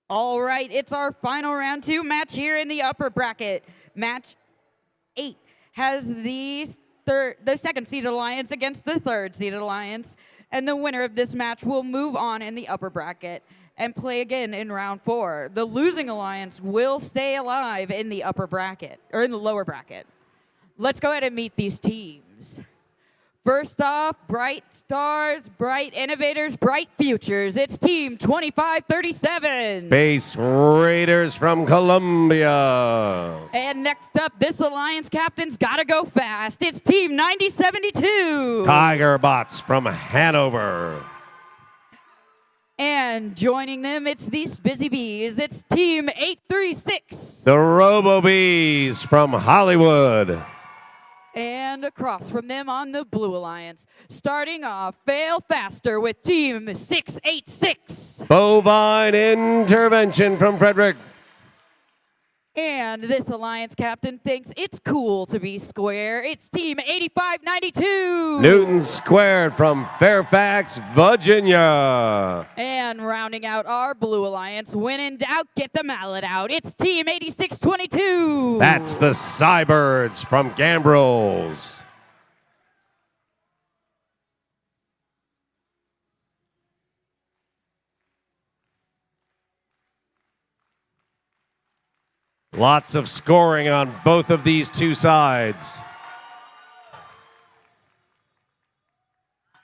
All right, it's our final round 2 match here in the upper bracket. Match 8 has the second seeded alliance against the third seeded alliance, and the winner of this match will move on in the upper bracket and play again in round 4. The losing alliance will stay alive in the upper bracket, or in the lower bracket. Let's go ahead and meet these teams. First off, Bright Stars, Bright Innovators, Bright Futures. It's Team 2537. Base Raiders from Columbia. And next up, this alliance captain's got to go fast. It's Team 9072. Tiger Bots from Hanover. And joining them, it's these Busy Bees. It's Team 836. The Robo Bees from Hollywood. And across from them on the Blue Alliance, starting off, Fail Faster with Team 686. Bovine Intervention from Frederick. And this alliance captain thinks it's cool to be square. It's Team 8592. Newton Squared from Fairfax, Virginia. And rounding out our Blue Alliance, when in doubt, get the mallet out. It's Team 8622. That's the Cybirds from Gambrels. Lots of scoring on both of these two sides.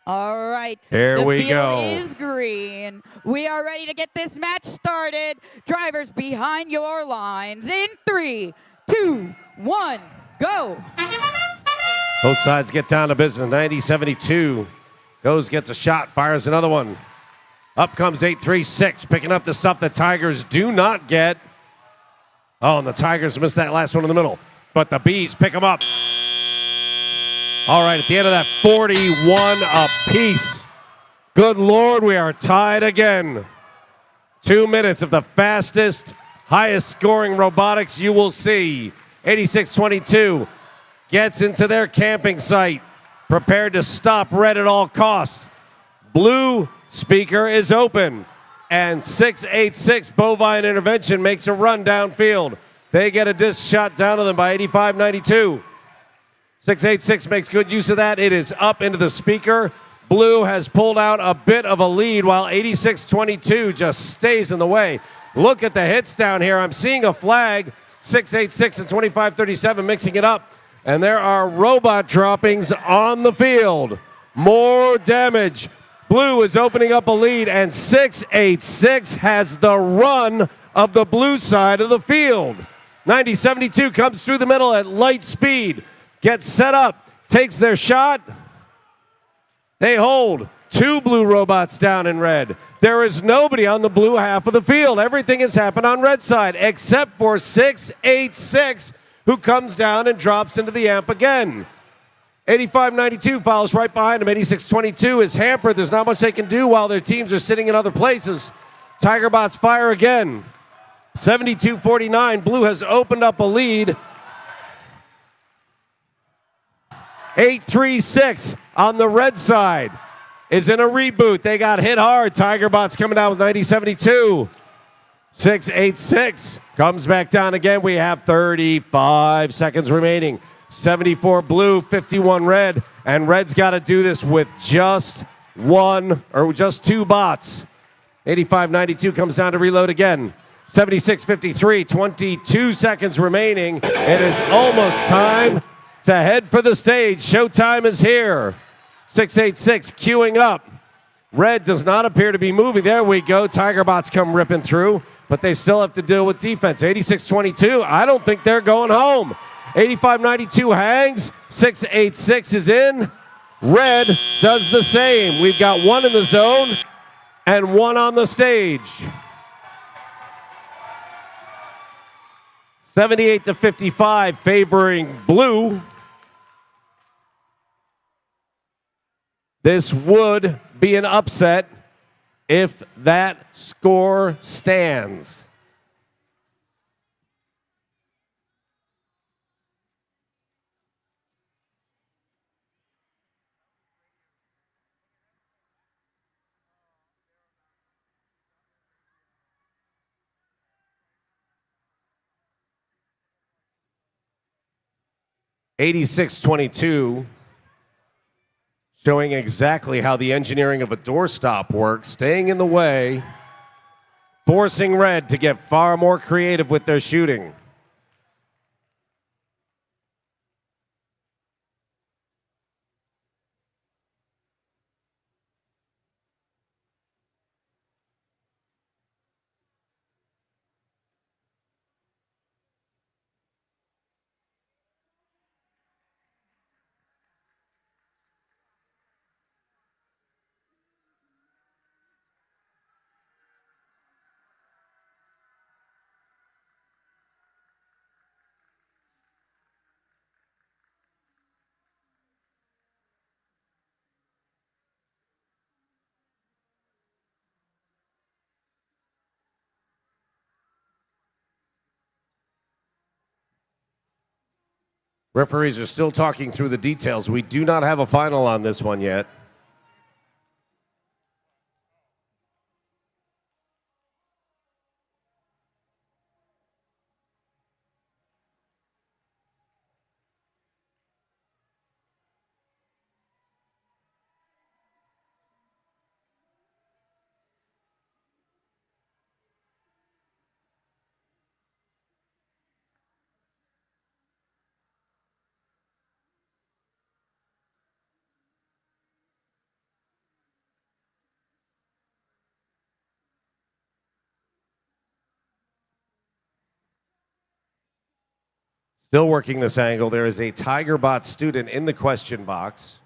All right. Here we go. The field is green. We are ready to get this match started. Drivers behind your lines in 3, 2, 1, go. Both sides get down to business. 90-72. Goes, gets a shot, fires another one. Up comes 836, picking up the stuff the Tigers do not get. Oh, and the Tigers missed that last one in the middle. But the Bees pick them up. All right, at the end of that, 41 apiece. Good Lord, we are tied again. 2 minutes of the fastest, highest scoring robotics you will see. 86-22 gets into their camping site, prepared to stop red at all costs. Blue speaker is open. And 686 Bovine Intervention makes a run downfield. They get a disc shot down to them by 85-92. 686 makes good use of that. It is up into the speaker. Blue has pulled out a bit of a lead while 86-22 just stays in the way. Look at the hits down here. I'm seeing a flag, 686 and 2537 mixing it up. And there are robot droppings on the field. More damage. Blue is opening up a lead, and 686 has the run of the blue side of the field. 9072 comes through the middle at light speed, gets set up, takes their shot. They hold. 2 blue robots down in red. There is nobody on the blue half of the field. Everything has happened on red side except for 686, who comes down and drops into the amp again. 8592 follows right behind him. 8622 is hampered. There's not much they can do while their teams are sitting in other places. Tigerbots fire again. 7249, blue has opened up a lead. 836 on the red side is in a reboot. They got hit hard. Tigerbots coming down with 9072. 686 comes back down again. We have 35 seconds remaining. 74 blue, 51 red, and red's got to do this with just 2 bots. 8592 comes down to reload again. 7653, 22 seconds remaining. It is almost time to head for the stage. Showtime is here. 686 queuing up. Red does not appear to be moving. There we go. Tigerbots come ripping through, but they still have to deal with defense. 8622, I don't think they're going home. 8592 hangs. 686 is in. Red does the same. We've got 1 in the zone and 1 on the stage. 78-55 favoring blue. This would be an upset if that score stands. $86.22, showing exactly how the engineering of a doorstop works, staying in the way, forcing red to get far more creative with their shooting. Referees are still talking through the details. We do not have a final on this one yet. Still working this angle. There is a Tigerbot student in the question box.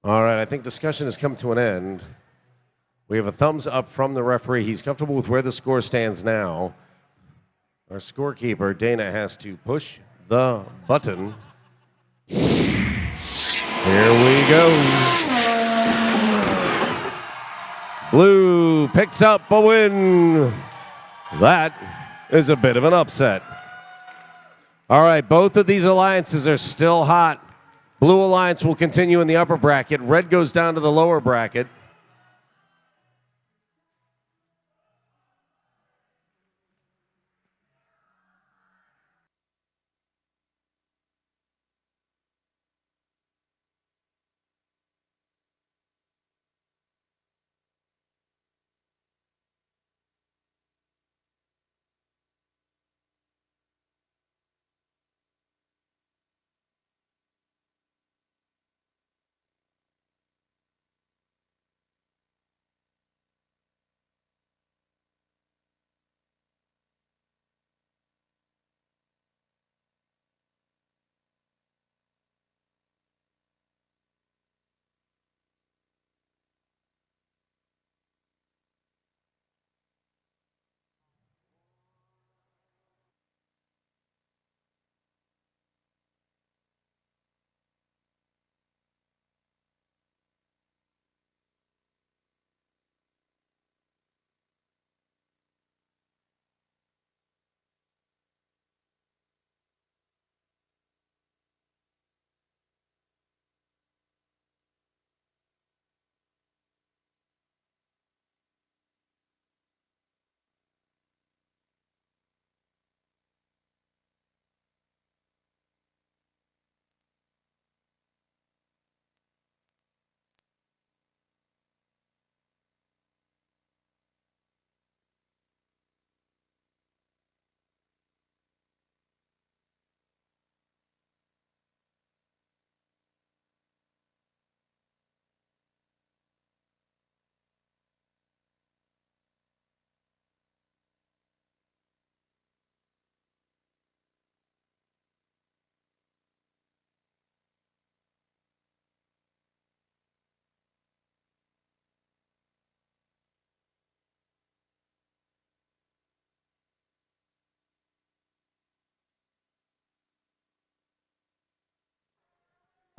All right, I think discussion has come to an end. We have a thumbs up from the referee. He's comfortable with where the score stands now. Our scorekeeper, Dana, has to push the button. Here we go. Blue picks up a win. That is a bit of an upset. All right, both of these alliances are still hot. Blue Alliance will continue in the upper bracket. Red goes down to the lower bracket.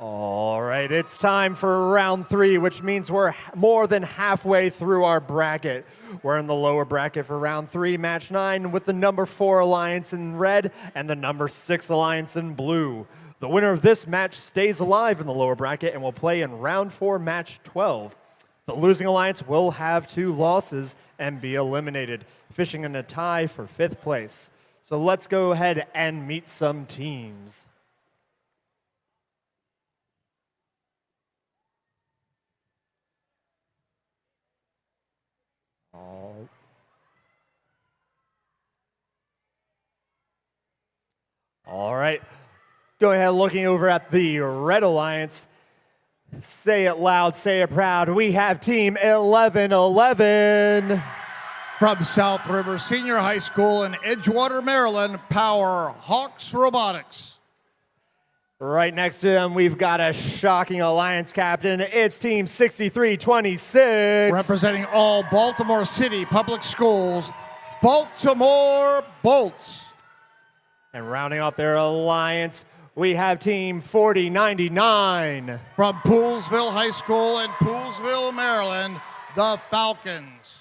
All right, it's time for round 3, which means we're more than halfway through our bracket. We're in the lower bracket for round 3, match 9, with the number 4 alliance in red and the number 6 alliance in blue. The winner of this match stays alive in the lower bracket and will play in round 4, match 12. The losing alliance will have 2 losses and be eliminated, fishing in a tie for 5th place. So let's go ahead and meet some teams. All right, go ahead looking over at the Red Alliance. Say it loud, say it proud. We have Team 1111. From South River Senior High School in Edgewater, Maryland, Power Hawks Robotics. Right next to them, we've got a shocking alliance captain. It's Team 6326. Representing all Baltimore City public schools, Baltimore Bolts. And rounding off their alliance, we have Team 4099. From Poolsville High School in Poolsville, Maryland, the Falcons.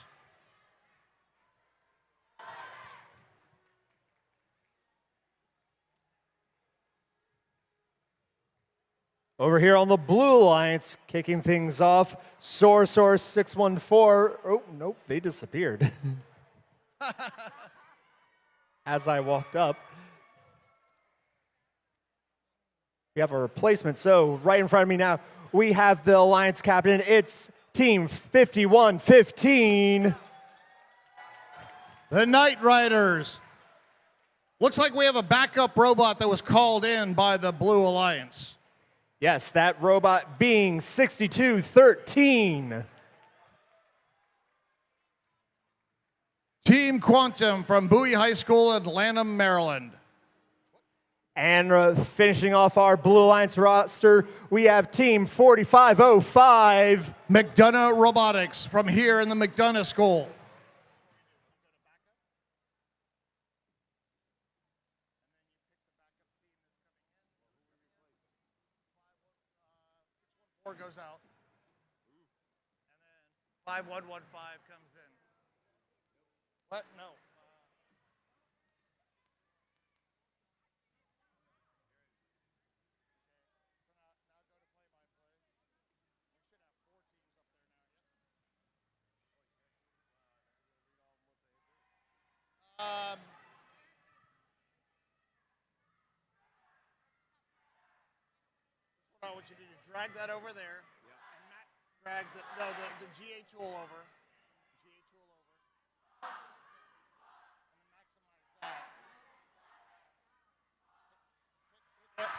Over here on the Blue Alliance, kicking things off, Source 614. Oh, nope, they disappeared. As I walked up. We have a replacement. So right in front of me now, we have the Alliance captain. It's Team 5115. The Knight Riders. Looks like we have a backup robot that was called in by the Blue Alliance. Yes, that robot being 6213. Team Quantum from Bowie High School in Lanham, Maryland. And finishing off our Blue Alliance roster, we have Team 4505. McDonough Robotics from here in the McDonough School. Goes out. And then 5115 comes in. What? No. I want you to do. Drag that over there. Yeah. And Matt, drag the GA tool over. GA tool over. And then maximize that. Hit F11.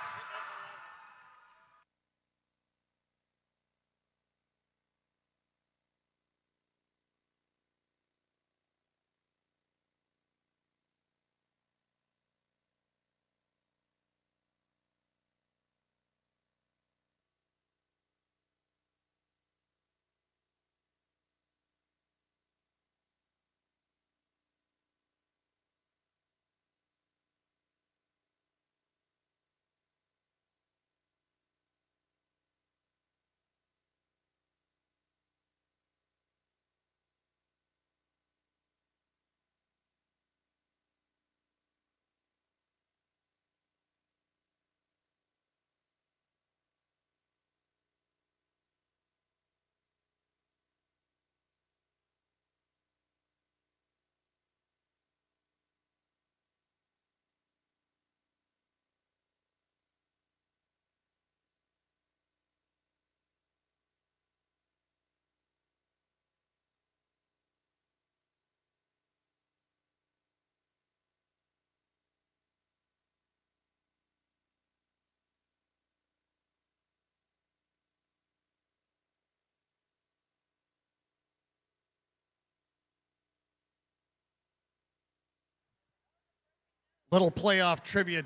Little playoff trivia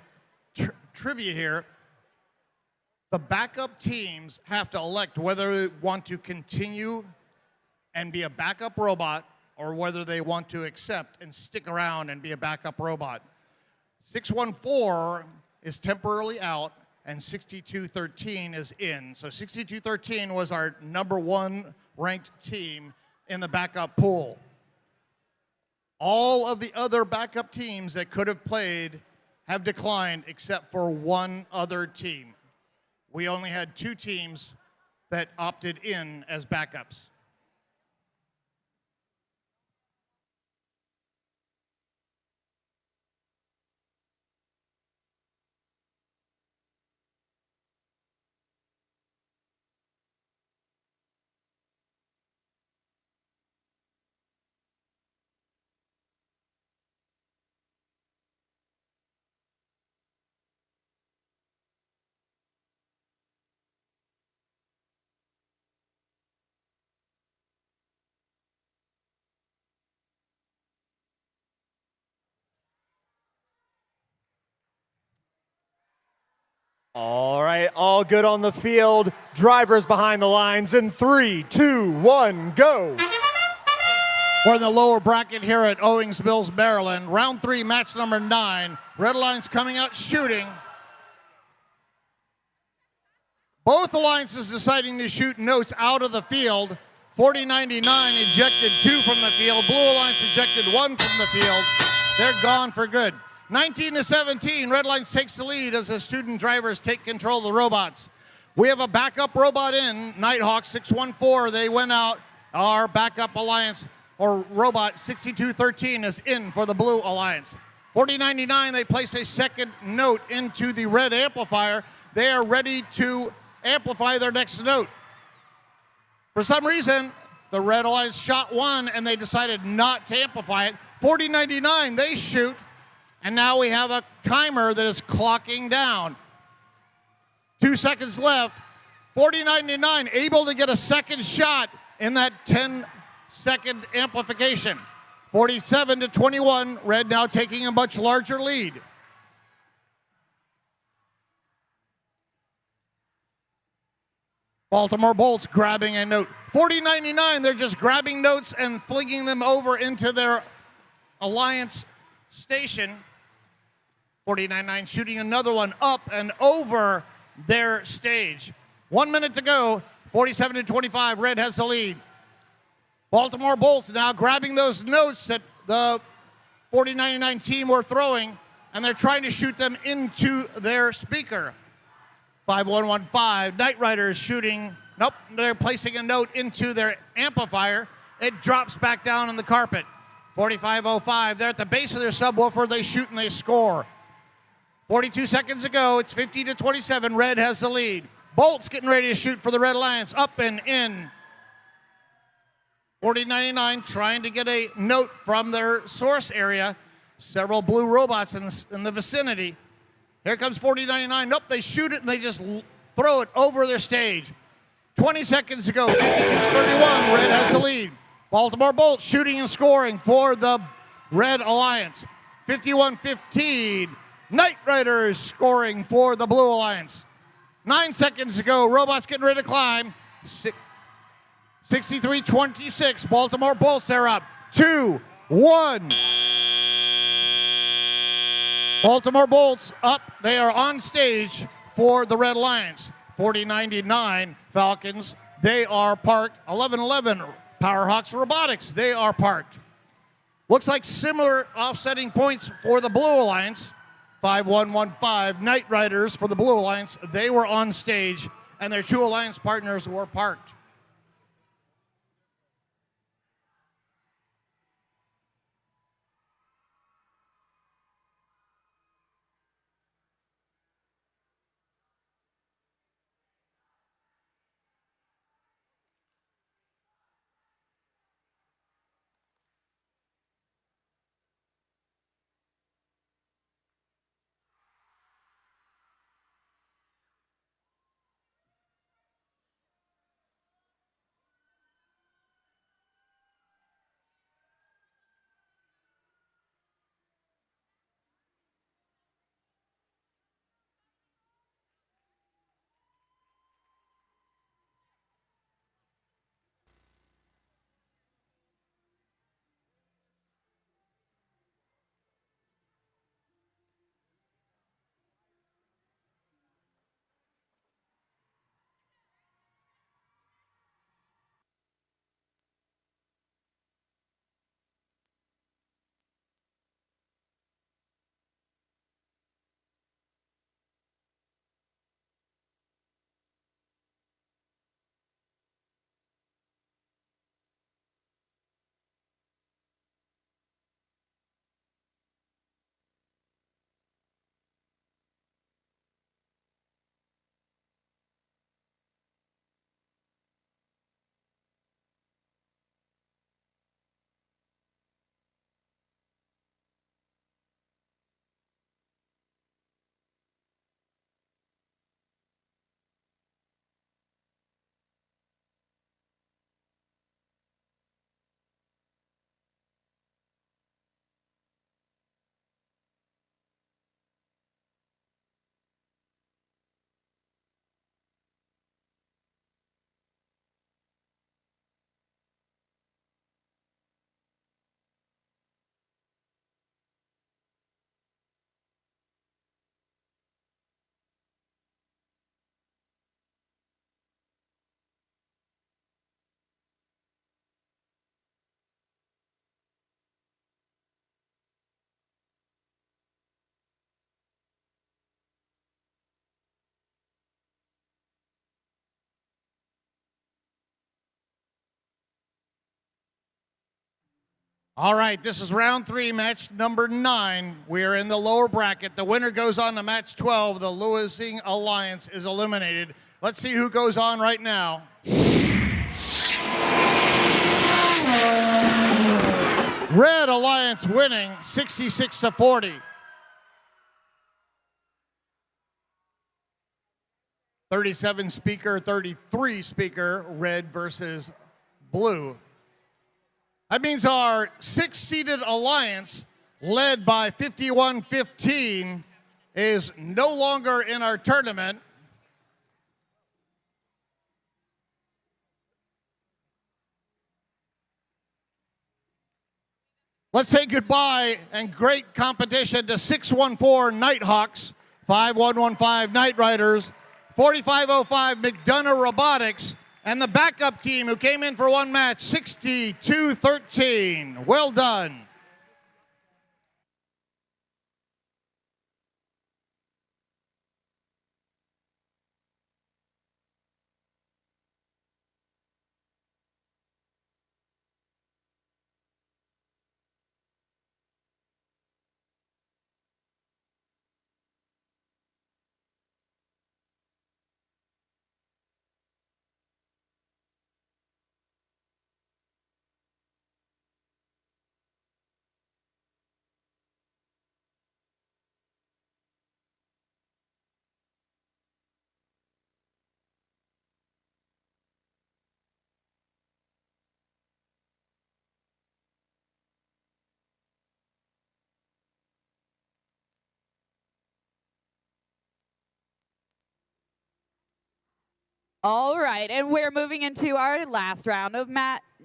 here. The backup teams have to elect whether they want to continue and be a backup robot or whether they want to accept and stick around and be a backup robot. 614 is temporarily out and 6213 is in. So 6213 was our #1 ranked team in the backup pool. All of the other backup teams that could have played have declined except for one other team. We only had 2 teams that opted in as backups. All right, all good on the field. Drivers behind the lines in 3, 2, 1, go. We're in the lower bracket here at Owings Mills, Maryland. Round 3, match number 9. Red Alliance coming out shooting. Both alliances deciding to shoot notes out of the field. 4099 ejected 2 from the field. Blue Alliance ejected 1 from the field. They're gone for good. 19-17, Red Alliance takes the lead as the student drivers take control of the robots. We have a backup robot in, Nighthawk 614. They went out. Our backup alliance or robot 6213 is in for the Blue Alliance. 4099, they place a second note into the red amplifier. They are ready to amplify their next note. For some reason, the Red Alliance shot 1 and they decided not to amplify it. 4099, they shoot. And now we have a timer that is clocking down. 2 seconds left. 4099 able to get a second shot in that 10-second amplification. 47-21, Red now taking a much larger lead. Baltimore Bolts grabbing a note. 4099, they're just grabbing notes and flinging them over into their alliance station. 4099 shooting another one up and over their stage. 1 minute to go. 47-25. Red has the lead. Baltimore Bolts now grabbing those notes that the 4099 team were throwing, and they're trying to shoot them into their speaker. 5115. Knight Riders shooting. Nope, they're placing a note into their amplifier. It drops back down on the carpet. 4505. They're at the base of their subwoofer. They shoot and they score. 42 seconds ago. It's 50-27. Red has the lead. Bolts getting ready to shoot for the Red Alliance. Up and in. 4099 trying to get a note from their source area. Several blue robots in the vicinity. Here comes 4099. Nope, they shoot it and they just throw it over their stage. 20 seconds ago. 52-31. Red has the lead. Baltimore Bolts shooting and scoring for the Red Alliance. 51-15. Knight Riders scoring for the Blue Alliance. 9 seconds ago, robots getting ready to climb. 63-26, Baltimore Bolts, they're up. 2-1. Baltimore Bolts up. They are on stage for the Red Alliance. 4099 Falcons, they are parked. 1111 Powerhawks Robotics, they are parked. Looks like similar offsetting points for the Blue Alliance. 5115 Knight Riders for the Blue Alliance. They were on stage, and their two alliance partners were parked. All right, this is round 3, match number 9. We are in the lower bracket. The winner goes on to match 12. The losing alliance is eliminated. Let's see who goes on right now. Red Alliance winning 66-40. 37 speaker, 33 speaker, red versus blue. That means our 6-seeded alliance, led by 51-15, is no longer in our tournament. Let's say goodbye and great competition to 614 Nighthawks, 5115 Night Riders, 4505 McDonough Robotics, and the backup team who came in for one match, 62-13. Well done. All right, and we're moving into our last round of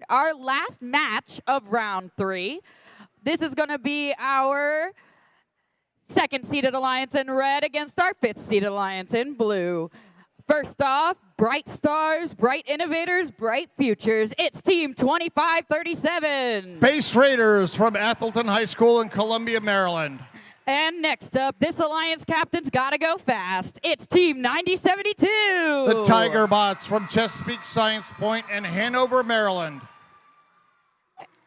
our last match of round 3. This is going to be our second-seeded alliance in red against our fifth-seeded alliance in blue. First off, bright stars, bright innovators, bright futures. It's Team 2537. Space Raiders from Athelton High School in Columbia, Maryland. And next up, this alliance captain's got to go fast. It's Team 9072. The Tiger Bots from Chesapeake Science Point in Hanover, Maryland.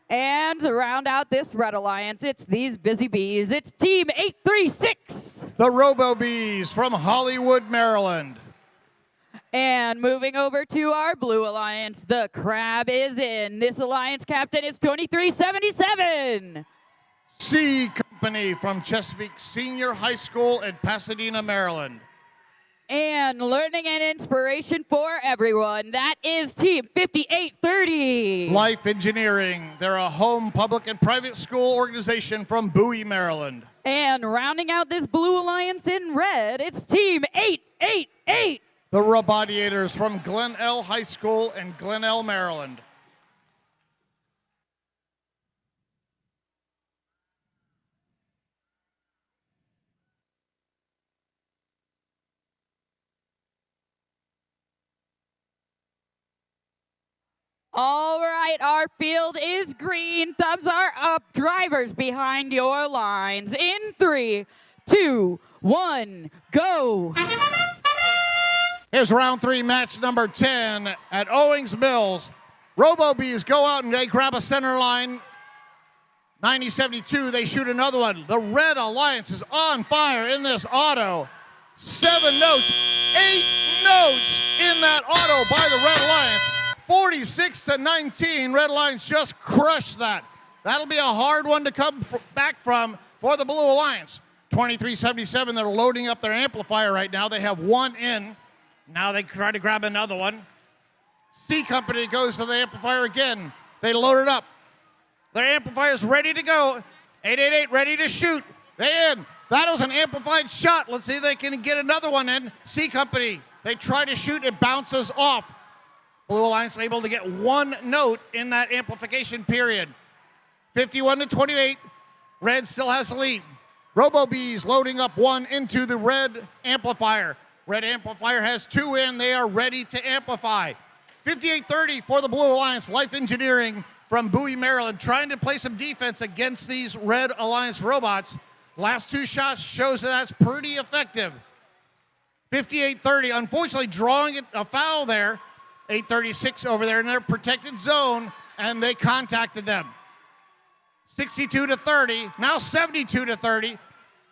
And to round out this red alliance, it's these busy bees. It's Team 836. The Robo Bees from Hollywood, Maryland. And moving over to our blue alliance, the crab is in. This alliance captain is 2377. C Company from Chesapeake Senior High School in Pasadena, Maryland. And learning and inspiration for everyone, that is Team 5830. Life Engineering. They're a home public and private school organization from Bowie, Maryland. And rounding out this blue alliance in red, it's Team 888. The Robodiators from Glenelg High School in Glenelg, Maryland. All right, our field is green. Thumbs are up. Drivers behind your lines. In 3, 2, 1, go. Here's round 3, match number 10 at Owings Mills. Robo Bees go out and they grab a center line. 90-72, they shoot another one. The Red Alliance is on fire in this auto. 7 notes, 8 notes in that auto by the Red Alliance. 46-19, Red Alliance just crushed that. That'll be a hard one to come back from for the Blue Alliance. 23-77, they're loading up their amplifier right now. They have one in. Now they try to grab another one. C Company goes to the amplifier again. They load it up. Their amplifier's ready to go. 888 ready to shoot. They in. That was an amplified shot. Let's see if they can get another one in. C Company, they try to shoot. It bounces off. Blue Alliance able to get one note in that amplification period. 51-28. Red still has the lead. Robo Bees loading up one into the red amplifier. Red amplifier has 2 in. They are ready to amplify. 58-30 for the Blue Alliance. Life Engineering from Bowie, Maryland, trying to play some defense against these Red Alliance robots. Last 2 shots shows that that's pretty effective. 58-30, unfortunately drawing a foul there. 836 over there in their protected zone, and they contacted them. 62-30, now 72-30.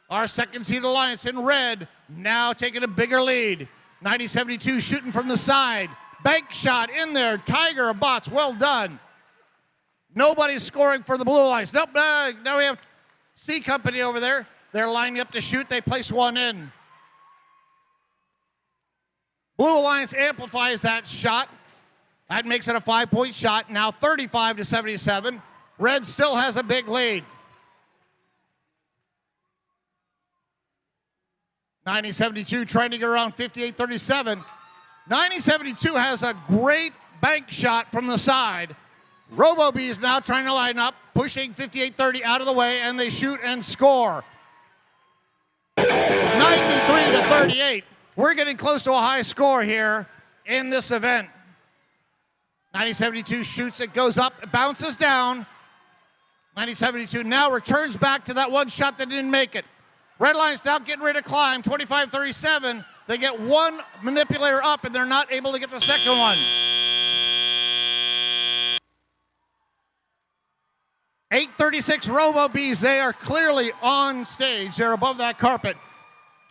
Our second seed alliance in red now taking a bigger lead. 90-72 shooting from the side. Bank shot in there. Tiger Bots, well done. Nobody's scoring for the Blue Alliance. Nope, now we have C Company over there. They're lining up to shoot. They place one in. Blue Alliance amplifies that shot. That makes it a 5-point shot. Now 35-77. Red still has a big lead. 90-72 trying to get around 58-37. 90-72 has a great bank shot from the side. RoboBees now trying to line up, pushing 58-30 out of the way, and they shoot and score. 93-38. We're getting close to a high score here in this event. 90-72 shoots, it goes up, it bounces down. 90-72 now returns back to that one shot that didn't make it. Red Lions now getting ready to climb, 25-37. They get one manipulator up, and they're not able to get the second one. 8:36 RoboBees, they are clearly on stage. They're above that carpet.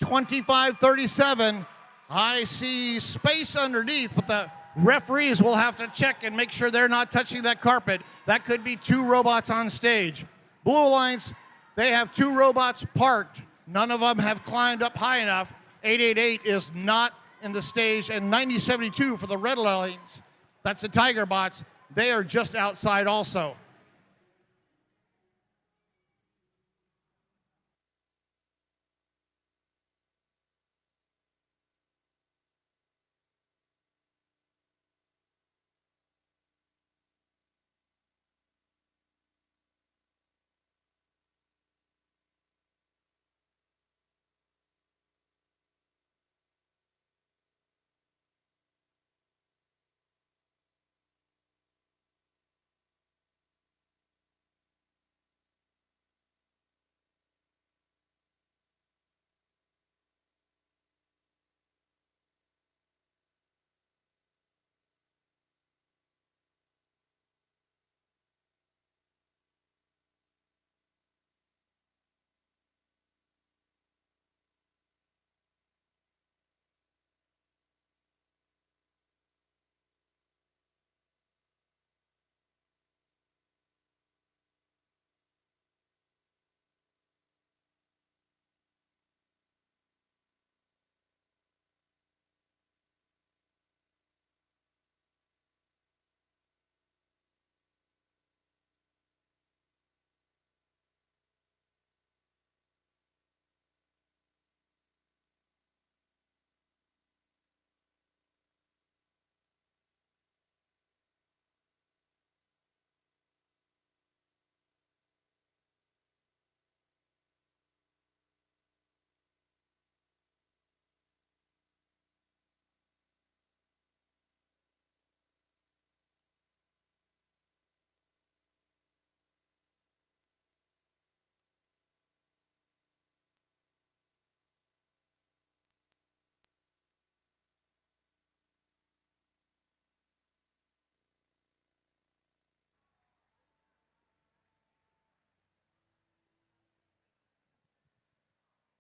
25-37. I see space underneath, but the referees will have to check and make sure they're not touching that carpet. That could be two robots on stage. Blue Alliance, they have two robots parked. None of them have climbed up high enough. 888 is not in the stage, and 90-72 for the Red Alliance. That's the Tiger Bots. They are just outside also.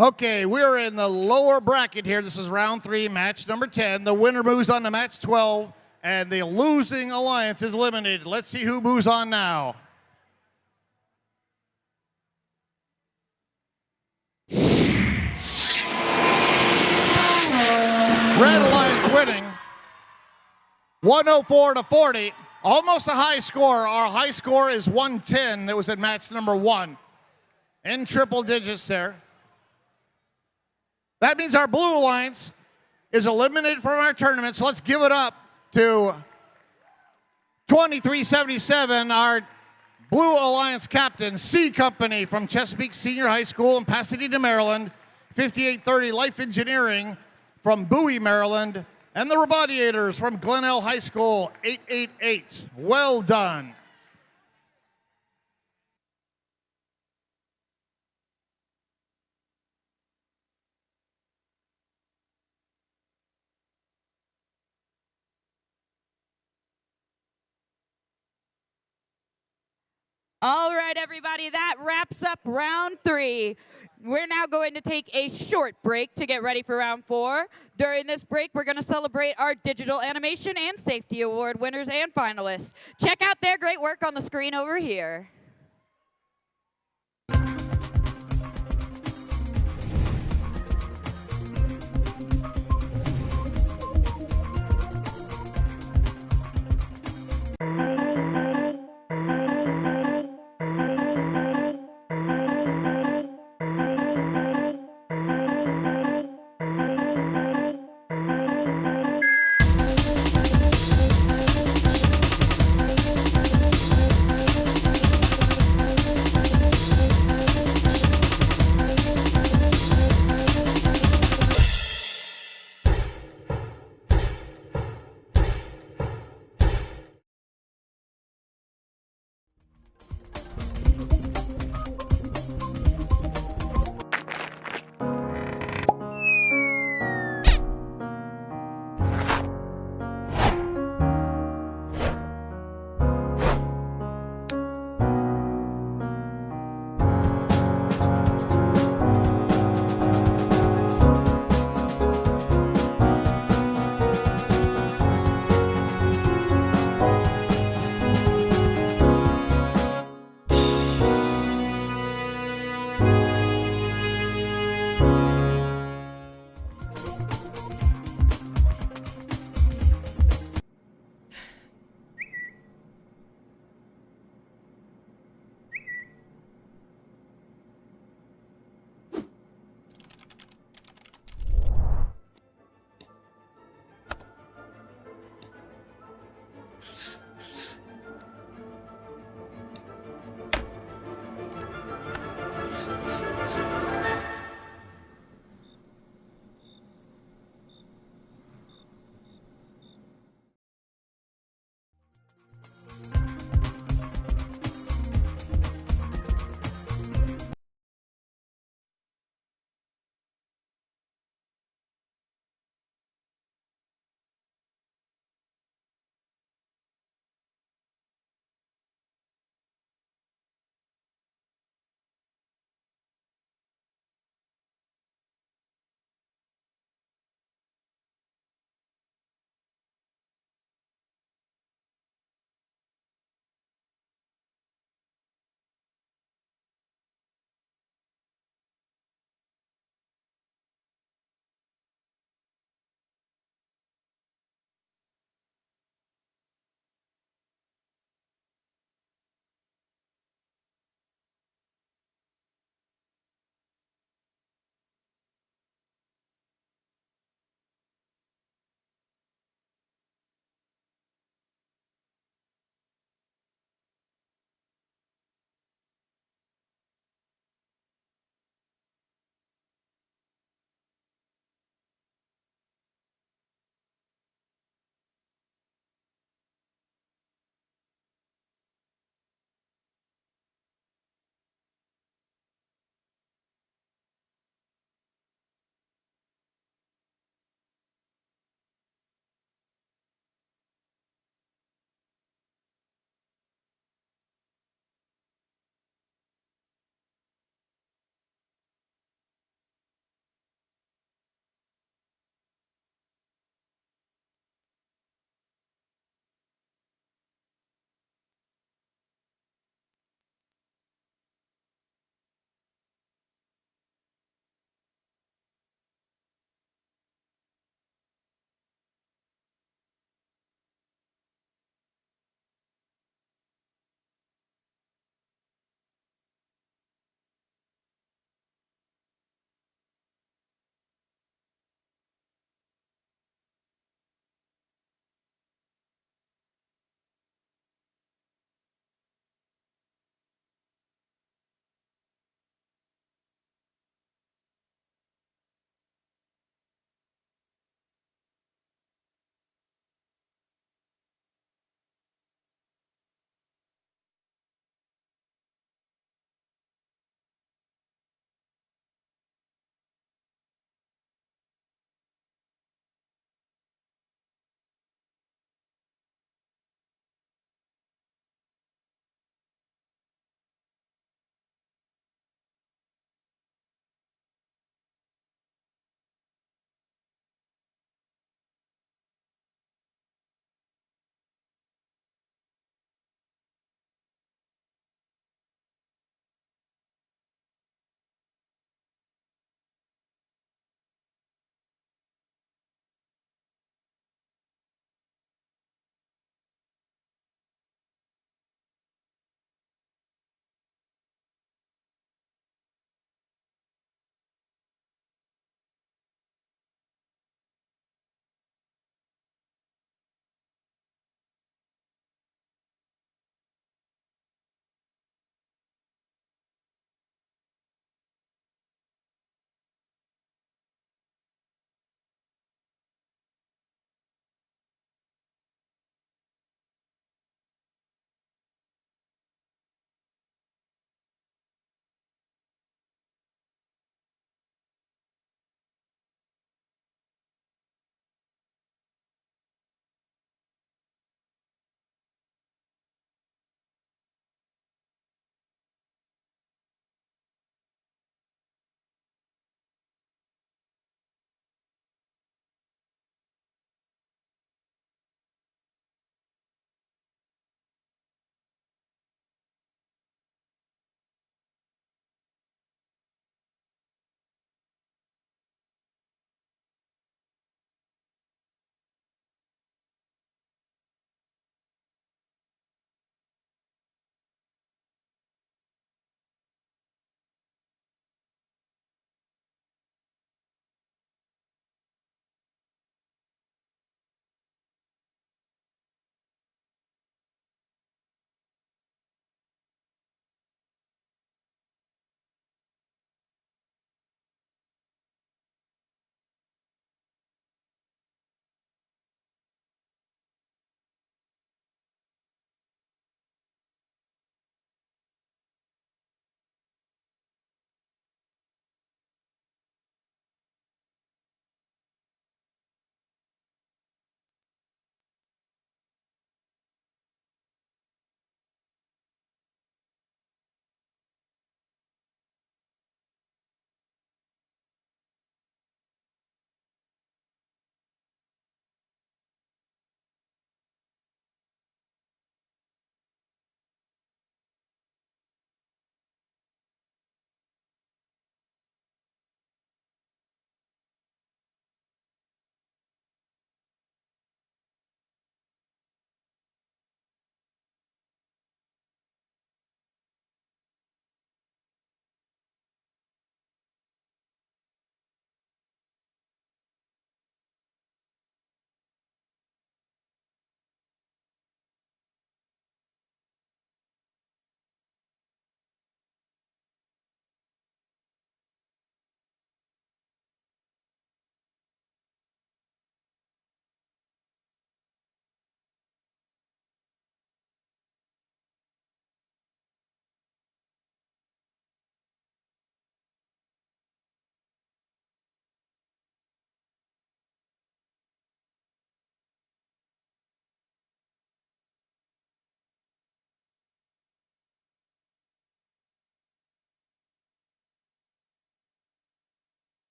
Okay, we're in the lower bracket here. This is round 3, match number 10. The winner moves on to match 12, and the losing alliance is eliminated. Let's see who moves on now. Red Alliance winning 104-40. Almost a high score. Our high score is 110. That was at match number 1. In triple digits there. That means our Blue Alliance is eliminated from our tournament, so let's give it up to 2377, our Blue Alliance captain, C Company from Chesapeake Senior High School in Pasadena, Maryland, 5830 Life Engineering from Bowie, Maryland, and the Robodiators from Glenelg High School, 888. Well done. All right, everybody, that wraps up round 3. We're now going to take a short break to get ready for round 4. During this break, we're going to celebrate our Digital Animation and Safety Award winners and finalists. Check out their great work on the screen over here.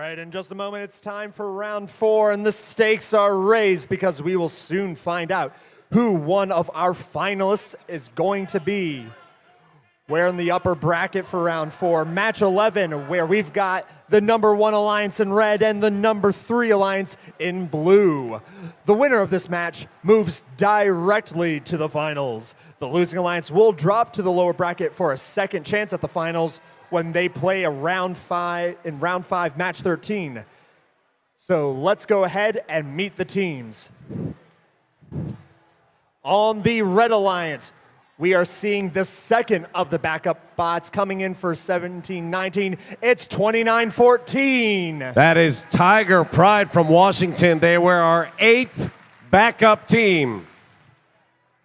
right, in just a moment, it's time for round 4, and the stakes are raised because we will soon find out who one of our finalists is going to be. We're in the upper bracket for round 4, match 11, where we've got the number 1 alliance in red and the number 3 alliance in blue. The winner of this match moves directly to the finals. The losing alliance will drop to the lower bracket for a second chance at the finals when they play a round 5, match 13. So let's go ahead and meet the teams. On the red alliance, we are seeing the second of the backup bots coming in for 17-19. It's 29-14. That is Tiger Pride from Washington. They were our 8th backup team.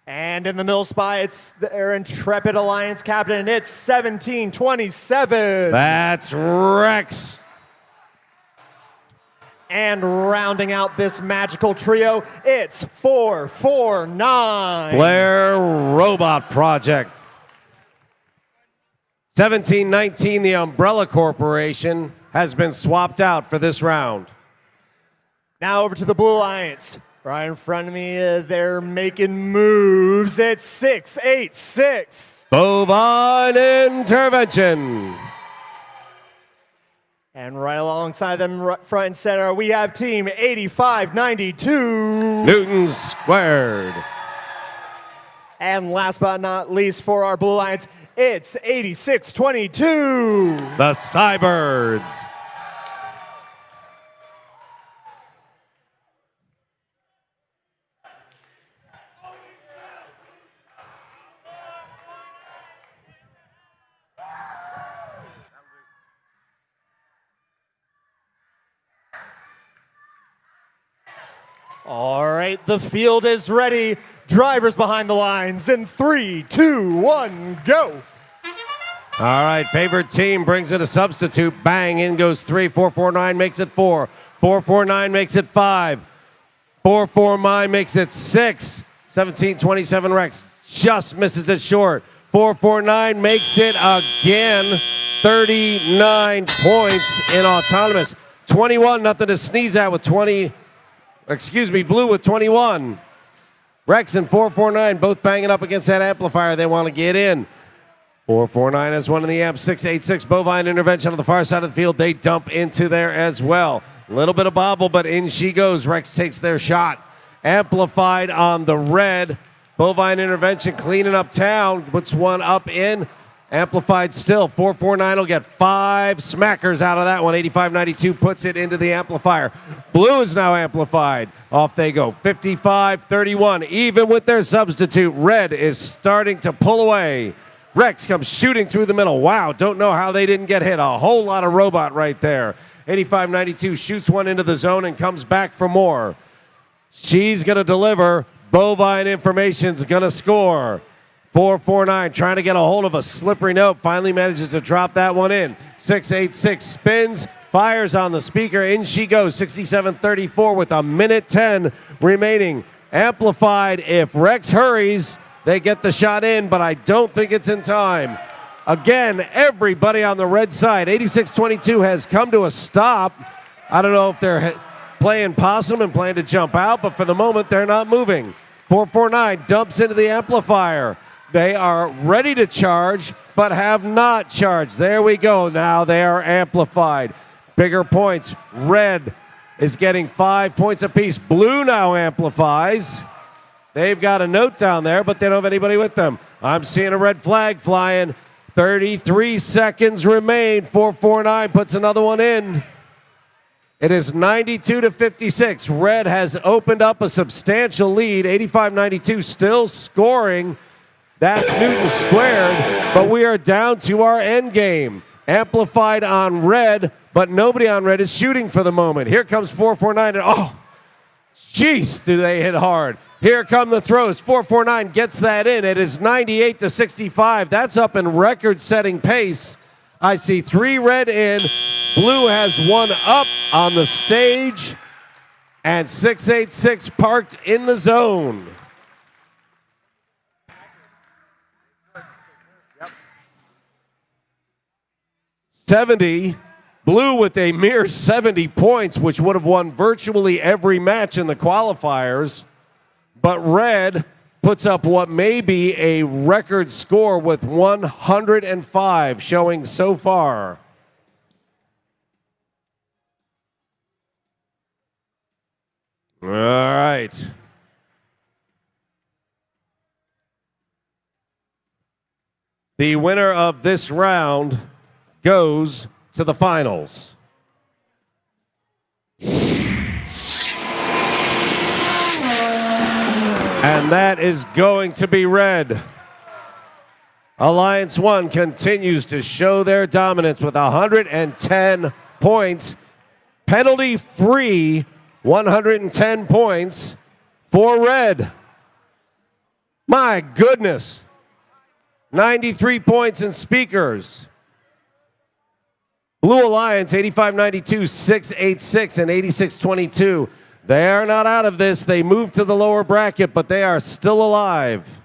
And in the middle spot, it's their Intrepid Alliance captain. It's 17-27. That's Rex. And rounding out this magical trio, it's 449. Blair Robot Project. 17-19, the Umbrella Corporation has been swapped out for this round. Now over to the Blue Alliance. Right in front of me, they're making moves. It's 686. Bovine Intervention. And right alongside them, front and center, we have team 8592. Newton Squared. And last but not least for our Blue Alliance, it's 8622. The Cybirds. All right, the field is ready. Drivers behind the lines in 3, 2, 1, go. All right, favorite team brings in a substitute. Bang, in goes 3. 449 makes it 4. 449 makes it 5. 449 makes it 6. 17-27 Rex just misses it short. 449 makes it again. 39 points in autonomous. 21, nothing to sneeze at with 20. Blue with 21. Rex and 449 both banging up against that amplifier. They want to get in. 449 has one in the amp. 686 Bovine Intervention on the far side of the field. They dump into there as well. A little bit of bobble, but in she goes. Rex takes their shot. Amplified on the red. Bovine Intervention cleaning up town. Puts one up in. Amplified still. 449 will get 5 smackers out of that one. 8592 puts it into the amplifier. Blue is now amplified. Off they go. 55-31. Even with their substitute, red is starting to pull away. Rex comes shooting through the middle. Wow, don't know how they didn't get hit. A whole lot of robot right there. 8592 shoots one into the zone and comes back for more. She's going to deliver. Bovine Information's going to score. 449 trying to get a hold of a slippery note. Finally manages to drop that one in. 686 spins, fires on the speaker. In she goes. 67-34 with a minute 10 remaining. Amplified. If Rex hurries, they get the shot in, but I don't think it's in time. Again, everybody on the red side. 86-22 has come to a stop. I don't know if they're playing possum and planning to jump out, but for the moment, they're not moving. 449 dumps into the amplifier. They are ready to charge, but have not charged. There we go. Now they are amplified. Bigger points. Red is getting 5 points apiece. Blue now amplifies. They've got a note down there, but they don't have anybody with them. I'm seeing a red flag flying. 33 seconds remain. 449 puts another one in. It is 92-56. Red has opened up a substantial lead. 85-92 still scoring. That's Newton Squared, but we are down to our end game. Amplified on red, but nobody on red is shooting for the moment. Here comes 449, and oh, jeez, do they hit hard. Here come the throws. 449 gets that in. It is 98-65. That's up in record-setting pace. I see 3 red in. Blue has 1 up on the stage, and 686 parked in the zone. Yep. 70 Blue with a mere 70 points, which would have won virtually every match in the qualifiers. But red puts up what may be a record score with 105 showing so far. All right. The winner of this round goes to the finals. And that is going to be red. Alliance 1 continues to show their dominance with 110 points. Penalty-free 110 points for red. My goodness. 93 points in speakers. Blue Alliance 85-92, 686 and 86-22. They are not out of this. They moved to the lower bracket, but they are still alive.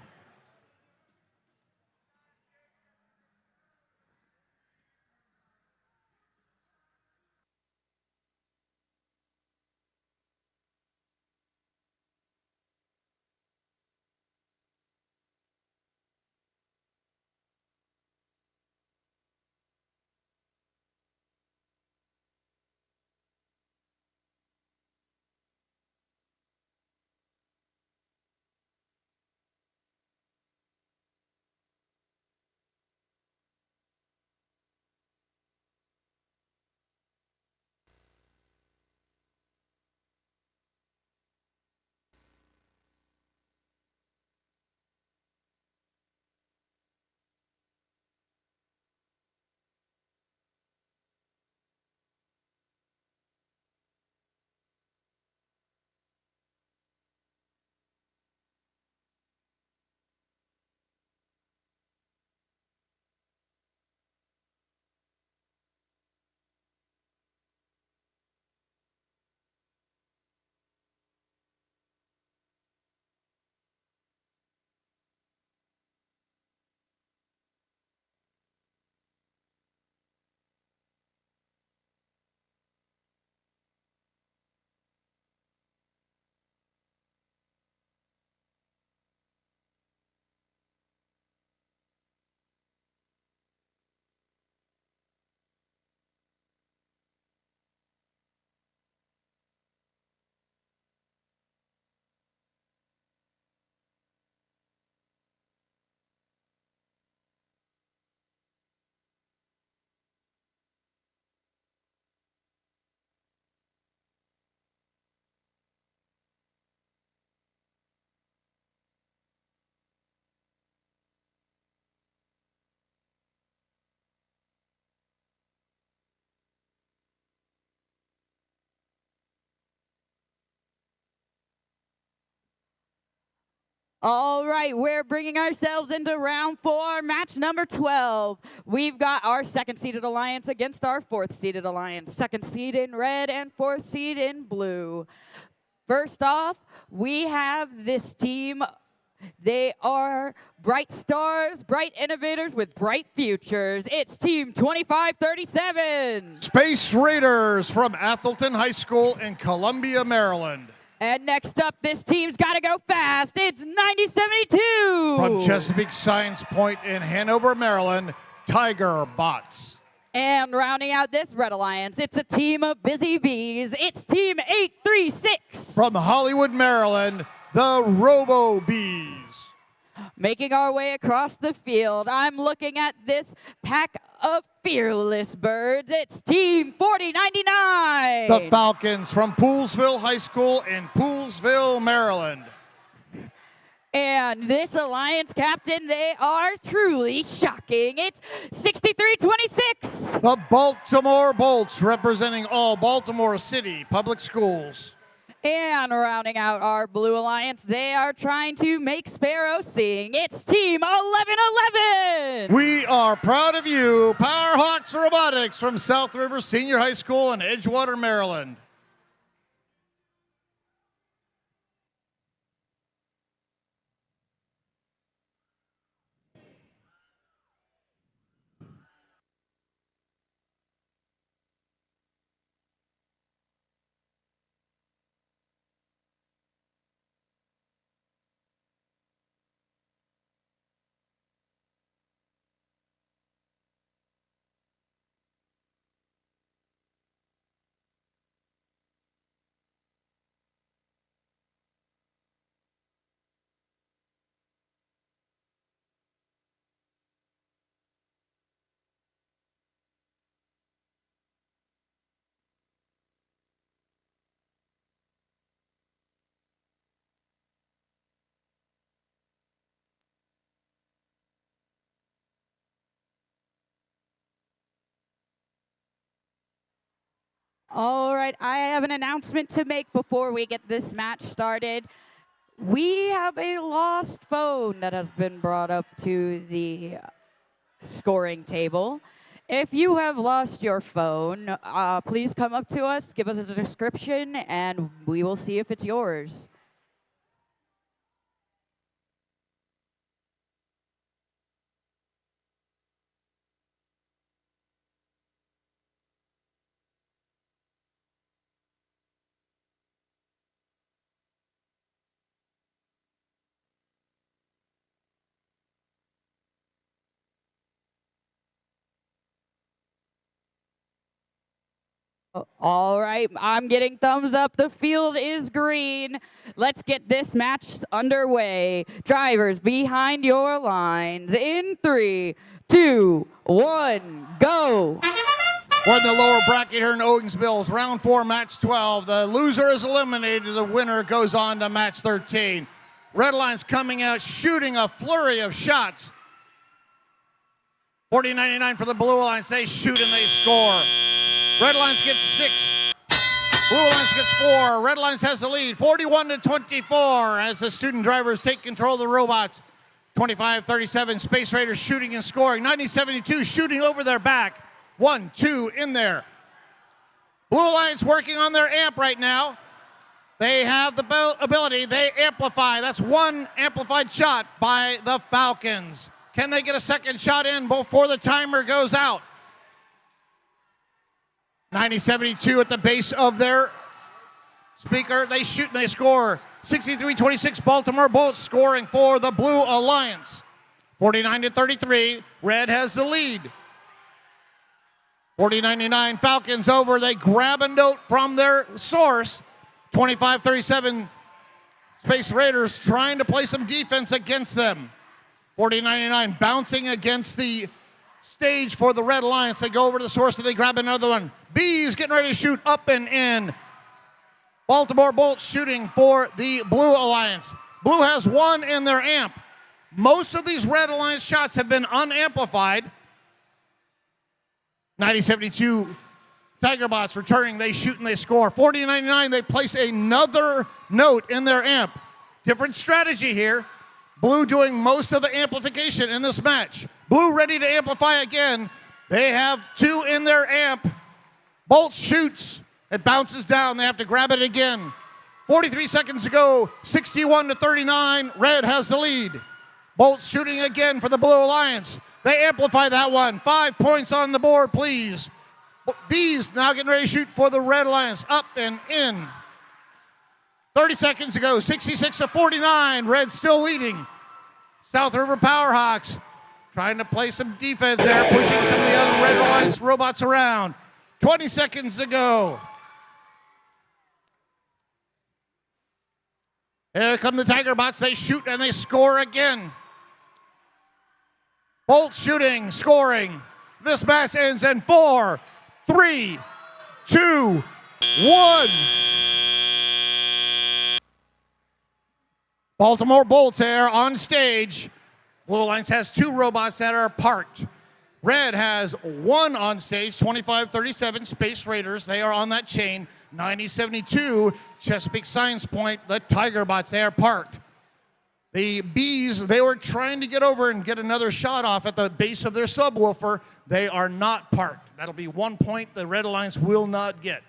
All right, we're bringing ourselves into round 4, match number 12. We've got our second-seeded alliance against our fourth-seeded alliance. Second seed in red and fourth seed in blue. First off, we have this team. They are bright stars, bright innovators with bright futures. It's Team 2537. Space Raiders from Atholton High School in Columbia, Maryland. And next up, this team's got to go fast. It's 9072. From Chesapeake Science Point in Hanover, Maryland, Tiger Bots. And rounding out this Red Alliance, it's a team of busy bees. It's Team 836. From Hollywood, Maryland, the Robo Bees. Making our way across the field, I'm looking at this pack of fearless birds. It's Team 4099. The Falcons from Poolsville High School in Poolsville, Maryland. And this alliance captain, they are truly shocking. It's 6326. The Baltimore Bolts, representing all Baltimore City public schools. And rounding out our blue alliance, they are trying to make Sparrow sing. It's Team 1111. We are proud of you, Powerhawks Robotics from South River Senior High School in Edgewater, Maryland. All right, I have an announcement to make before we get this match started. We have a lost phone that has been brought up to the scoring table. If you have lost your phone, please come up to us, give us a description, and we will see if it's yours. All right, I'm getting thumbs up. The field is green. Let's get this match underway. Drivers behind your lines in 3, 2, 1, go. We're in the lower bracket here in Owings Mills. Round 4, match 12. The loser is eliminated. The winner goes on to match 13. Red Lions coming out, shooting a flurry of shots. 40-99 for the Blue Lions. They shoot and they score. Red Lions gets 6. Blue Lions gets 4. Red Lions has the lead, 41-24, as the student drivers take control of the robots. 25-37, Space Raiders shooting and scoring. 90-72, shooting over their back. 1, 2 in there. Blue Lions working on their amp right now. They have the ability, they amplify. That's one amplified shot by the Falcons. Can they get a second shot in before the timer goes out? 90-72 at the base of their speaker. They shoot and they score. 63-26, Baltimore Bolts scoring for the Blue Alliance. 49-33, Red has the lead. 40-99, Falcons over. They grab a note from their source. 25-37, Space Raiders trying to play some defense against them. 40-99, bouncing against the stage for the Red Alliance. They go over to the source and they grab another one. Bees getting ready to shoot up and in. Baltimore Bolts shooting for the Blue Alliance. Blue has 1 in their amp. Most of these Red Alliance shots have been unamplified. 90-72, Tigerbots returning. They shoot and they score. 40-99, they place another note in their amp. Different strategy here. Blue doing most of the amplification in this match. Blue ready to amplify again. They have 2 in their amp. Bolt shoots. It bounces down. They have to grab it again. 43 seconds to go. 61-39. Red has the lead. Bolt shooting again for the Blue Alliance. They amplify that one. 5 points on the board, please. Bees now getting ready to shoot for the Red Alliance. Up and in. 30 seconds to go. 66-49. Red still leading. South River Powerhawks trying to play some defense there, pushing some of the other Red Alliance robots around. 20 seconds to go. Here come the Tigerbots. They shoot and they score again. Bolt shooting, scoring. This match ends in 4, 3, 2, 1. Baltimore Bolts here on stage. Blue Alliance has 2 robots that are parked. Red has 1 on stage, 25-37, Space Raiders. They are on that chain. 90-72, Chesapeake Science Point, the Tigerbots, they are parked. The Bees, they were trying to get over and get another shot off at the base of their subwoofer. They are not parked. That'll be 1 point the Red Alliance will not get.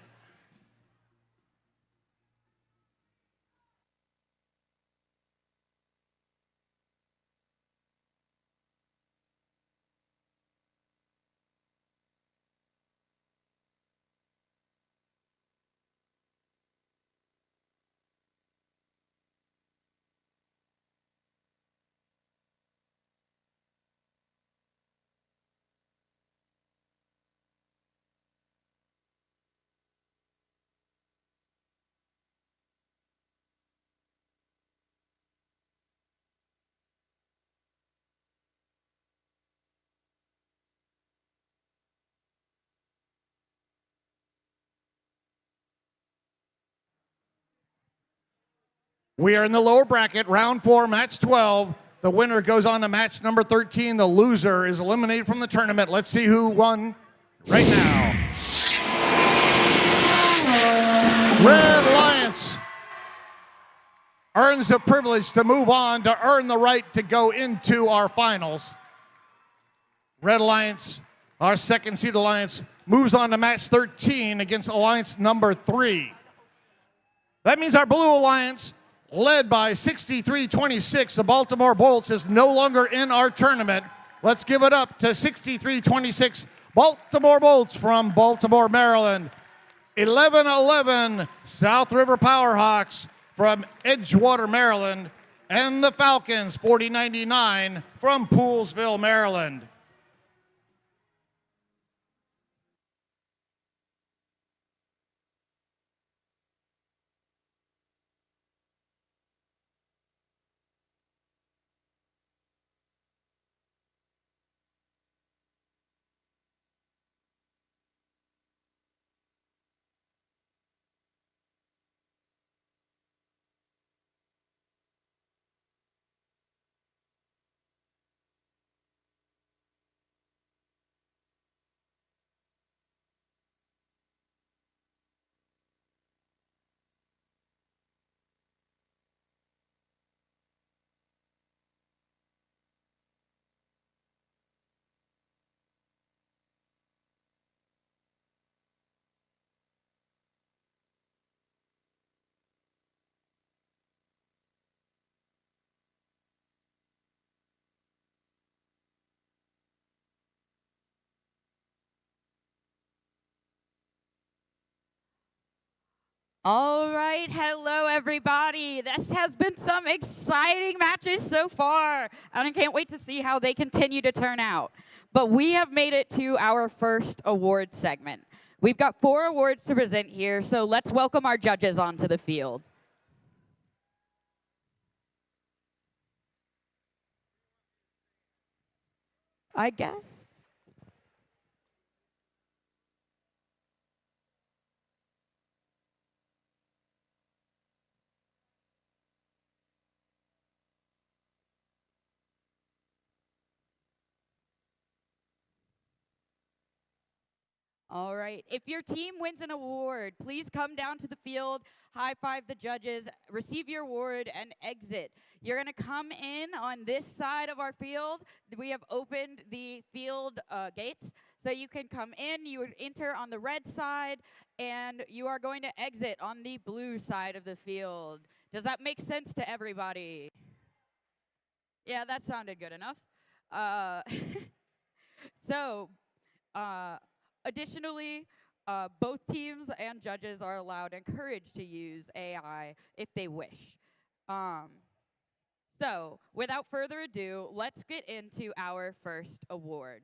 We are in the lower bracket, round 4, match 12. The winner goes on to match number 13. The loser is eliminated from the tournament. Let's see who won right now. Red Alliance earns the privilege to move on to earn the right to go into our finals. Red Alliance, our second seed alliance, moves on to match 13 against alliance number 3. That means our Blue Alliance, led by 63-26, the Baltimore Bolts, is no longer in our tournament. Let's give it up to 63-26 Baltimore Bolts from Baltimore, Maryland. 11-11 South River Powerhawks from Edgewater, Maryland. And the Falcons, 40-99 from Poolsville, Maryland. All right, hello everybody. This has been some exciting matches so far, and I can't wait to see how they continue to turn out. But we have made it to our first award segment. We've got 4 awards to present here, so let's welcome our judges onto the field. I guess. All right. If your team wins an award, please come down to the field, high five the judges, receive your award, and exit. You're going to come in on this side of our field. We have opened the field gates, so you can come in. You would enter on the red side, and you are going to exit on the blue side of the field. Does that make sense to everybody? Yeah, that sounded good enough. So, additionally, both teams and judges are allowed and encouraged to use AI if they wish. So, without further ado, let's get into our first award.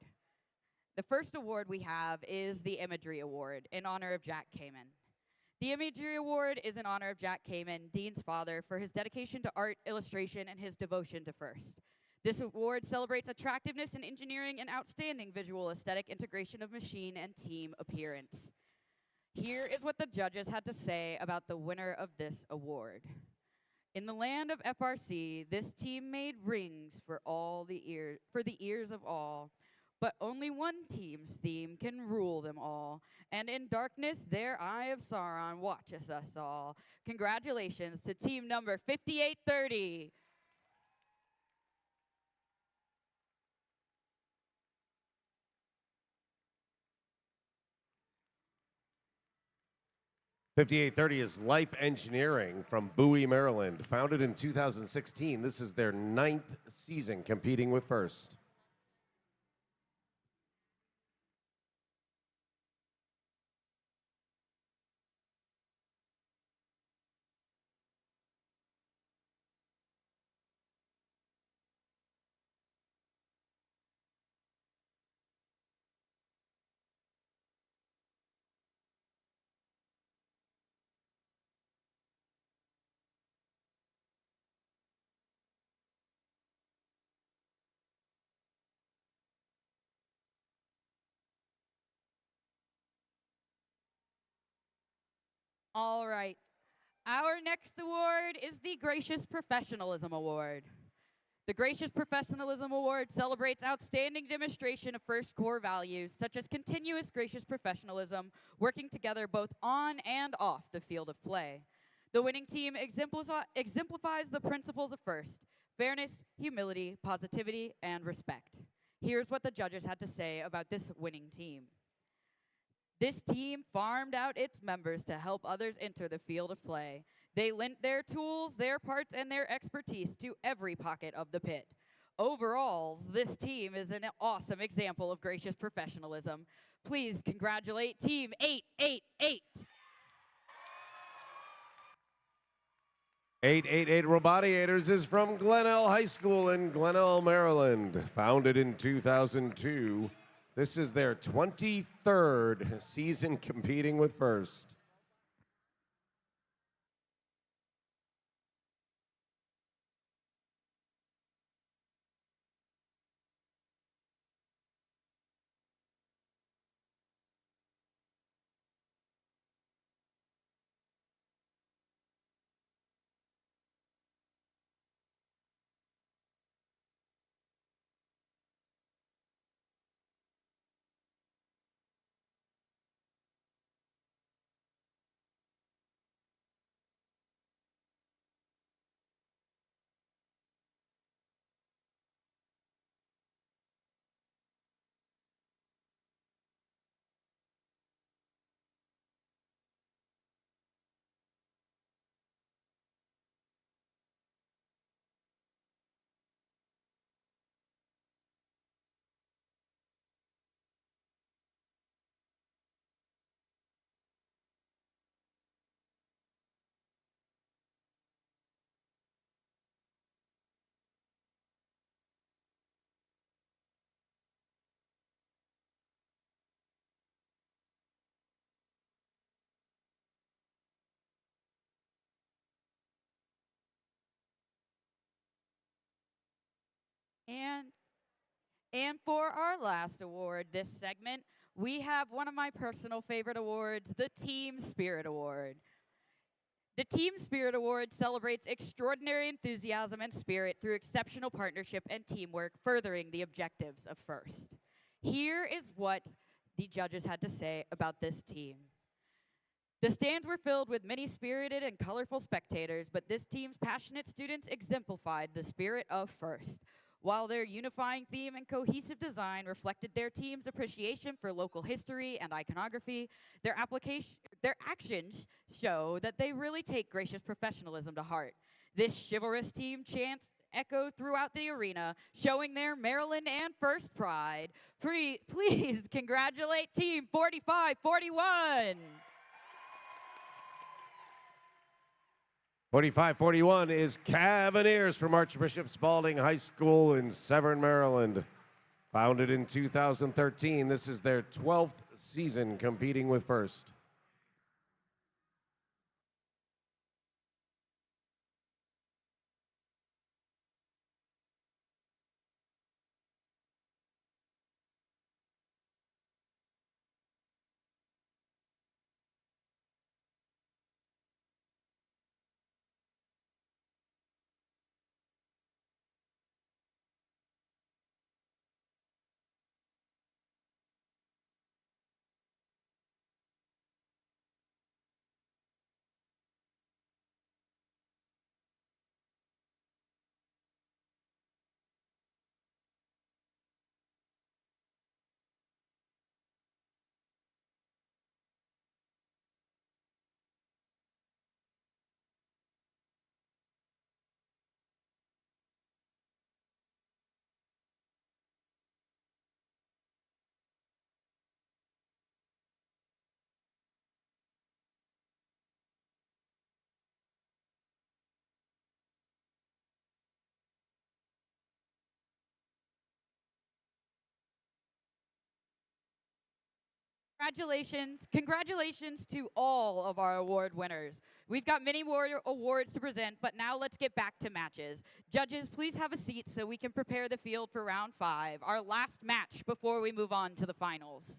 The first award we have is the Imagery Award in honor of Jack Kamen. The Imagery Award is in honor of Jack Kamen, Dean's father, for his dedication to art, illustration, and his devotion to FIRST. This award celebrates attractiveness in engineering and outstanding visual aesthetic integration of machine and team appearance. Here is what the judges had to say about the winner of this award. In the land of FRC, this team made rings for the ears of all, but only one team's theme can rule them all. And in darkness, their eye of Sauron watches us all. Congratulations to team number 5830. 5830 is Life Engineering from Bowie, Maryland. Founded in 2016, this is their 9th season competing with FIRST. All right. Our next award is the Gracious Professionalism Award. The Gracious Professionalism Award celebrates outstanding demonstration of first core values, such as continuous gracious professionalism, working together both on and off the field of play. The winning team exemplifies the principles of FIRST: fairness, humility, positivity, and respect. Here's what the judges had to say about this winning team. This team farmed out its members to help others enter the field of play. They lent their tools, their parts, and their expertise to every pocket of the pit. Overall, this team is an awesome example of gracious professionalism. Please congratulate Team 888. 888 Robodiators is from Glenelg High School in Glenelg, Maryland. Founded in 2002, this is their 23rd season competing with FIRST. And for our last award this segment, we have one of my personal favorite awards, the Team Spirit Award. The Team Spirit Award celebrates extraordinary enthusiasm and spirit through exceptional partnership and teamwork, furthering the objectives of FIRST. Here is what the judges had to say about this team. The stands were filled with many spirited and colorful spectators, but this team's passionate students exemplified the spirit of FIRST. While their unifying theme and cohesive design reflected their team's appreciation for local history and iconography, their actions show that they really take gracious professionalism to heart. This chivalrous team chants echoed throughout the arena, showing their Maryland and FIRST pride. Please congratulate Team 4541. 4541 is Cavaliers from Archbishop Spalding High School in Severn, Maryland. Founded in 2013, this is their 12th season competing with FIRST. Congratulations to all of our award winners. We've got many more awards to present, but now let's get back to matches. Judges, please have a seat so we can prepare the field for round 5, our last match before we move on to the finals.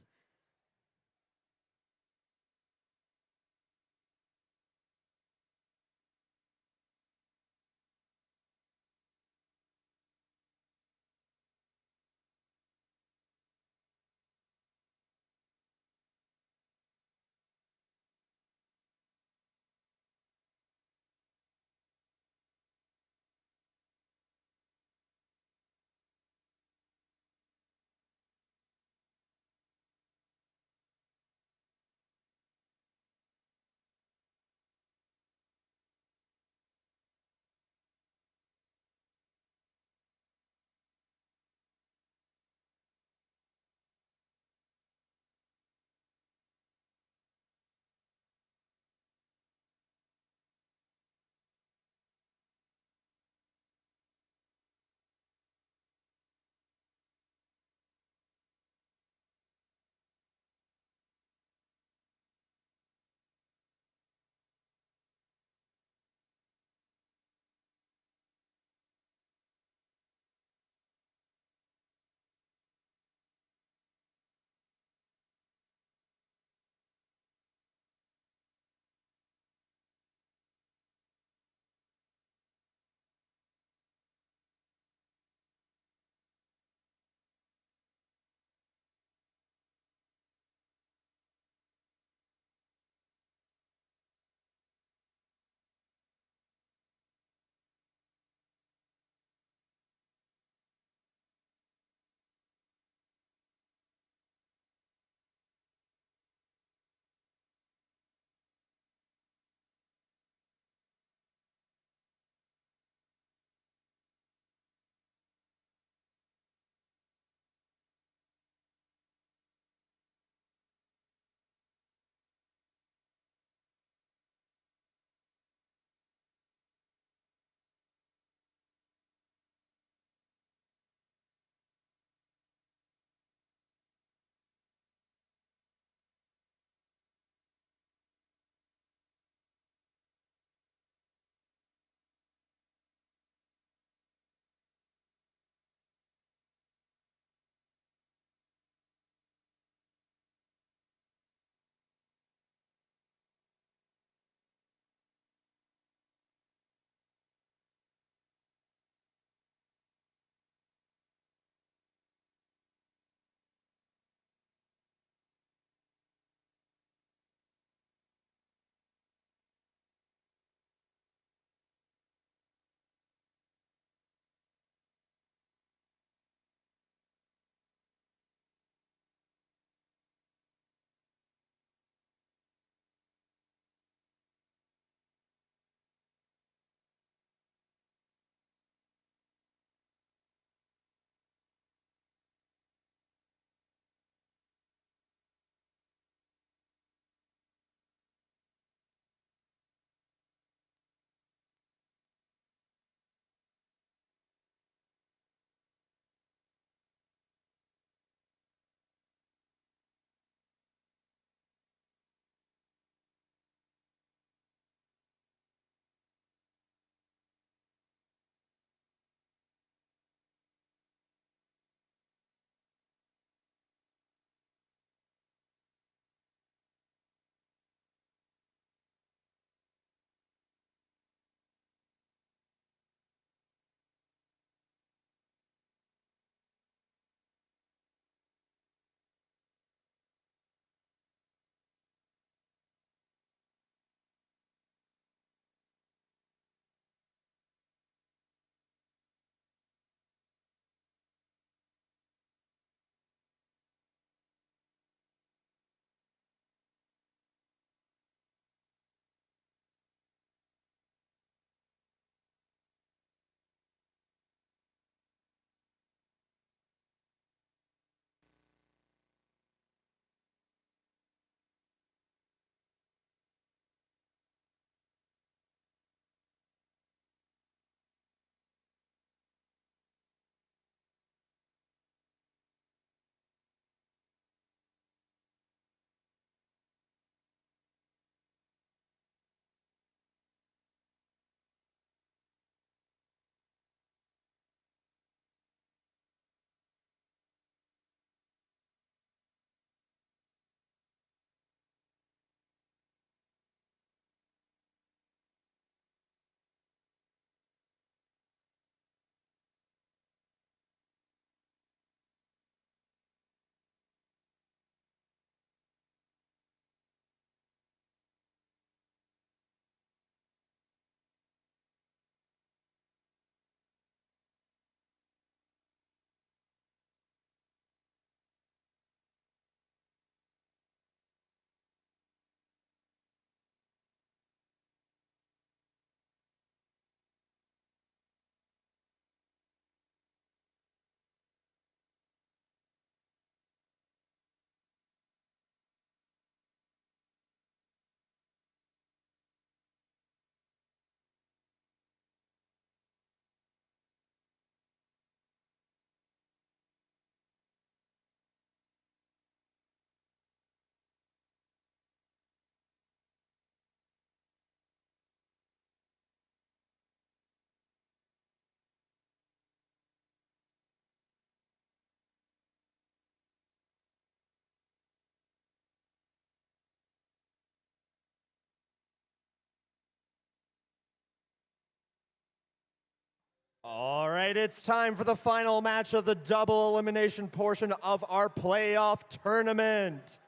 All right, it's time for the final match of the double elimination portion of our playoff tournament.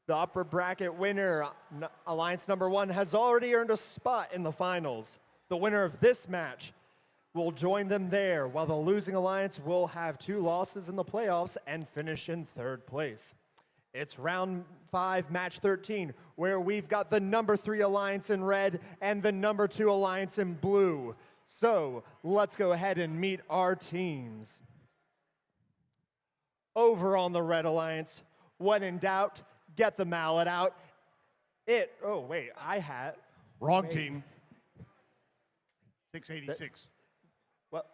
The upper bracket winner, Alliance number 1, has already earned a spot in the finals. The winner of this match will join them there, while the losing alliance will have 2 losses in the playoffs and finish in 3rd place. It's round 5, match 13, where we've got the number 3 alliance in red and the number 2 alliance in blue. So let's go ahead and meet our teams. Over on the red alliance, when in doubt, get the mallet out. Oh wait, I had. Wrong team. 686. What?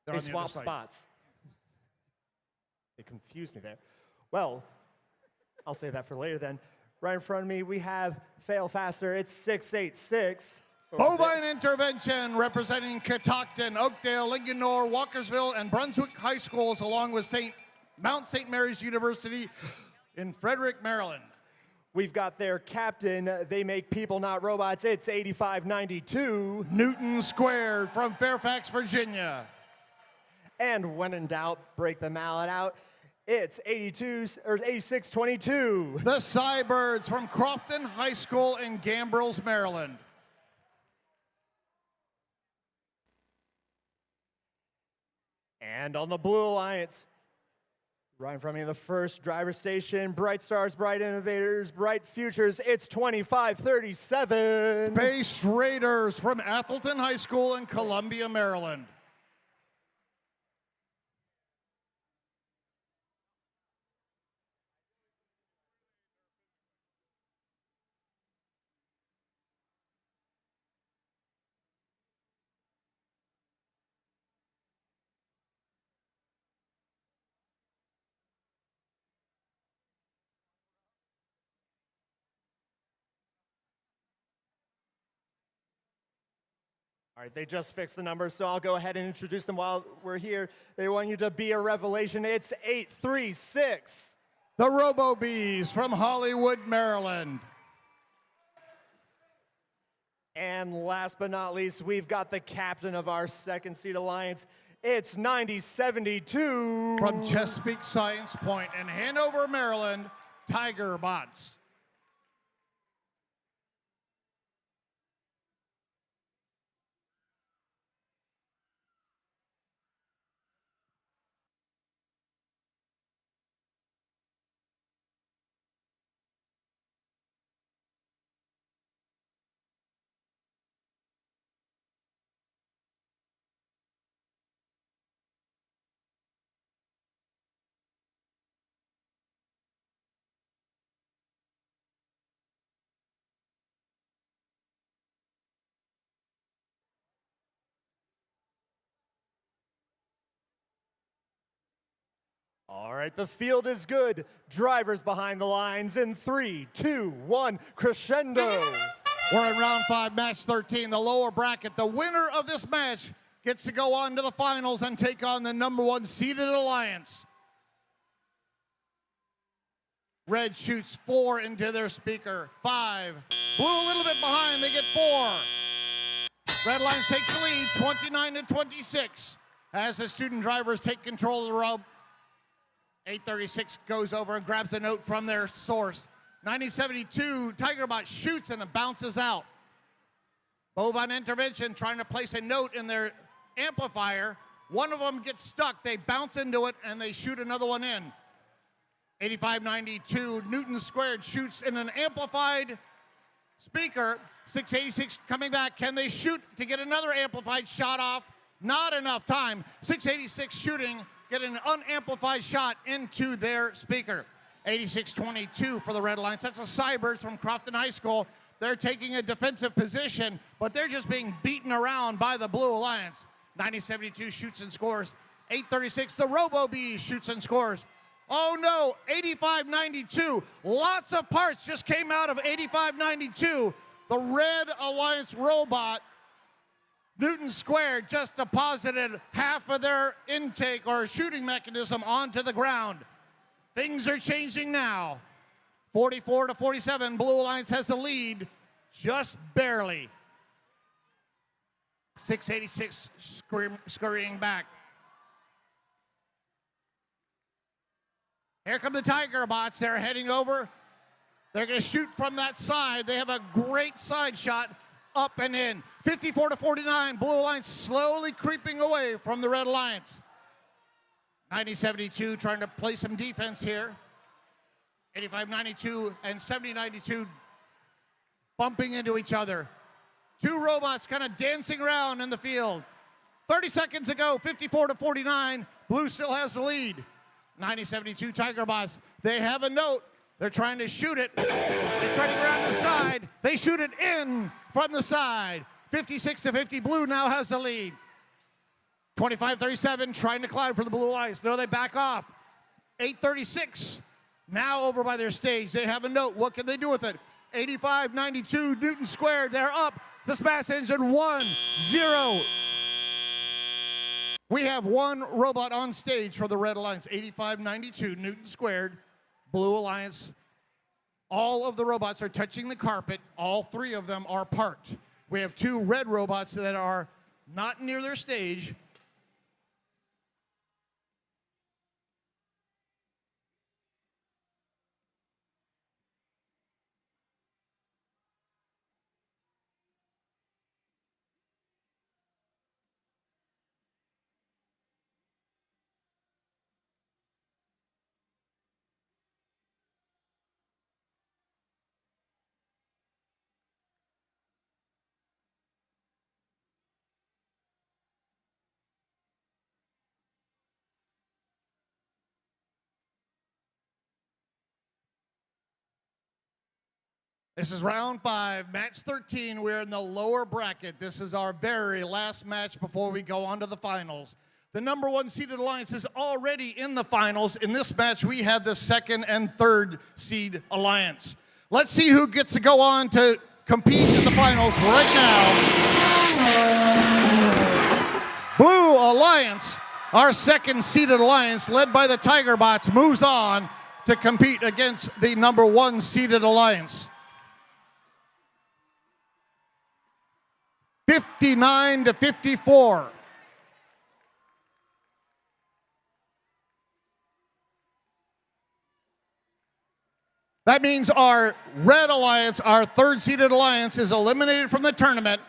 They're They on the other swapped side. spots. They confused me there. Well, I'll save that for later then. Right in front of me, we have Fail Faster. It's 686. Bovine Intervention, representing Catoctin, Oakdale, Lincoln-Nor, Walkersville, and Brunswick High Schools, along with Mount St. Mary's University in Frederick, Maryland. We've got their captain. They make people, not robots. It's 8592. Newton Squared from Fairfax, Virginia. And when in doubt, break the mallet out. It's 8622. The Cybirds from Crofton High School in Gambrels, Maryland. And on the Blue Alliance, right in front of me, the first driver station, Bright Stars, Bright Innovators, Bright Futures, it's 2537. Space Raiders from Athelton High School in Columbia, Maryland. All right, they just fixed the numbers, so I'll go ahead and introduce them while we're here. They want you to be a revelation. It's 836. The Robo Bees from Hollywood, Maryland. And last but not least, we've got the captain of our second seed alliance. It's 9072. From Chesapeake Science Point in Hanover, Maryland, Tiger Bots. All right, the field is good. Drivers behind the lines in 3, 2, 1, crescendo. We're in round 5, match 13, the lower bracket. The winner of this match gets to go on to the finals and take on the number 1 seeded alliance. Red shoots 4 into their speaker, 5. Blue a little bit behind, they get 4. Red Alliance takes the lead, 29-26, as the student drivers take control of the rope. 836 goes over and grabs a note from their source. 9072, Tigerbot shoots and it bounces out. Bovine Intervention trying to place a note in their amplifier. One of them gets stuck. They bounce into it and they shoot another one in. 8592, Newton Squared shoots in an amplified speaker. 686 coming back. Can they shoot to get another amplified shot off? Not enough time. 686 shooting. Get an unamplified shot into their speaker. 8622 for the Red Alliance. That's the Cybirds from Crofton High School. They're taking a defensive position, but they're just being beaten around by the Blue Alliance. 9072 shoots and scores. 836, the Robo Bees shoots and scores. Oh no, 8592. Lots of parts just came out of 8592. The Red Alliance robot Newton Squared just deposited half of their intake or shooting mechanism onto the ground. Things are changing now. 44-47, Blue Alliance has the lead, just barely. 686 scurrying back. Here come the Tiger Bots. They're heading over. They're going to shoot from that side. They have a great side shot up and in. 54-49. Blue Alliance slowly creeping away from the Red Alliance. 90-72 trying to play some defense here. 85-92 and 70-92 bumping into each other. Two robots kind of dancing around in the field. 30 seconds ago, 54-49. Blue still has the lead. 90-72 Tiger Bots. They have a note. They're trying to shoot it. They're trying to get around the side. They shoot it in from the side. 56-50. Blue now has the lead. 25-37 trying to climb for the Blue Alliance. No, they back off. 8-36 now over by their stage. They have a note. What can they do with it? 85-92 Newton squared. They're up. The smash engine 1-0. We have one robot on stage for the Red Alliance. 85-92 Newton squared. Blue Alliance. All of the robots are touching the carpet. All three of them are parked. We have two red robots that are not near their stage. This is round 5, match 13. We're in the lower bracket. This is our very last match before we go on to the finals. The number 1 seeded alliance is already in the finals. In this match, we have the 2nd and 3rd seed alliance. Let's see who gets to go on to compete in the finals right now. Blue Alliance, our 2nd seeded alliance, led by the Tiger Bots, moves on to compete against the number 1 seeded alliance. 59-54. That means our Red Alliance, our 3rd seeded alliance, is eliminated from the tournament.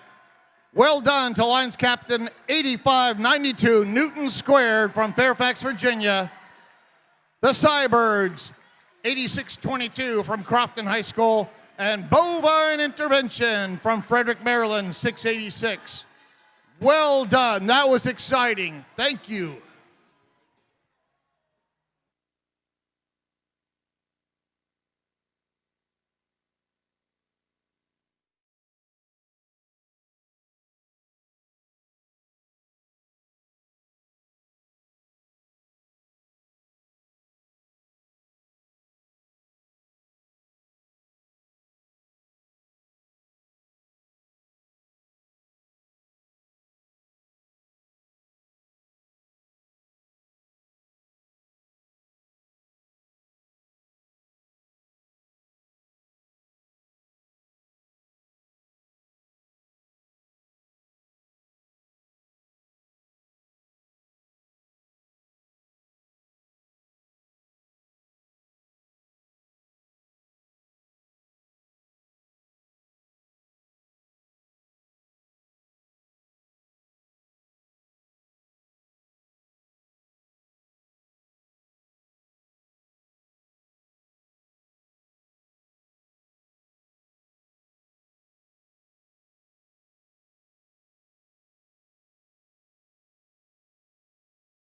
Well done to Alliance Captain 85-92 Newton squared from Fairfax, Virginia. The Cybirds 86-22 from Crofton High School. And Bovine Intervention from Frederick, Maryland, 686. Well done. That was exciting. Thank you.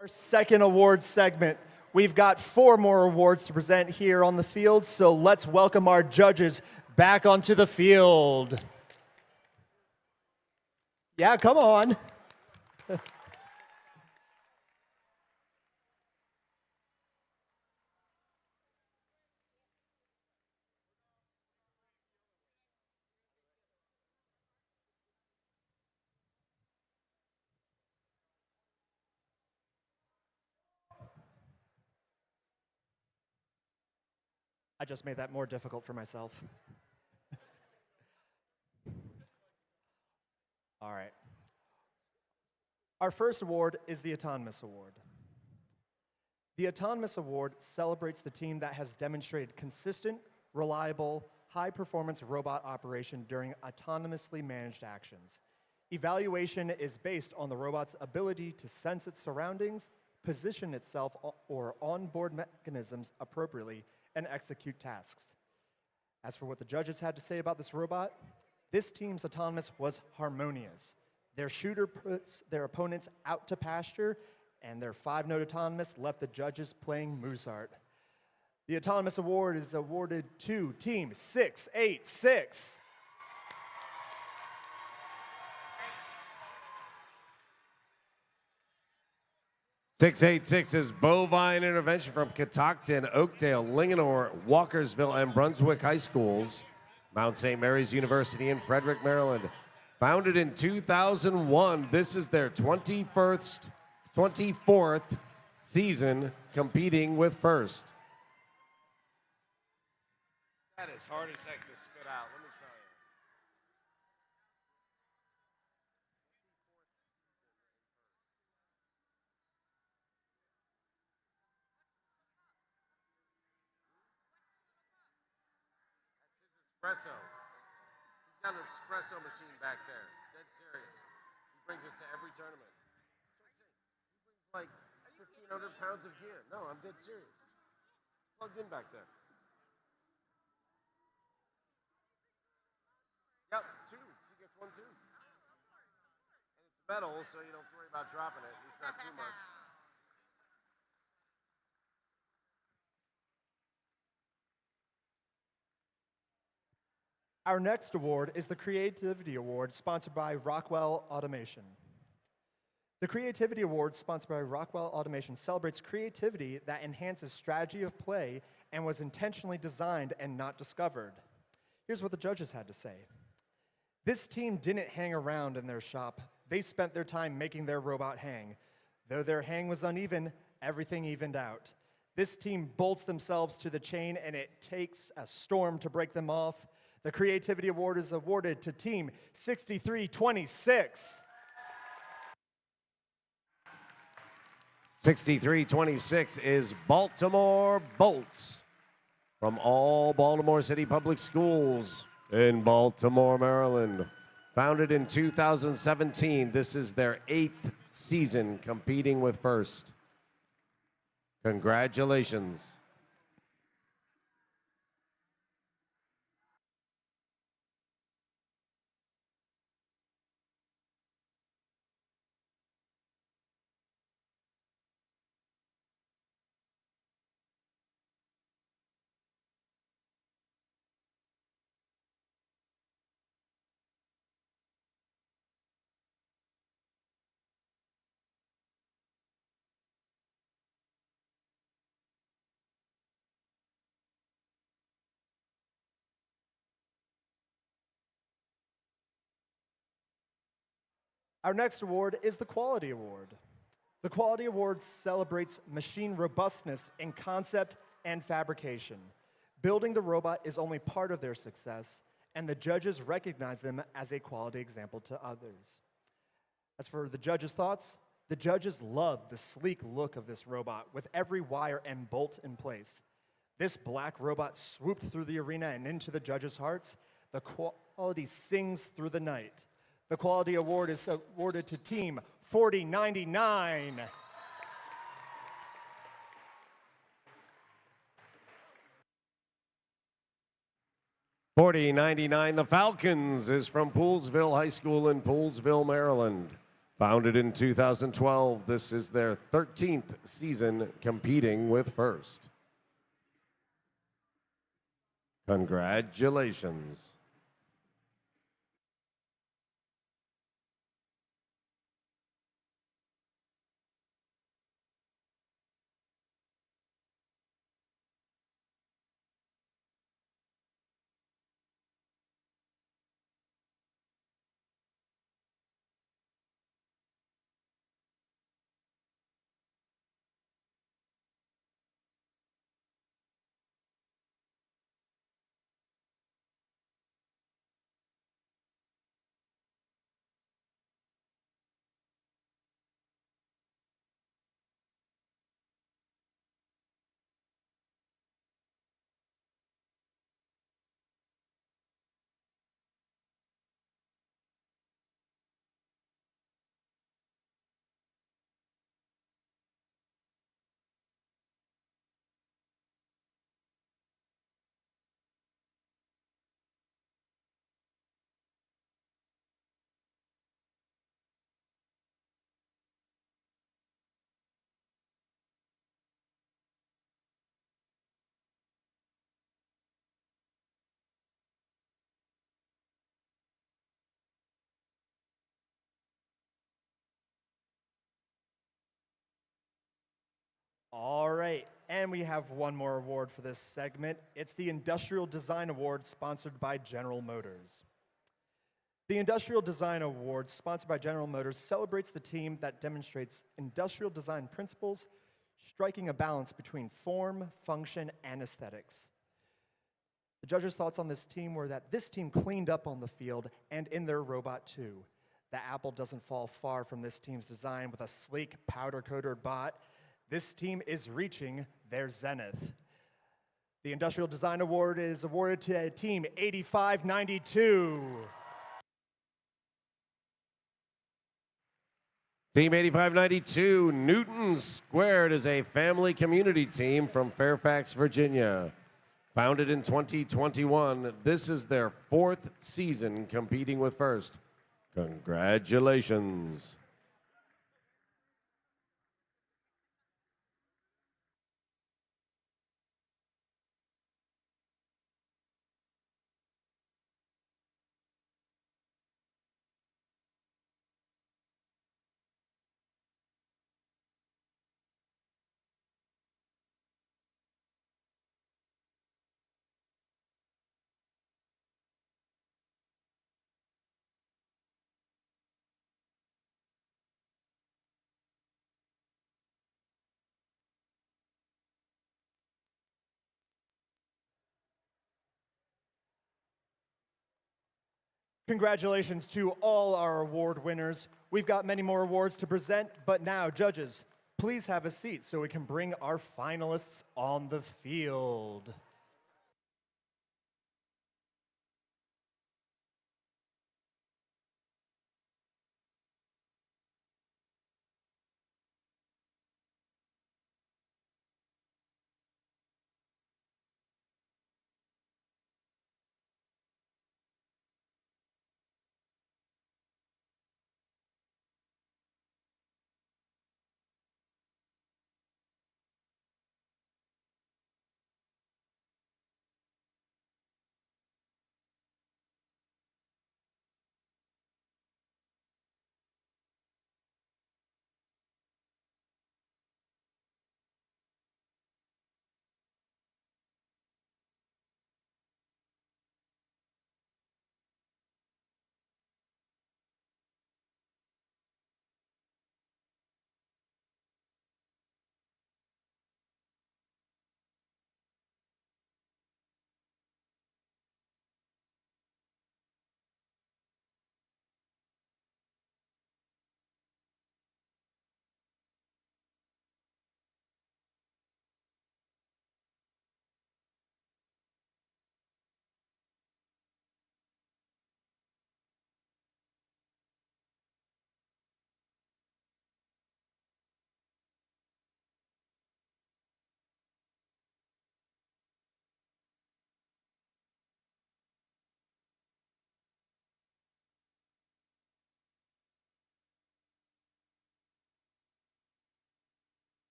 Our second award segment. We've got 4 more awards to present here on the field, so let's welcome our judges back onto the field. Yeah, come on. I just made that more difficult for myself. All right. Our first award is the Autonomous Award. The Autonomous Award celebrates the team that has demonstrated consistent, reliable, high-performance robot operation during autonomously managed actions. Evaluation is based on the robot's ability to sense its surroundings, position itself or onboard mechanisms appropriately, and execute tasks. As for what the judges had to say about this robot, this team's autonomous was harmonious. Their shooter puts their opponents out to pasture, and their 5-note autonomous left the judges playing Mozart. The Autonomous Award is awarded to Team 686. .686 is bovine intervention from Catoctin, Oakdale, Linganore, Walkersville, and Brunswick High Schools. Mount St. Mary's University in Frederick, Maryland. Founded in 2001, this is their 24th season competing with First. That is hard as heck to spit out, let me tell you. Espresso. He's got an espresso machine back there. Dead serious. He brings it to every tournament. He brings like 1,500 pounds of gear. No, I'm dead serious. Plugged in back there. Yep, 2. She gets 1 too. And it's metal, so you don't have to worry about dropping it. At least not too much. Our next award is the Creativity Award, sponsored by Rockwell Automation. The Creativity Award, sponsored by Rockwell Automation, celebrates creativity that enhances strategy of play and was intentionally designed and not discovered. Here's what the judges had to say. This team didn't hang around in their shop. They spent their time making their robot hang. Though their hang was uneven, everything evened out. This team bolts themselves to the chain, and it takes a storm to break them off. The Creativity Award is awarded to Team 6326. 6326 is Baltimore Bolts from all Baltimore City Public Schools in Baltimore, Maryland. Founded in 2017, this is their 8th season competing with First. Congratulations. Our next award is the Quality Award. The Quality Award celebrates machine robustness in concept and fabrication. Building the robot is only part of their success, and the judges recognize them as a quality example to others. As for the judges' thoughts, the judges loved the sleek look of this robot with every wire and bolt in place. This black robot swooped through the arena and into the judges' hearts. The quality sings through the night. The Quality Award is awarded to Team 4099. .4099, the Falcons, is from Poolsville High School in Poolsville, Maryland. Founded in 2012, this is their 13th season competing with First. Congratulations. All right, and we have one more award for this segment. It's the Industrial Design Award sponsored by General Motors. The Industrial Design Award, sponsored by General Motors, celebrates the team that demonstrates industrial design principles, striking a balance between form, function, and aesthetics. The judges' thoughts on this team were that this team cleaned up on the field and in their robot too. The apple doesn't fall far from this team's design with a sleek, powder-coated bot. This team is reaching their zenith. The Industrial Design Award is awarded to Team 8592. Team 8592, Newton Squared, is a family community team from Fairfax, Virginia. Founded in 2021, this is their 4th season competing with First. Congratulations. Congratulations to all our award winners. We've got many more awards to present, but now, judges, please have a seat so we can bring our finalists on the field.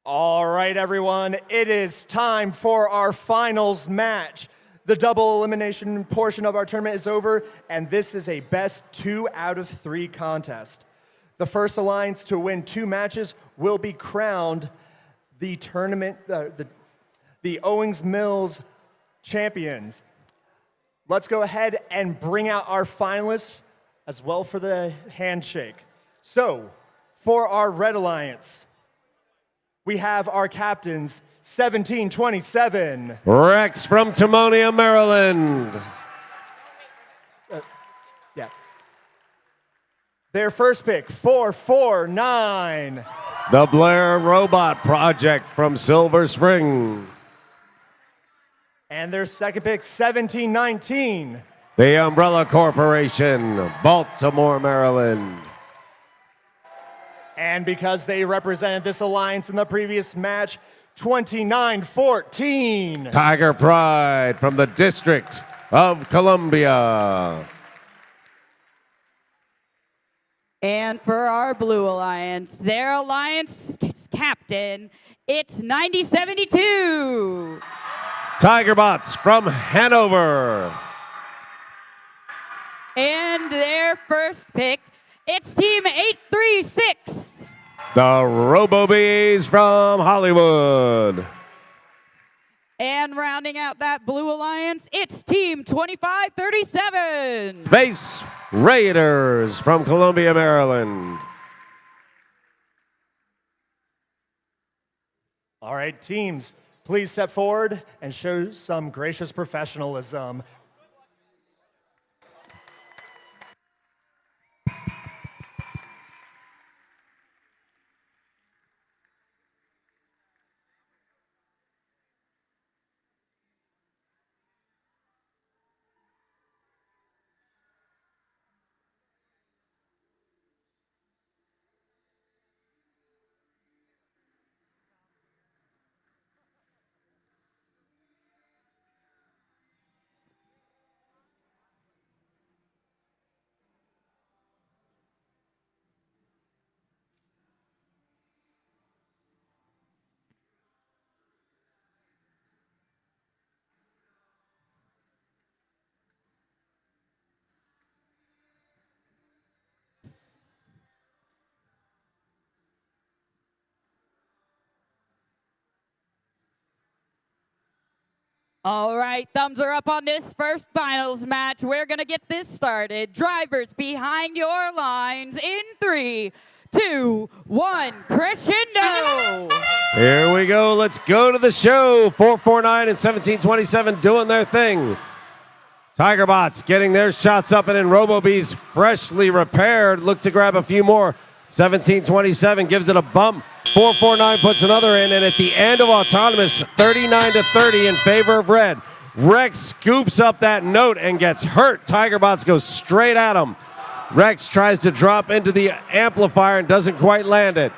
All right, everyone, it is time for our finals match. The double elimination portion of our tournament is over, and this is a best 2 out of 3 contest. The first alliance to win 2 matches will be crowned the tournament, the Owings Mills champions. Let's go ahead and bring out our finalists as well for the handshake. So, for our Red Alliance, we have our captains, 1727. Rex from Timonium, Maryland. Yeah. Their first pick, 449. The Blair Robot Project from Silver Spring. And their second pick, 1719. The Umbrella Corporation, Baltimore, Maryland. And because they represented this alliance in the previous match, 2914. Tiger Pride from the District of Columbia. And for our Blue Alliance, their alliance captain, it's 9072. Tiger Bots from Hanover. And their first pick, it's Team 836. The RoboBees from Hollywood. And rounding out that Blue Alliance, it's Team 2537. Space Raiders from Columbia, Maryland. All right, teams, please step forward and show some gracious professionalism. All right, thumbs are up on this first finals match. We're going to get this started. Drivers behind your lines in 3, 2, 1, crescendo. Here we go. Let's go to the show. 449 and 1727 doing their thing. Tiger Bots getting their shots up, and then RoboBees freshly repaired. Look to grab a few more. 1727 gives it a bump. 449 puts another in, and at the end of Autonomous, 39-30 in favor of Red. Rex scoops up that note and gets hurt. Tiger Bots goes straight at him. Rex tries to drop into the amplifier and doesn't quite land it.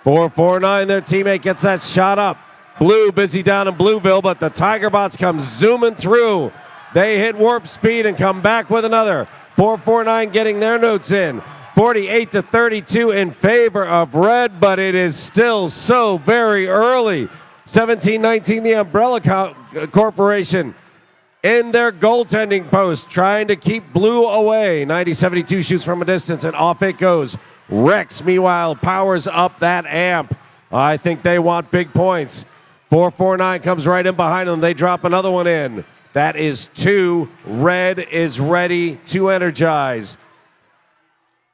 449, their teammate gets that shot up. Blue busy down in Blueville, but the Tiger Bots come zooming through. They hit warp speed and come back with another. 449 getting their notes in. 48-32 in favor of Red, but it is still so very early. 17-19, the Umbrella Corporation in their goaltending post, trying to keep Blue away. 90-72 shoots from a distance, and off it goes. Rex, meanwhile, powers up that amp. I think they want big points. 449 comes right in behind them. They drop another one in. That is 2. Red is ready to energize.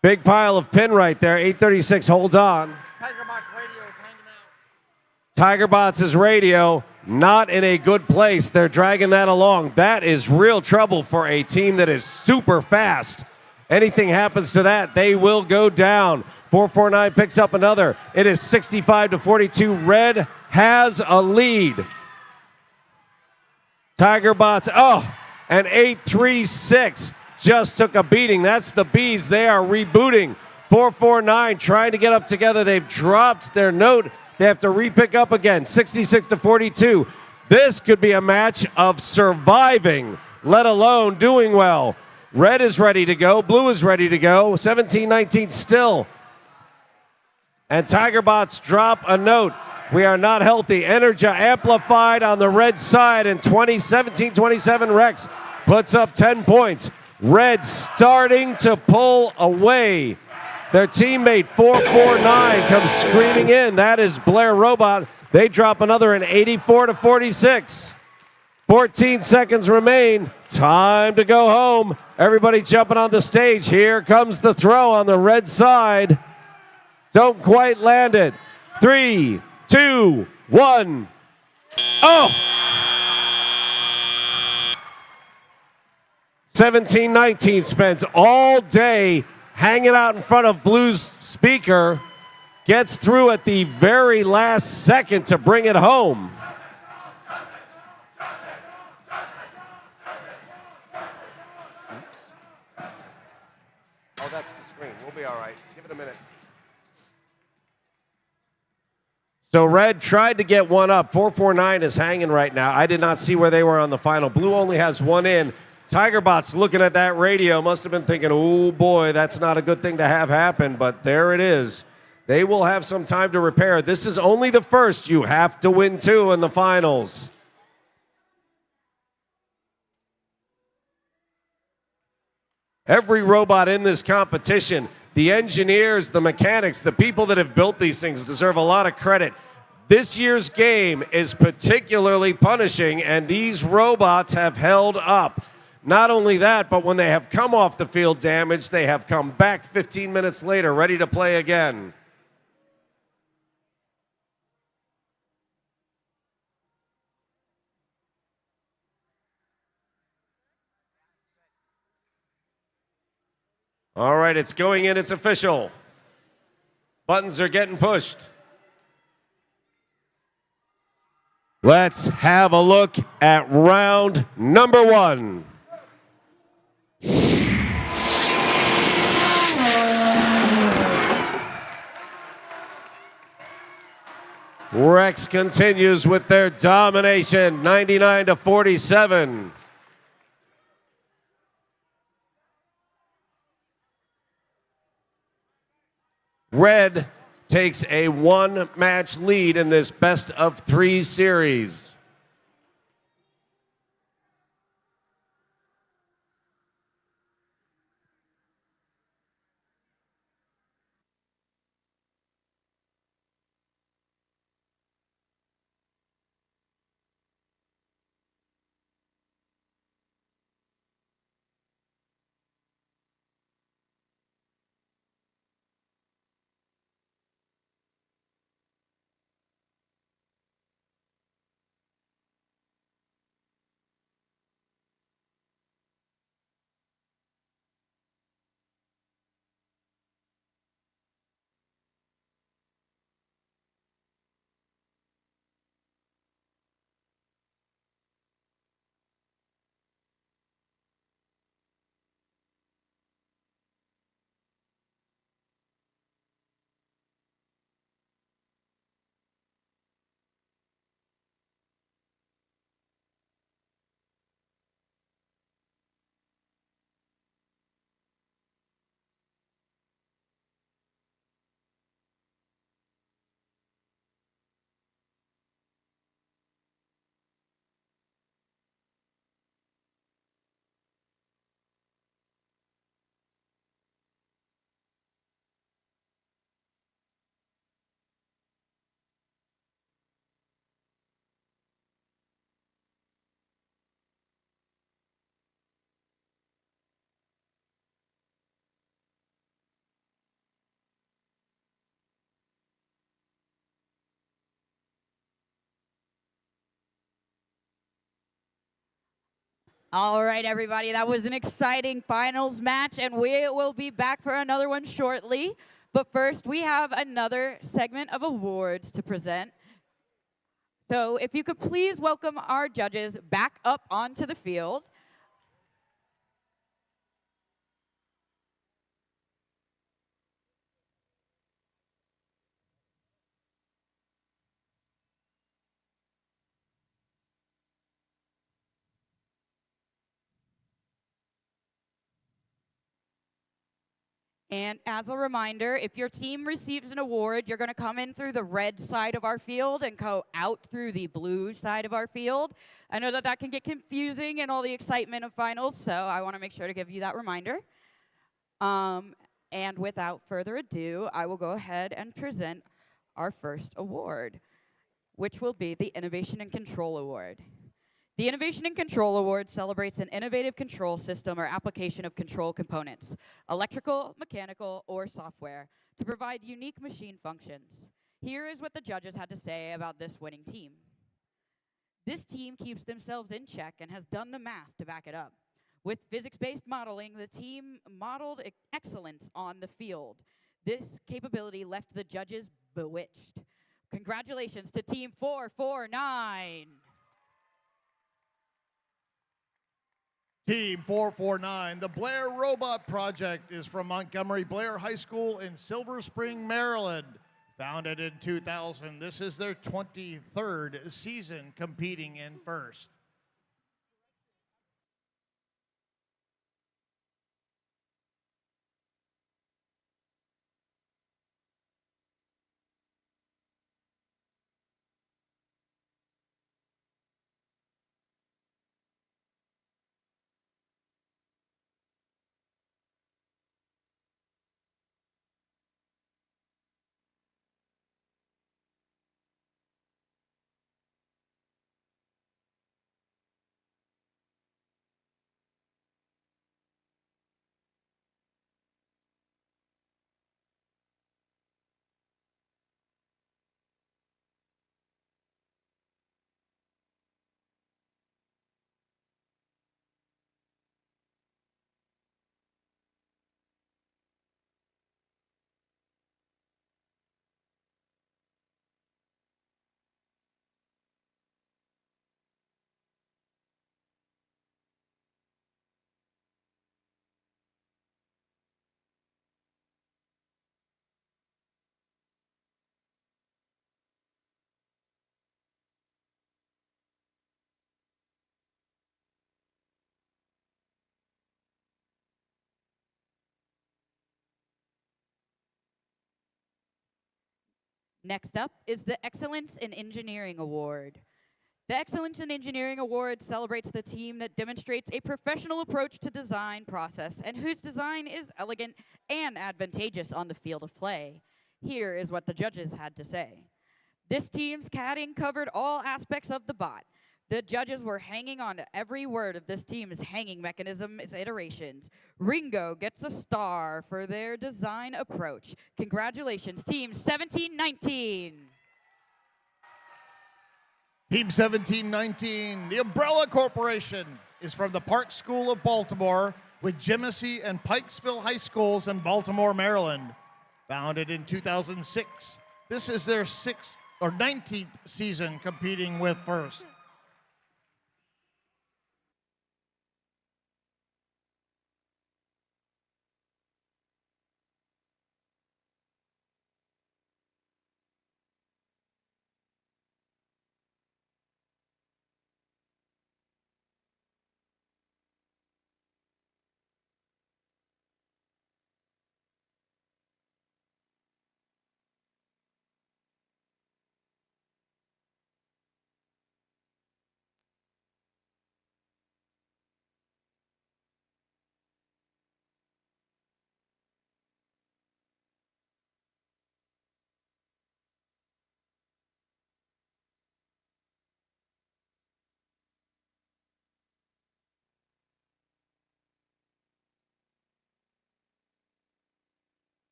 Big pile of pin right there. 836 holds on. Tiger Bots' radio not in a good place. They're dragging that along. That is real trouble for a team that is super fast. Anything happens to that, they will go down. 449 picks up another. It is 65-42. Red has a lead. Tiger Bots, and 836 just took a beating. That's the Bees. They are rebooting. 449 trying to get up together. They've dropped their note. They have to re-pick up again. 66-42. This could be a match of surviving, let alone doing well. Red is ready to go. Blue is ready to go. 17-19 still. And Tiger Bots drop a note. We are not healthy. Energia amplified on the red side, and 17-27 Rex puts up 10 points. Red starting to pull away. Their teammate 449 comes screaming in. That is Blair Robot. They drop another in 84-46. 14 seconds remain. Time to go home. Everybody jumping on the stage. Here comes the throw on the red side. Don't quite land it. 3, 2, 1. Oh! 17-19 spends all day hanging out in front of Blue's speaker. Gets through at the very last second to bring it home. Oh, that's the screen. We'll be all right. Give it a minute. So Red tried to get one up. 449 is hanging right now. I did not see where they were on the final. Blue only has one in. Tigerbot's looking at that radio. Must have been thinking, oh boy, that's not a good thing to have happen. But there it is. They will have some time to repair. This is only the first. You have to win 2 in the finals. Every robot in this competition, the engineers, the mechanics, the people that have built these things deserve a lot of credit. This year's game is particularly punishing, and these robots have held up. Not only that, but when they have come off the field damaged, they have come back 15 minutes later, ready to play again. All right, it's going in, it's official. Buttons are getting pushed. Let's have a look at round number 1. Rex continues with their domination, 99-47. Red takes a 1-match lead in this best of 3 series. All right, everybody, that was an exciting finals match, and we will be back for another one shortly. But first, we have another segment of awards to present. So if you could please welcome our judges back up onto the field. And as a reminder, if your team receives an award, you're going to come in through the red side of our field and go out through the blue side of our field. I know that that can get confusing in all the excitement of finals, so I want to make sure to give you that reminder. And without further ado, I will go ahead and present our first award, which will be the Innovation and Control Award. The Innovation and Control Award celebrates an innovative control system or application of control components, electrical, mechanical, or software, to provide unique machine functions. Here is what the judges had to say about this winning team. This team keeps themselves in check and has done the math to back it up. With physics-based modeling, the team modeled excellence on the field. This capability left the judges bewitched. Congratulations to Team 449. Team 449, the Blair Robot Project is from Montgomery Blair High School in Silver Spring, Maryland. Founded in 2000, this is their 23rd season competing in FIRST. Next up is the Excellence in Engineering Award. The Excellence in Engineering Award celebrates the team that demonstrates a professional approach to design process and whose design is elegant and advantageous on the field of play. Here is what the judges had to say. This team's CADing covered all aspects of the bot. The judges were hanging on to every word of this team's hanging mechanism's iterations. Ringo gets a star for their design approach. Congratulations, Team 1719. Team 1719, the Umbrella Corporation, is from the Park School of Baltimore with Genesee and Pikesville High Schools in Baltimore, Maryland. Founded in 2006, this is their 19th season competing with FIRST.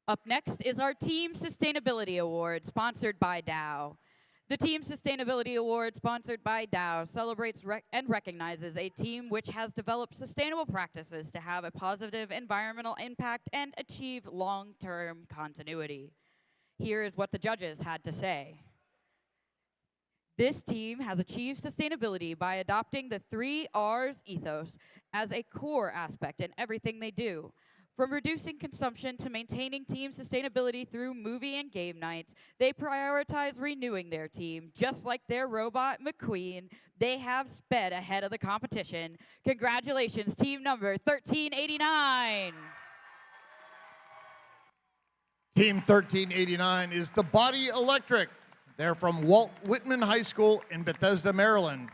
Up next is our Team Sustainability Award, sponsored by Dow. The Team Sustainability Award, sponsored by Dow, celebrates and recognizes a team which has developed sustainable practices to have a positive environmental impact and achieve long-term continuity. Here is what the judges had to say. This team has achieved sustainability by adopting the 3 R's ethos as a core aspect in everything they do. From reducing consumption to maintaining team sustainability through movie and game nights, they prioritize renewing their team. Just like their robot, McQueen, they have sped ahead of the competition. Congratulations, team number 1389. Team 1389 is the Body Electric. They're from Walt Whitman High School in Bethesda, Maryland.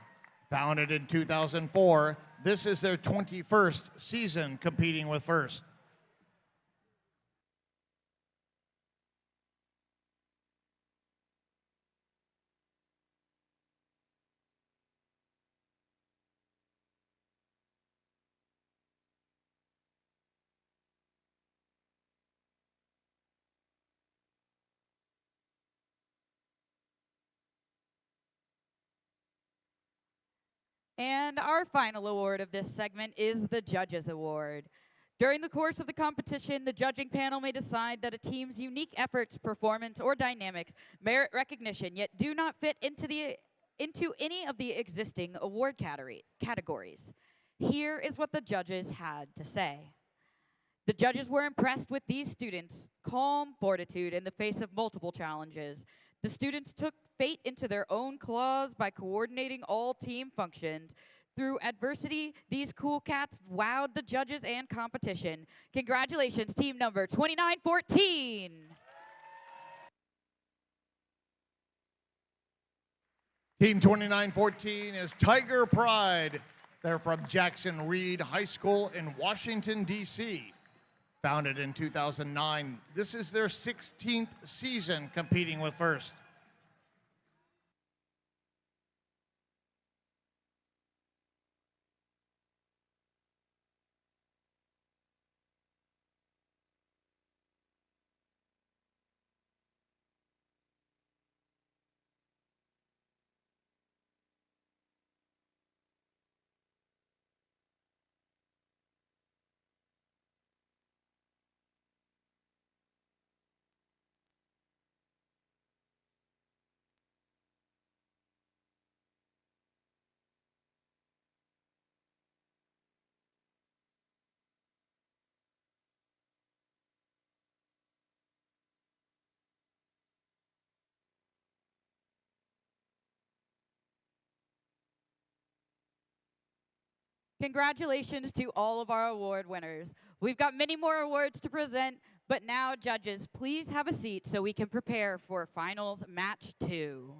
Founded in 2004, this is their 21st season competing with First. And our final award of this segment is the Judges Award. During the course of the competition, the judging panel may decide that a team's unique efforts, performance, or dynamics merit recognition, yet do not fit into any of the existing award categories. Here is what the judges had to say. The judges were impressed with these students' calm fortitude in the face of multiple challenges. The students took fate into their own claws by coordinating all team functions. Through adversity, these cool cats wowed the judges and competition. Congratulations, team number 2914. Team 2914 is Tiger Pride. They're from Jackson Reed High School in Washington, D.C. Founded in 2009, this is their 16th season competing with First. Congratulations to all of our award winners. We've got many more awards to present, but now, judges, please have a seat so we can prepare for finals match 2.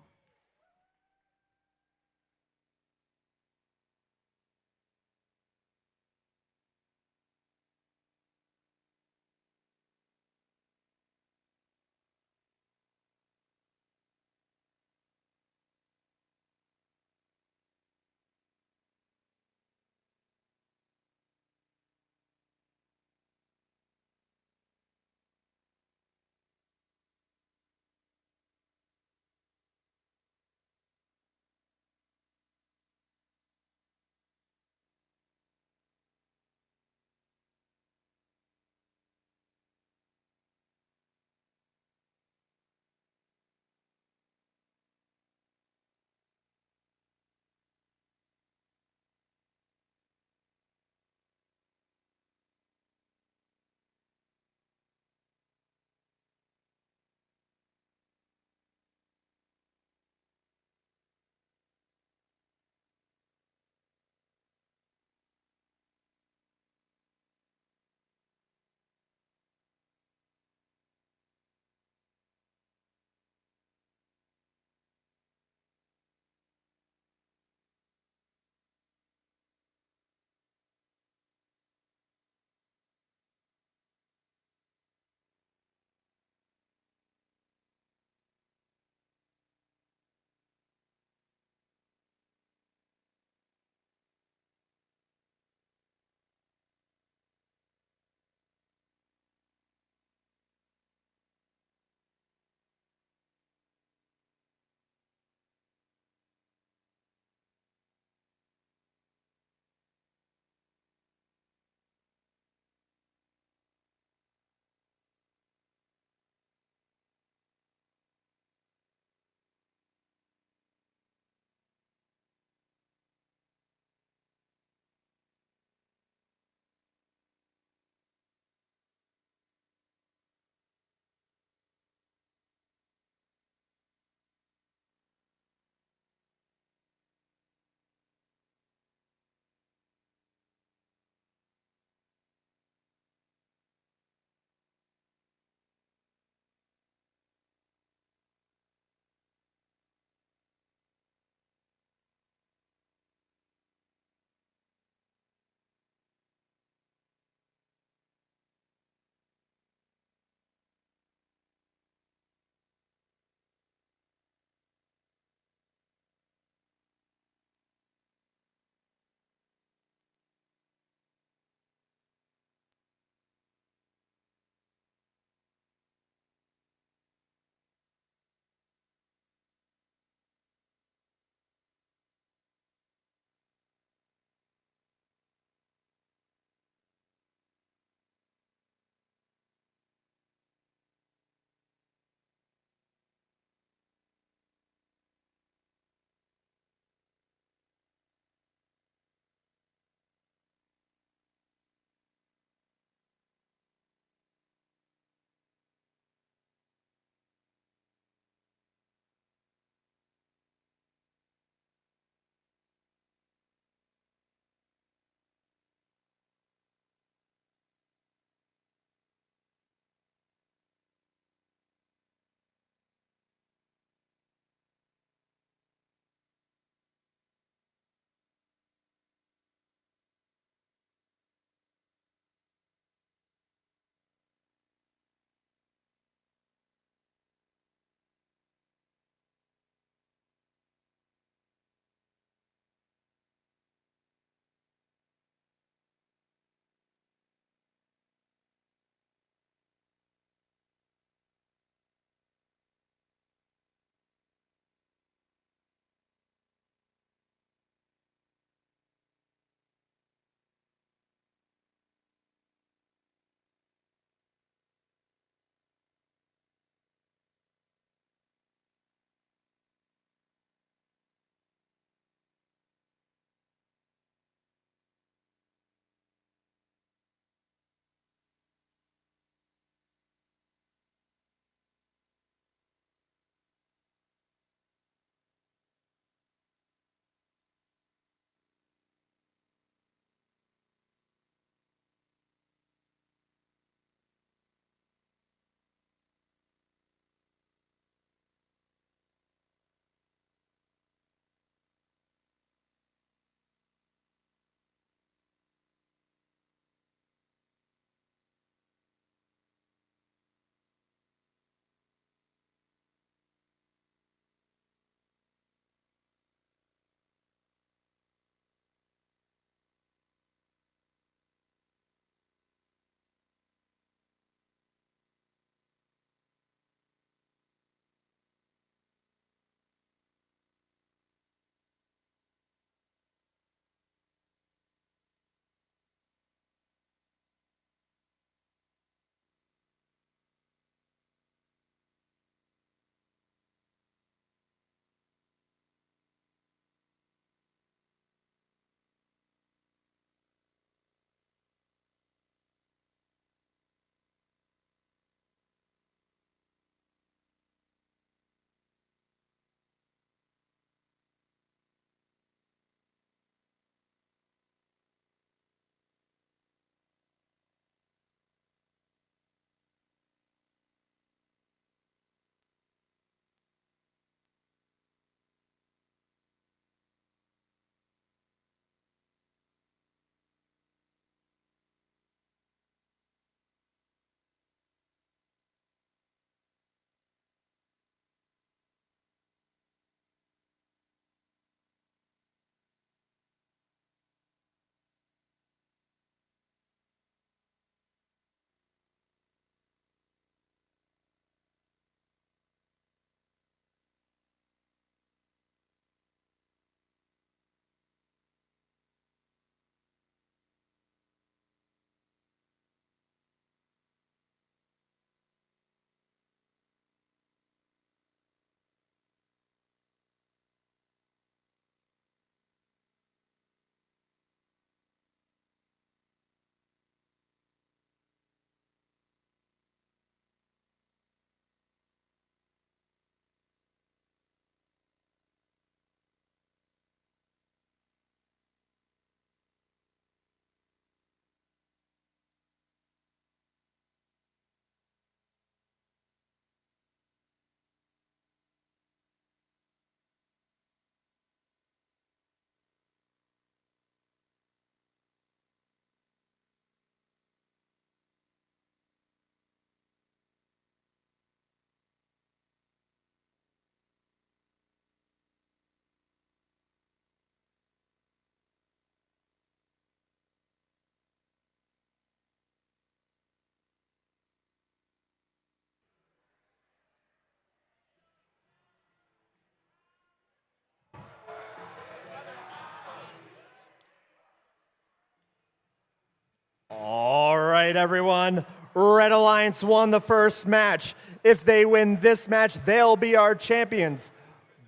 All right, everyone. Red Alliance won the first match. If they win this match, they'll be our champions.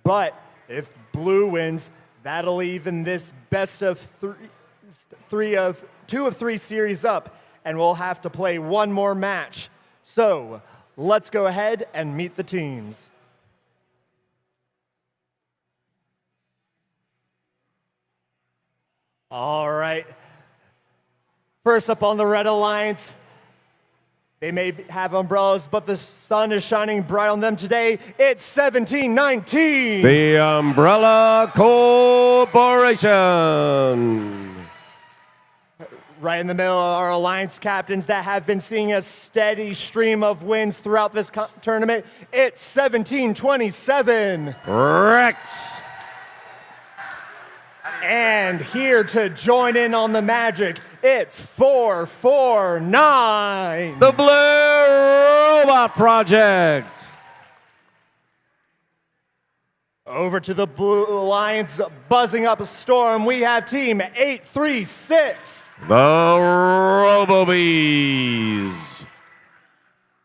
But if Blue wins, that'll even this best of two of three series up, and we'll have to play one more match. So let's go ahead and meet the teams. All right. First up on the Red Alliance, they may have umbrellas, but the sun is shining bright on them today. It's 1719. The Umbrella Corporation. Right in the middle are our Alliance captains that have been seeing a steady stream of wins throughout this tournament. It's 1727. Rex. And here to join in on the magic, it's 449. The Blue Robot Project. Over to the Blue Alliance, buzzing up a storm, we have team 836. The Robo-Bees.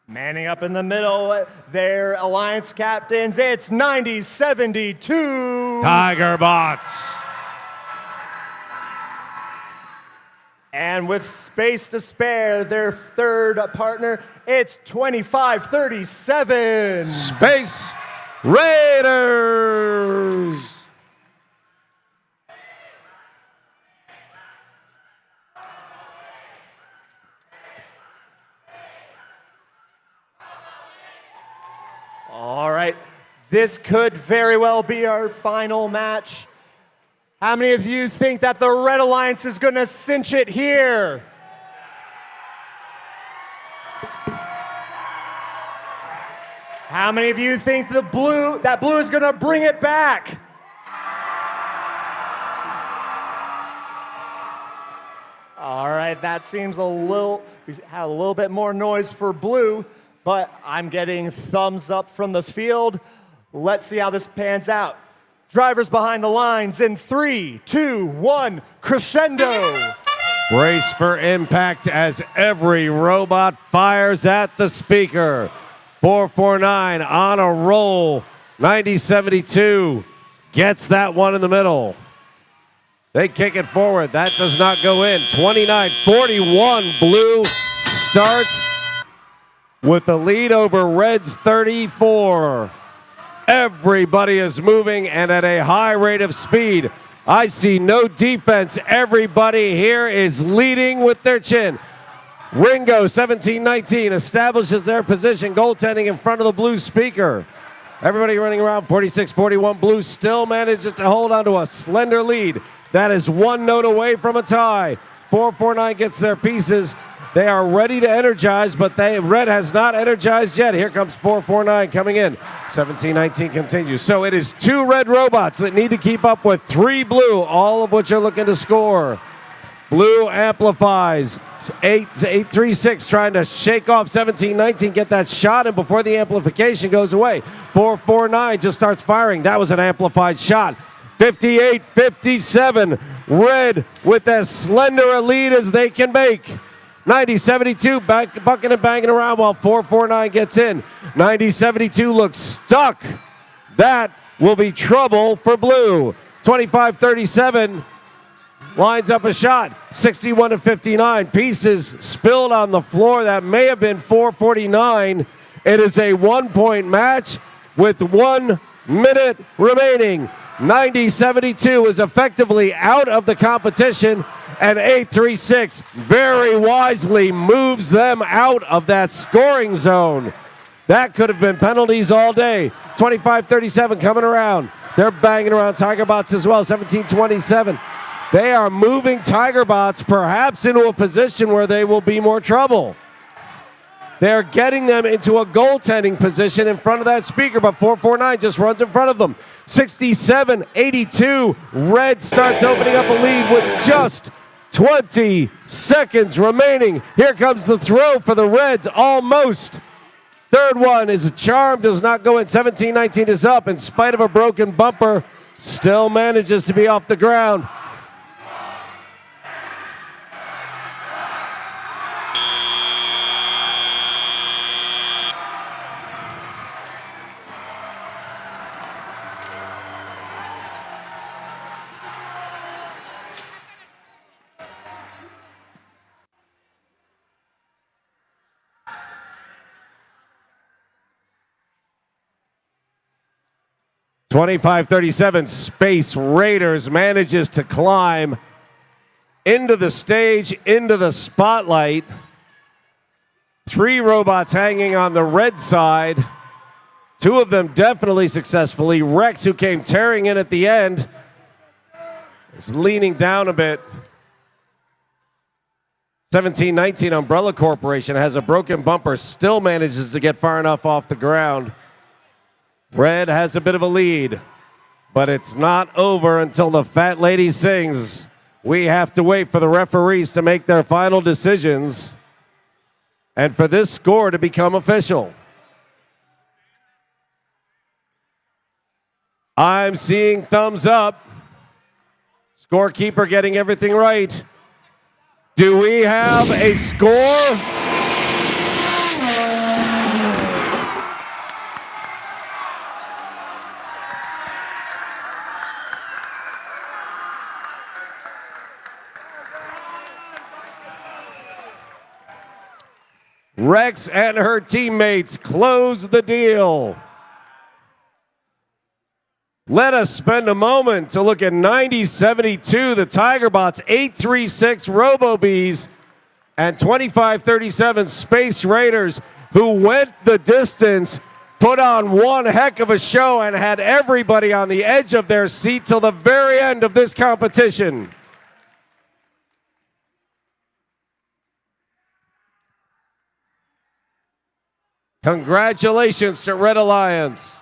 Manning up in the middle, their Alliance captains, it's 9072. Tiger Bots. And with space to spare, their third partner, it's 2537. Space Raiders. All right, this could very well be our final match. How many of you think that the Red Alliance is going to cinch it here? How many of you think that Blue is going to bring it back? All right, that seems we had a little bit more noise for Blue, but I'm getting thumbs up from the field. Let's see how this pans out. Drivers behind the lines in 3, 2, 1, crescendo. Brace for impact as every robot fires at the speaker. 449 on a roll. 9072 gets that one in the middle. They kick it forward. That does not go in. 29-41. Blue starts with the lead over Red's 34. Everybody is moving and at a high rate of speed. I see no defense. Everybody here is leading with their chin. Ringo, 1719, establishes their position, goaltending in front of the Blue speaker. Everybody running around, 46-41. Blue still manages to hold on to a slender lead. That is one note away from a tie. 449 gets their pieces. They are ready to energize, but Red has not energized yet. Here comes 449 coming in. 1719 continues. So it is 2 Red robots that need to keep up with 3 Blue, all of which are looking to score. Blue amplifies. 836 trying to shake off 1719, get that shot in before the amplification goes away. 449 just starts firing. That was an amplified shot. 58-57. Red with as slender a lead as they can make. 90-72, bucking and banging around while 449 gets in. 90-72 looks stuck. That will be trouble for Blue. 25-37 lines up a shot. 61-59, pieces spilled on the floor. That may have been 449. It is a 1-point match with 1 minute remaining. 90-72 is effectively out of the competition, and 836 very wisely moves them out of that scoring zone. That could have been penalties all day. 25-37 coming around. They're banging around Tiger Bots as well. 17-27. They are moving Tiger Bots perhaps into a position where they will be more trouble. They're getting them into a goaltending position in front of that speaker, but 449 just runs in front of them. 67-82. Red starts opening up a lead with just 20 seconds remaining. Here comes the throw for the Reds, almost. Third one is a charm, does not go in. 17-19 is up in spite of a broken bumper. Still manages to be off the ground. 25-37, Space Raiders manages to climb into the stage, into the spotlight. 3 robots hanging on the red side. 2 of them definitely successfully. Rex, who came tearing in at the end, is leaning down a bit. 17-19, Umbrella Corporation has a broken bumper, still manages to get far enough off the ground. Red has a bit of a lead, but it's not over until the fat lady sings. We have to wait for the referees to make their final decisions and for this score to become official. I'm seeing thumbs up. Scorekeeper getting everything right. Do we have a score? Rex and her teammates close the deal. Let us spend a moment to look at 90-72, the Tigerbots, 836 RoboBees, and 25-37 Space Raiders, who went the distance, put on one heck of a show, and had everybody on the edge of their seat till the very end of this competition. Congratulations to Red Alliance.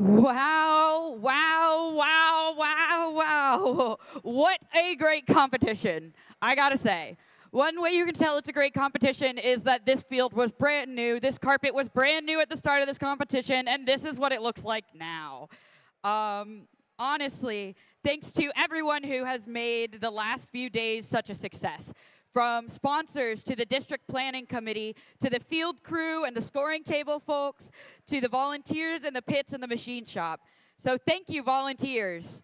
Wow, wow, wow, wow, wow. What a great competition, I gotta say. One way you can tell it's a great competition is that this field was brand new, this carpet was brand new at the start of this competition, and this is what it looks like now. Honestly, thanks to everyone who has made the last few days such a success. From sponsors to the district planning committee, to the field crew and the scoring table folks, to the volunteers in the pits and the machine shop. So thank you, volunteers.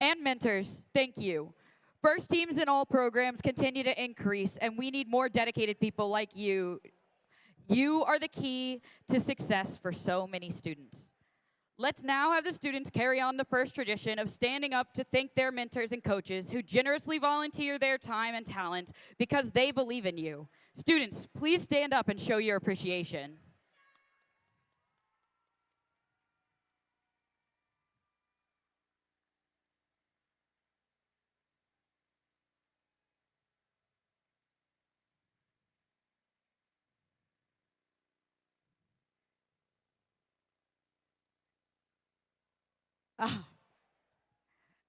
And mentors, thank you. First teams in all programs continue to increase, and we need more dedicated people like you. You are the key to success for so many students. Let's now have the students carry on the first tradition of standing up to thank their mentors and coaches who generously volunteer their time and talent because they believe in you. Students, please stand up and show your appreciation.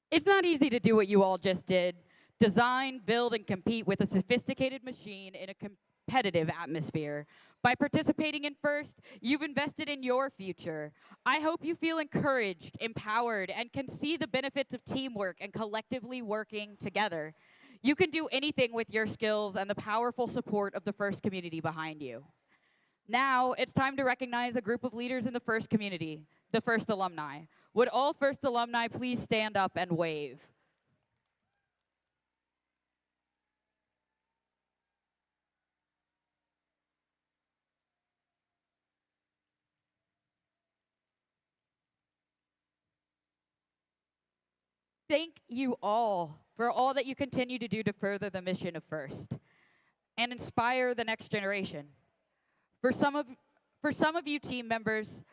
It's not easy to do what you all just did. Design, build, and compete with a sophisticated machine in a competitive atmosphere. By participating in FIRST, you've invested in your future. I hope you feel encouraged, empowered, and can see the benefits of teamwork and collectively working together. You can do anything with your skills and the powerful support of the FIRST community behind you. Now, it's time to recognize a group of leaders in the FIRST community, the FIRST alumni. Would all FIRST alumni please stand up and wave? Thank you all for all that you continue to do to further the mission of FIRST and inspire the next generation. For some of you team members,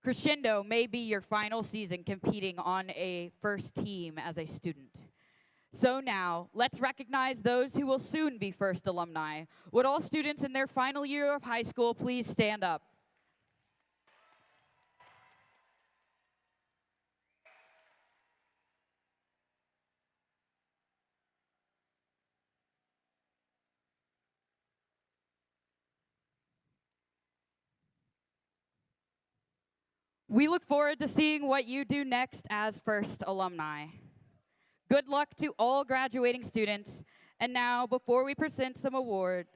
Crescendo may be your final season competing on a FIRST team as a student. So now, let's recognize those who will soon be FIRST alumni. Would all students in their final year of high school please stand up? We look forward to seeing what you do next as FIRST alumni. Good luck to all graduating students. And now, before we present some awards,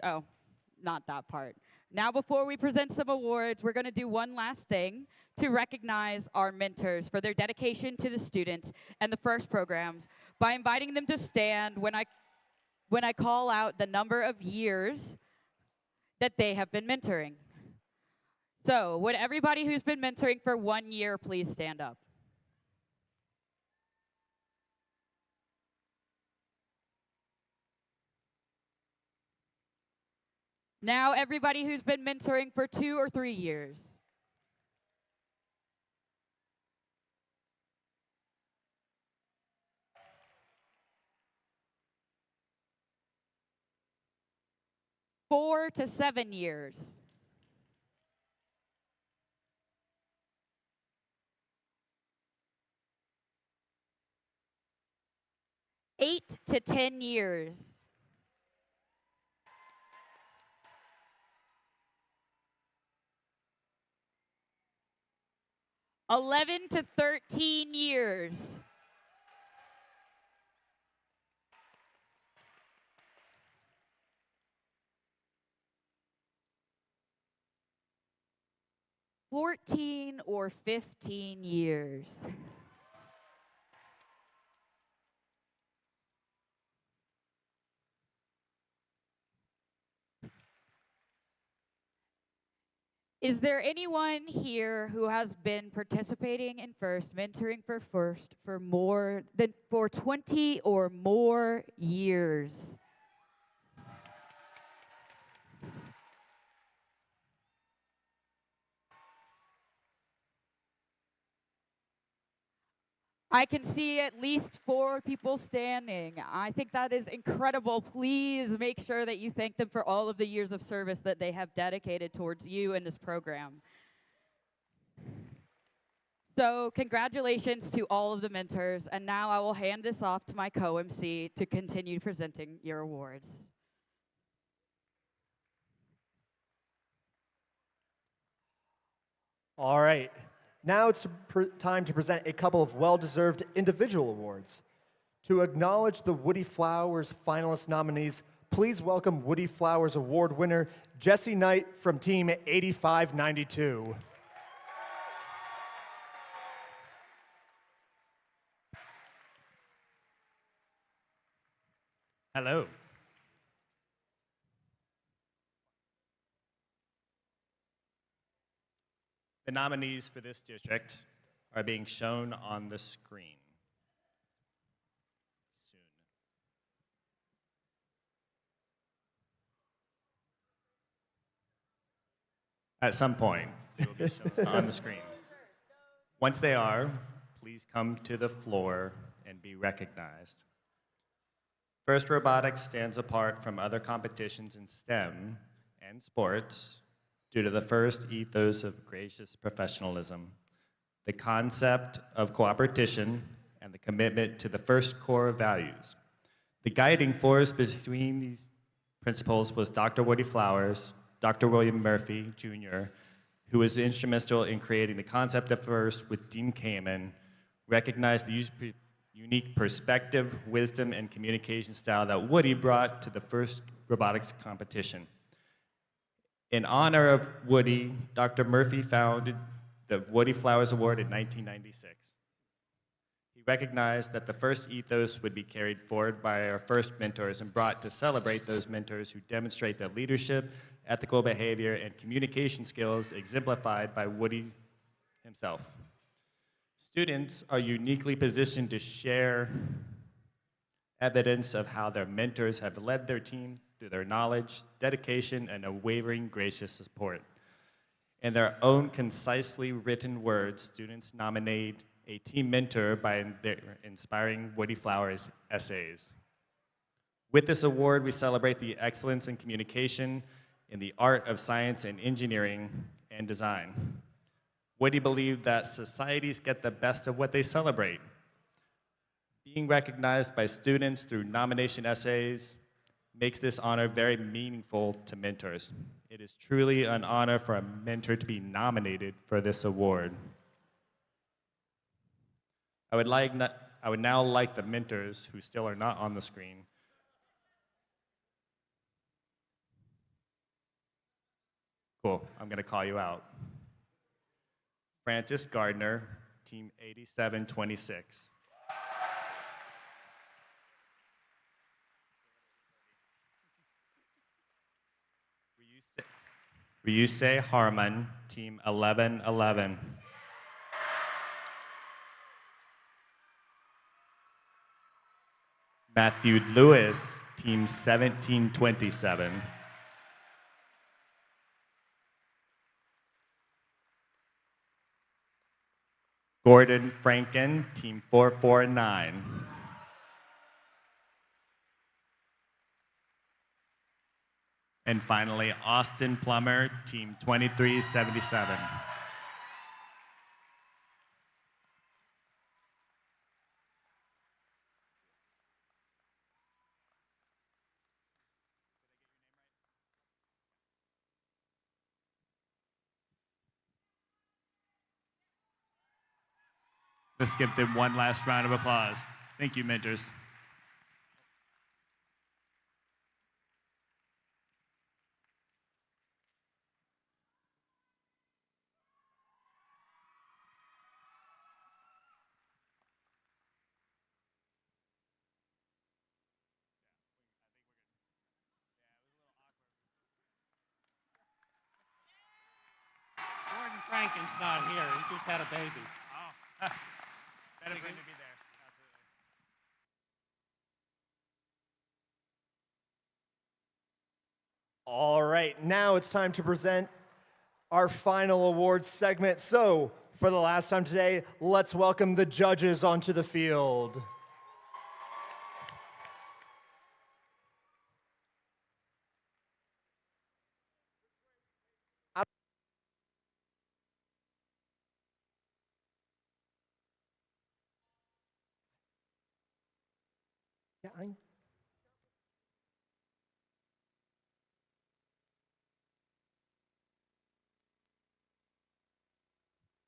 not that part. Now, before we present some awards, we're going to do one last thing to recognize our mentors for their dedication to the students and the FIRST programs by inviting them to stand when I call out the number of years that they have been mentoring. So, would everybody who's been mentoring for 1 year please stand up? Now, everybody who's been mentoring for 2 or 3 years. Four to 7 years. 8 to 10 years. 11 to 13 years. 14 or 15 years. Is there anyone here who has been participating in FIRST, mentoring for FIRST for 20 or more years? I can see at least 4 people standing. I think that is incredible. Please make sure that you thank them for all of the years of service that they have dedicated towards you and this program. So congratulations to all of the mentors, and now I will hand this off to my co-MC to continue presenting your awards. All right. Now it's time to present a couple of well-deserved individual awards. To acknowledge the Woody Flowers finalist nominees, please welcome Woody Flowers Award winner Jesse Knight from Team 8592. Hello. The nominees for this district are being shown on the screen soon. At some point, they will be shown on the screen. Once they are, please come to the floor and be recognized. FIRST Robotics stands apart from other competitions in STEM and sports due to the FIRST ethos of gracious professionalism, the concept of cooperation, and the commitment to the FIRST core values. The guiding force between these principles was Dr. Woody Flowers, Dr. William Murphy, Jr., who was instrumental in creating the concept of FIRST with Dean Kamen, recognized the unique perspective, wisdom, and communication style that Woody brought to the FIRST robotics competition. In honor of Woody, Dr. Murphy founded the Woody Flowers Award in 1996. He recognized that the FIRST ethos would be carried forward by our FIRST mentors and brought to celebrate those mentors who demonstrate the leadership, ethical behavior, and communication skills exemplified by Woody himself. Students are uniquely positioned to share evidence of how their mentors have led their team through their knowledge, dedication, and unwavering gracious support. In their own concisely written words, students nominate a team mentor by their inspiring Woody Flowers essays. With this award, we celebrate the excellence in communication in the art of science and engineering and design. Woody believed that societies get the best of what they celebrate. Being recognized by students through nomination essays makes this honor very meaningful to mentors. It is truly an honor for a mentor to be nominated for this award. I would now like the mentors who still are not on the screen Cool, I'm gonna call you out. Francis Gardner, team 8726. Ryusei Harmon, team 1111. Matthew Lewis, team 1727. Gordon Franken, team 449. And finally, Austin Plummer, team 2377. Let's give them one last round of applause. Thank you, mentors. Gordon Franken's not here. He just had a baby. Oh, better for him to be there. Absolutely. All right, now it's time to present our final awards segment. So, For the last time today, let's welcome the judges onto the field.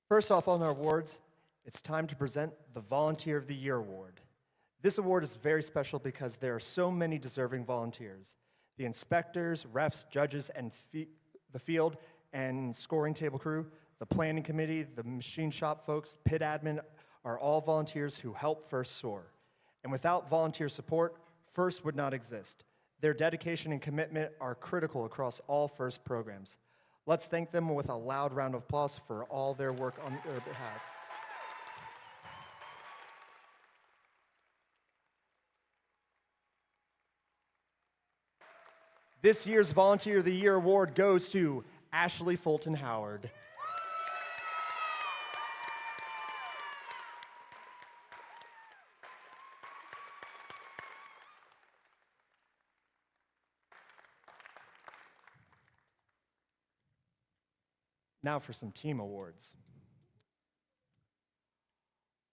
First off on our awards, it's time to present the Volunteer of the Year Award. This award is very special because there are so many deserving volunteers. The inspectors, refs, judges, and the field and scoring table crew, the planning committee, the machine shop folks, pit admin are all volunteers who help FIRST soar. And without volunteer support, FIRST would not exist. Their dedication and commitment are critical across all FIRST programs. Let's thank them with a loud round of applause for all their work on their behalf. This year's Volunteer of the Year Award goes to Ashley Fulton Howard. Now for some team awards.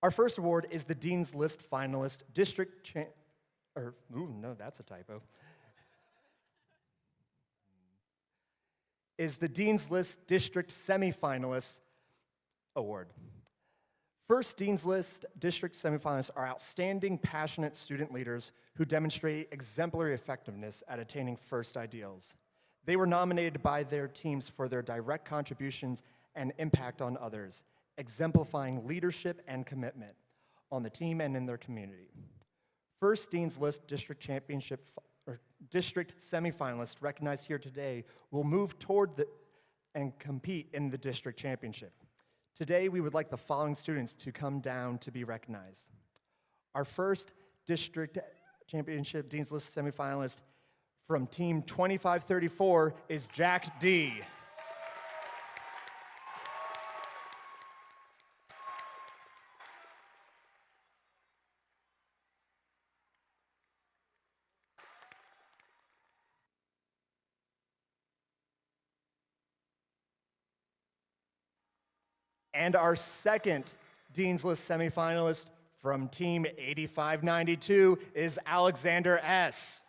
Our first award is the Dean's List finalist, that's a typo. Is the Dean's List District Semifinalist Award. First Dean's List District Semifinalists are outstanding, passionate student leaders who demonstrate exemplary effectiveness at attaining FIRST ideals. They were nominated by their teams for their direct contributions and impact on others, exemplifying leadership and commitment on the team and in their community. First Dean's List District Championship or District semifinalists recognized here today will move toward and compete in the District Championship. Today, we would like the following students to come down to be recognized. Our first District Championship Dean's List semifinalist from Team 2534 is Jack D. And our second Dean's List semifinalist from Team 8592 is Alexander S.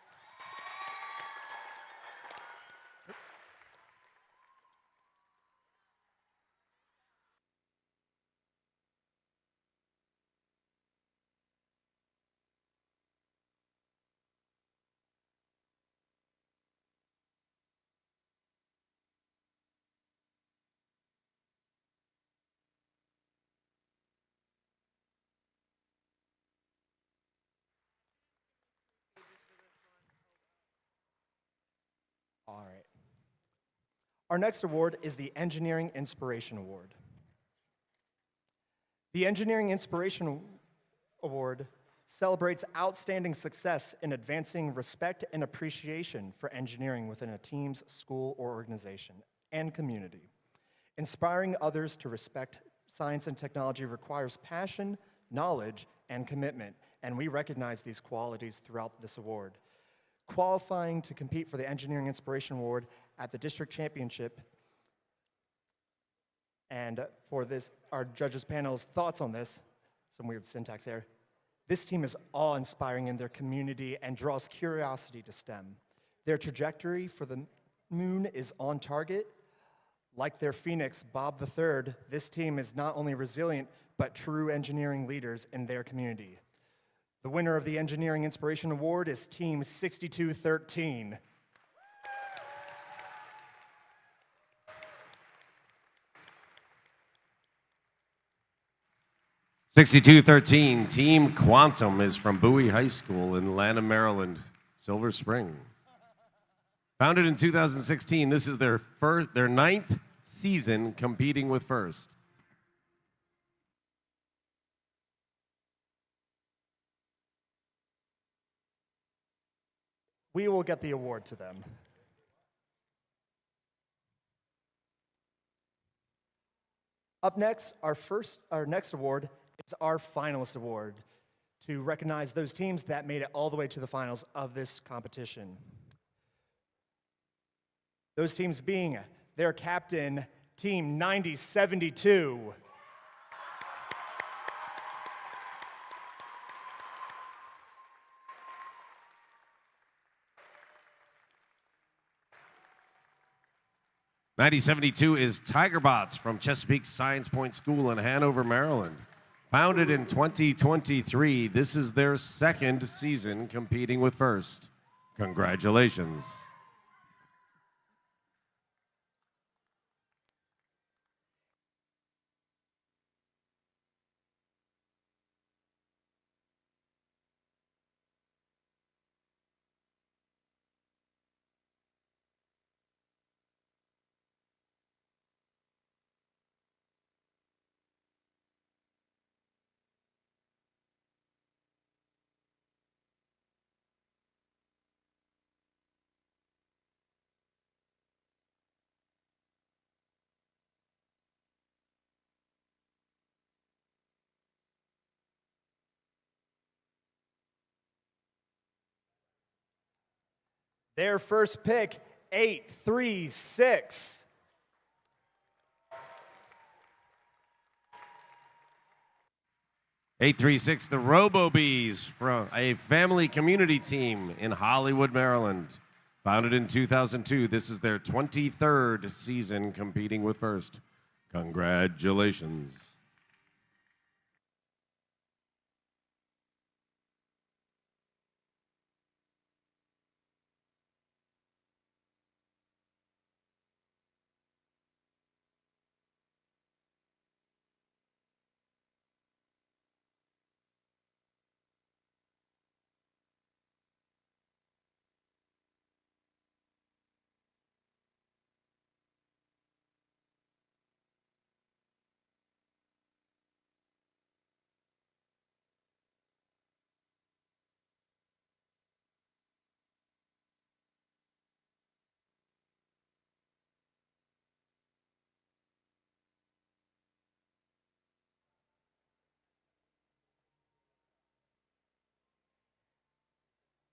All right. Our next award is the Engineering Inspiration Award. The Engineering Inspiration Award celebrates outstanding success in advancing respect and appreciation for engineering within a team's school or organization and community. Inspiring others to respect science and technology requires passion, knowledge, and commitment, and we recognize these qualities throughout this award. Qualifying to compete for the Engineering Inspiration Award at the District Championship. And for this, our judges panel's thoughts on this, some weird syntax there. This team is awe-inspiring in their community and draws curiosity to STEM. Their trajectory for the moon is on target. Like their phoenix, Bob III, this team is not only resilient, but true engineering leaders in their community. The winner of the Engineering Inspiration Award is Team 6213. (6213) Team Quantum is from Bowie High School in Lanham, Maryland, Silver Spring. Founded in 2016, this is their ninth season competing with FIRST. We will get the award to them. Up next, our next award is our finalist award to recognize those teams that made it all the way to the finals of this competition. Those teams being their captain, Team 9072. '9072 is Tigerbots from Chesapeake Science Point School in Hanover, Maryland. Founded in 2023, this is their second season competing with First. Congratulations. Their first pick, 836. '836, the Robo-Bees from a family community team in Hollywood, Maryland. Founded in 2002, this is their 23rd season competing with First. Congratulations.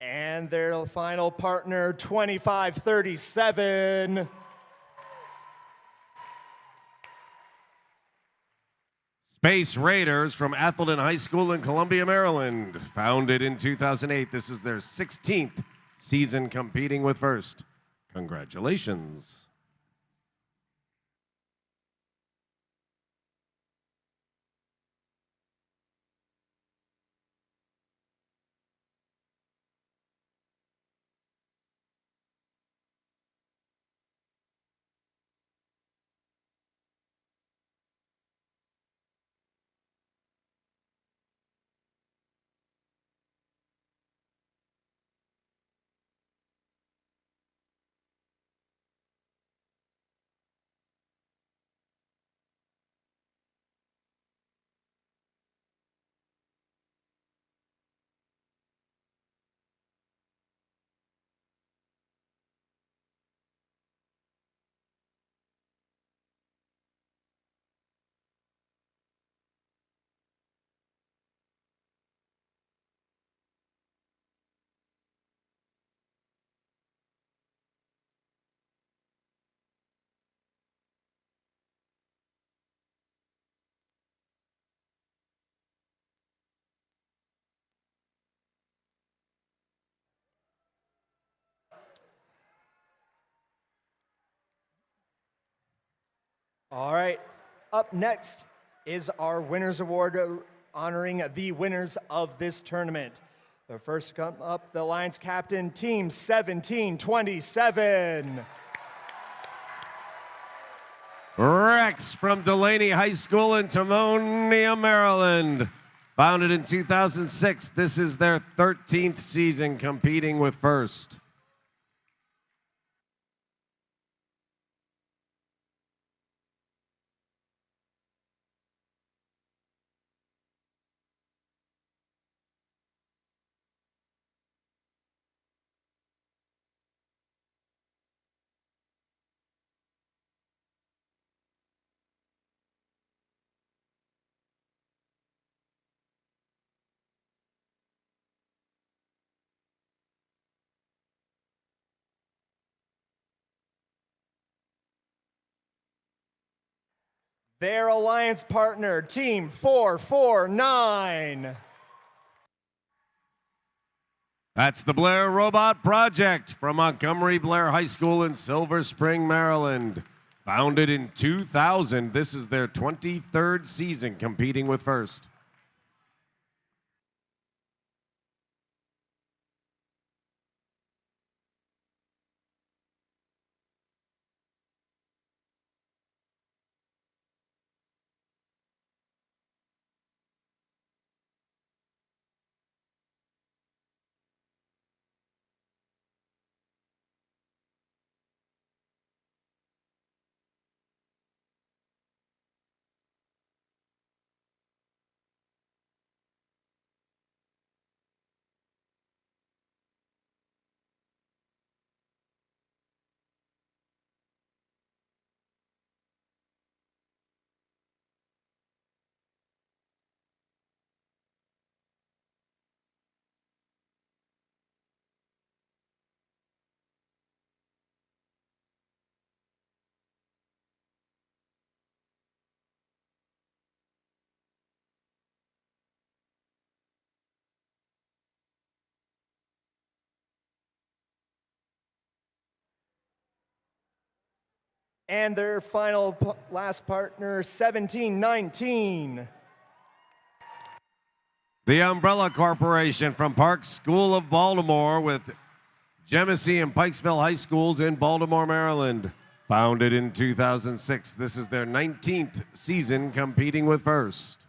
And their final partner, 2537. Space Raiders from Atholden High School in Columbia, Maryland. Founded in 2008, this is their 16th season competing with First. Congratulations. All right, up next is our Winners Award honoring the winners of this tournament. The first to come up, the Alliance captain, Team 1727. Rex from Delaney High School in Timonium, Maryland. Founded in 2006, this is their 13th season competing with First. Their alliance partner, Team 449. That's the Blair Robot Project from Montgomery Blair High School in Silver Spring, Maryland. Founded in 2000, this is their 23rd season competing with FIRST. And their last partner, 1719. The Umbrella Corporation from Park School of Baltimore with Genesee and Pikesville High Schools in Baltimore, Maryland. Founded in 2006, this is their 19th season competing with FIRST.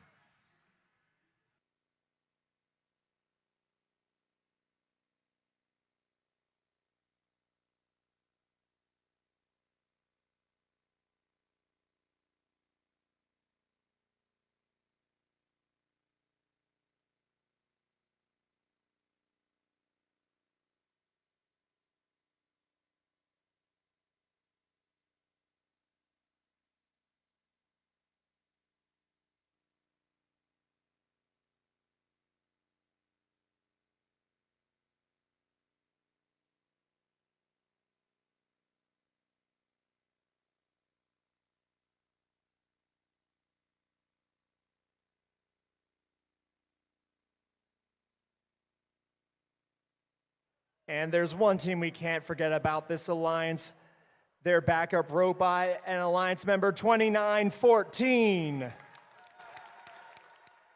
And there's one team we can't forget about this alliance. Their backup robot and alliance member 2914.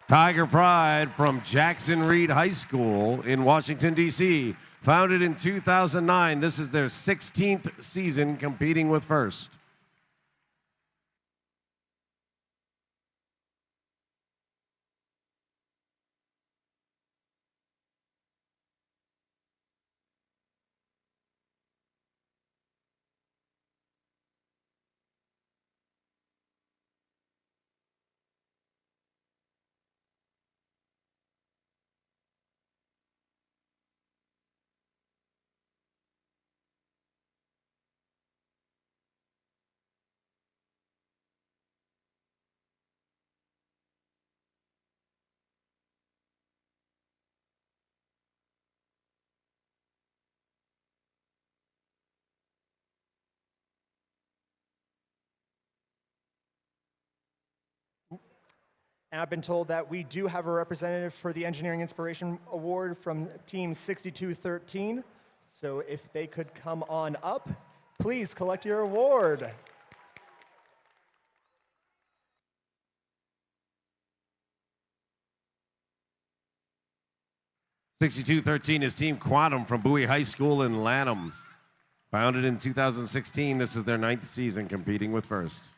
Tiger Pride from Jackson Reed High School in Washington, D.C. Founded in 2009, this is their 16th season competing with FIRST. And I've been told that we do have a representative for the Engineering Inspiration Award from Team 6213. So if they could come on up, please collect your award. '6213 is Team Quantum from Bowie High School in Lanham. Founded in 2016, this is their 9th season competing with FIRST.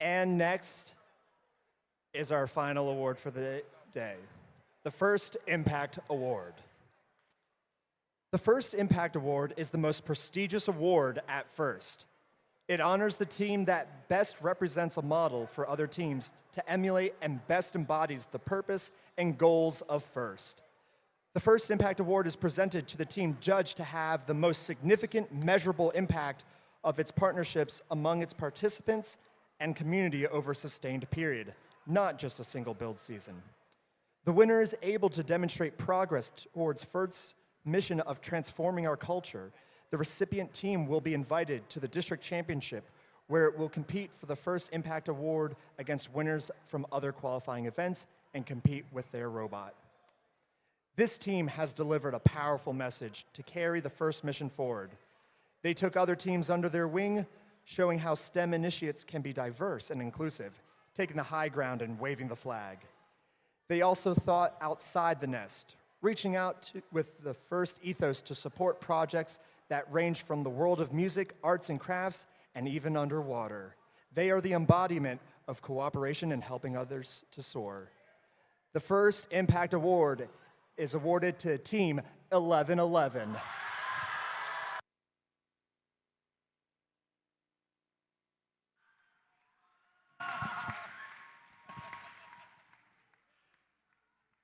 And next is our final award for the day. the First Impact Award. The First Impact Award is the most prestigious award at FIRST. It honors the team that best represents a model for other teams to emulate and best embodies the purpose and goals of FIRST. The First Impact Award is presented to the team judged to have the most significant measurable impact of its partnerships among its participants and community over a sustained period, not just a single build season. The winner is able to demonstrate progress towards FIRST's mission of transforming our culture. The recipient team will be invited to the district championship, where it will compete for the First Impact Award against winners from other qualifying events and compete with their robot. This team has delivered a powerful message to carry the FIRST mission forward. They took other teams under their wing, showing how STEM initiates can be diverse and inclusive, taking the high ground and waving the flag. They also thought outside the nest, reaching out with the FIRST ethos to support projects that range from the world of music, arts and crafts, and even underwater. They are the embodiment of cooperation and helping others to soar. The First Impact Award is awarded to Team 1111.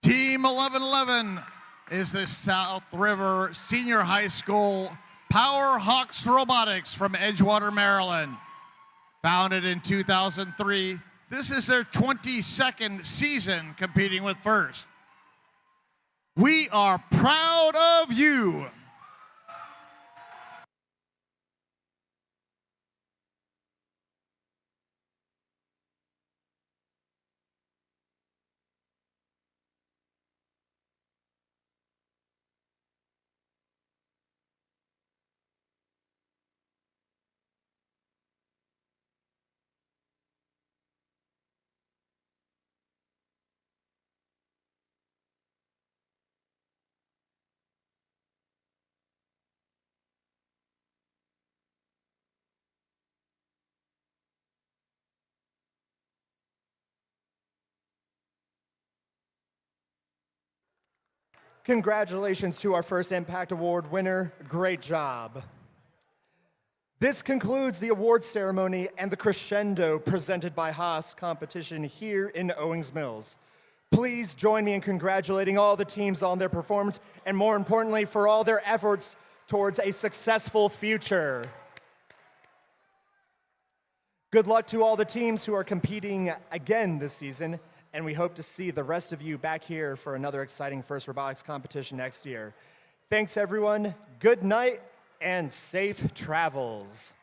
Team 1111 is the South River Senior High School Power Hawks Robotics from Edgewater, Maryland. Founded in 2003, this is their 22nd season competing with FIRST. We are proud of you. Congratulations to our First Impact Award winner. Great job. This concludes the award ceremony and the crescendo presented by Haas competition here in Owings Mills. Please join me in congratulating all the teams on their performance and, more importantly, for all their efforts towards a successful future. Good luck to all the teams who are competing again this season, and we hope to see the rest of you back here for another exciting FIRST Robotics competition next year. Thanks, everyone. Good night and safe travels.